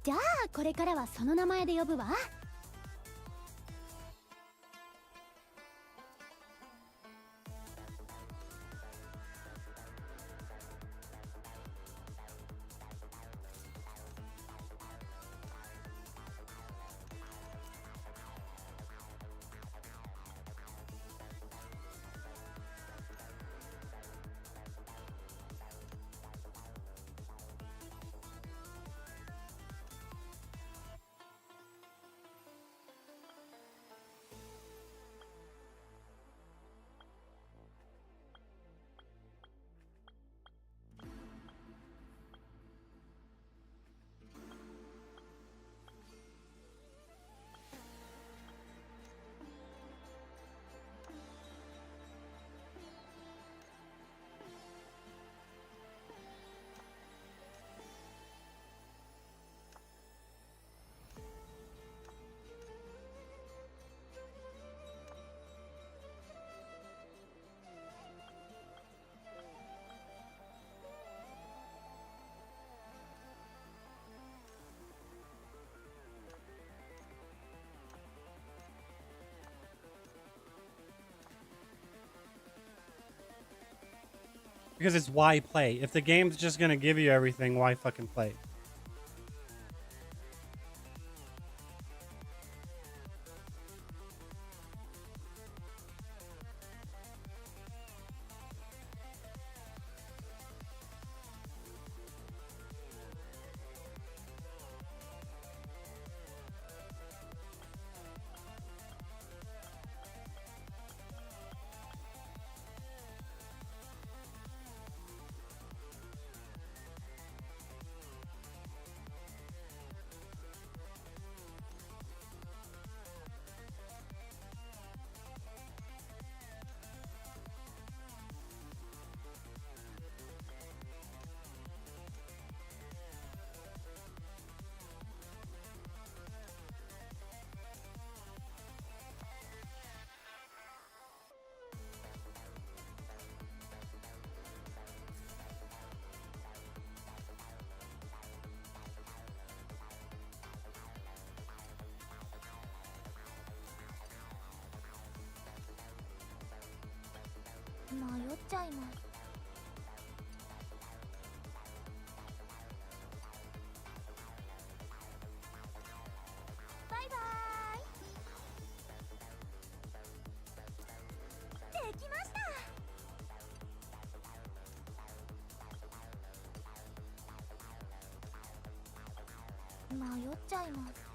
じゃあこれからはその名前で呼ぶわ。Because it's why play. If the game's just gonna give you everything, why fucking play?迷っちゃいます。バイバーイ。できました。迷っちゃいます。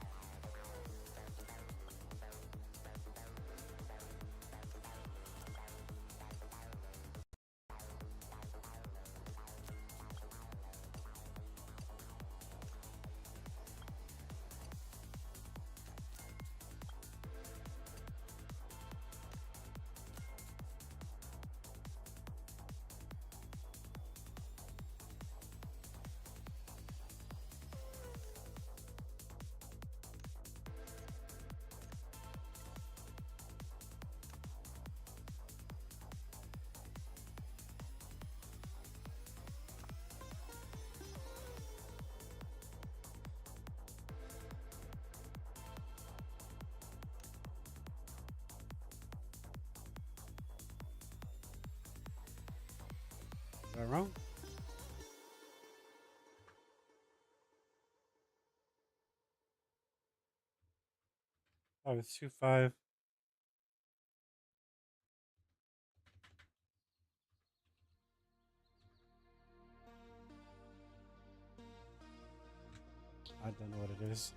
Is that wrong? Oh, it's 2-5. I don't know what it is.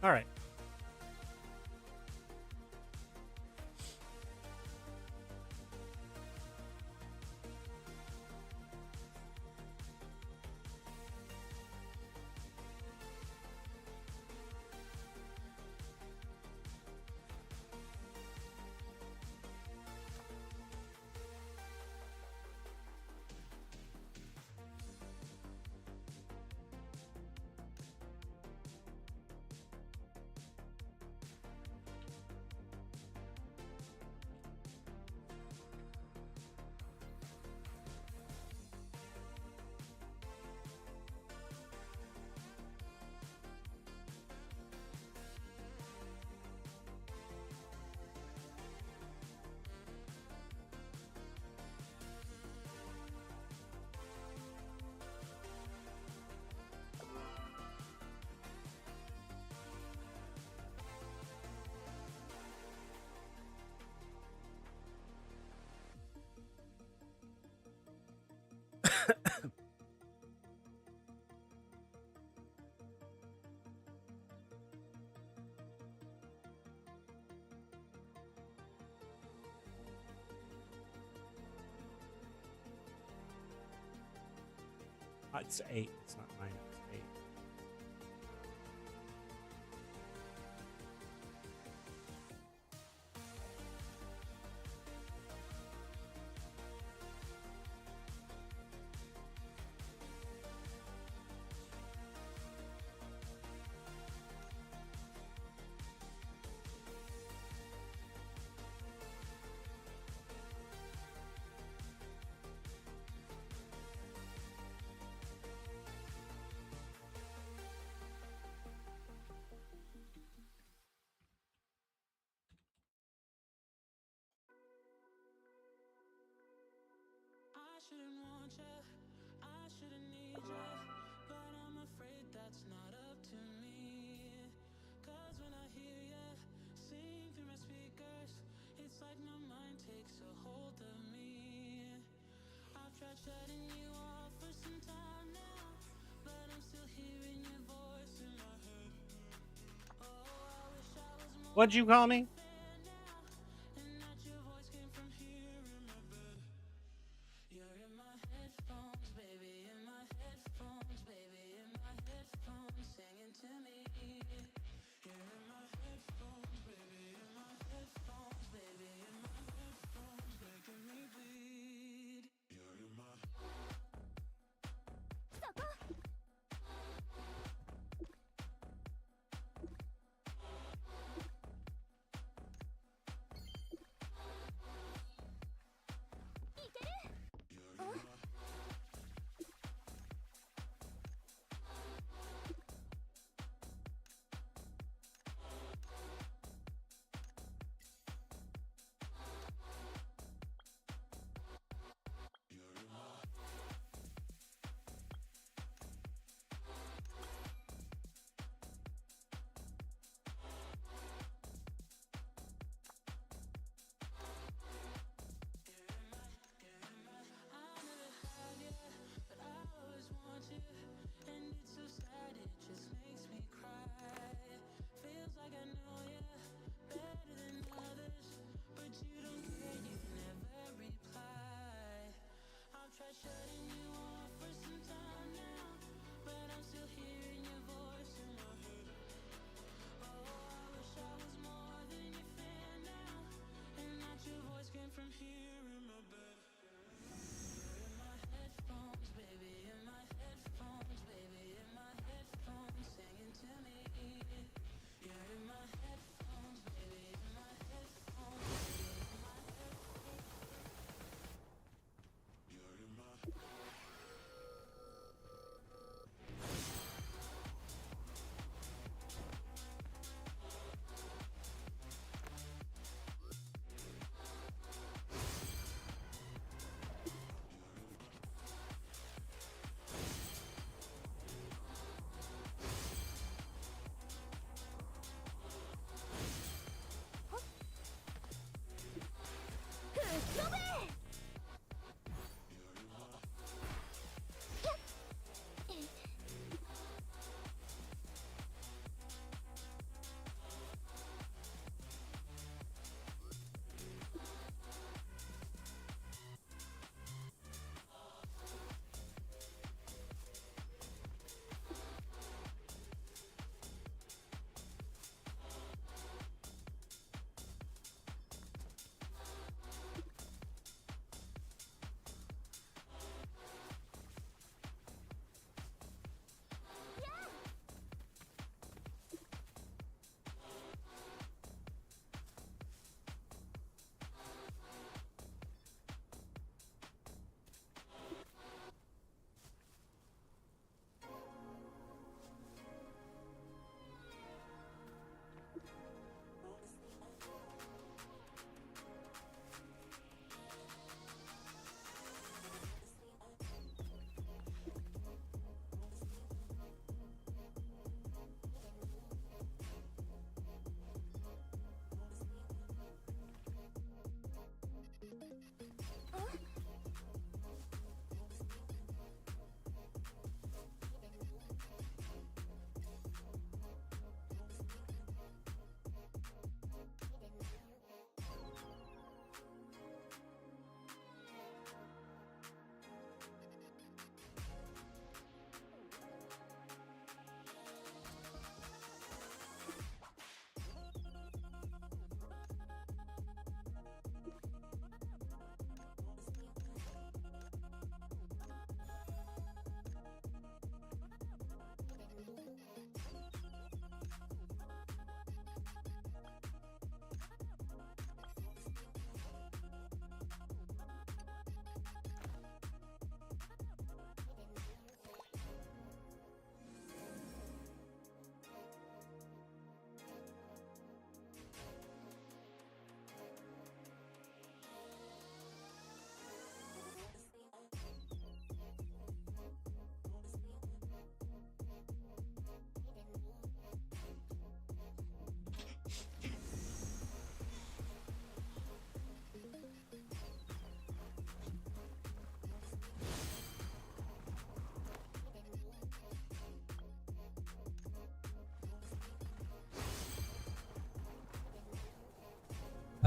All right. It's 8. It's not 9. It's 8. I shouldn't want ya, I shouldn't need ya, but I'm afraid that's not up to me. Cause when I hear ya sing through my speakers, it's like my mind takes a hold of me. I've tried shutting you off for some time now, but I'm still hearing your voice in my head. Oh, I wish I was more What'd you call me? fair now, and that your voice came from here in my bed. You're in my headphones, baby, in my headphones, baby, in my headphones, singing to me.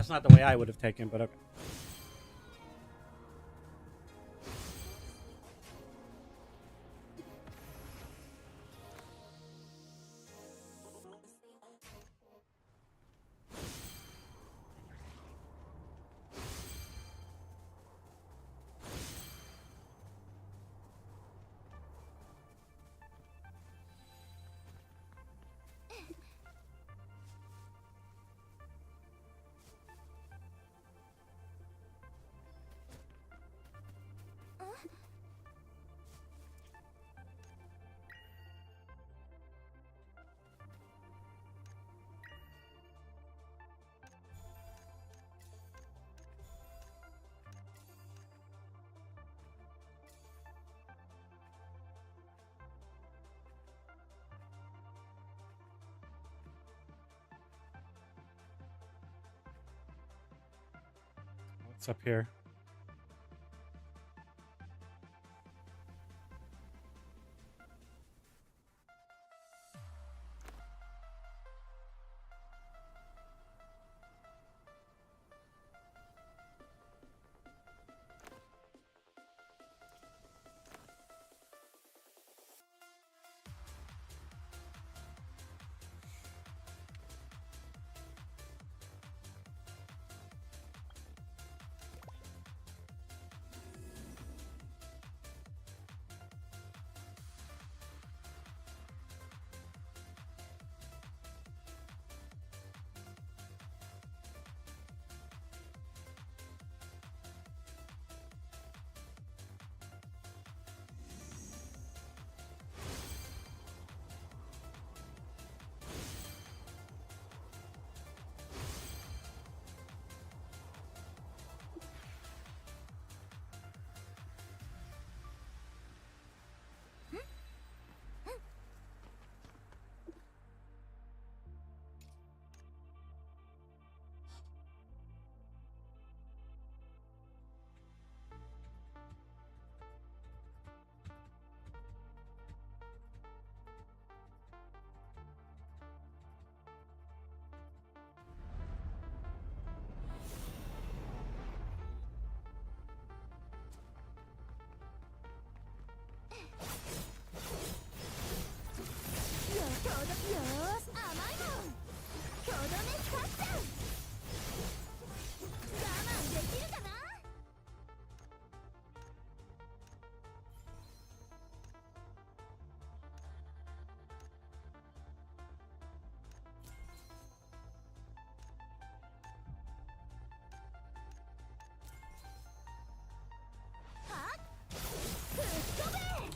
That's not the way I would have taken, but okay. What's up here?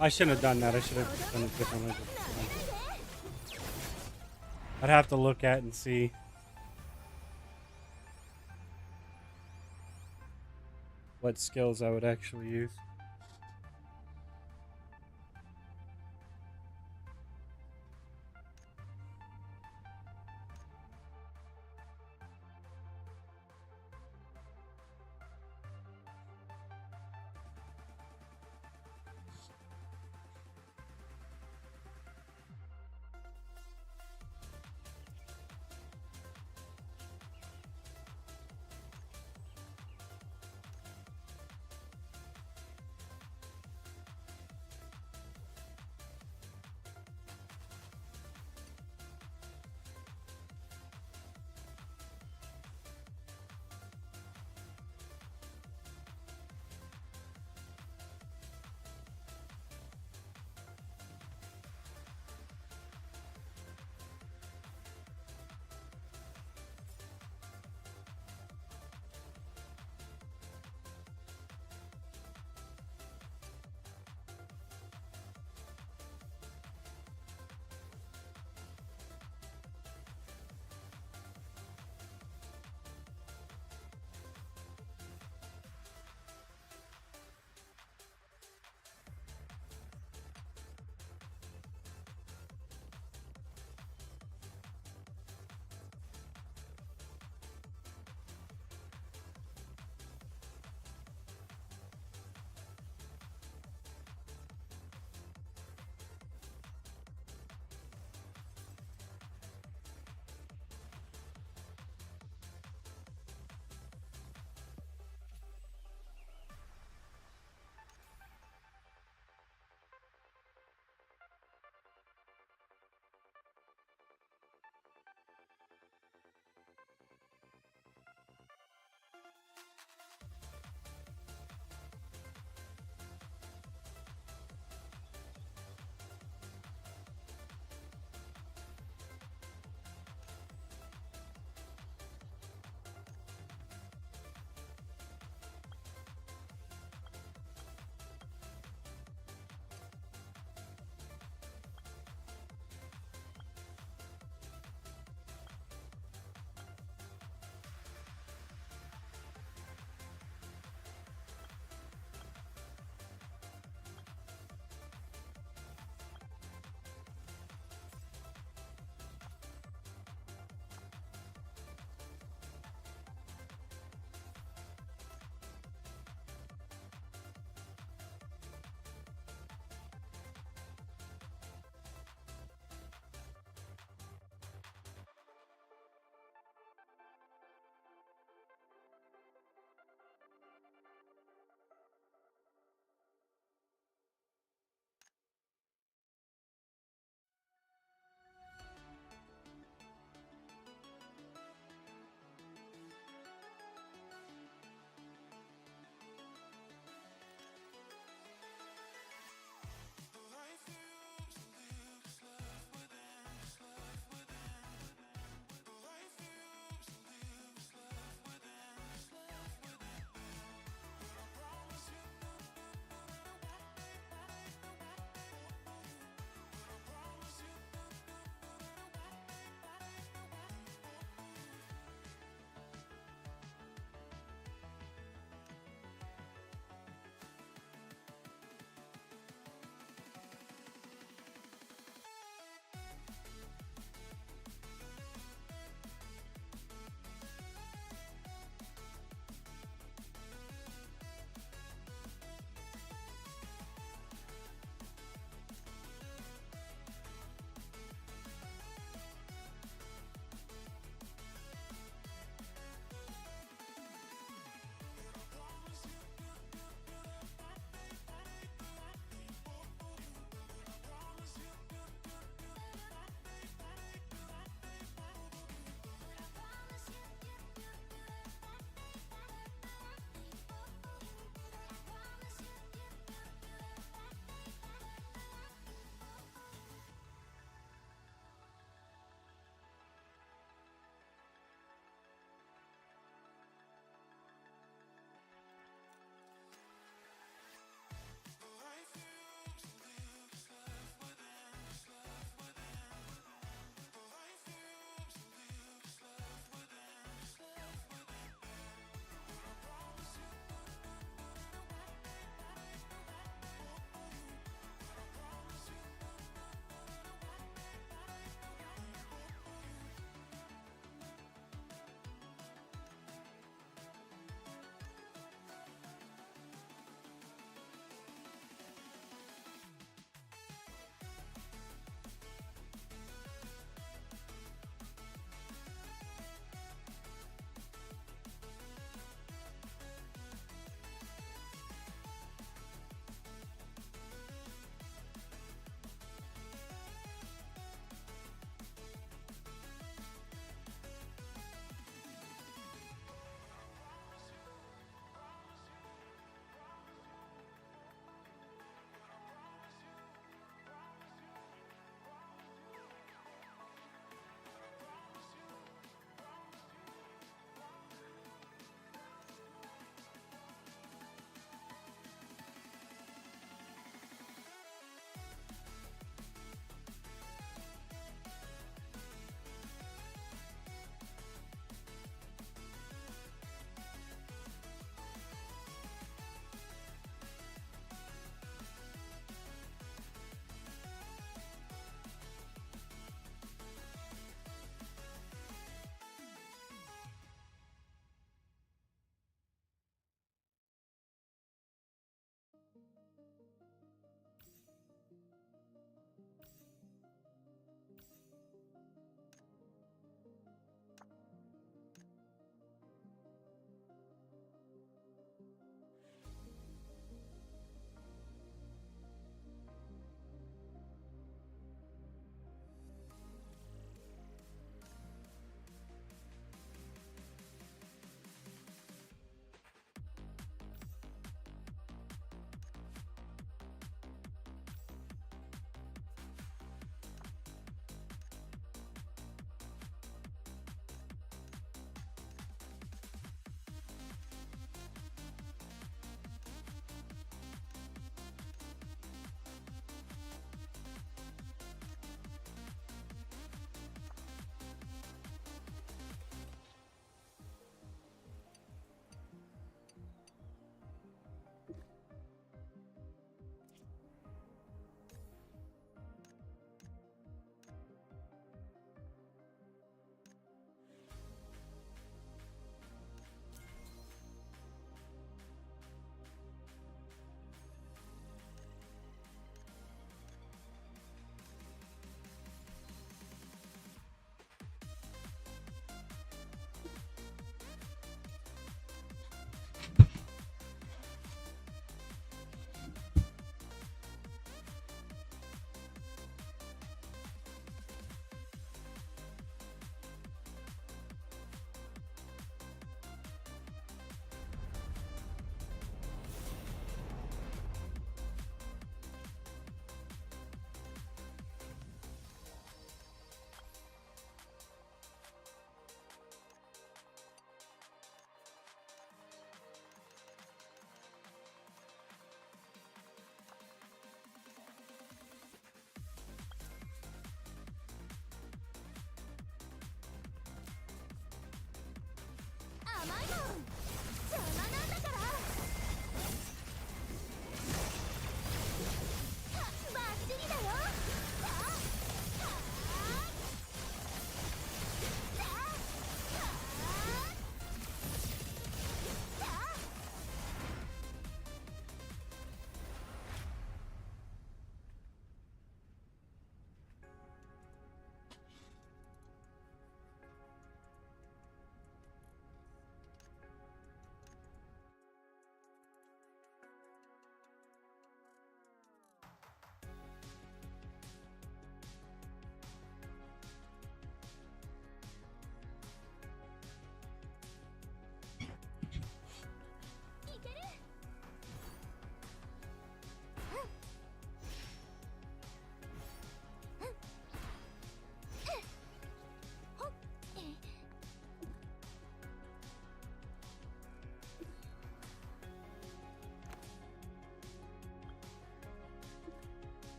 I shouldn't have done that. I should have done it differently. I'd have to look at and see. What skills I would actually use.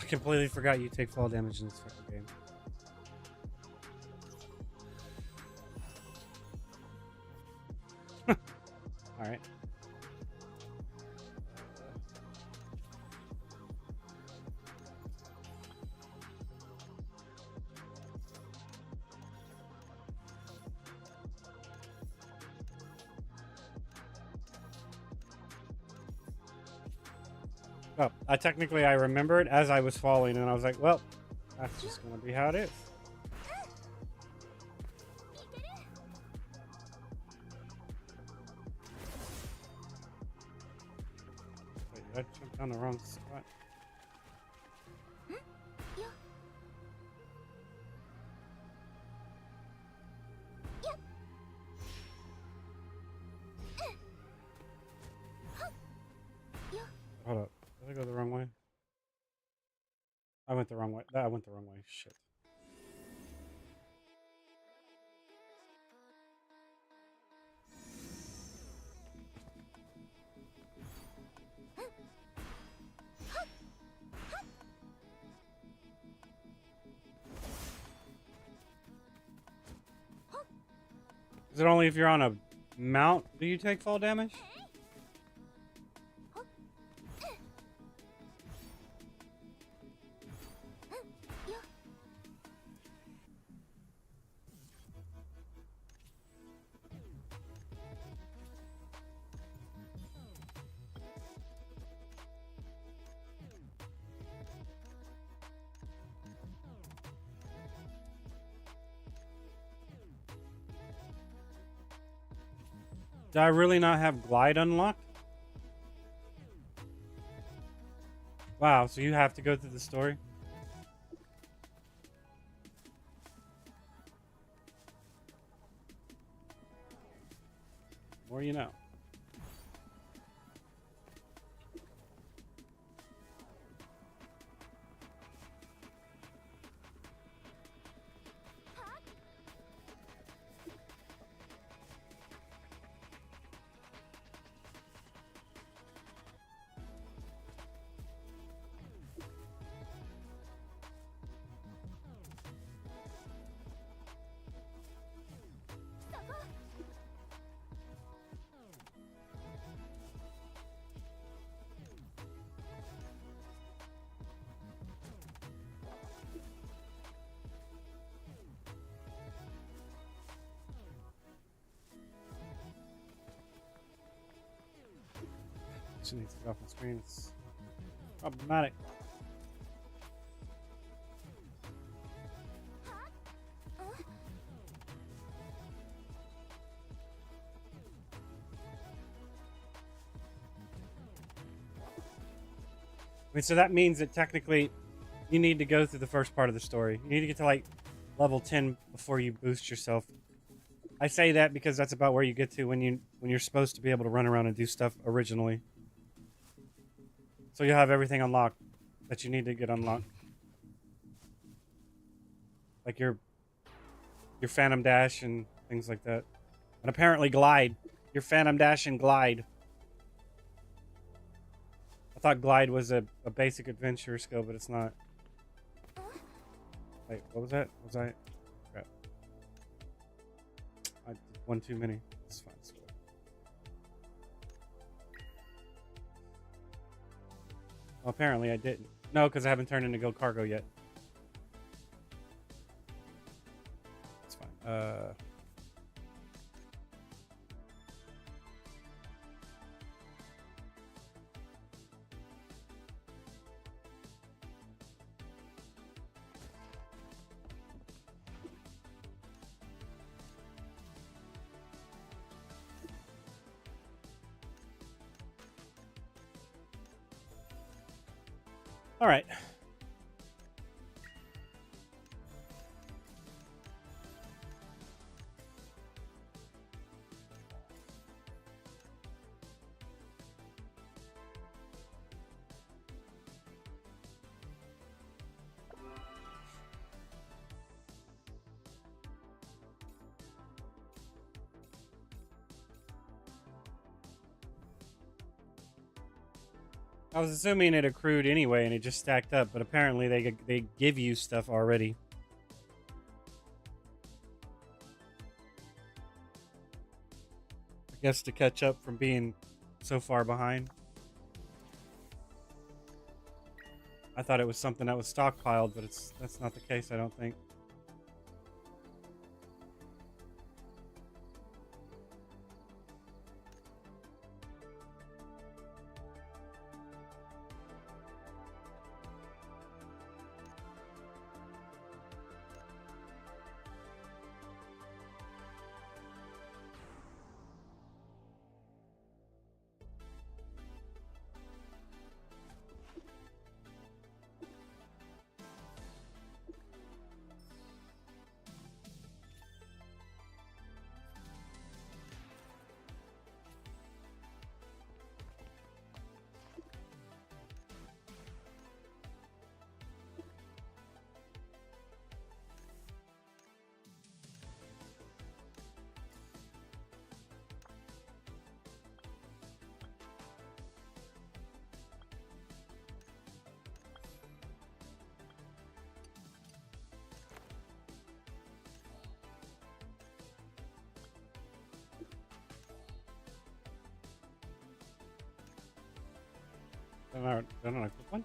completely forgot you take fall damage in this fucking game. Alright. Oh, I remembered as I was falling, and I was like, well, that's just gonna be how it is. Wait, did I jump down the wrong spot? Hold up. Did I go the wrong way? I went the wrong way. I went the wrong way. Shit. Is it only if you're on a mount do you take fall damage? Do I really not have glide unlocked? Wow, so you have to go through the story? More you know. She needs to go off the screen. It's problematic. I mean, so that means that technically you need to go through the first part of the story. You need to get to like level 10 before you boost yourself. I say that because that's about where you get to when you're supposed to be able to run around and do stuff originally. So you'll have everything unlocked that you need to get unlocked. Like your Phantom Dash and things like that. And apparently Glide. Your Phantom Dash and Glide. I thought Glide was a basic adventure skill, but it's not. Wait, what was that? Was I... Crap. I did one too many. It's fine. It's fine. Well, apparently I didn't. No, because I haven't turned into Go Cargo yet. It's fine. All right. I was assuming it accrued anyway, and it just stacked up. But apparently, they give you stuff already. I guess to catch up from being so far behind. I thought it was something that was stockpiled, but that's not the case, I don't think. Don't know, quick one.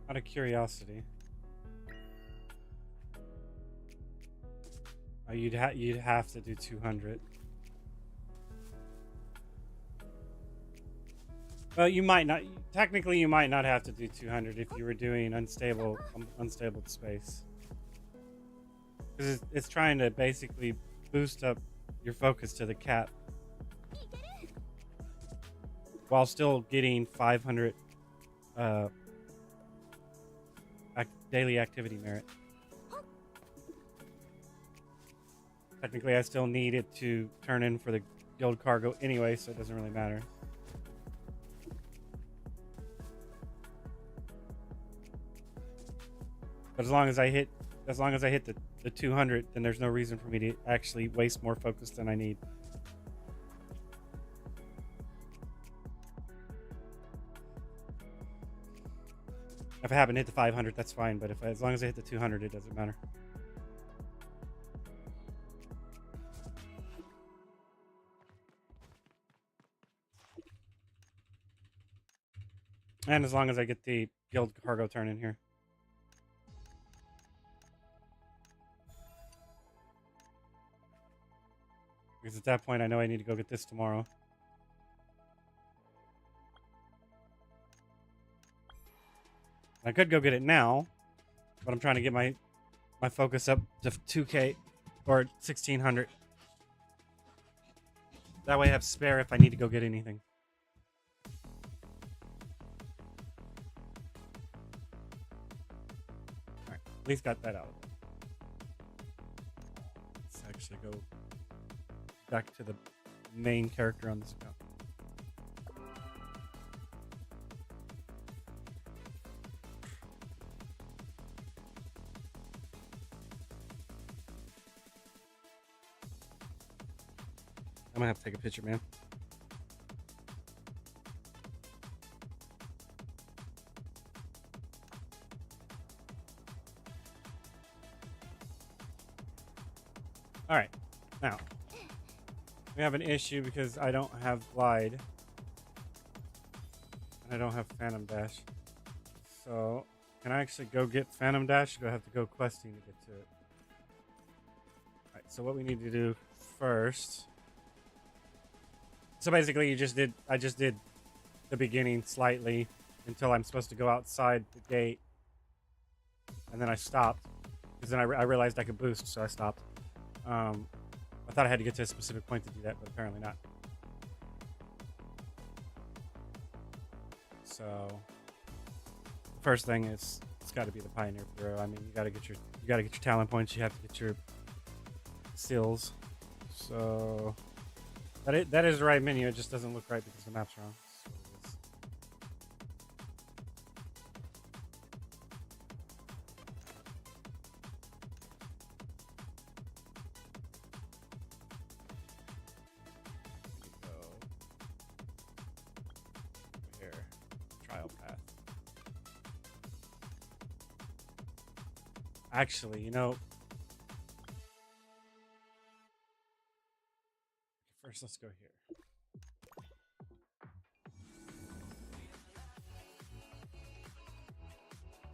Out of curiosity. Oh, you'd have to do 200. Well, you might not. Technically, you might not have to do 200 if you were doing unstable space. Because it's trying to basically boost up your focus to the cap while still getting 500 daily activity merit. Technically, I still need it to turn in for the guild cargo anyway, so it doesn't really matter. But as long as I hit the 200, then there's no reason for me to actually waste more focus than I need. If I happen to hit the 500, that's fine. But as long as I hit the 200, it doesn't matter. And as long as I get the guild cargo turn in here. Because at that point, I know I need to go get this tomorrow. I could go get it now, but I'm trying to get my focus up to 2K or 1600. That way I have spare if I need to go get anything. Alright, at least got that out. Let's actually go back to the main character on this account. I'm gonna have to take a picture, man. All right, now we have an issue because I don't have glide and I don't have phantom dash. So can I actually go get phantom dash? Or do I have to go questing to get to it? All right, so what we need to do first. So basically, I just did the beginning slightly until I'm supposed to go outside the gate, and then I stopped because then I realized I could boost, so I stopped. I thought I had to get to a specific point to do that, but apparently not. So the first thing is it's got to be the Pioneer Bureau. I mean, you got to get your talent points. You have to get your seals. So. That is the right menu, it just doesn't look right because the map's wrong. So here, trial path. Actually, you know, first, let's go here.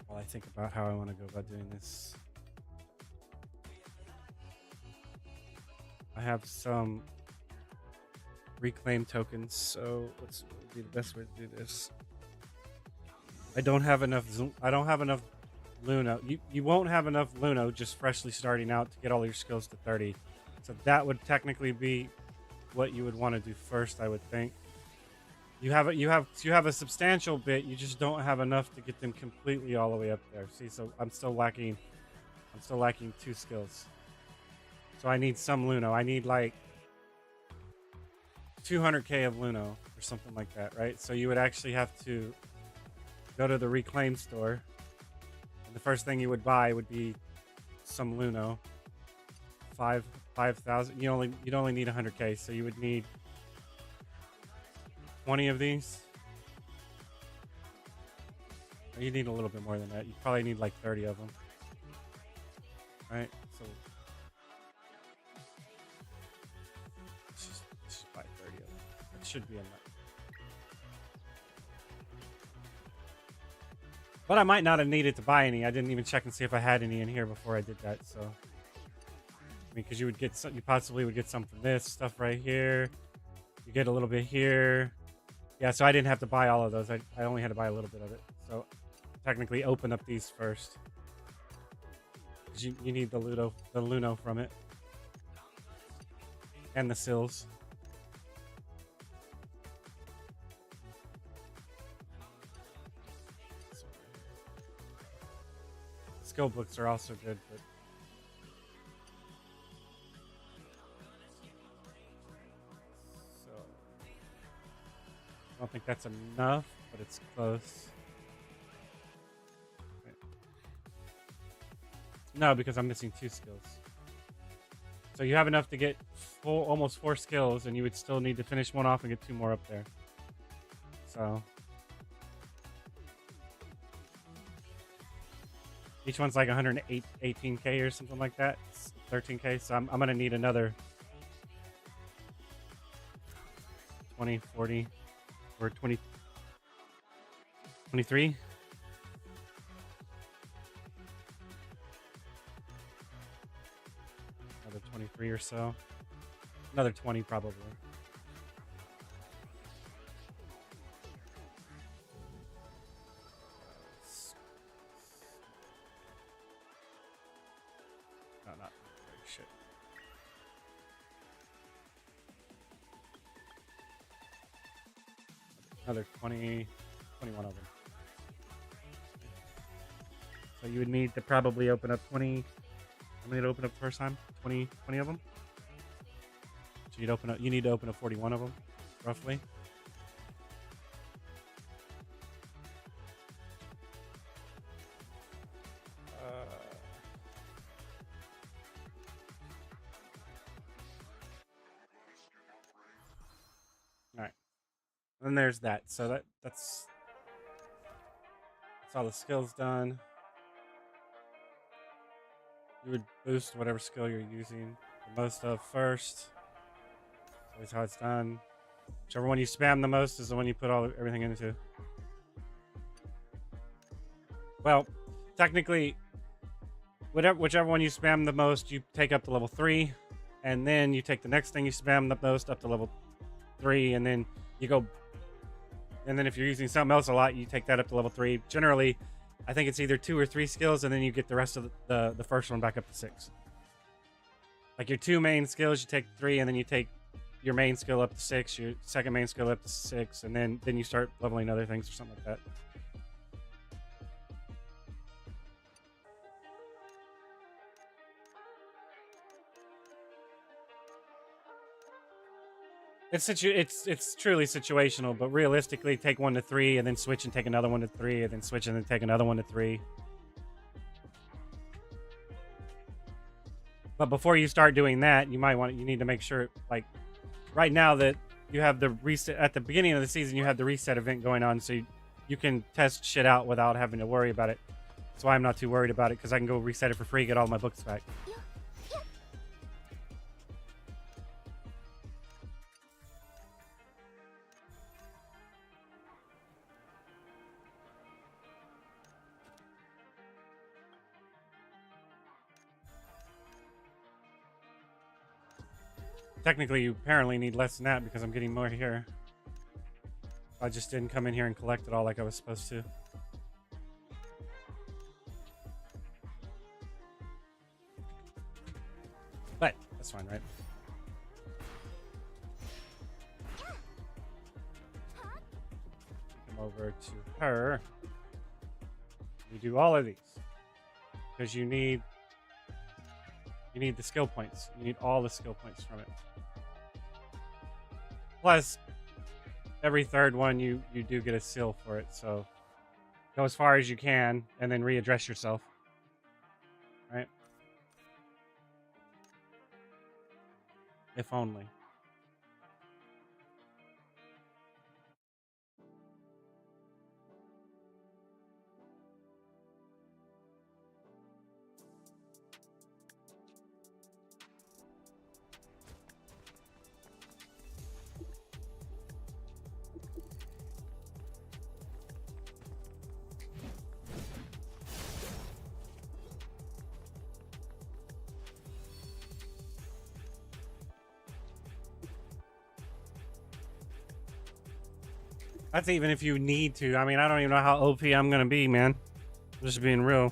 While I think about how I want to go about doing this. I have some reclaim tokens, so what's would be the best way to do this? I don't have enough Luno. You won't have enough Luno just freshly starting out to get all your skills to 30. So that would technically be what you would want to do first, I would think. You have a substantial bit, you just don't have enough to get them completely all the way up there. See, so I'm still lacking 2 skills. So I need some Luno. I need like 200k of Luno or something like that, right? So you would actually have to go to the reclaim store, and the first thing you would buy would be some Luno. 5,000. You'd only need 100k, so you would need 20 of these. Or you need a little bit more than that. You probably need like 30 of them. Right? So let's just buy 30 of them. That should be enough. But I might not have needed to buy any. I didn't even check and see if I had any in here before I did that, so. I mean, because you possibly would get some from this stuff right here. You get a little bit here. Yeah, so I didn't have to buy all of those. I only had to buy a little bit of it. So technically open up these first. Because you need the Luno from it. And the sills. Skill books are also good, but I don't think that's enough, but it's close. Wait. No, because I'm missing 2 skills. So you have enough to get almost 4 skills, and you would still need to finish 1 off and get 2 more up there. So Each one's like 118k or something like that. It's 13k. So I'm gonna need another 20, 40, or 20, 23. Another 23 or so. Another 20 probably. No, not shit. Another 20, 21 of them. So you would need to probably open up 20. How many to open up the first time? 20 of them. So you need to open up 41 of them, roughly. All right. And there's that. So that's all the skills done. You would boost whatever skill you're using the most of first. That's how it's done. Whichever one you spam the most is the one you put everything into. Well, technically, whichever one you spam the most, you take up to level 3, and then you take the next thing you spam the most up to level 3, and then you go. And then if you're using something else a lot, you take that up to level 3. Generally, I think it's either 2 or 3 skills, and then you get the rest of the first one back up to 6. Like your 2 main skills, you take 3, and then you take your main skill up to 6, your second main skill up to 6, and then you start leveling other things or something like that. It's truly situational, but realistically, take 1 to 3, and then switch and take another 1 to 3, and then switch and then take another 1 to 3. But before you start doing that, you need to make sure, like, right now that you have the reset at the beginning of the season, you have the reset event going on, so you can test shit out without having to worry about it. That's why I'm not too worried about it, because I can go reset it for free, get all my books back. Technically, you apparently need less than that because I'm getting more here. I just didn't come in here and collect it all like I was supposed to. But that's fine, right? Come over to her. You do all of these because you need the skill points. You need all the skill points from it. Plus, every third one you do get a seal for it. So go as far as you can and then readdress yourself. Right? If only. That's even if you need to. I mean, I don't even know how OP I'm gonna be, man. I'm just being real.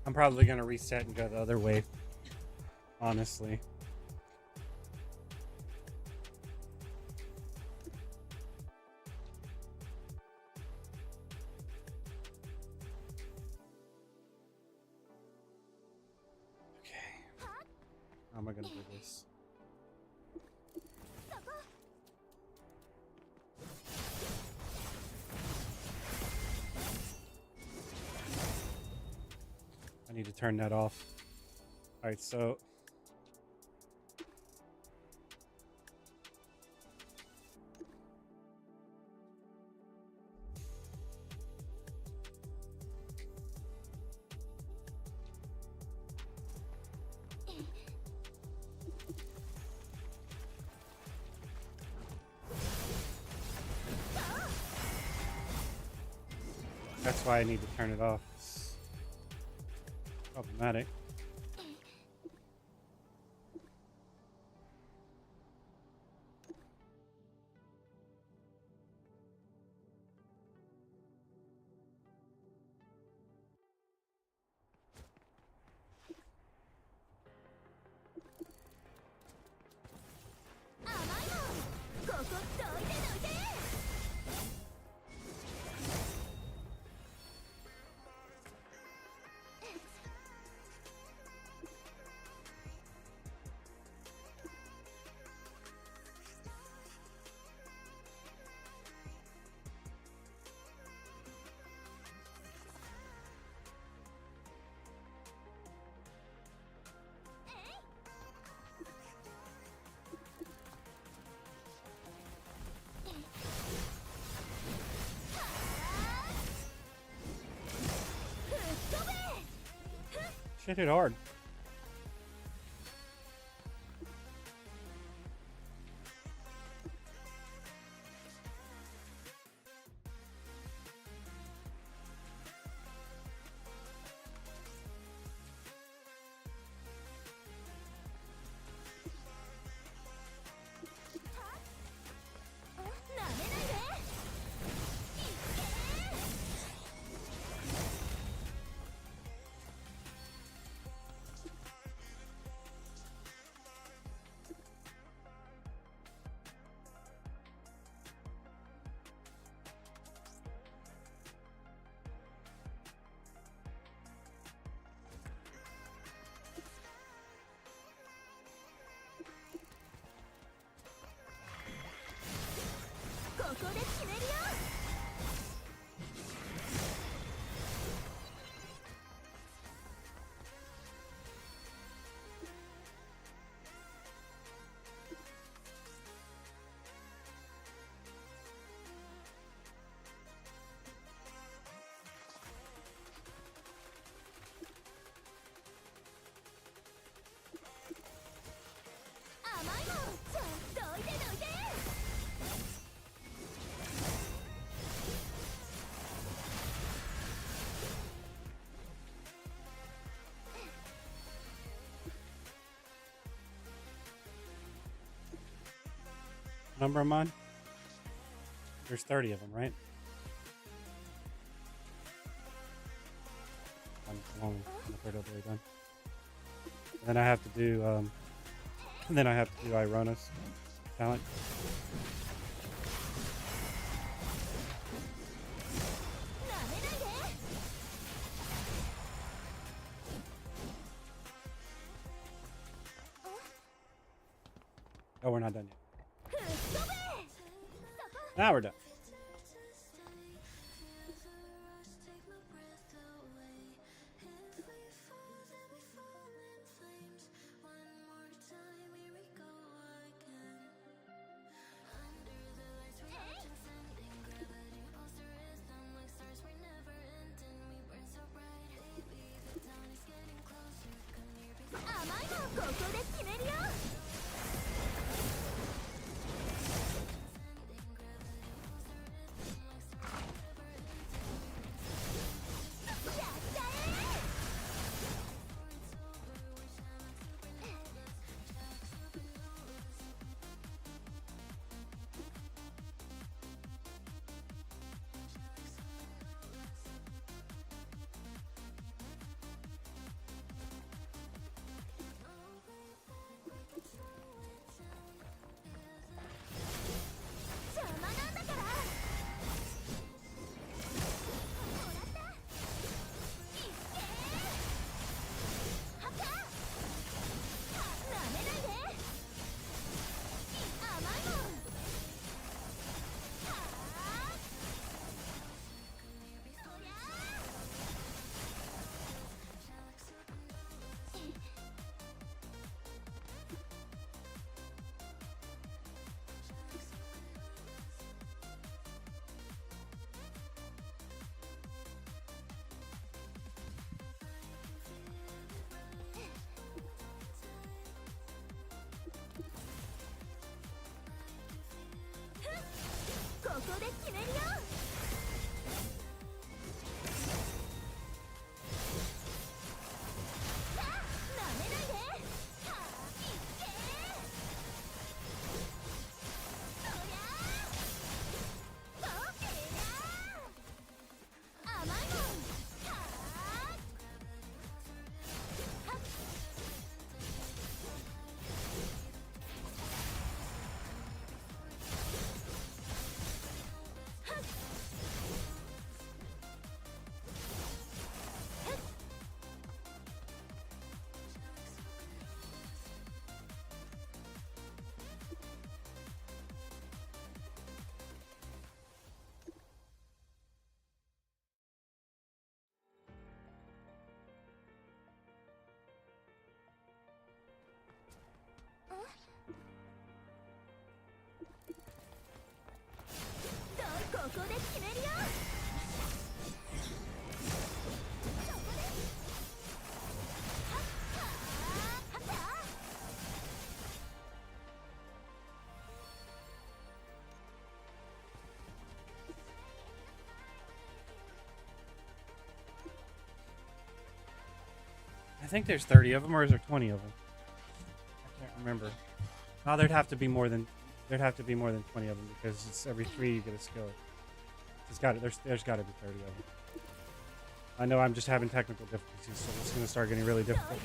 I'm probably gonna reset and go the other way, honestly. Okay. How am I gonna do this? I need to turn that off. All right, so that's why I need to turn it off. It's problematic. Shit hit hard. Number of mine? There's 30 of them, right? I'm the third of the way done. Then I have to do Irona's talent. Oh, we're not done yet. Now we're done. I think there's 30 of them, or is there 20 of them? I can't remember. No, there'd have to be more than 20 of them because it's every 3 you get a skill. There's got to be 30 of them. I know I'm just having technical difficulties, so it's going to start getting really difficult.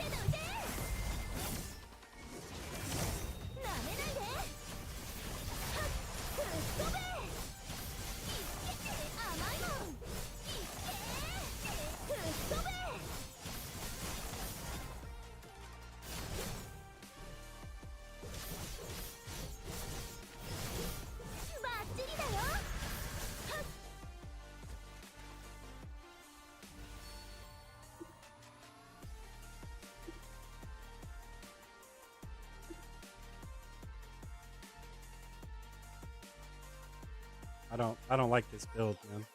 I don't like this build, man.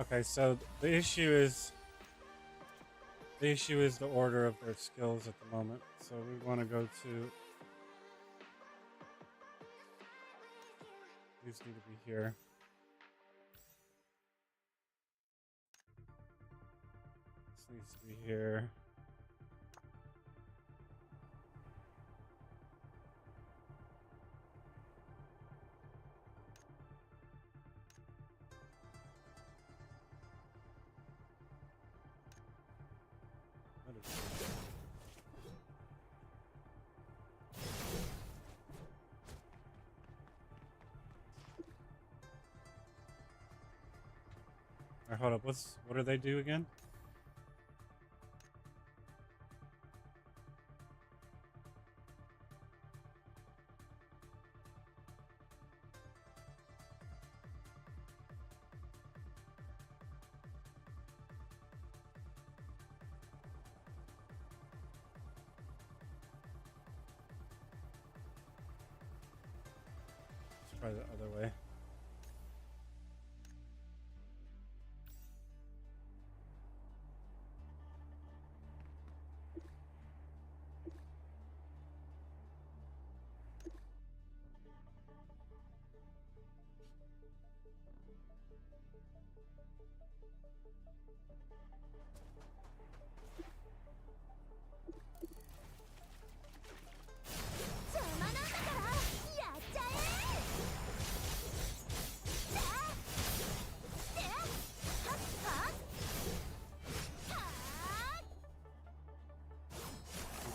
Okay, so the issue is the order of their skills at the moment. So we want to go to these need to be here. This needs to be here. Alright, hold up. What do they do again? Let's try the other way.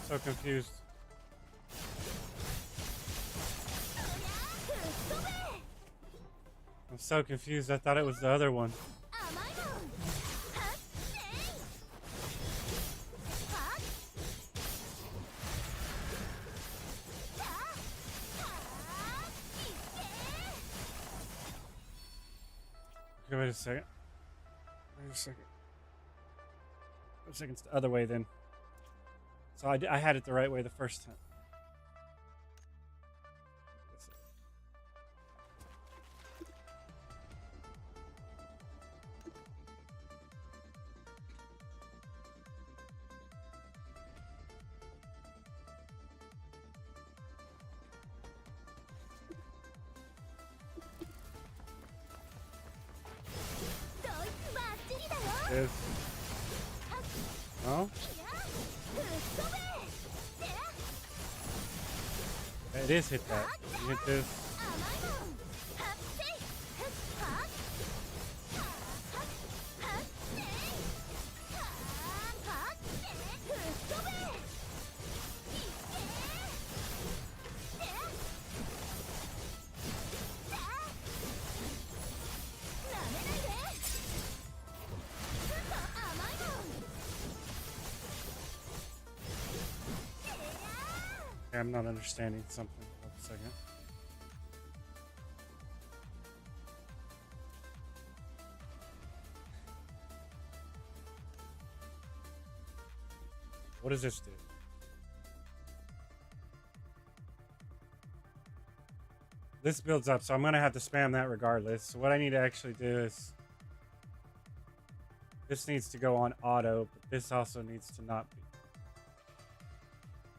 So confused. I'm so confused. I thought it was the other one. Okay, wait a second. Wait a second. Wait a second. It's the other way then. So I had it the right way the first time. this. No? It is hit that. You hit this. Okay, I'm not understanding something. Hold a second. What does this do? This builds up, so I'm going to have to spam that regardless. So what I need to actually do is... This needs to go on auto, but this also needs to not be.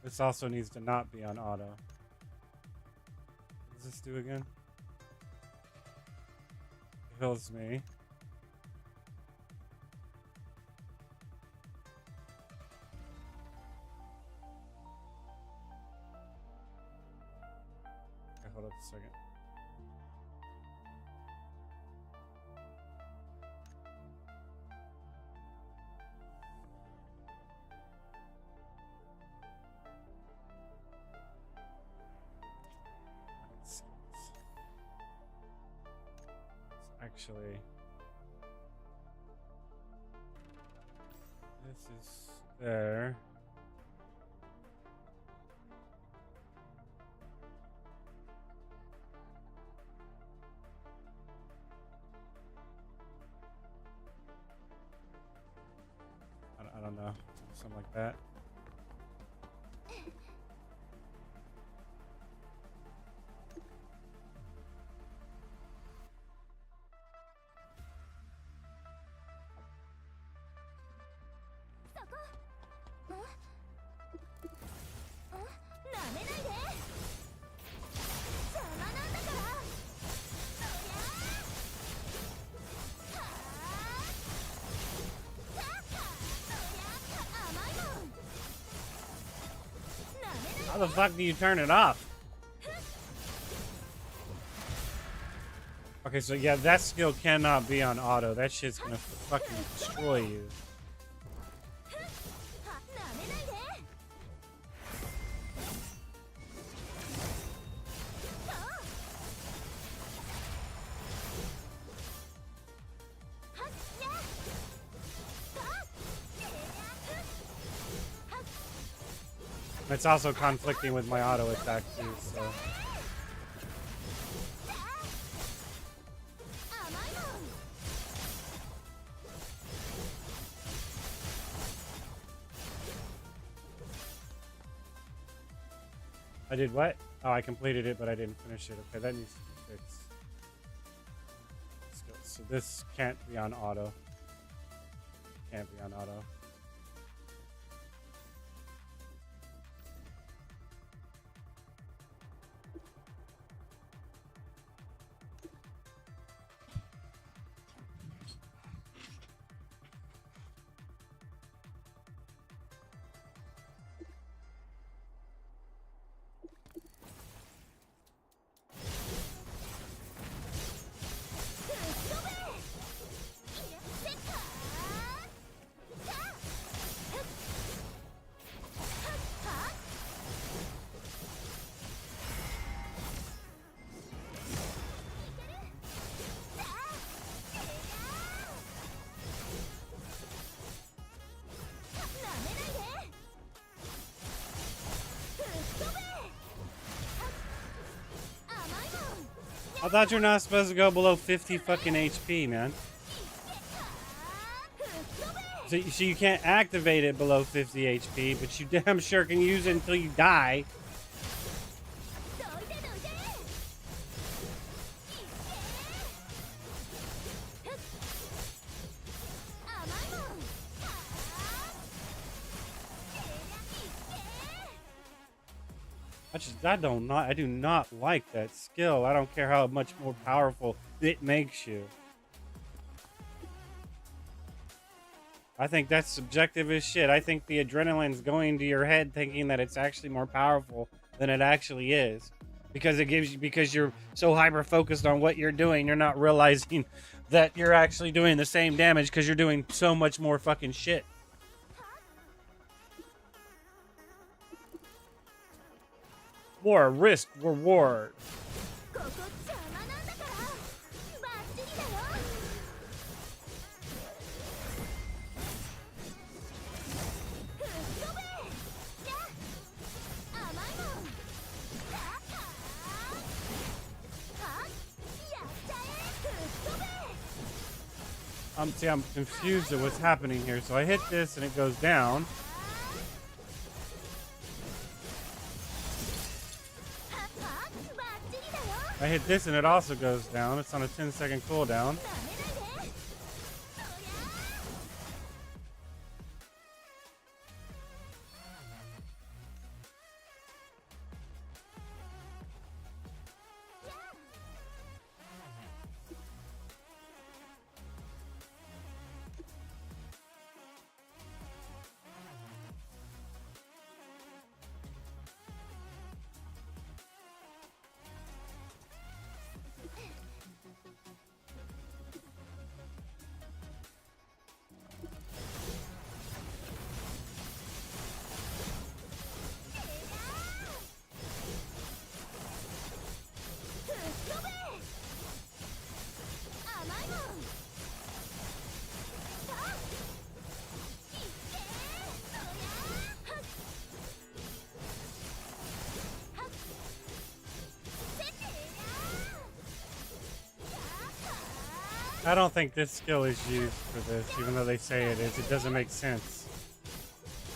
This also needs to not be on auto. What does this do again? It heals me. Okay, hold up a second. Actually, this is there. I don't know, something like that. How the fuck do you turn it off? Okay, so yeah, that skill cannot be on auto. That shit's gonna fucking destroy you. It's also conflicting with my auto attack too, so. I did what? Oh, I completed it, but I didn't finish it. Okay, that needs to be fixed. Let's go. So this can't be on auto. Can't be on auto. I thought you're not supposed to go below 50 fucking HP, man. So you can't activate it below 50 HP, but you damn sure can use it until you die. I do not like that skill. I don't care how much more powerful it makes you. I think that's subjective as shit. I think the adrenaline's going to your head thinking that it's actually more powerful than it actually is. Because you're so hyper focused on what you're doing, you're not realizing that you're actually doing the same damage because you're doing so much more fucking shit. More risk reward. ここ邪魔なんだからバッチリだよ吹っ飛べじゃ甘いもんはっはっやっちゃえ吹っ飛べ I'm confused at what's happening here. So I hit this and it goes down. はっはっバッチリだよ I hit this and it also goes down. It's on a 10-second cooldown. なめないでそりゃ吹っ飛べ甘いもんさあいっけそりゃはっはっせってりゃやっは I don't think this skill is used for this, even though they say it is. It doesn't make sense.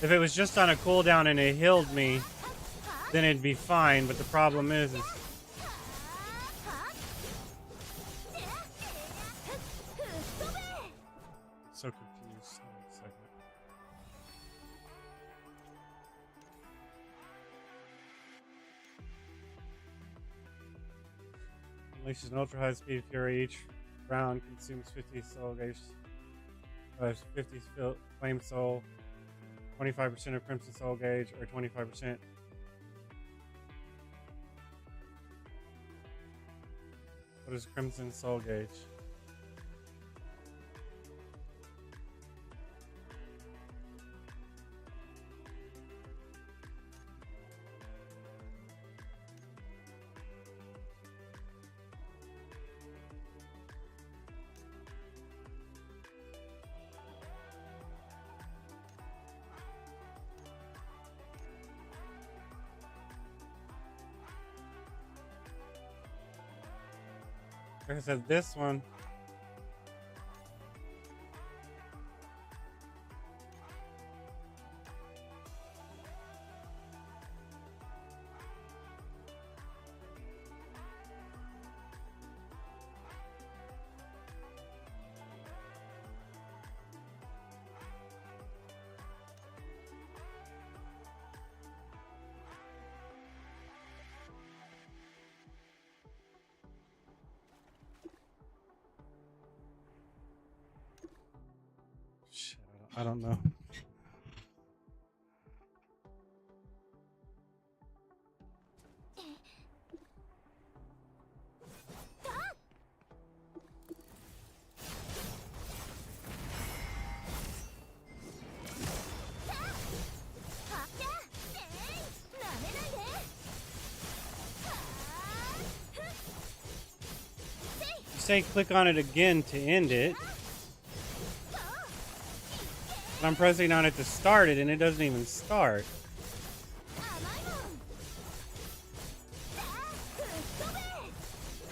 If it was just on a cooldown and it healed me, then it'd be fine. But the problem is so confused. Hold on a second. Unleashes an ultra high speed fury. Each round consumes 50 soul gauge, 50 flame soul, 25% of crimson soul gauge, or 25%. What is crimson soul gauge? Like I said, this one. Shit, I don't know. You say click on it again to end it. But I'm pressing on it to start it and it doesn't even start.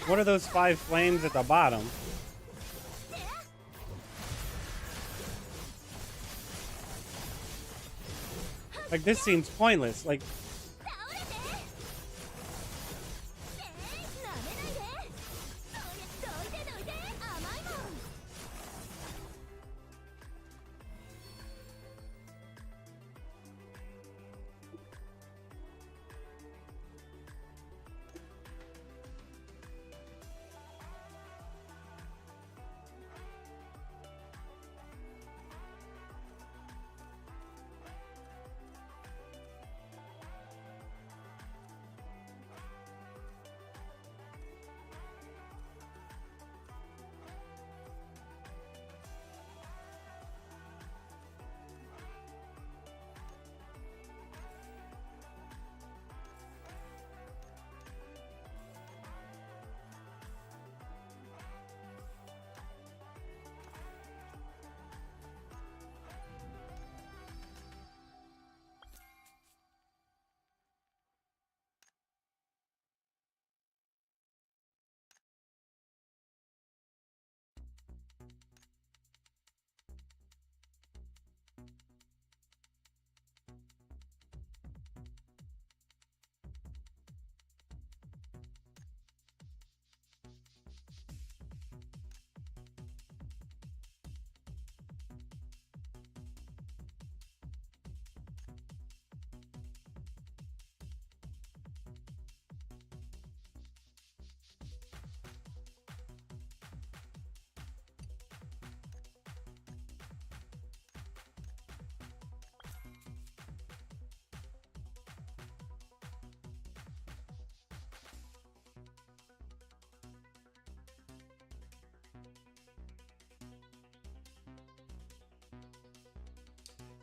What are those 5 flames at the bottom? Like, this seems pointless. Like,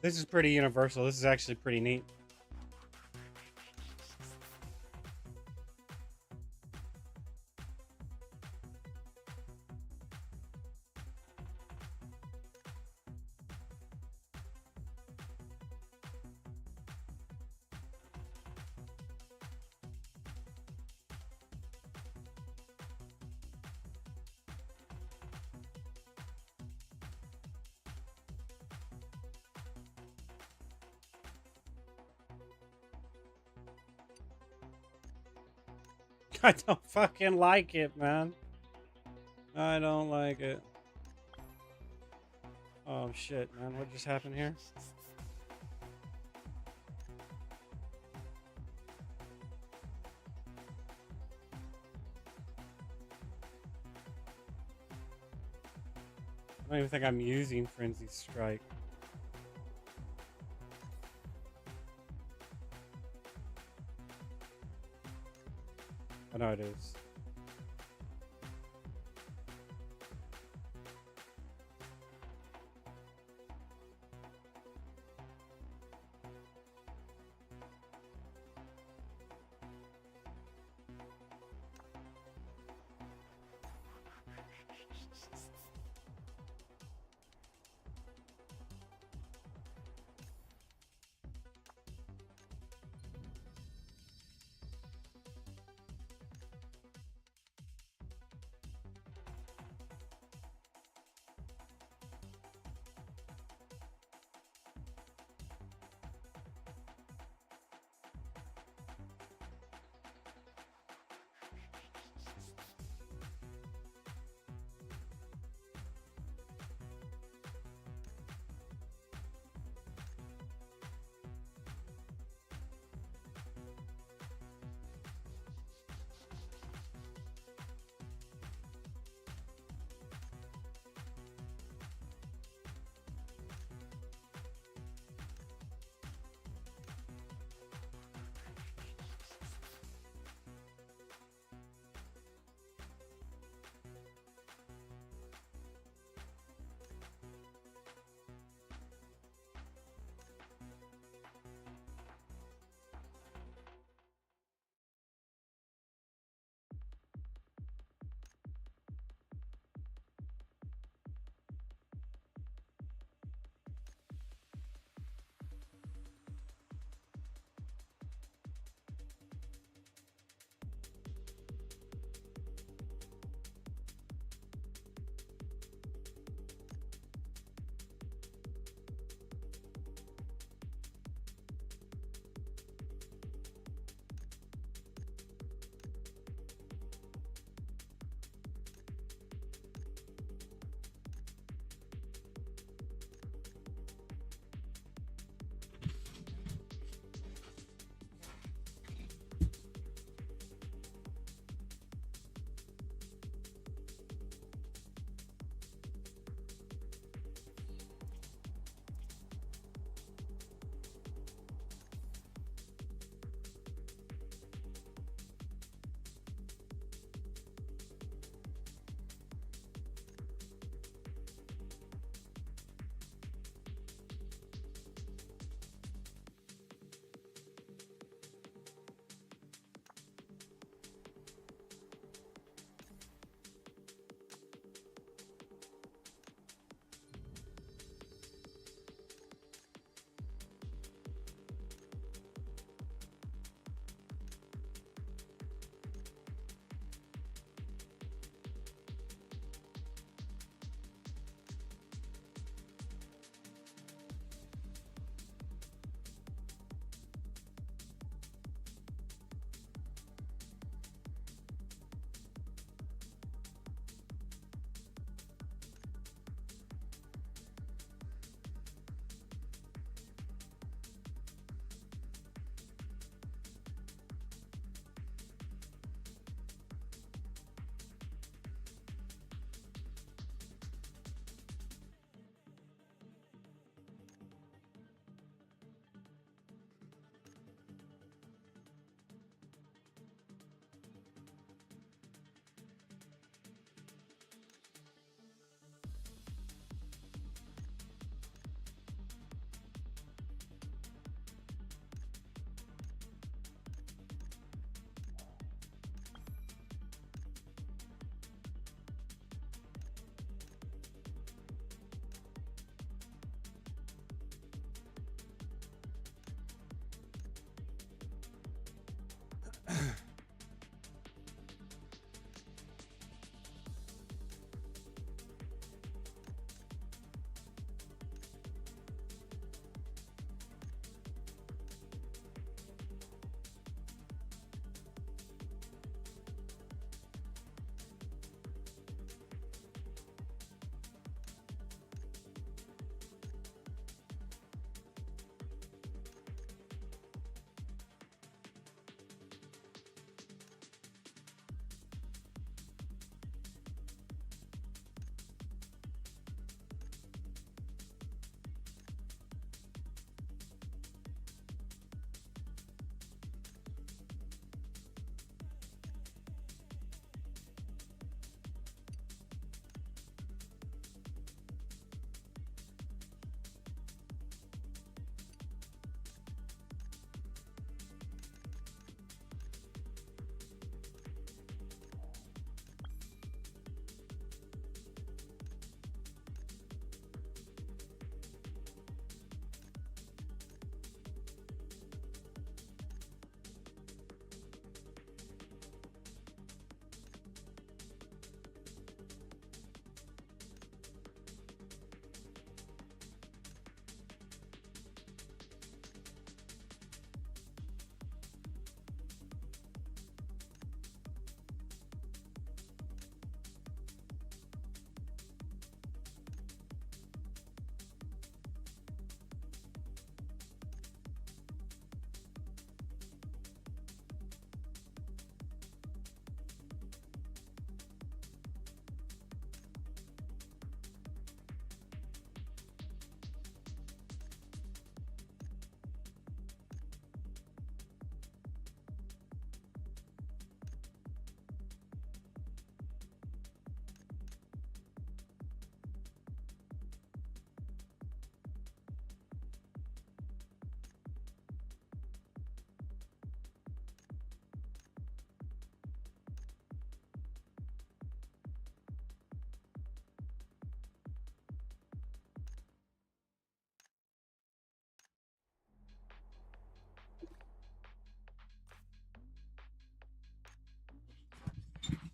This is pretty universal. This is actually pretty neat. I don't fucking like it, man. I don't like it. Oh shit, man. What just happened here? I don't even think I'm using Frenzy Strike. I know it is.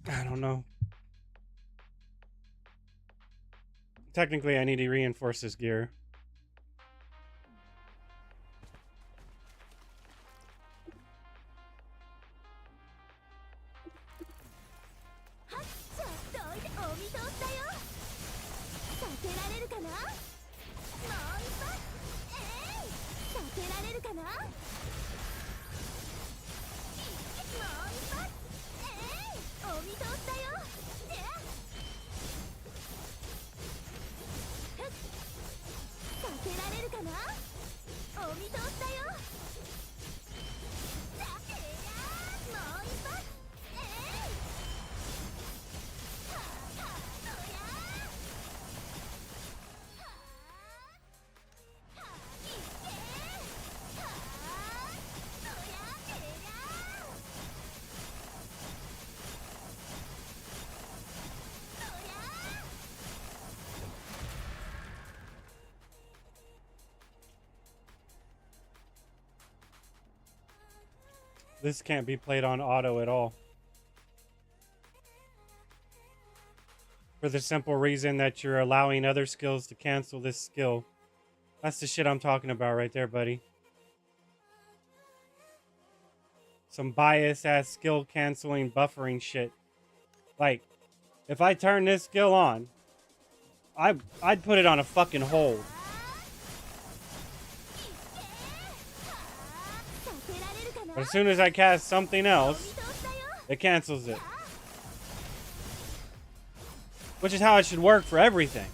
I don't know. Technically, I need to reinforce this gear. This can't be played on auto at all. For the simple reason that you're allowing other skills to cancel this skill. That's the shit I'm talking about right there, buddy. Some bias-ass skill canceling buffering shit. Like, if I turn this skill on, I'd put it on a fucking hold. But as soon as I cast something else, it cancels it. Which is how it should work for everything.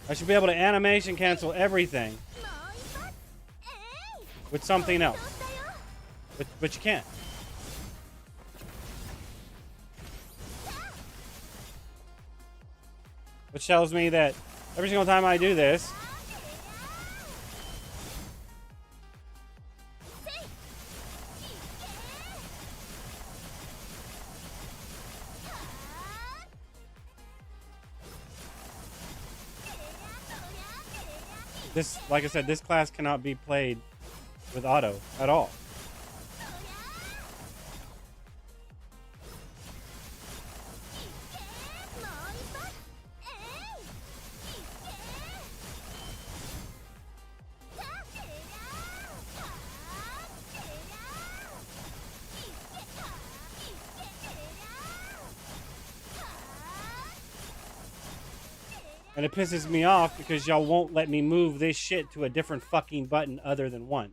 I should be able to animation cancel everything with something else. But you can't. Which tells me that every single time I do this, like I said, this class cannot be played with auto at all. And it pisses me off because y'all won't let me move this shit to a different fucking button other than one.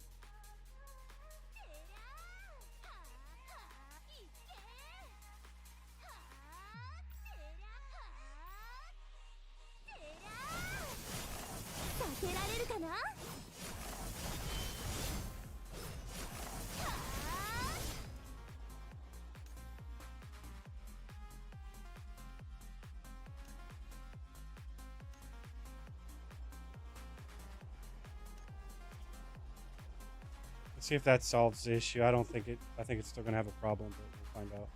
Let's see if that solves the issue. I don't think it. I think it's still gonna have a problem, but we'll find out.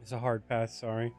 It's a hard pass, sorry.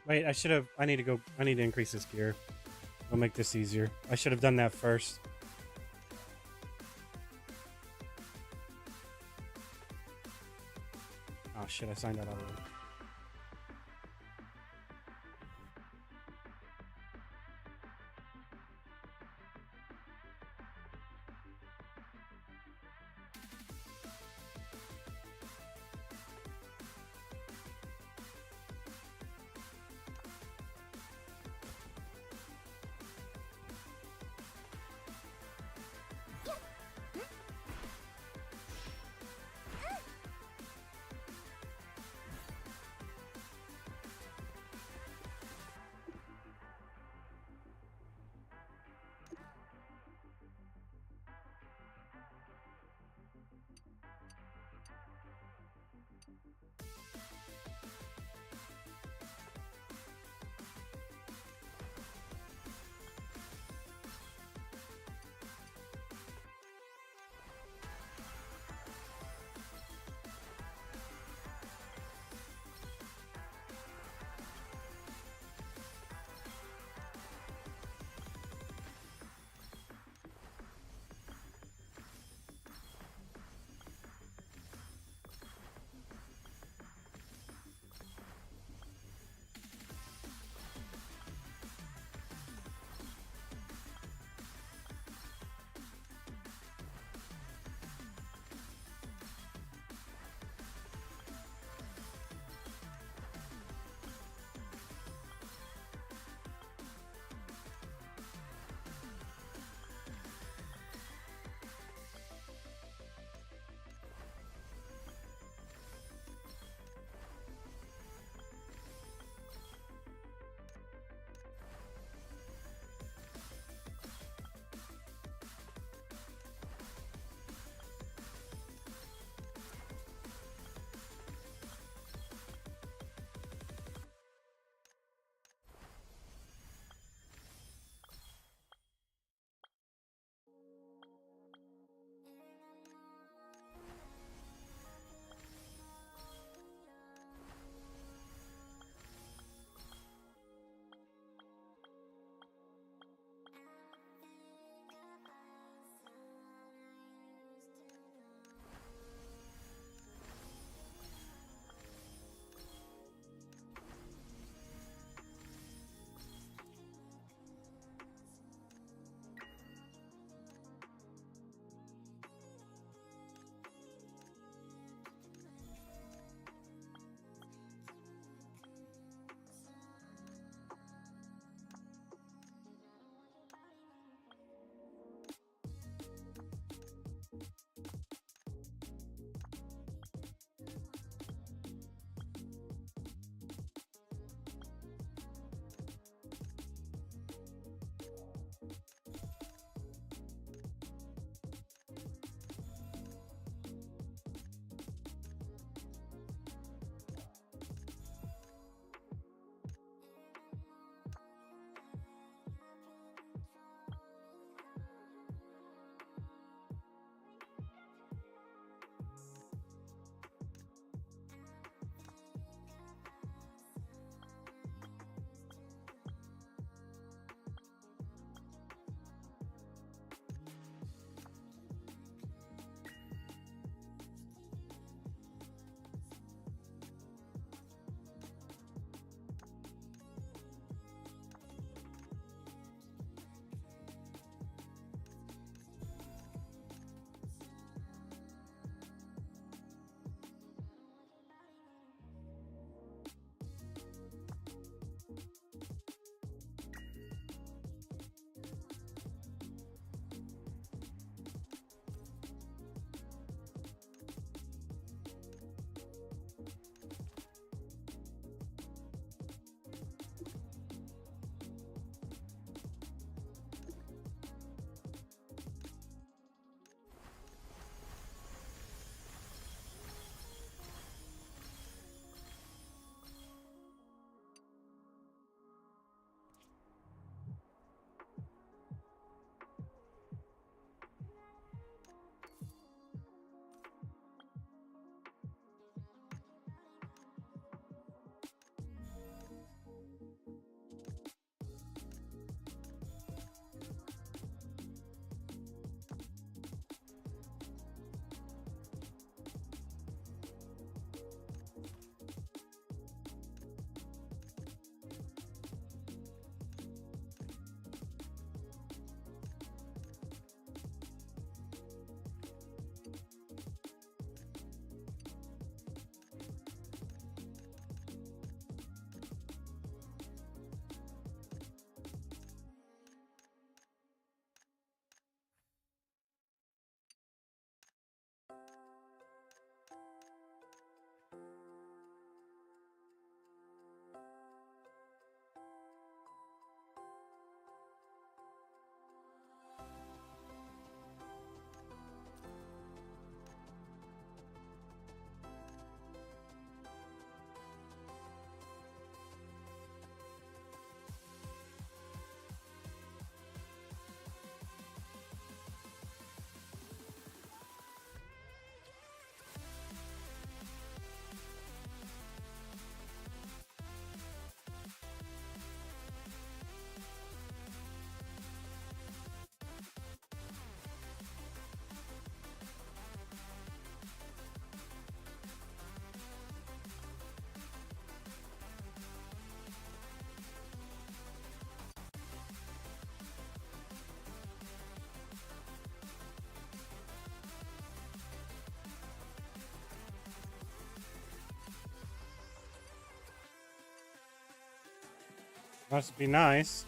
Wait, I should have. I need to go. I need to increase this gear. It'll make this easier. I should have done that first. Oh shit! I signed that already. Must be nice.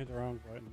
Hit the wrong button.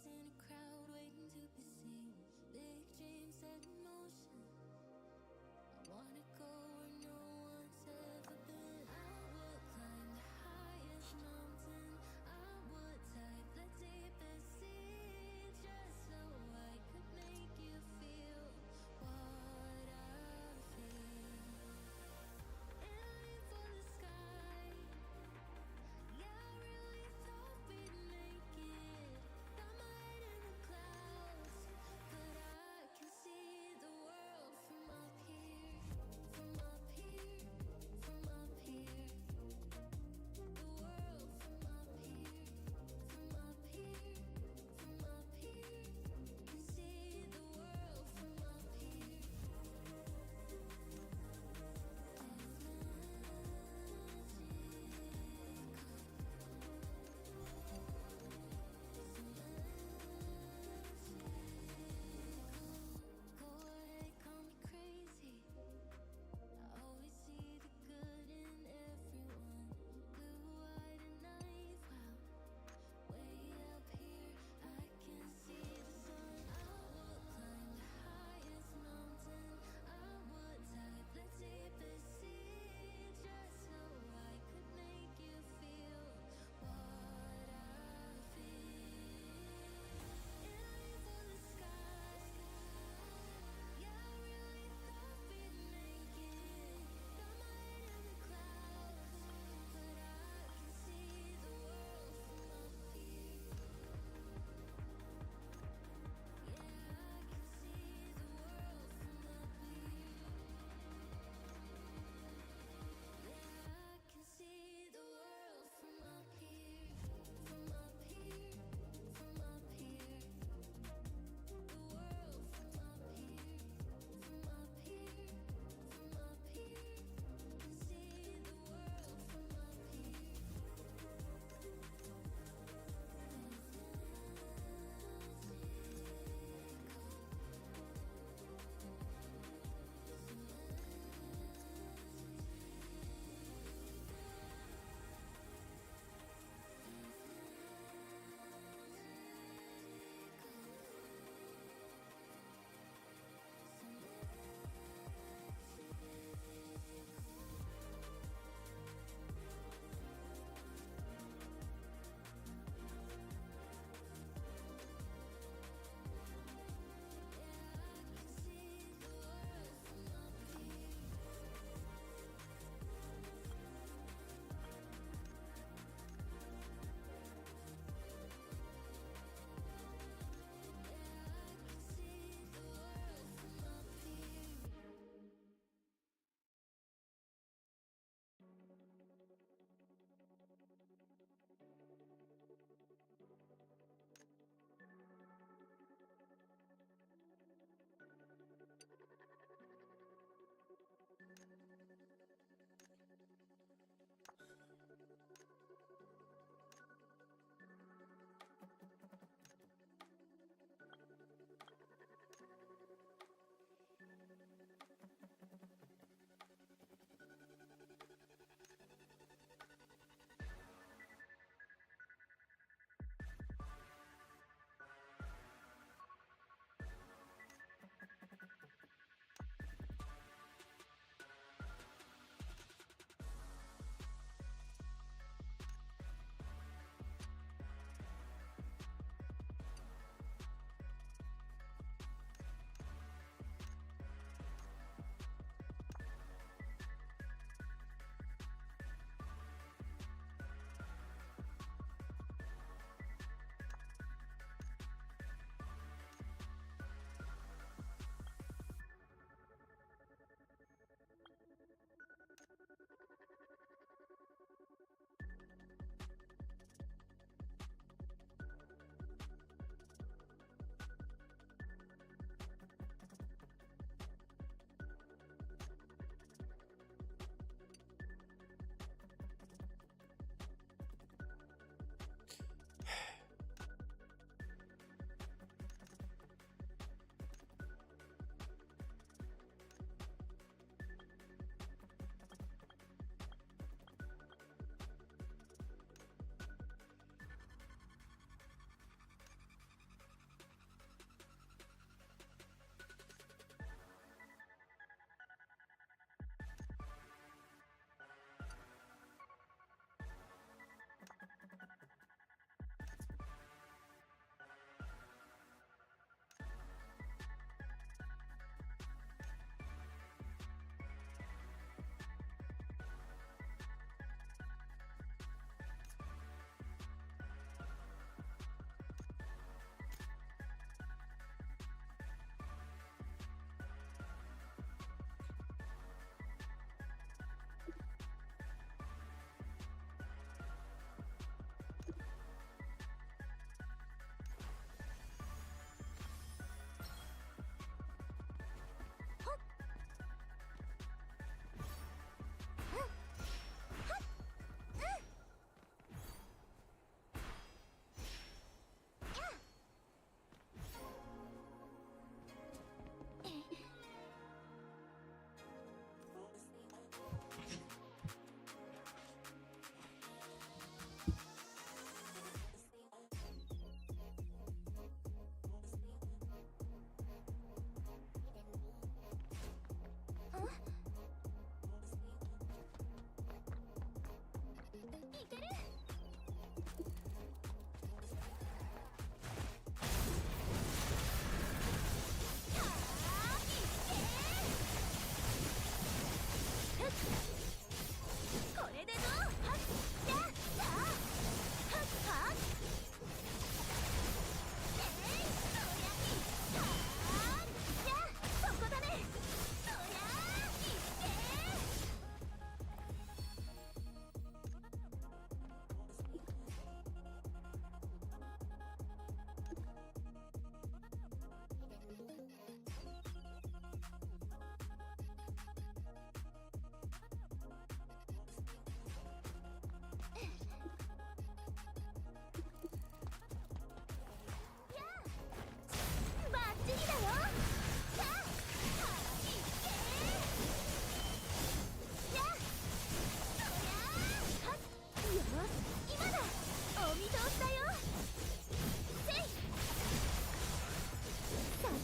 face in a crowd waiting to be seen. Big dreams set in motion. I wanna go where no one's ever been. I would climb the highest mountain. I would dive the deepest sea, just so I could make you feel what I feel. Aiming for the sky. Yeah, I really thought we'd make it. Got my head in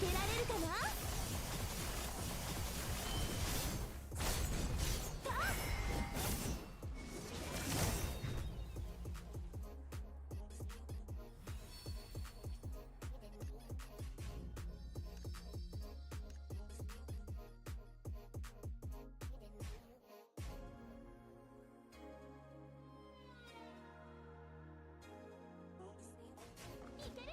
けられるかな。いける。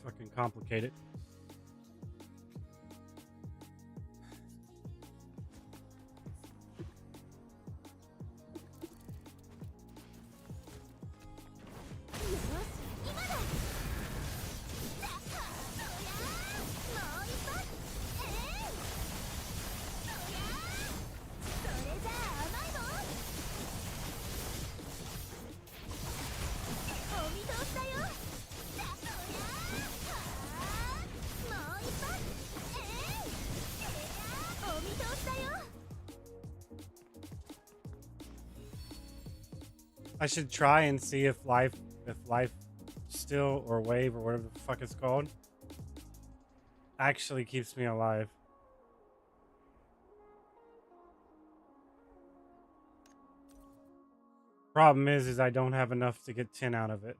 fucking complicated. I should try and see if life still or wave or whatever the fuck it's called actually keeps me alive. Problem is I don't have enough to get 10 out of it.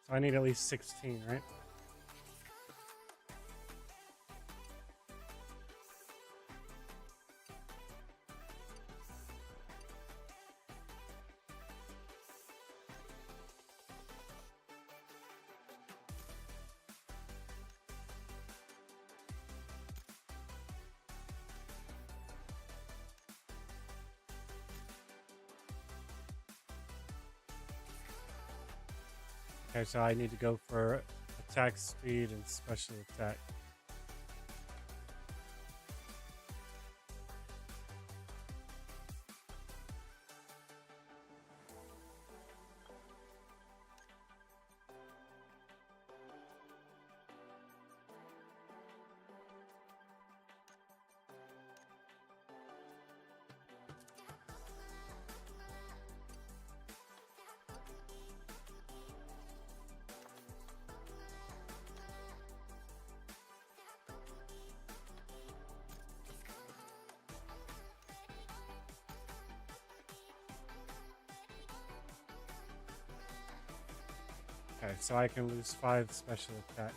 So I need at least 16, right? Okay, so I need to go for attack speed and special attack. Okay, so I can lose 5 special attack.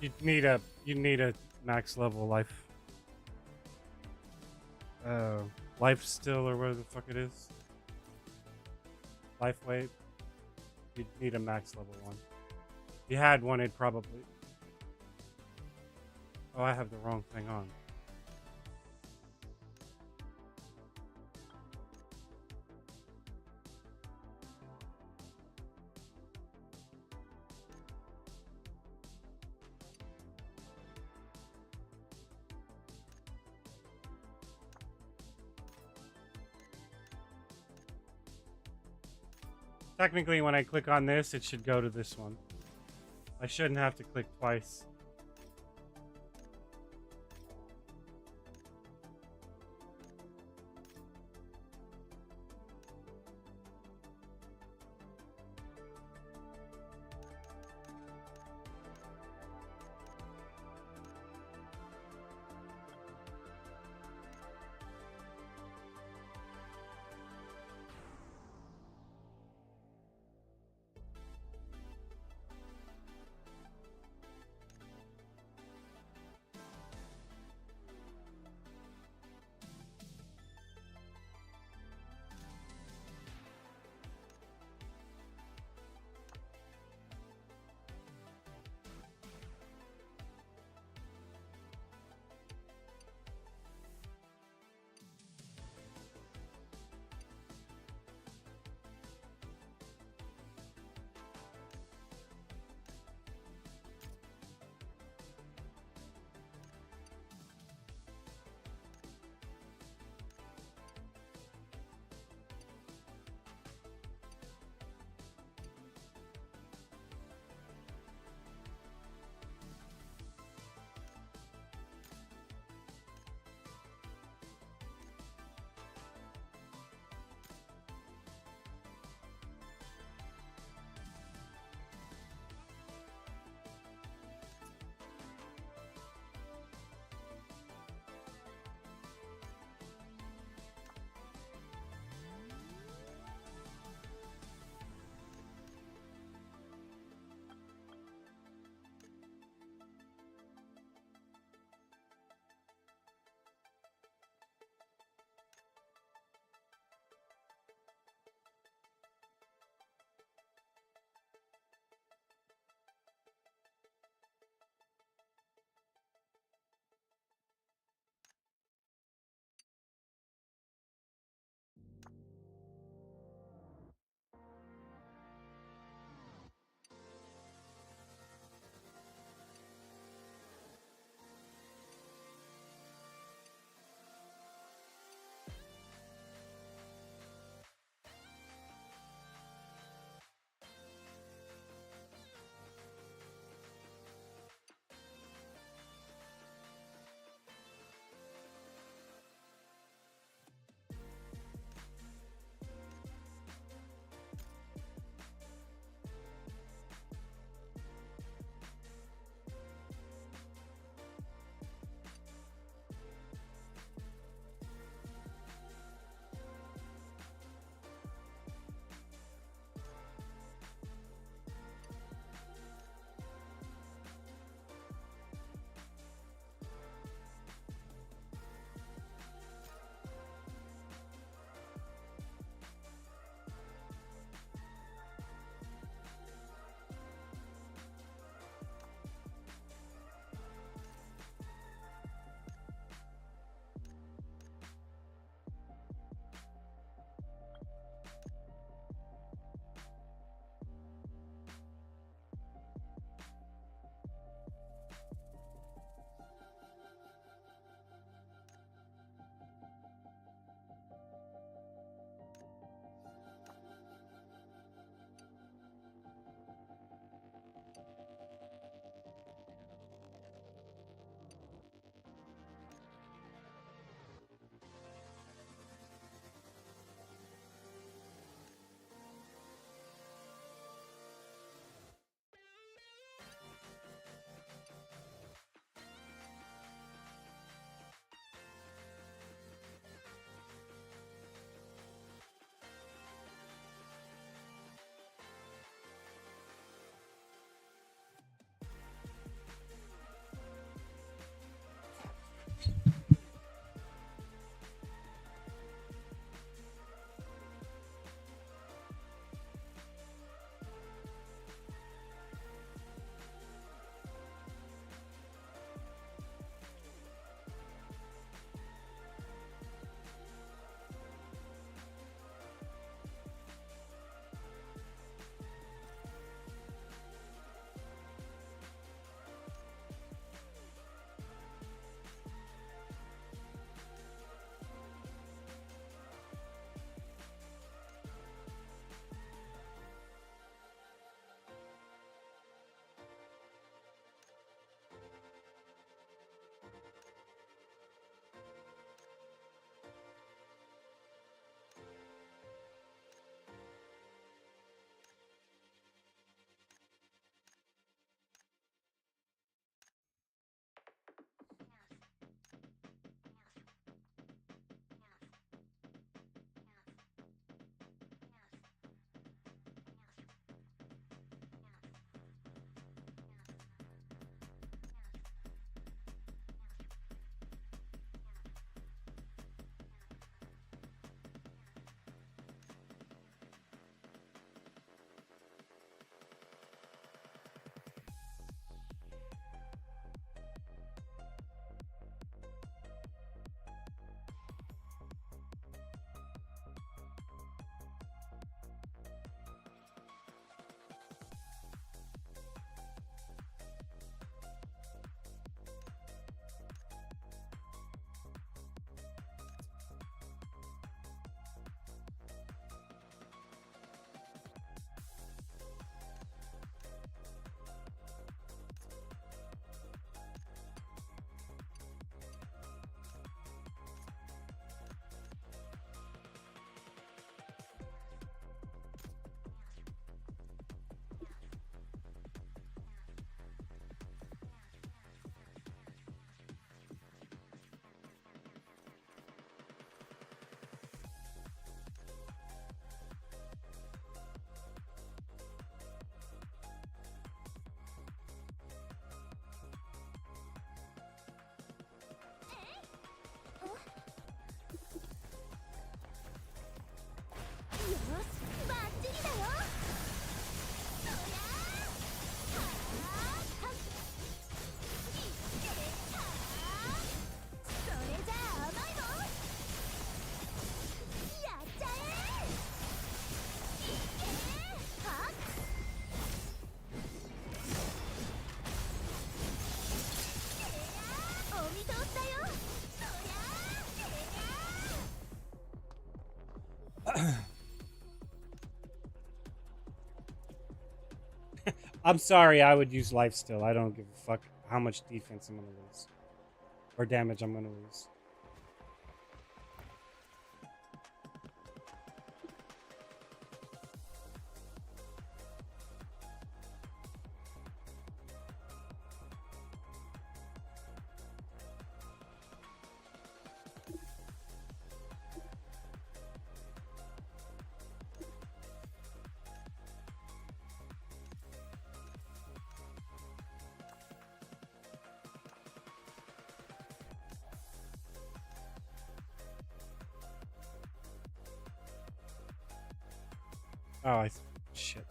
You need a max level life. Life still or whatever the fuck it is. Life weight. You'd need a max level one. If you had one, it'd probably. Oh, I have the wrong thing on. Technically, when I click on this, it should go to this one. I shouldn't have to click twice. I'm sorry, I would use life still. I don't give a fuck how much defense I'm gonna lose. Or damage I'm gonna lose. Oh, shit.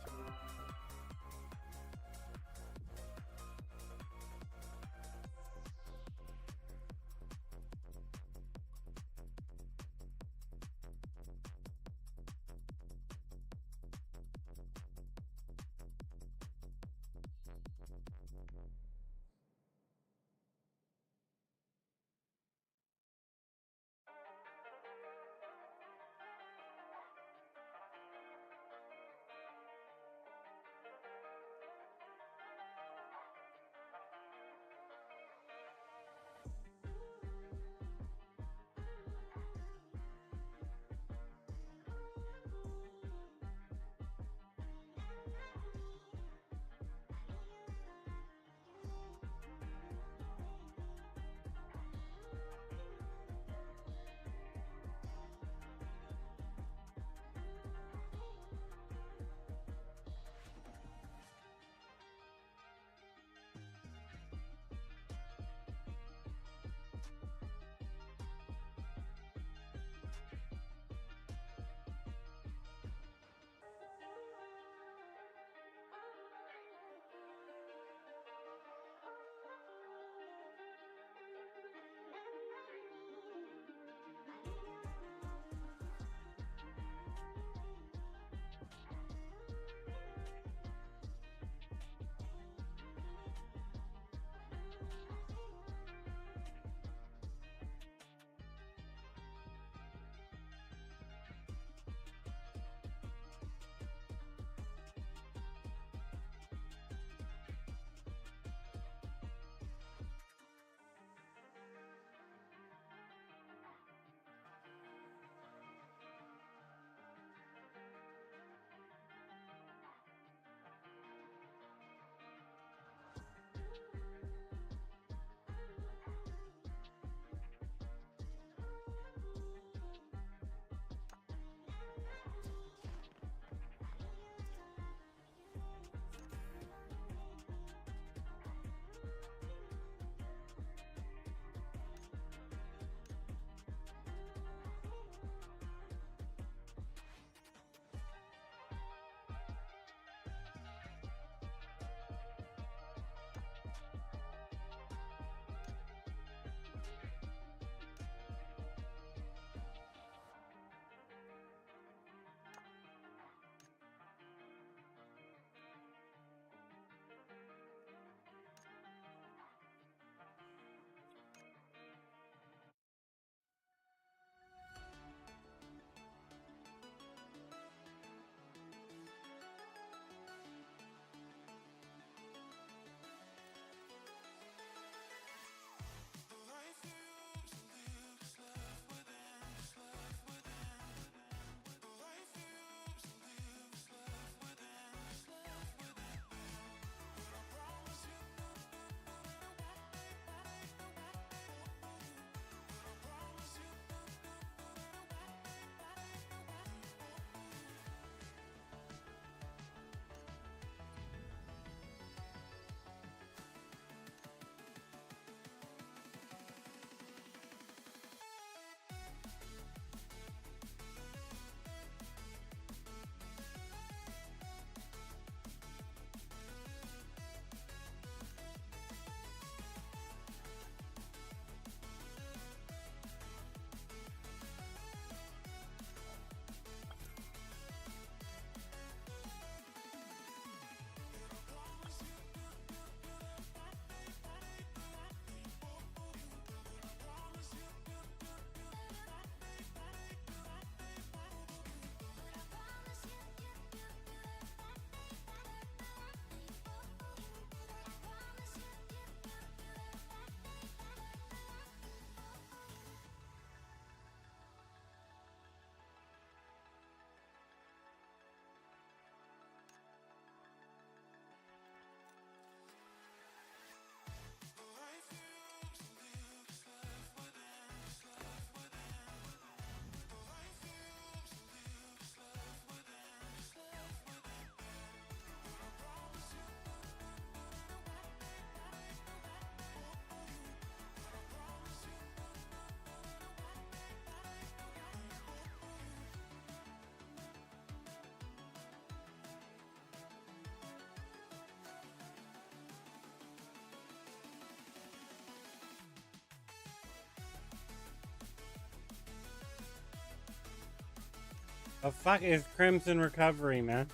The fuck is Crimson Recovery, man?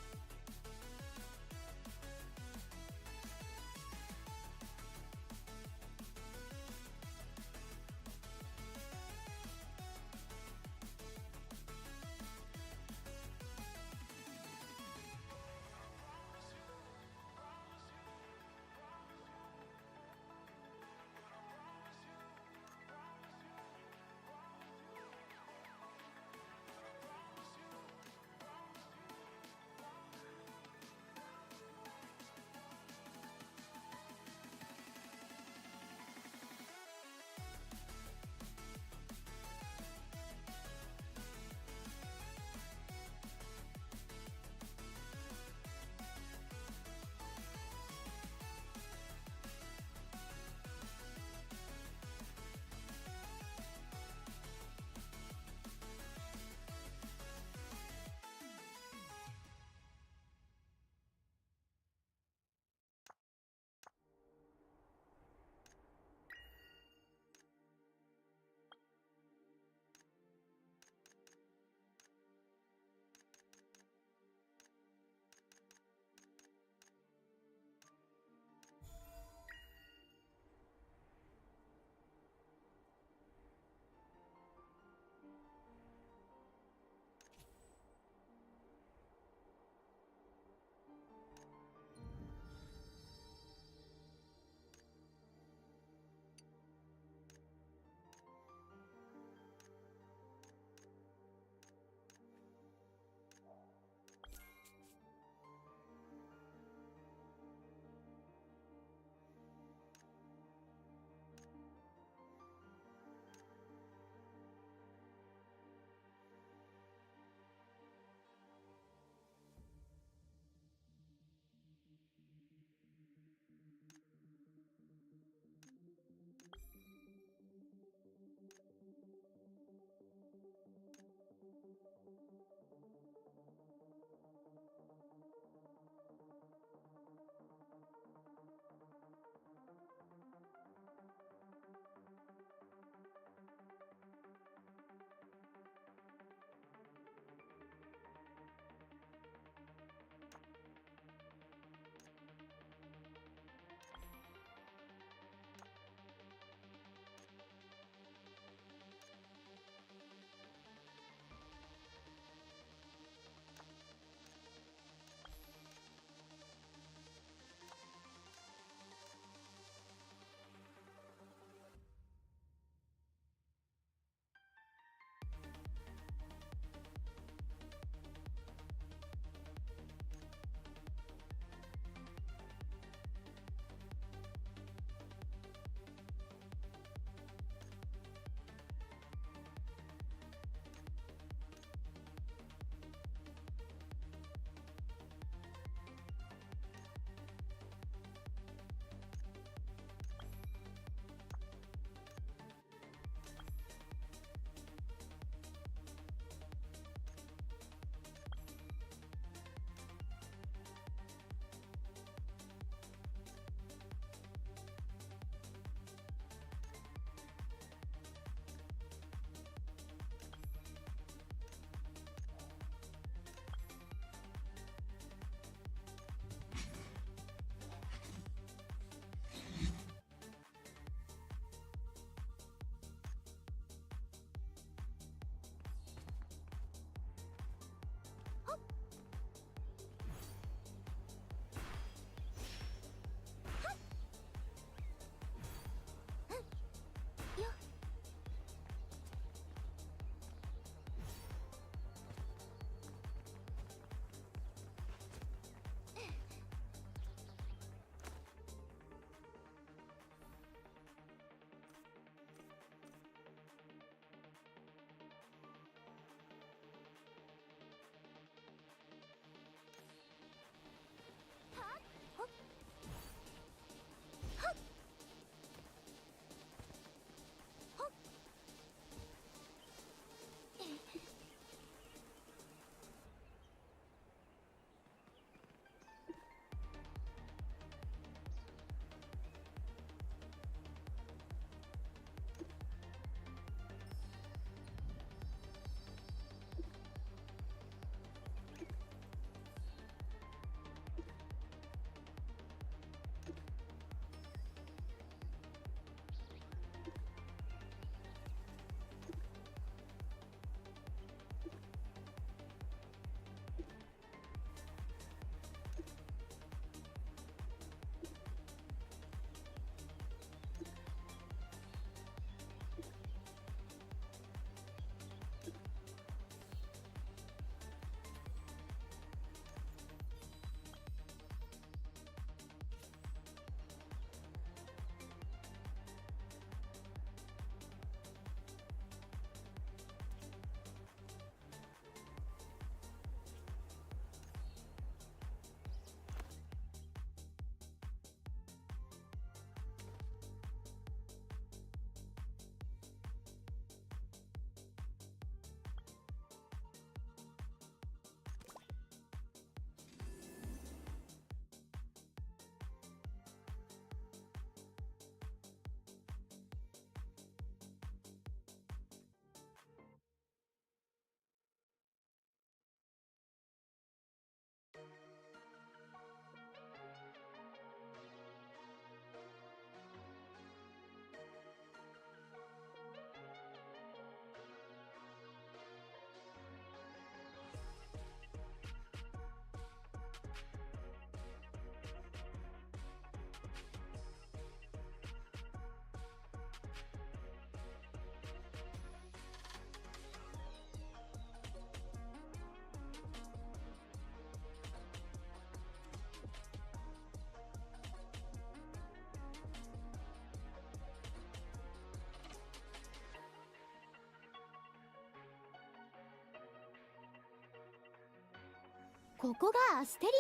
ここがアステリ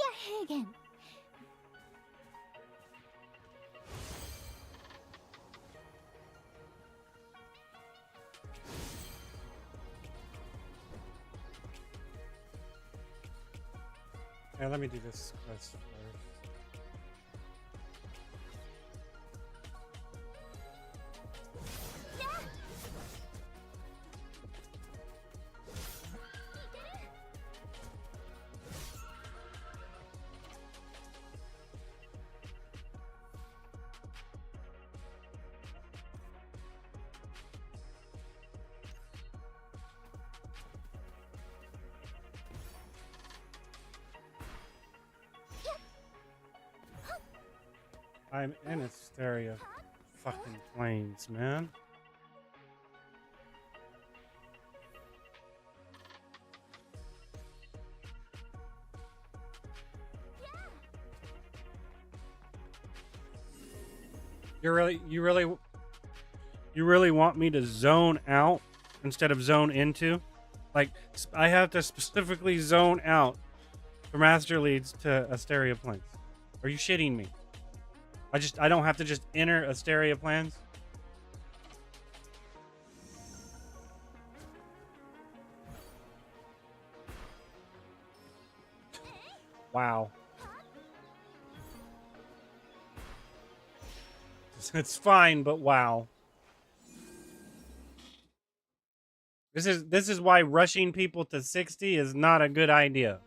ア平原。Hey, let me do this quest first. I'm in Asteria fucking Plains, man. You really want me to zone out instead of zone into? Like, I have to specifically zone out from Master Leads to Asteria Plains. Are you shitting me? I don't have to just enter Asteria Plains? Wow. It's fine, but wow. This is why rushing people to 60 is not a good idea.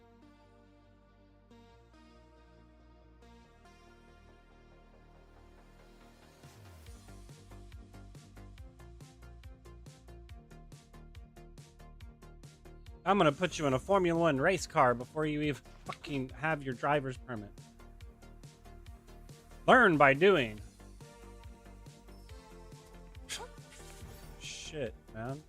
I'm gonna put you in a Formula One race car before you even fucking have your driver's permit. Learn by doing. Shit, man.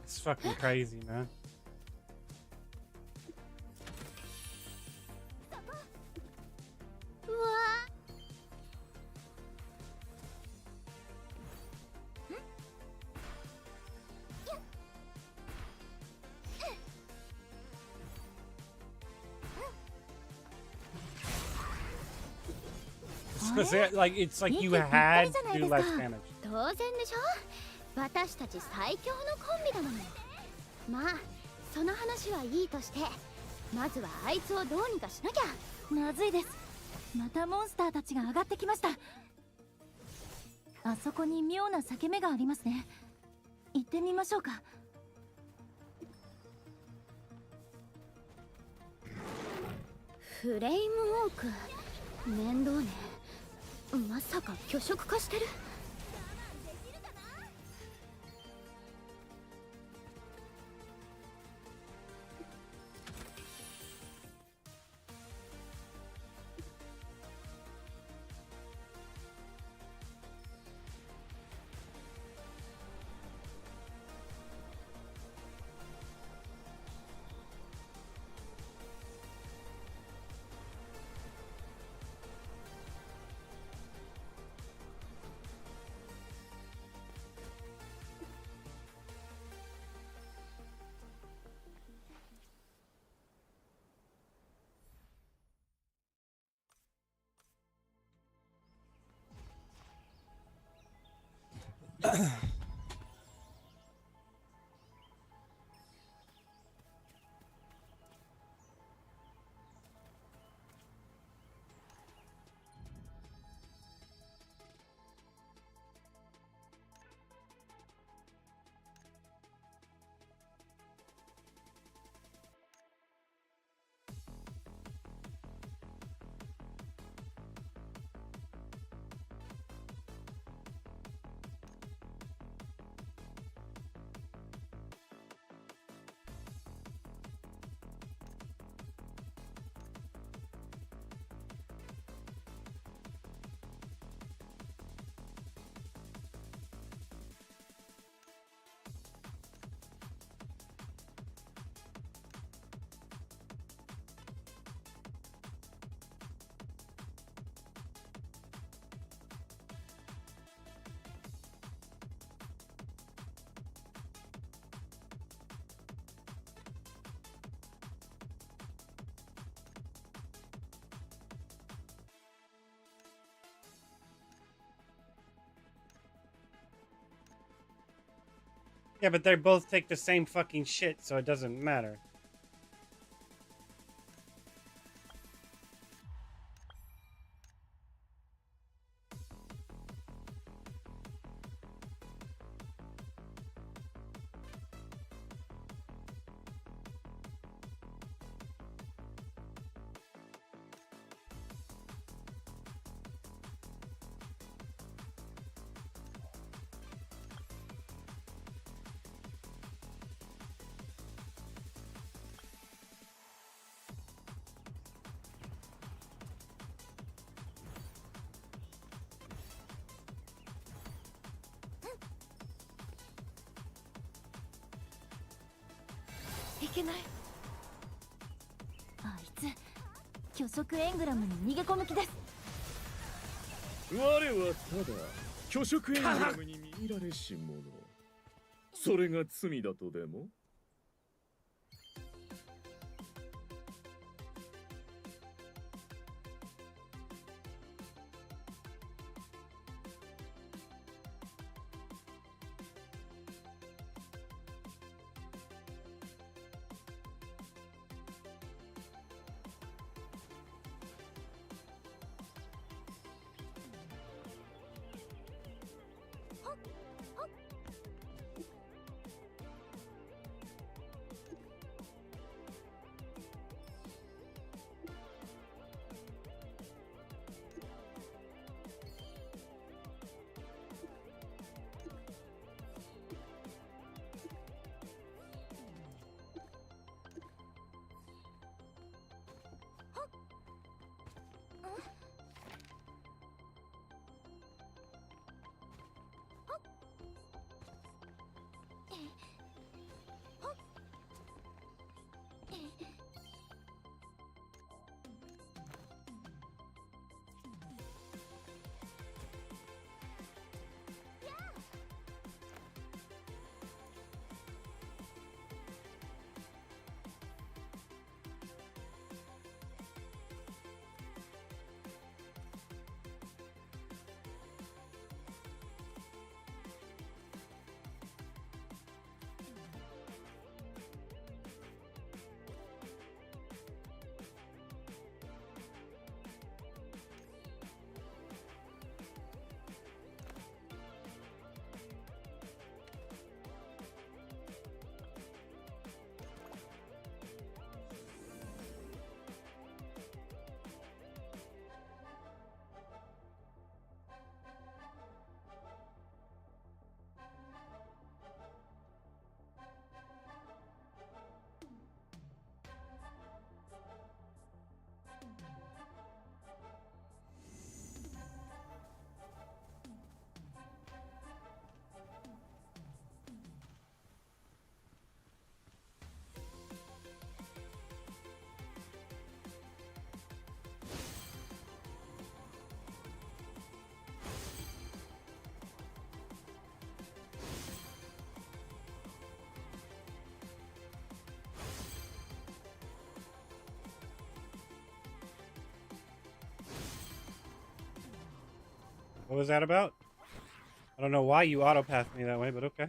It's fucking crazy, man. It's like you had to do less damage. 当然でしょ。私たち最強のコンビだもの。まあその話はいいとして、まずはあいつをどうにかしなきゃ。まずいです。またモンスターたちが上がってきました。あそこに妙な裂け目がありますね。行ってみましょうか。フレイムウォーク、面倒ね。まさか虚飾化してる？ Yeah, but they both take the same fucking shit, so it doesn't matter.我はただ虚飾エングラムに見入られし者。それが罪だとでも？What was that about? I don't know why you auto-pathed me that way, but okay.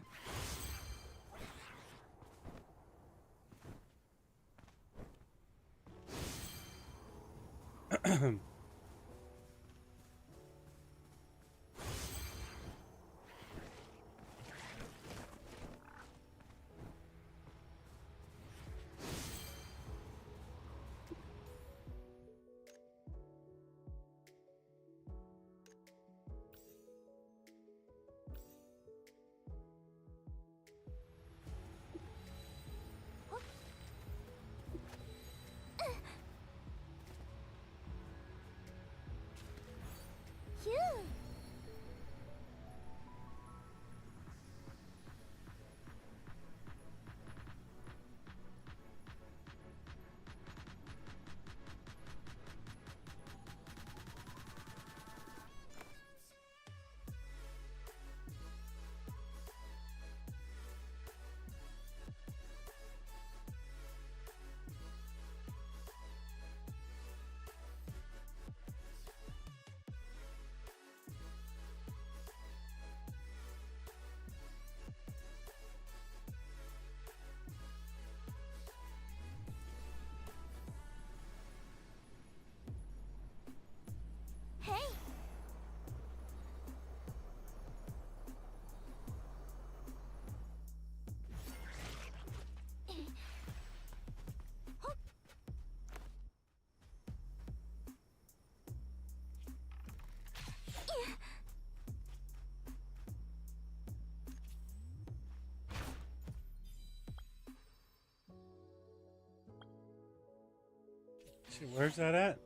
Shit, where's that at?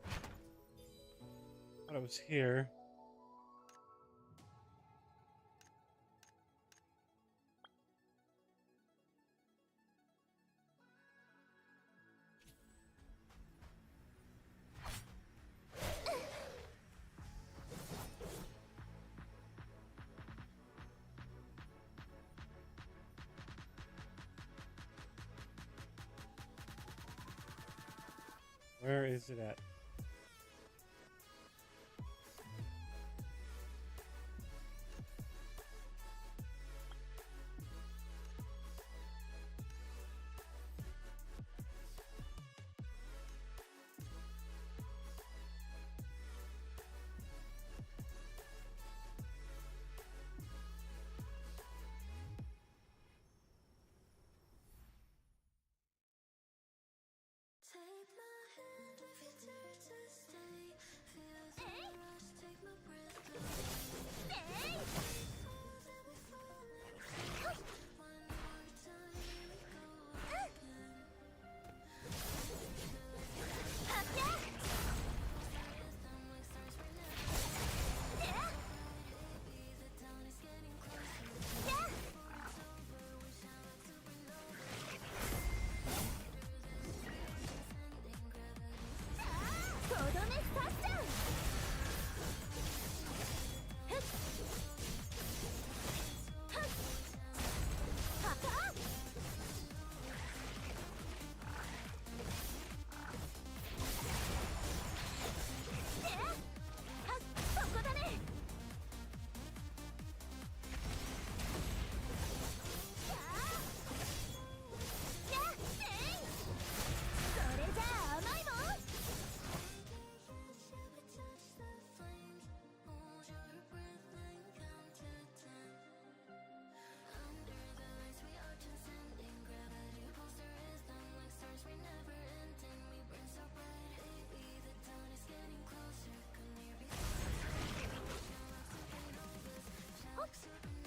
I thought it was here. Where is it at? Take my hand if you dare to stay. Feel the rush, take my breath away. Fall, then we fall into. One more time, here we go again. Rhythm like stars were never. Baby, the dawn is getting closer. Before it's over, we shine like supernovas.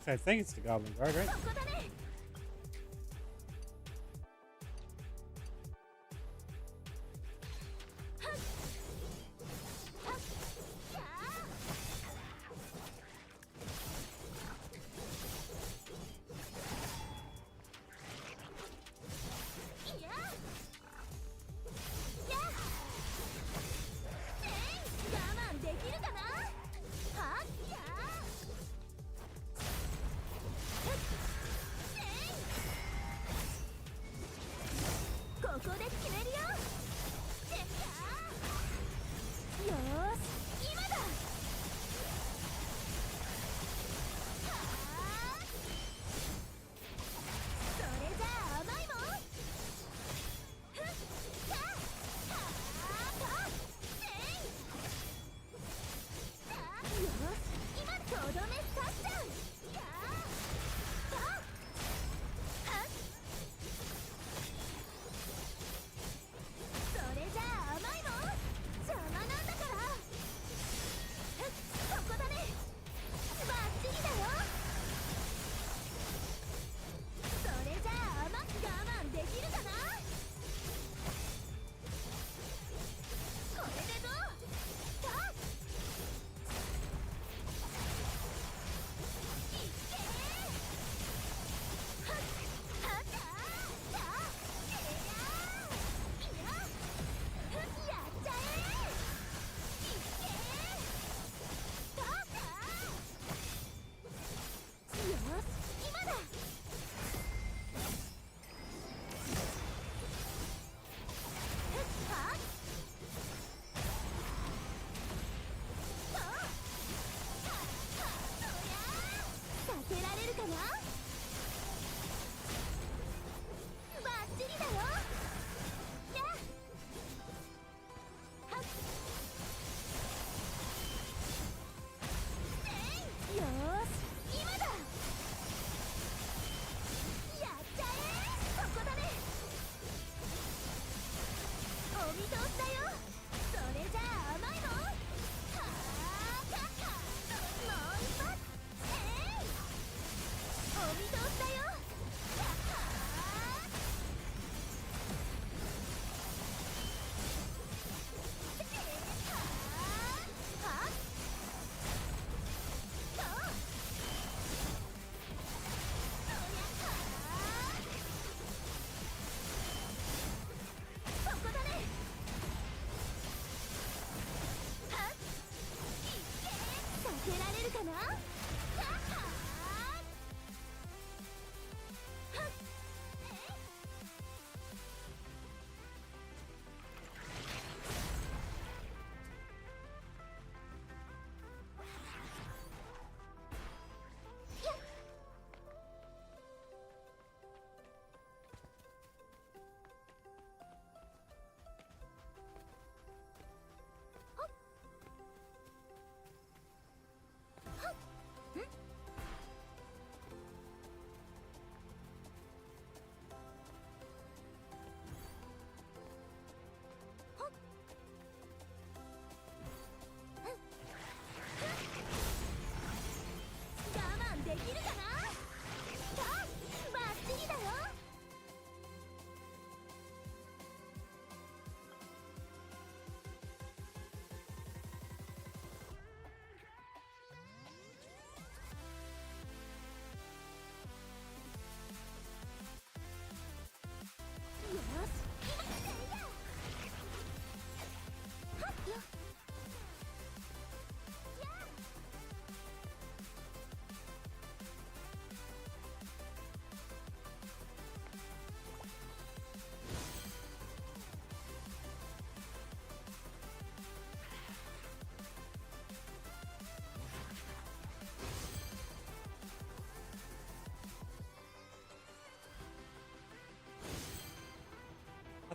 I think it's the Goblin Guard, right?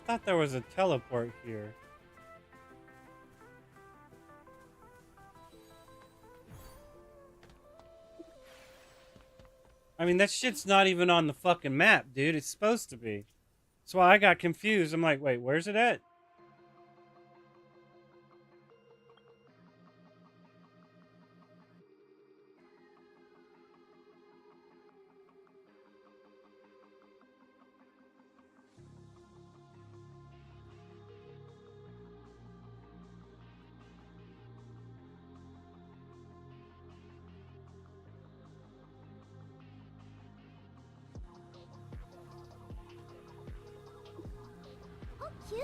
thought there was a teleport here. I mean, that shit's not even on the fucking map, dude. It's supposed to be. That's why I got confused. I'm like, wait, where's it at? Oh, cute.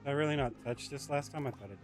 Did I really not touch this last time? I thought I did.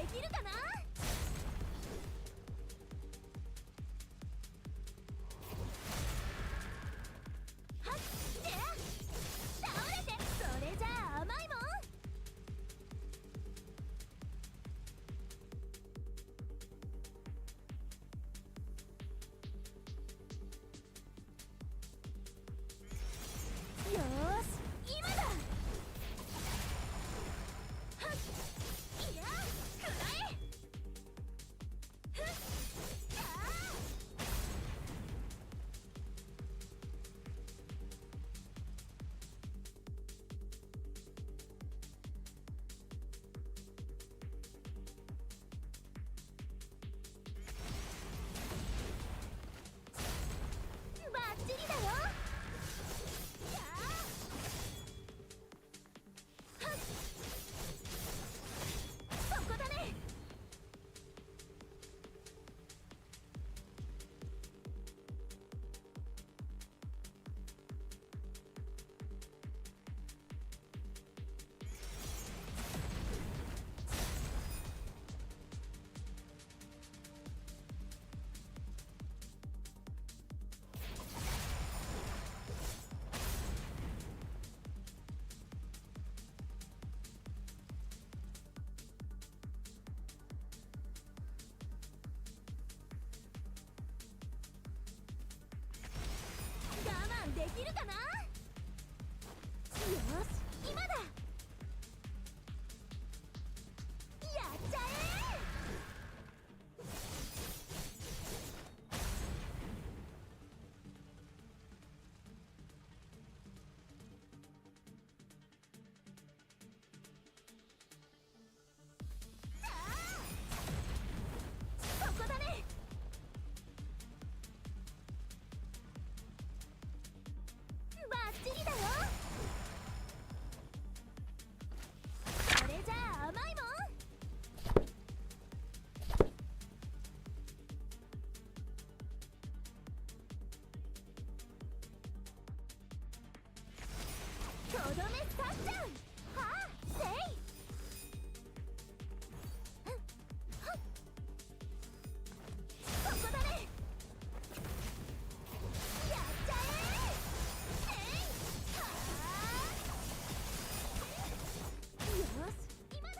きるかな。はっで倒れて、それじゃあ甘いもん。よーし今だ。はっいや食らえ。ふっやーバッチリだよ。やーはっそこだね。我慢できるかな。よしりだよ。それじゃあ甘いもん。とどめ刺しちゃう。はあ、せい。ここだね。やっちゃえ。えい。はあ。よし、今だ。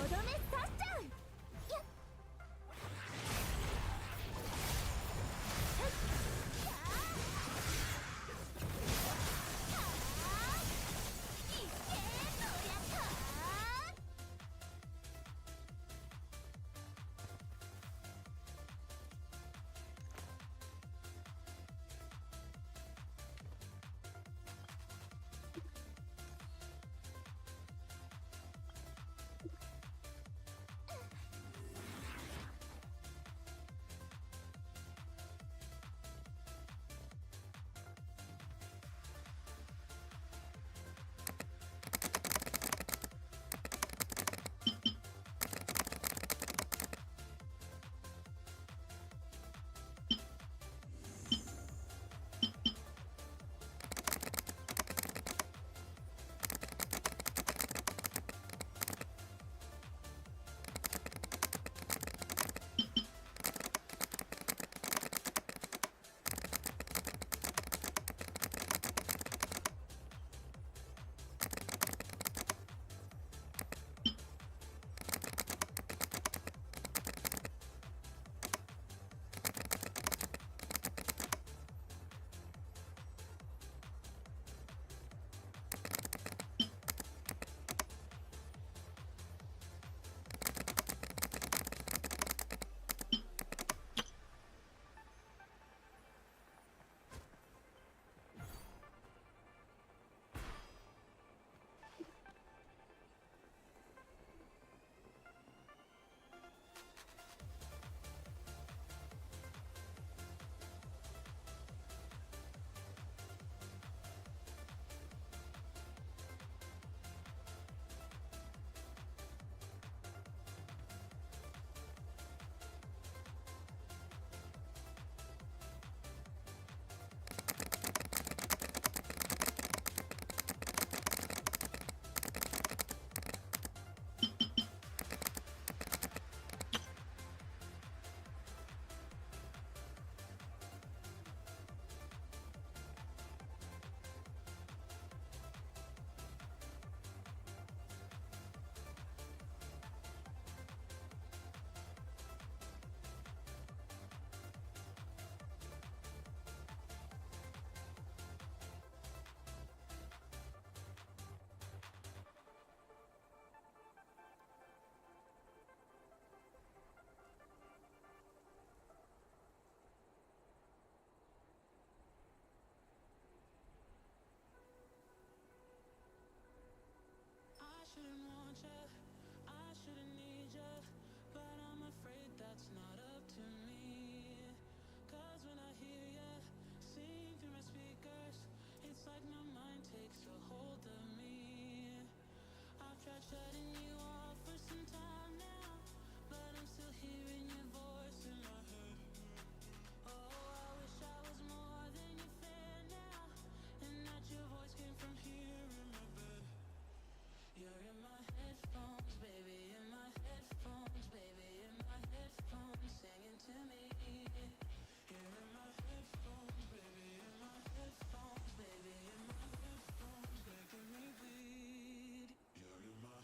どめ刺しちゃう。やっI shouldn't want ya, I shouldn't need ya, but I'm afraid that's not up to me. Cause when I hear ya sing through my speakers, it's like my mind takes a hold of me. I've tried shutting you off for some time now, but I'm still hearing your voice in my head. Oh, I wish I was more than your fan now, and that your voice came from here in my bed. You're in my headphones, baby, in my headphones, baby, in my headphones, singing to me. You're in my headphones, baby, in my headphones, baby, in my headphones, making me bleed. You're in my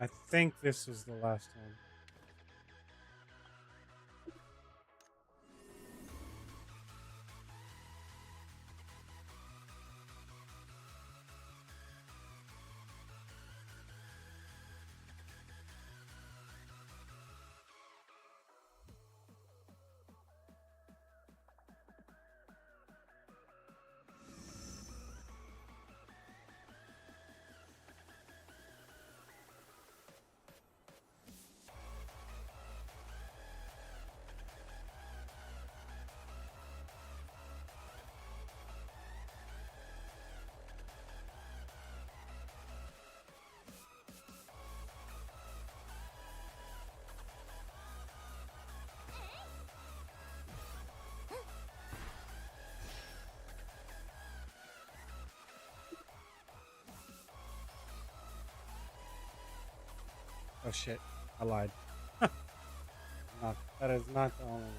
I think this is the last one. Oh shit, I lied. That is not the only one.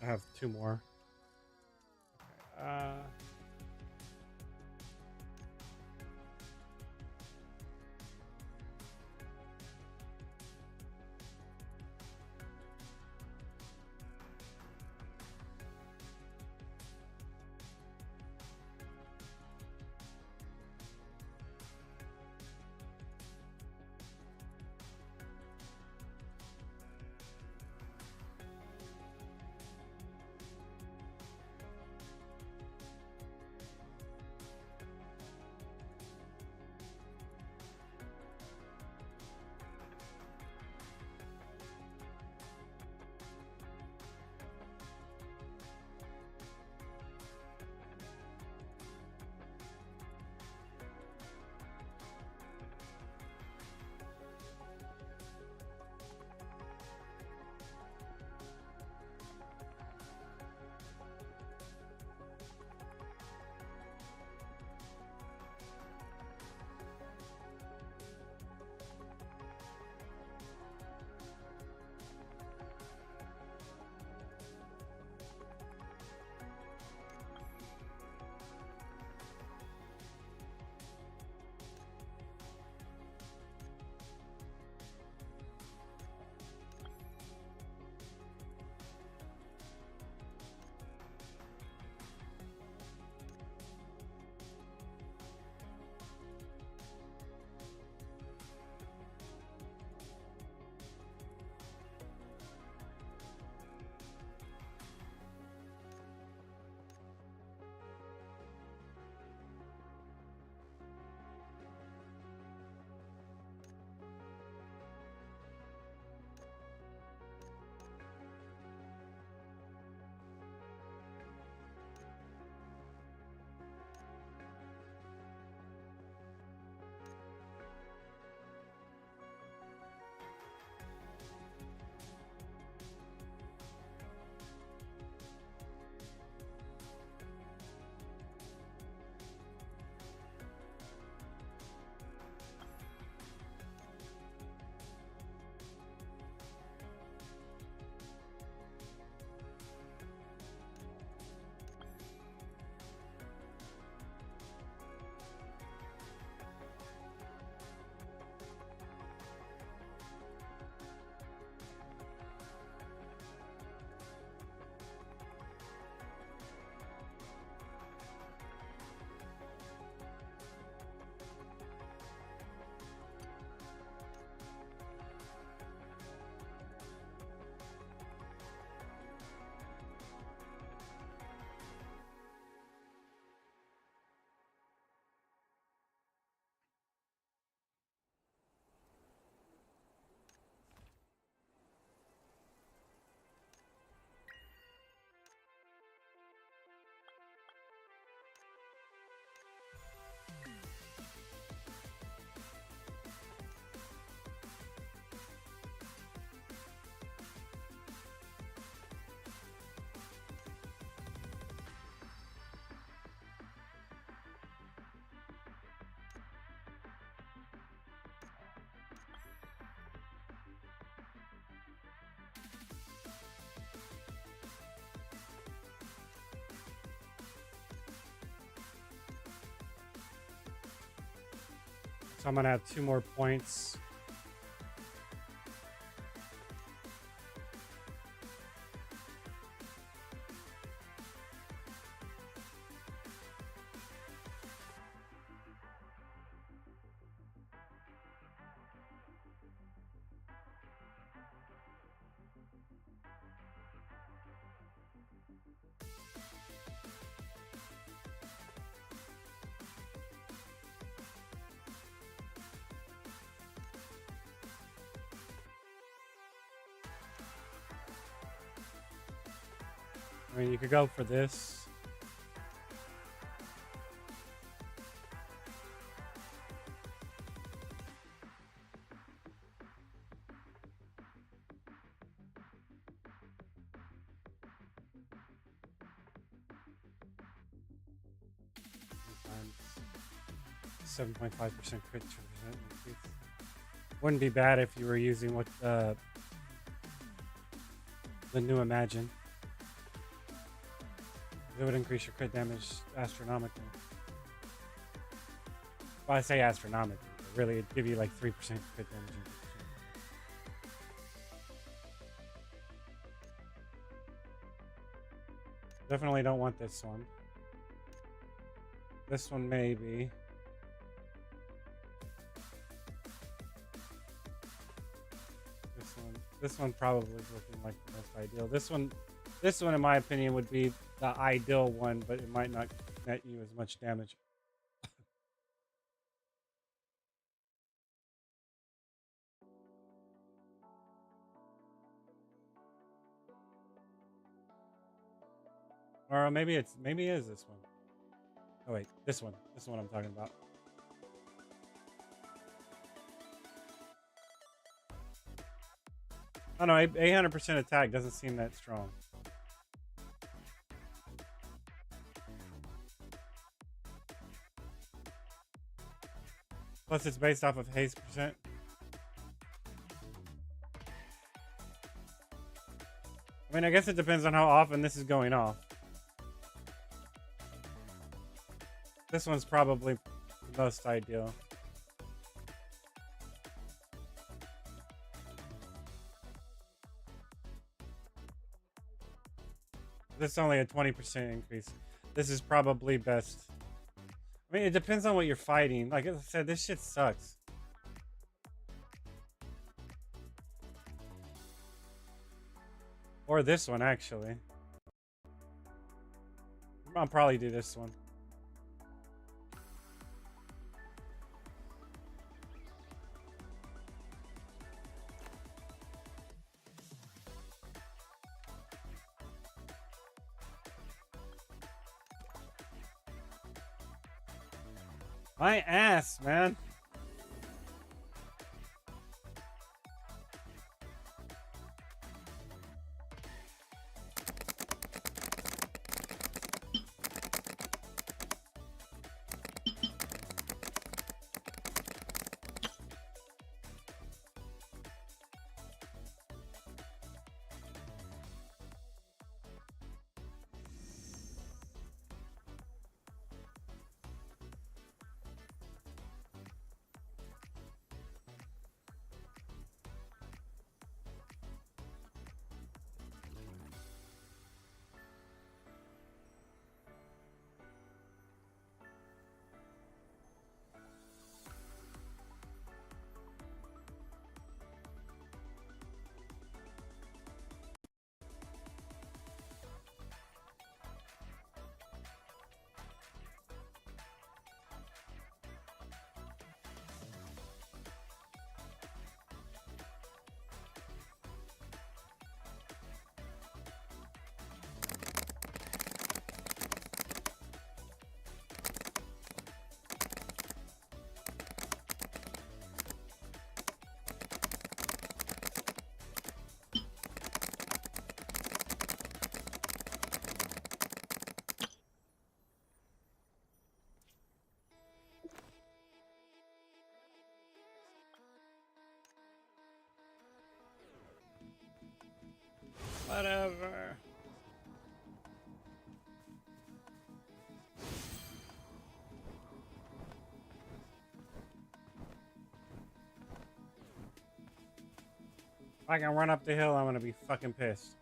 I have two more. Okay. So I'm gonna have 2 more points. I mean, you could go for this. Sometimes 7.5% crit percent increase. Wouldn't be bad if you were using what the new Imagine. It would increase your crit damage astronomically. Well, I say astronomically, but really it'd give you like 3% crit damage. Definitely don't want this one. This one maybe. This one probably is looking like the most ideal. This one in my opinion would be the ideal one, but it might not net you as much damage. Or maybe it is this one. Oh wait, this one I'm talking about. Oh no, 800% attack doesn't seem that strong. Plus it's based off of haste percent. I mean, I guess it depends on how often this is going off. This one's probably the most ideal. This is only a 20% increase. This is probably best. I mean, it depends on what you're fighting. Like I said, this shit sucks. Or this one, actually. I'll probably do this one. My ass, man. Whatever. If I can run up the hill, I'm gonna be fucking pissed.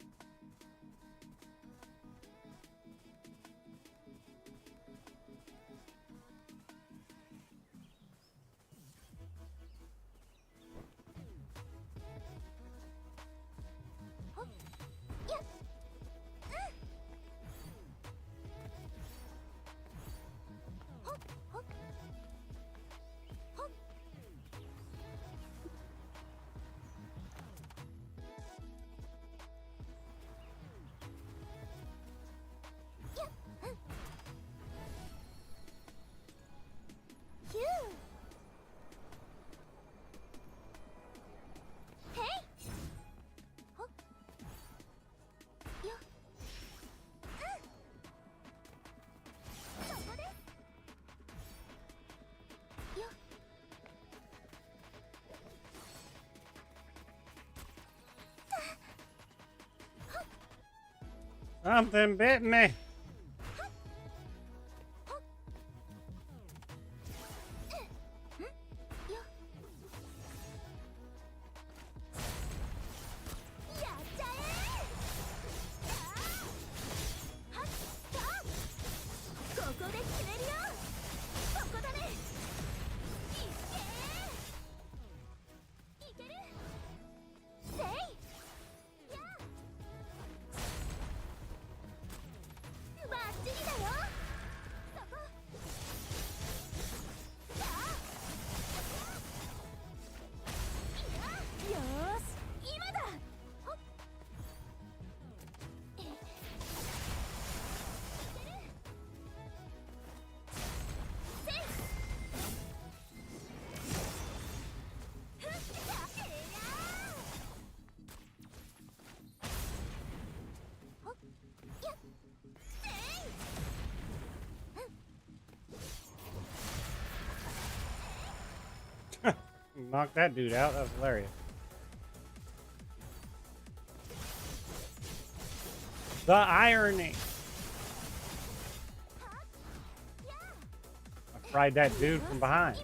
Something bit me. Knock that dude out. That was hilarious. The irony. I fried that dude from behind.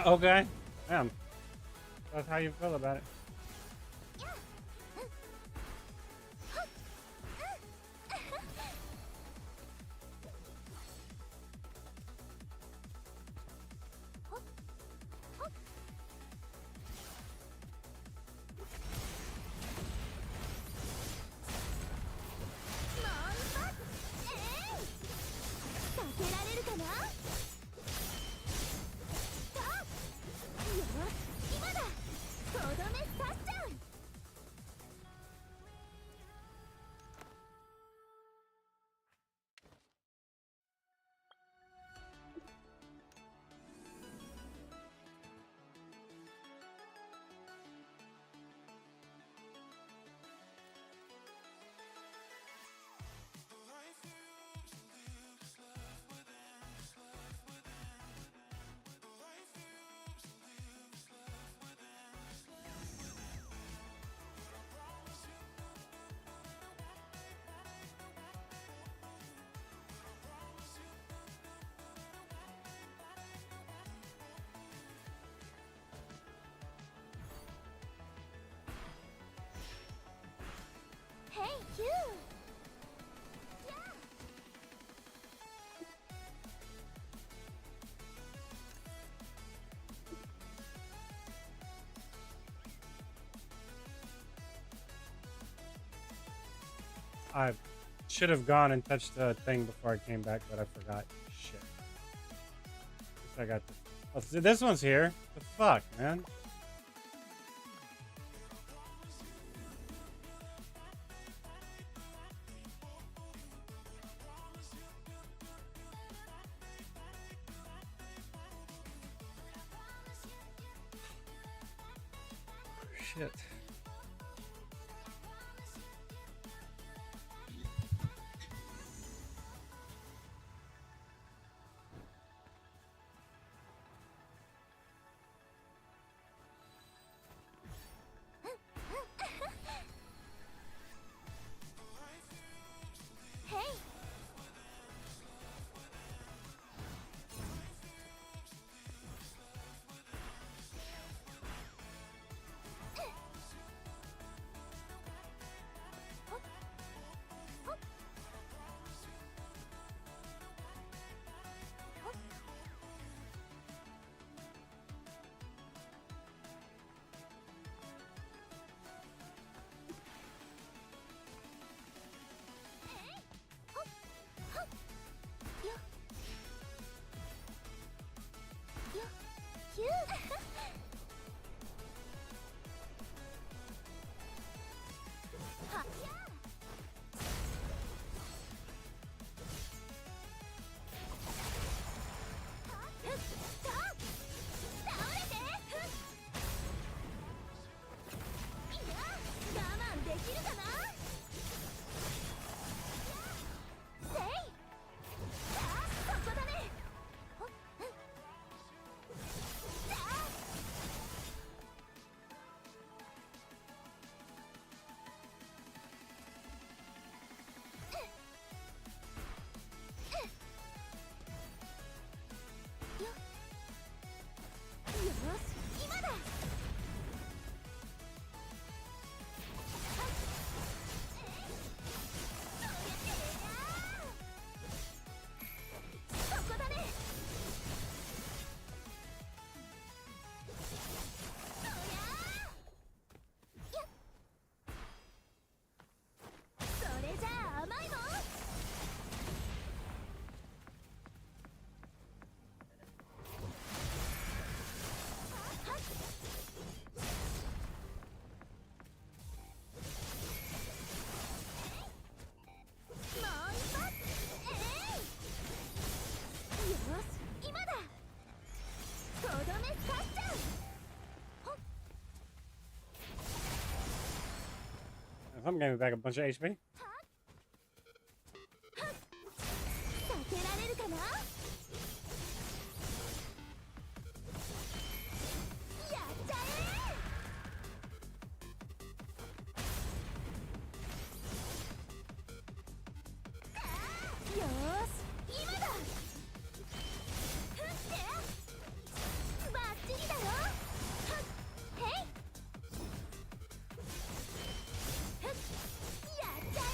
Okay. Damn. That's how you feel about it. I should have gone and touched the thing before I came back, but I forgot. Shit. Guess I got this. Oh, see, this one's here. The fuck, man? Shit. Hey. I'm getting back a bunch of HP. 避けられるかな。やっちゃえ。よーし、今だ。ふってバッチリだよ。へい。やっちゃえ。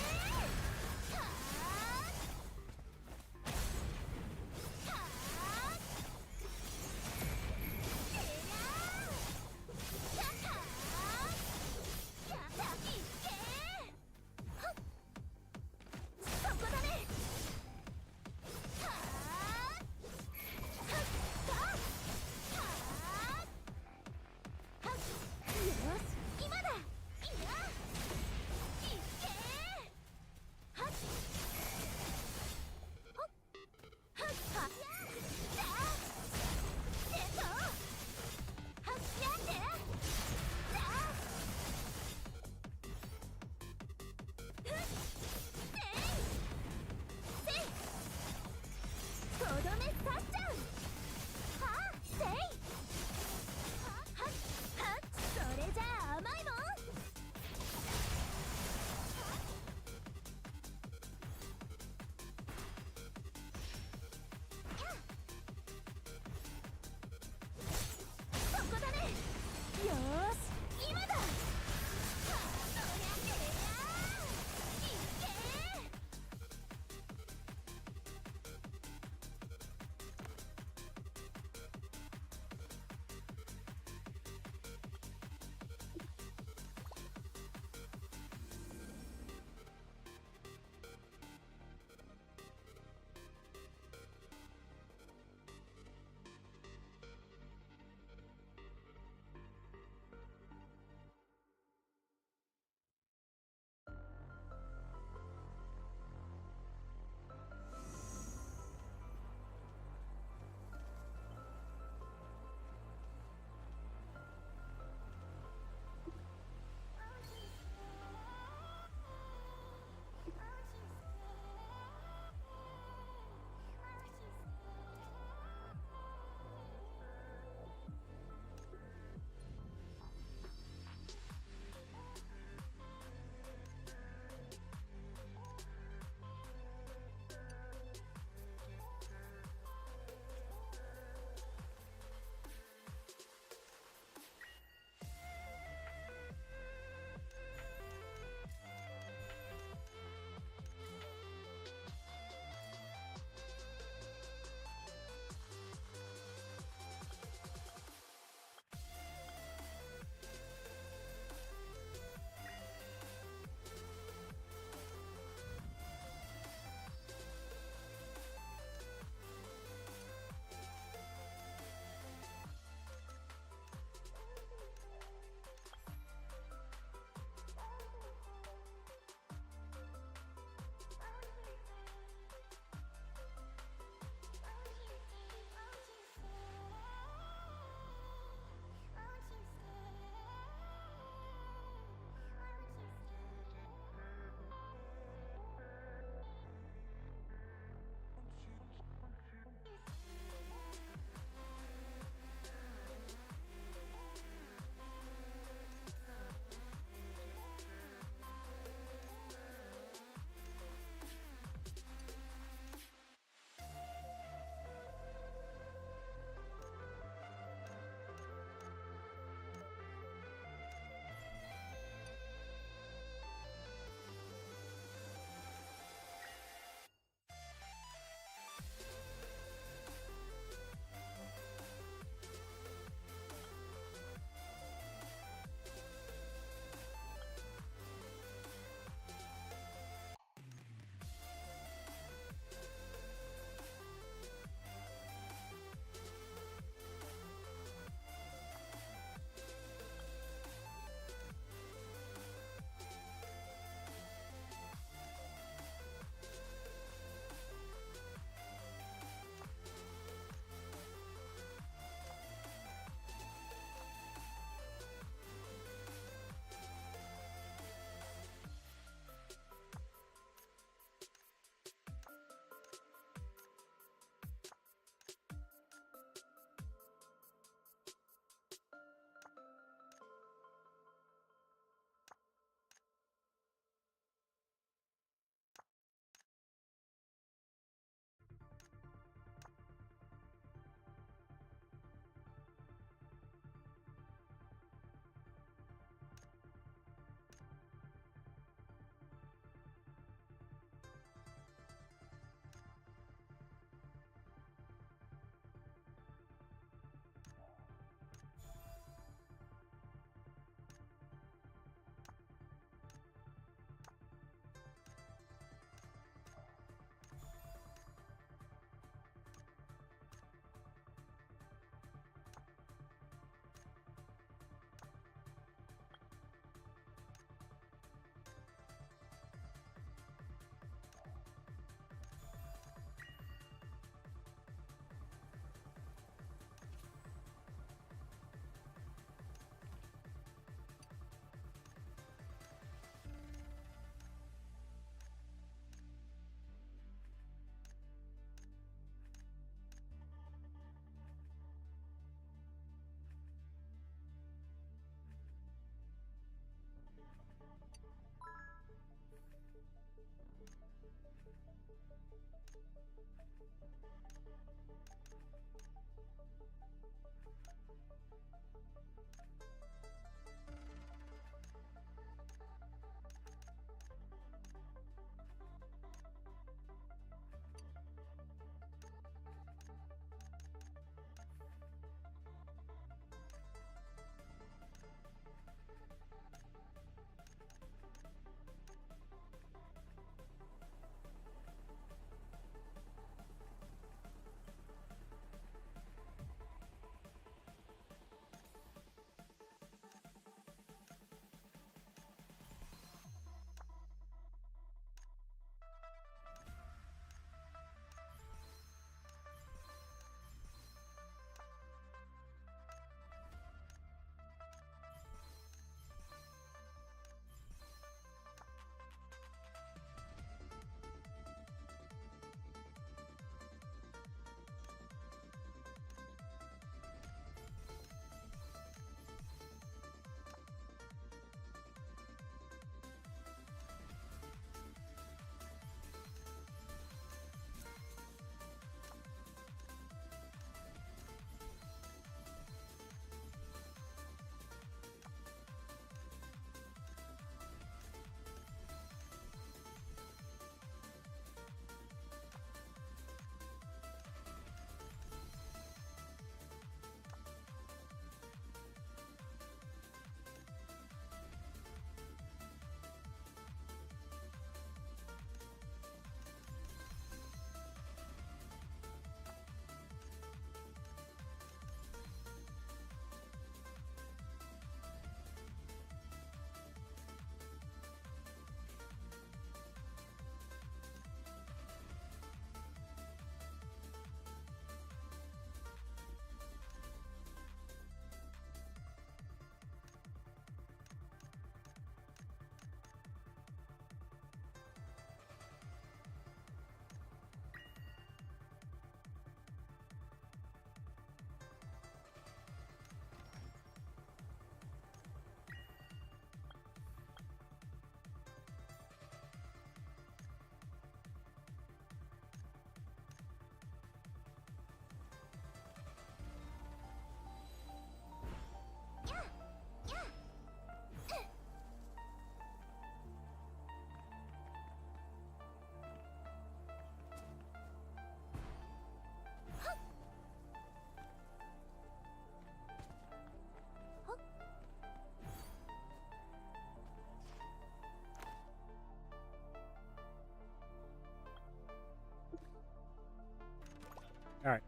All right.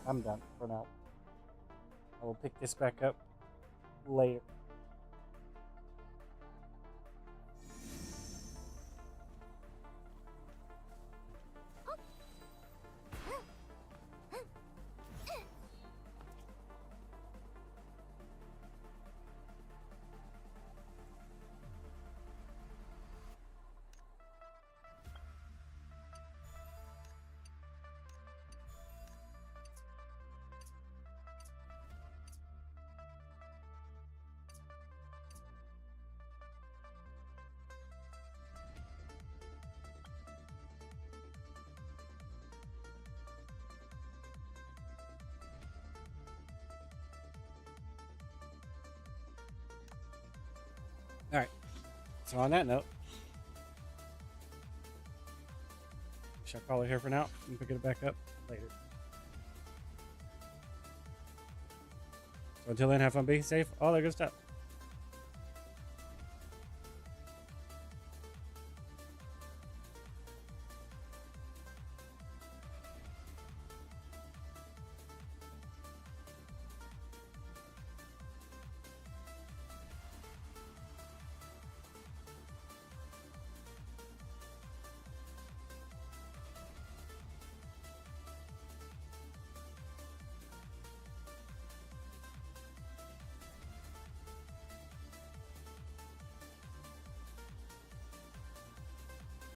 I'm done for now. I will pick this back up later. All right. So on that note, we shall call it here for now and pick it back up later. So until then, have fun, be safe, all that good stuff.